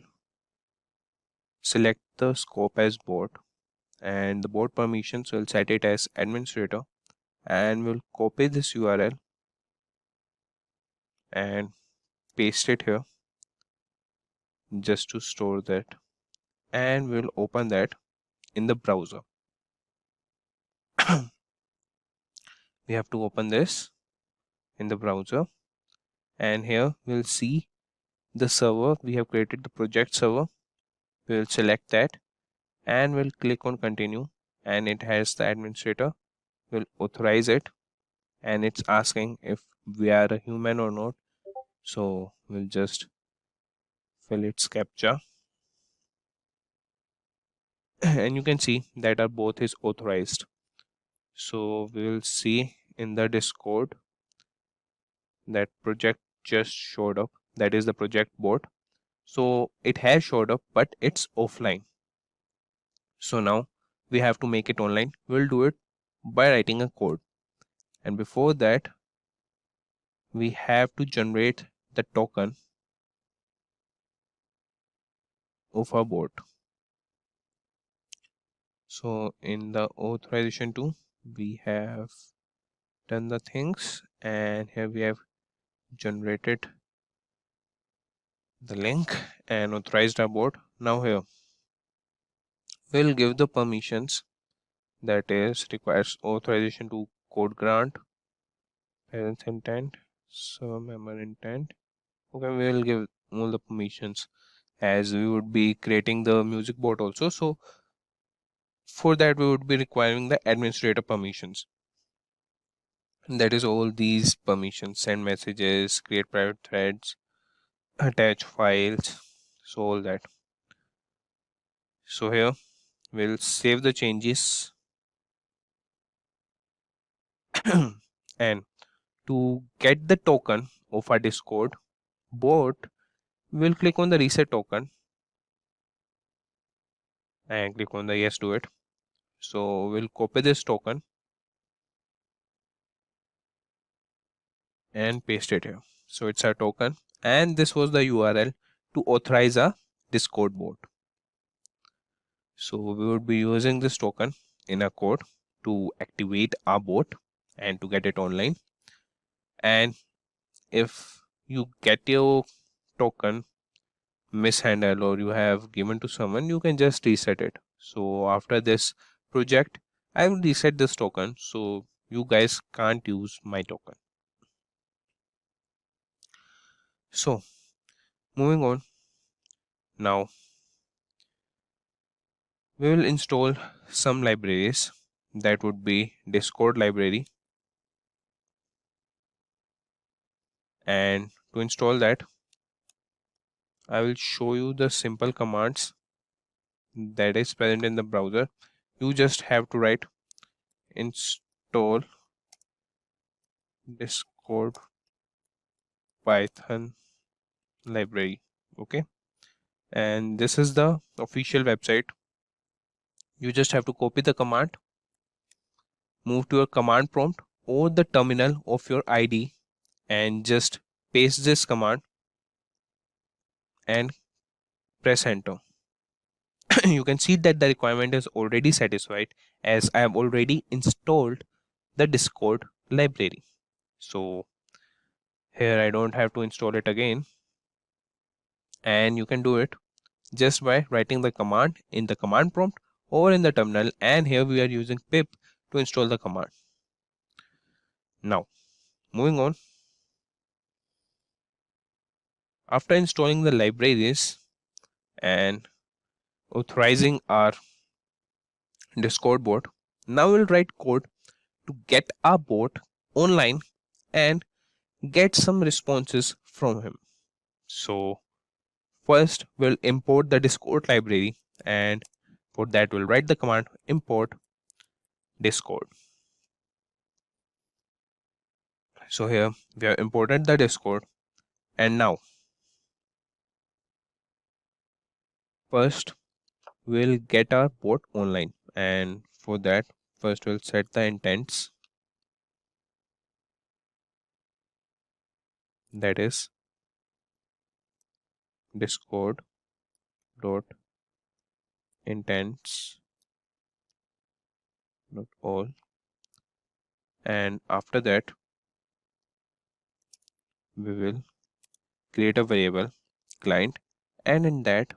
select the scope as bot and the bot permissions will set it as administrator, and we'll copy this URL and paste it here just to store that, and we'll open that in the browser. We have to open this in the browser, and here we'll see the server. We have created the project server. We'll select that and we'll click on continue, and it has the administrator. We'll authorize it and it's asking if we are a human or not, so we'll just fill its captcha. And you can see that our both is authorized. So we will see in the Discord that project just showed up, that is the project bot. So it has showed up but it's offline. So now we have to make it online. We'll do it by writing a code, and before that we have to generate the token of our bot. So in the authorization tool we have done the things, and here we have generated the link and authorized our bot. Now here we'll give the permissions, that is requires authorization to code grant, parents intent, server member intent. Okay, we will give all the permissions as we would be creating the music bot also. So for that we would be requiring the administrator permissions. And that is all these permissions: send messages, create private threads, attach files, so all that. So here we'll save the changes and to get the token of our Discord bot, we'll click on the reset token and click on the yes, do it. So we'll copy this token and paste it here. So it's our token, and this was the URL to authorize a Discord bot. So we would be using this token in our code to activate our bot and to get it online. And if you get your token mishandled or you have given to someone, you can just reset it. So after this project I will reset this token, so you guys can't use my token. So moving on, now we will install some libraries. That would be Discord library, and to install that I will show you the simple commands that is present in the browser. You just have to write install Discord Python library. Okay, and this is the official website. You just have to copy the command, move to your command prompt or the terminal of your IDE, and just paste this command and press enter. You can see that the requirement is already satisfied as I have already installed the Discord library. So here I don't have to install it again, and you can do it just by writing the command in the command prompt or in the terminal, and here we are using pip to install the command. Now moving on, after installing the libraries and authorizing our Discord bot, now we'll write code to get our bot online and get some responses from him. So first we'll import the Discord library, and for that we'll write the command import Discord. So here we have imported the Discord, and now first we'll get our bot online, and for that first we'll set the intents, that is Discord dot intents dot all, and after that we will create a variable client, and in that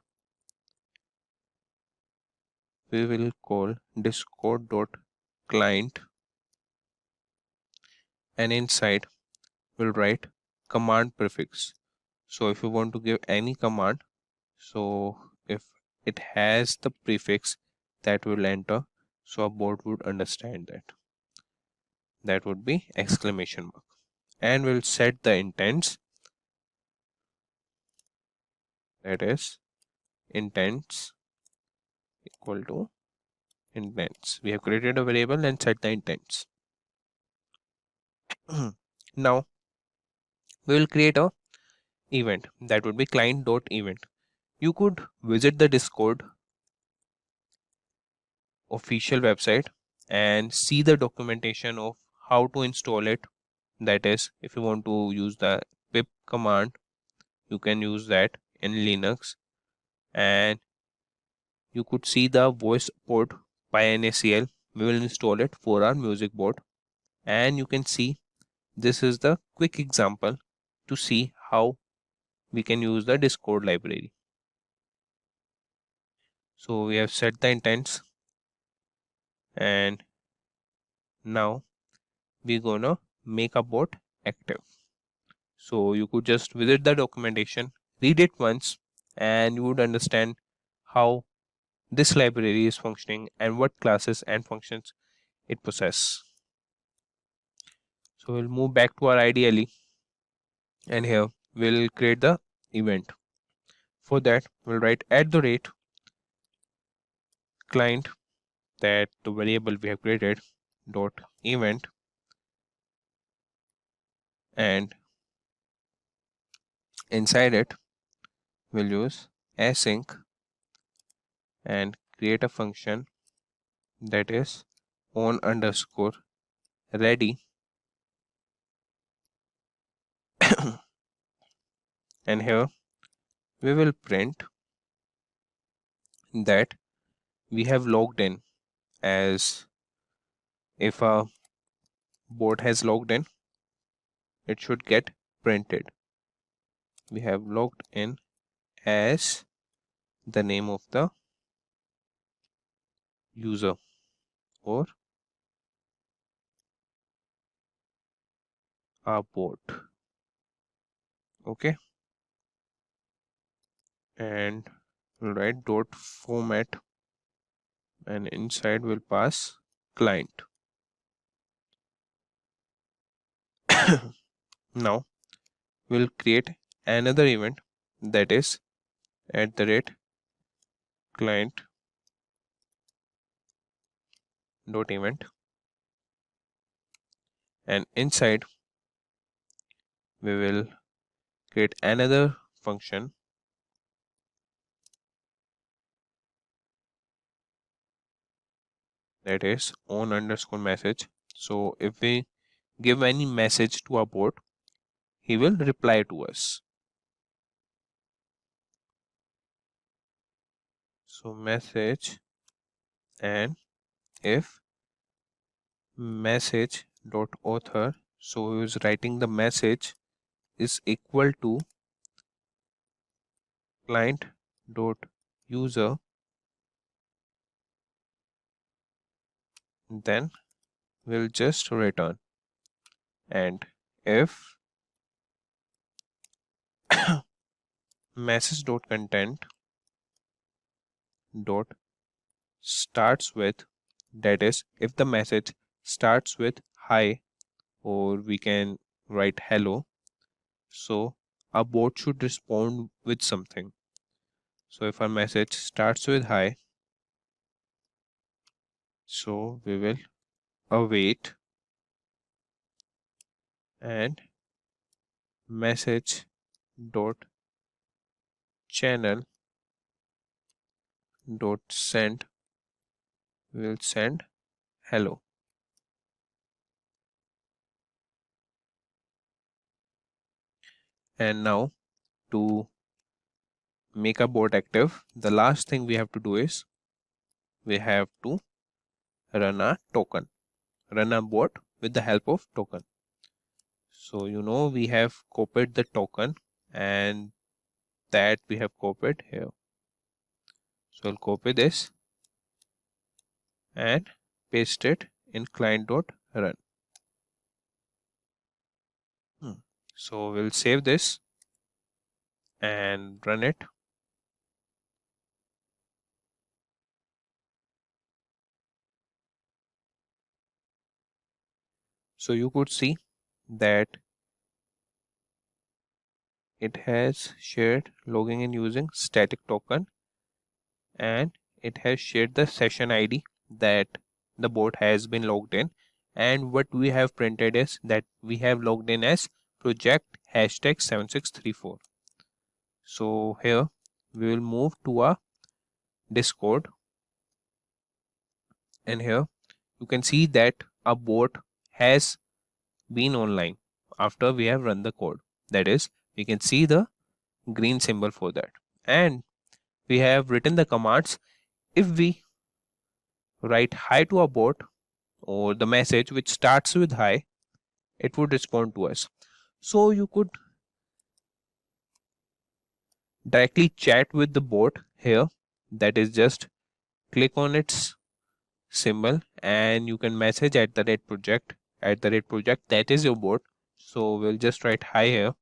we will call discord dot client, and inside we'll write command prefix. So if you want to give any command, so if it has the prefix that will enter, so a bot would understand that would be exclamation mark, and we'll set the intents, that is intents equal to intents. We have created a variable and set the intents. Now we will create a event that would be client dot event. You could visit the Discord official website and see the documentation of how to install it. That is, if you want to use the pip command, you can use that in Linux, and you could see the voice port by NACL. We will install it for our music board, and you can see this is the quick example to see how we can use the Discord library. So we have set the intents, and now we're gonna make a bot active. So you could just visit the documentation, read it once, and you would understand how this library is functioning and what classes and functions it possesses. So we'll move back to our IDLE, and here we'll create the event. For that we'll write @ client, that the variable we have created, dot event, and inside it we'll use async and create a function that is on underscore ready, and here we will print that we have logged in, as if a bot has logged in, it should get printed. We have logged in as the name of the user or our bot. Okay, and we'll write dot format, and inside we'll pass client. Now we'll create another event, that is @ client dot event, and inside we will create another function that is on underscore message. So if we give any message to our bot, he will reply to us. So message, and if message dot author, so who is writing the message, is equal to client dot user, then we'll just return. And if message dot content dot starts with, that is if the message starts with hi, or we can write hello, so our bot should respond with something. So if our message starts with hi, so we will await, and message dot channel dot send will send hello. And now, to make a bot active, the last thing we have to do is we have to run a token, run a bot with the help of token. So we have copied the token, and that we have copied here. So I'll copy this and paste it in client.run. So we'll save this and run it. So you could see that it has shared logging in using static token, and it has shared the session ID that the bot has been logged in, and what we have printed is that we have logged in as project hashtag 7634. So here we will move to our Discord, and here you can see that a bot has been online after we have run the code. That is, we can see the green symbol for that, and we have written the commands. If we write hi to a bot, or the message which starts with hi, it would respond to us. So you could directly chat with the bot here, that is just click on its symbol and you can message at the rate project, that is your bot. So we'll just write hi here,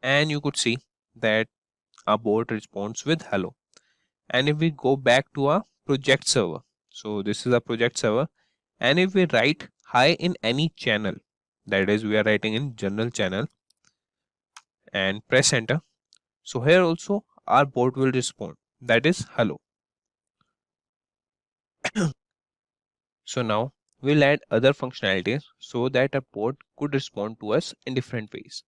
and you could see that our bot responds with hello. And if we go back to our project server, so this is a project server, and if we write hi in any channel, that is we are writing in general channel, and press enter, so here also our bot will respond, that is hello. So now we'll add other functionalities so that a bot could respond to us in different ways.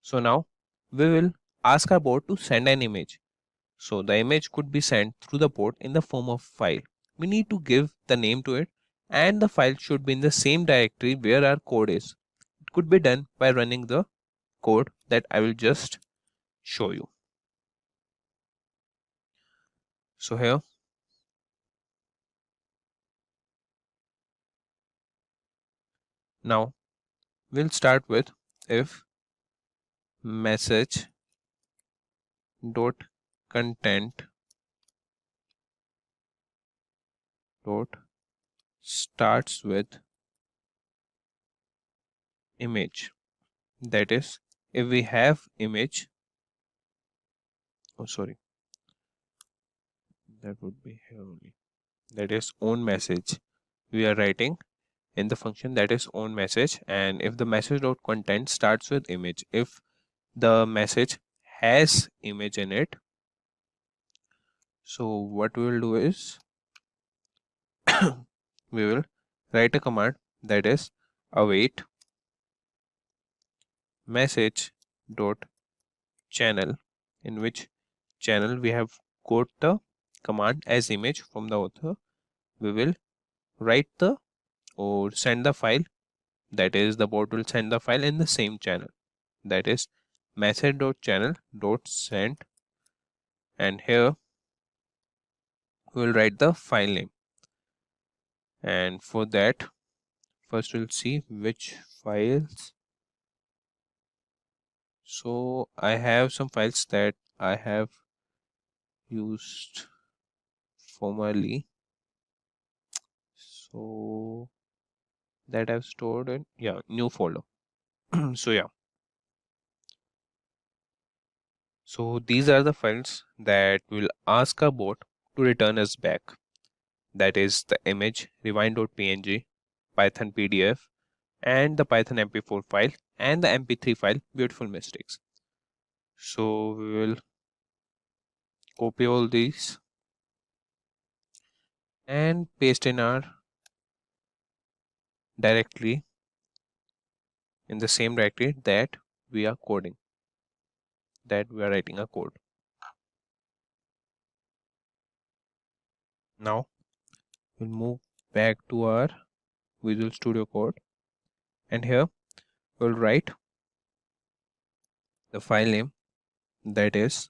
So now we will ask our bot to send an image. So the image could be sent through the bot in the form of file. We need to give the name to it, and the file should be in the same directory where our code is. It could be done by running the code that I will just show you. So here now we'll start with if message dot content dot starts with image, that is if we have image, oh sorry, that would be here only, that is own message we are writing in the function, that is own message. And if the message dot content starts with image, if the message has image in it, so what we will do is we will write a command, that is await message dot channel, in which channel we have got the command as image from the author. We will write the or send the file, that is the bot will send the file in the same channel, that is message.channel.send, and here we will write the file name. And for that, first we'll see which files. So I have some files that I have used formerly, so that I've stored in new folder. So so these are the files that will ask our bot to return us back. That is the image rewind.png, Python PDF, and the Python MP4 file, and the MP3 file beautiful mistakes. So we will copy all these and paste in our directory, in the same directory that we are coding, that we are writing a code. Now we'll move back to our Visual Studio Code, and here we'll write the file name, that is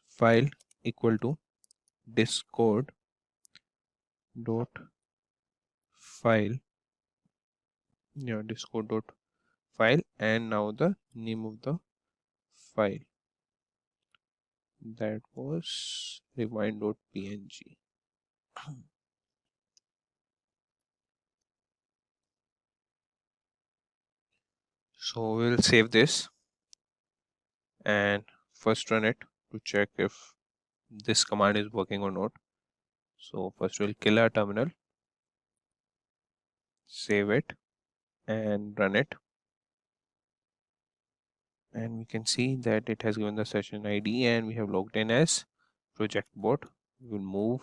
file equal to discord dot file, discord dot file, and now the name of the file, that was rewind.png. So we'll save this and first run it to check if this command is working or not. So first we'll kill our terminal, save it, and run it, and we can see that it has given the session ID and we have logged in as project bot. We will move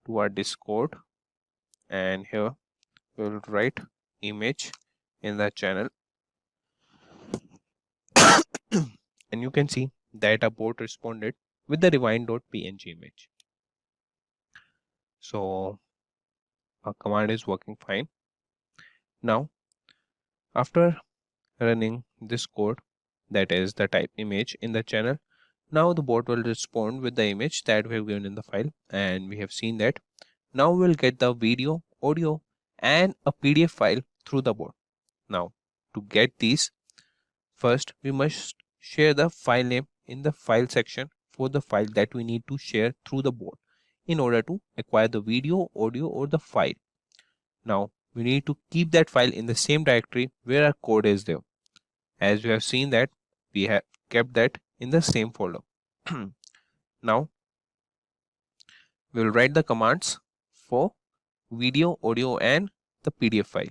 to our Discord, and here we'll write image in the channel and you can see that our bot responded with the rewind.png image. So our command is working fine. Now after running this code, that is the type image in the channel, now the bot will respond with the image that we have given in the file, and we have seen that now we'll get the video, audio, and a PDF file through the bot. Now to get these, first we must share the file name in the file section for the file that we need to share through the bot in order to acquire the video, audio, or the file. Now we need to keep that file in the same directory where our code is there. As we have seen that we have kept that in the same folder. Now we will write the commands for video, audio, and the PDF file.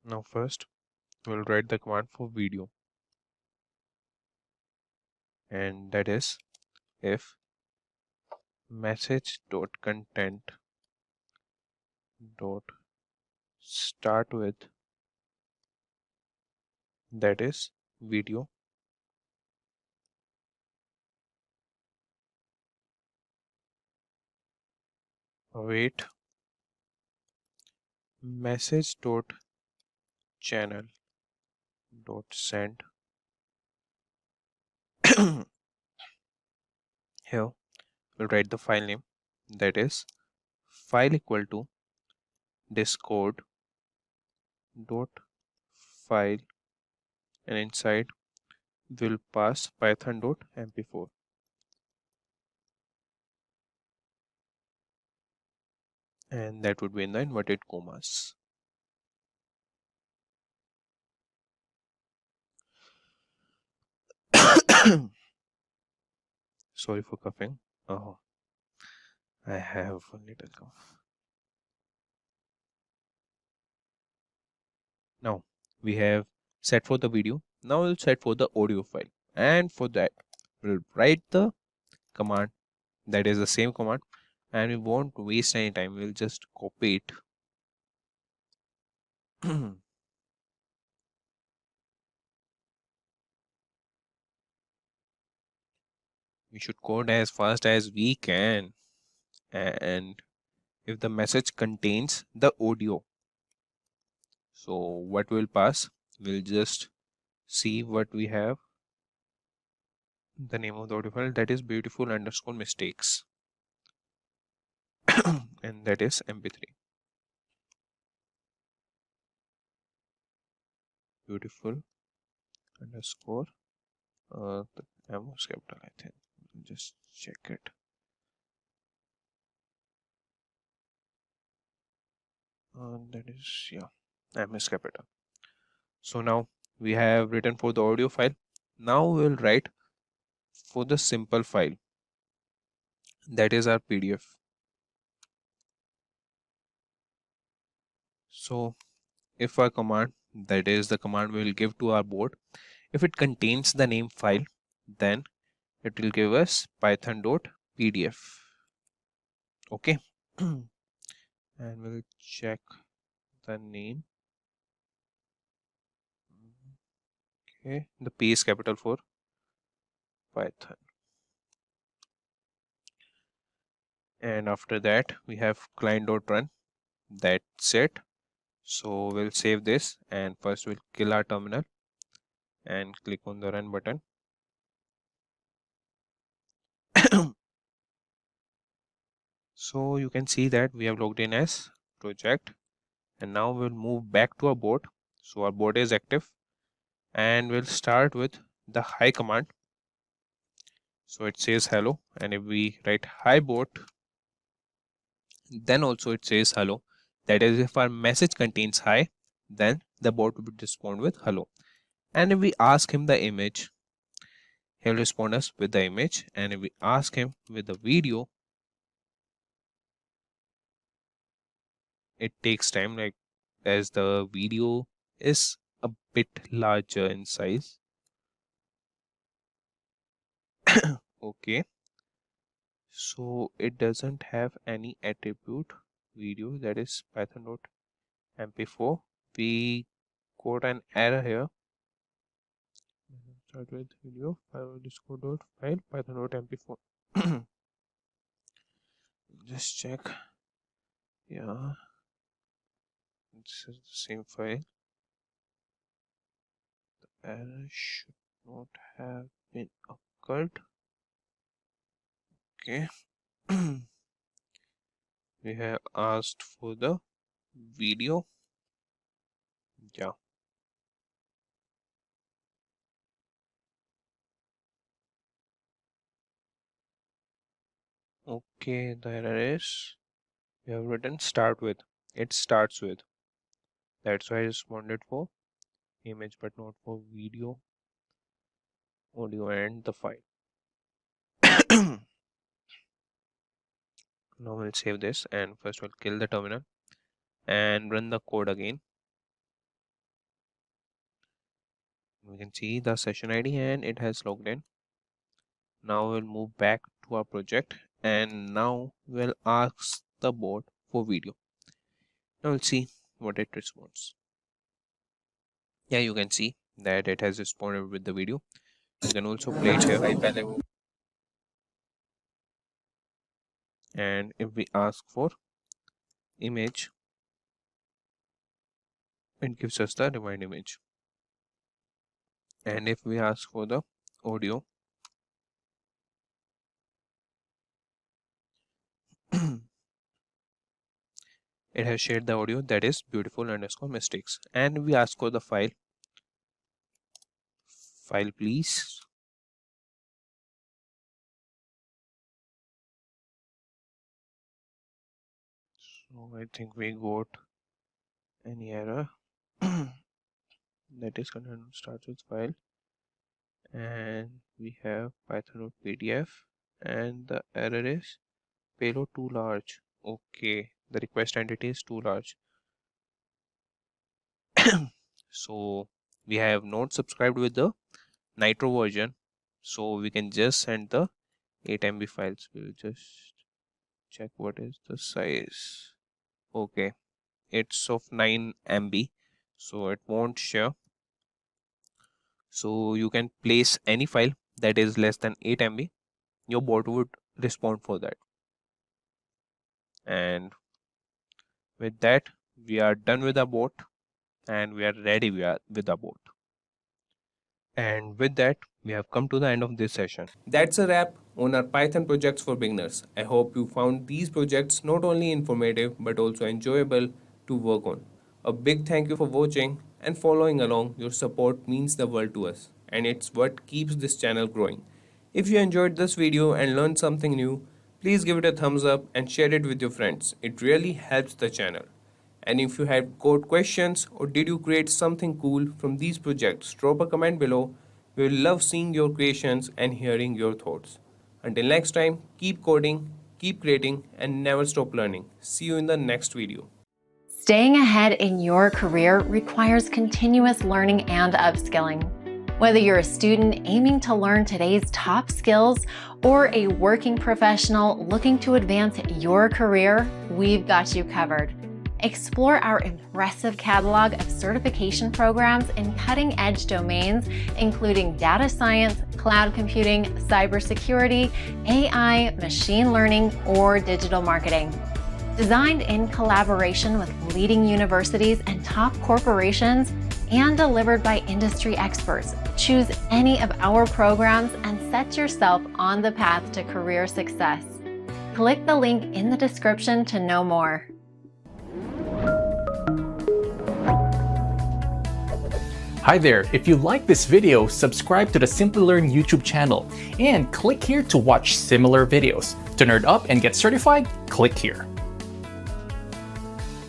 Now first we'll write the command for video, and that is if message.content dot start with, that is video, await message dot channel dot send. Here we'll write the file name, that is file equal to discord dot file, and inside we'll pass python.mp4, and that would be in the inverted commas. Sorry for coughing. Oh, I have a little cough. Now we have set for the video. Now we'll set for the audio file, and for that we'll write the command, that is the same command, and we won't waste any time. We'll just copy it. We should code as fast as we can, and if the message contains the audio, so what we'll pass, we'll just see what we have. the name of the audio file, that is beautiful underscore mistakes and that is mp3. Beautiful underscore the M was capital, I think. Just check it. That is, yeah, M is capital. So now we have written for the audio file. Now we'll write for the simple file, that is our PDF. So if our command, that is the command we will give to our board, if it contains the name file, then it will give us python.pdf. Okay. And we'll check the name. Okay, the P is capital for Python. And after that we have client.run. That's it. So we'll save this and first we'll kill our terminal and click on the run button. So you can see that we have logged in as project, and now we'll move back to our board. So our board is active and we'll start with the hi command. So it says hello, and if we write hi board, then also it says hello. That is, if our message contains hi, then the bot will respond with hello. And if we ask him the image, he'll respond us with the image. And if we ask him with the video, it takes time, like as the video is a bit larger in size. Okay, so it doesn't have any attribute video, that is python.mp4. We got an error here. Start with video file python.mp4. Just check. Yeah, this is the same file. The error should not have been occurred. Okay. We have asked for the video. Yeah. Okay, the error is we have written start with. It starts with. That's why I responded for image but not for video, audio, and the file. Now we'll save this and first we'll kill the terminal and run the code again. We can see the session ID and it has logged in. Now we'll move back to our project and now we'll ask the bot for video. Now we'll see what it responds. Yeah, you can see that it has responded with the video. You can also play it here. And if we ask for image, it gives us the rewind image. And if we ask for the audio, it has shared the audio, that is beautiful underscore mistakes. And we ask for the file please. So I think we got any error. That is content starts with file, and we have python.pdf, and the error is payload too large. Okay, the request entity is too large. So we have not subscribed with the Nitro version, so we can just send the 8 MB files. We'll just check what is the size. Okay, it's of 9 MB, so it won't share. So you can place any file that is less than 8 MB. Your bot would respond for that. And with that, we are done with our bot and we are ready with our bot. And with that, we have come to the end of this session. That's a wrap on our Python projects for beginners. I hope you found these projects not only informative but also enjoyable to work on. A big thank you for watching and following along. Your support means the world to us, and it's what keeps this channel growing. If you enjoyed this video and learned something new, please give it a thumbs up and share it with your friends. It really helps the channel. And if you have got questions or did you create something cool from these projects, drop a comment below. We will love seeing your creations and hearing your thoughts. Until next time, keep coding, keep creating, and never stop learning. See you in the next video. Staying ahead in your career requires continuous learning and upskilling. Whether you're a student aiming to learn today's top skills or a working professional looking to advance your career, we've got you covered. Explore our impressive catalog of certification programs in cutting-edge domains, including data science, cloud computing, cybersecurity, AI, machine learning, or digital marketing. Designed in collaboration with leading universities and top corporations, and delivered by industry experts, choose any of our programs and set yourself on the path to career success. Click the link in the description to know more. Hi there, if you like this video, subscribe to the Simplilearn YouTube channel and click here to watch similar videos. To nerd up and get certified, click here.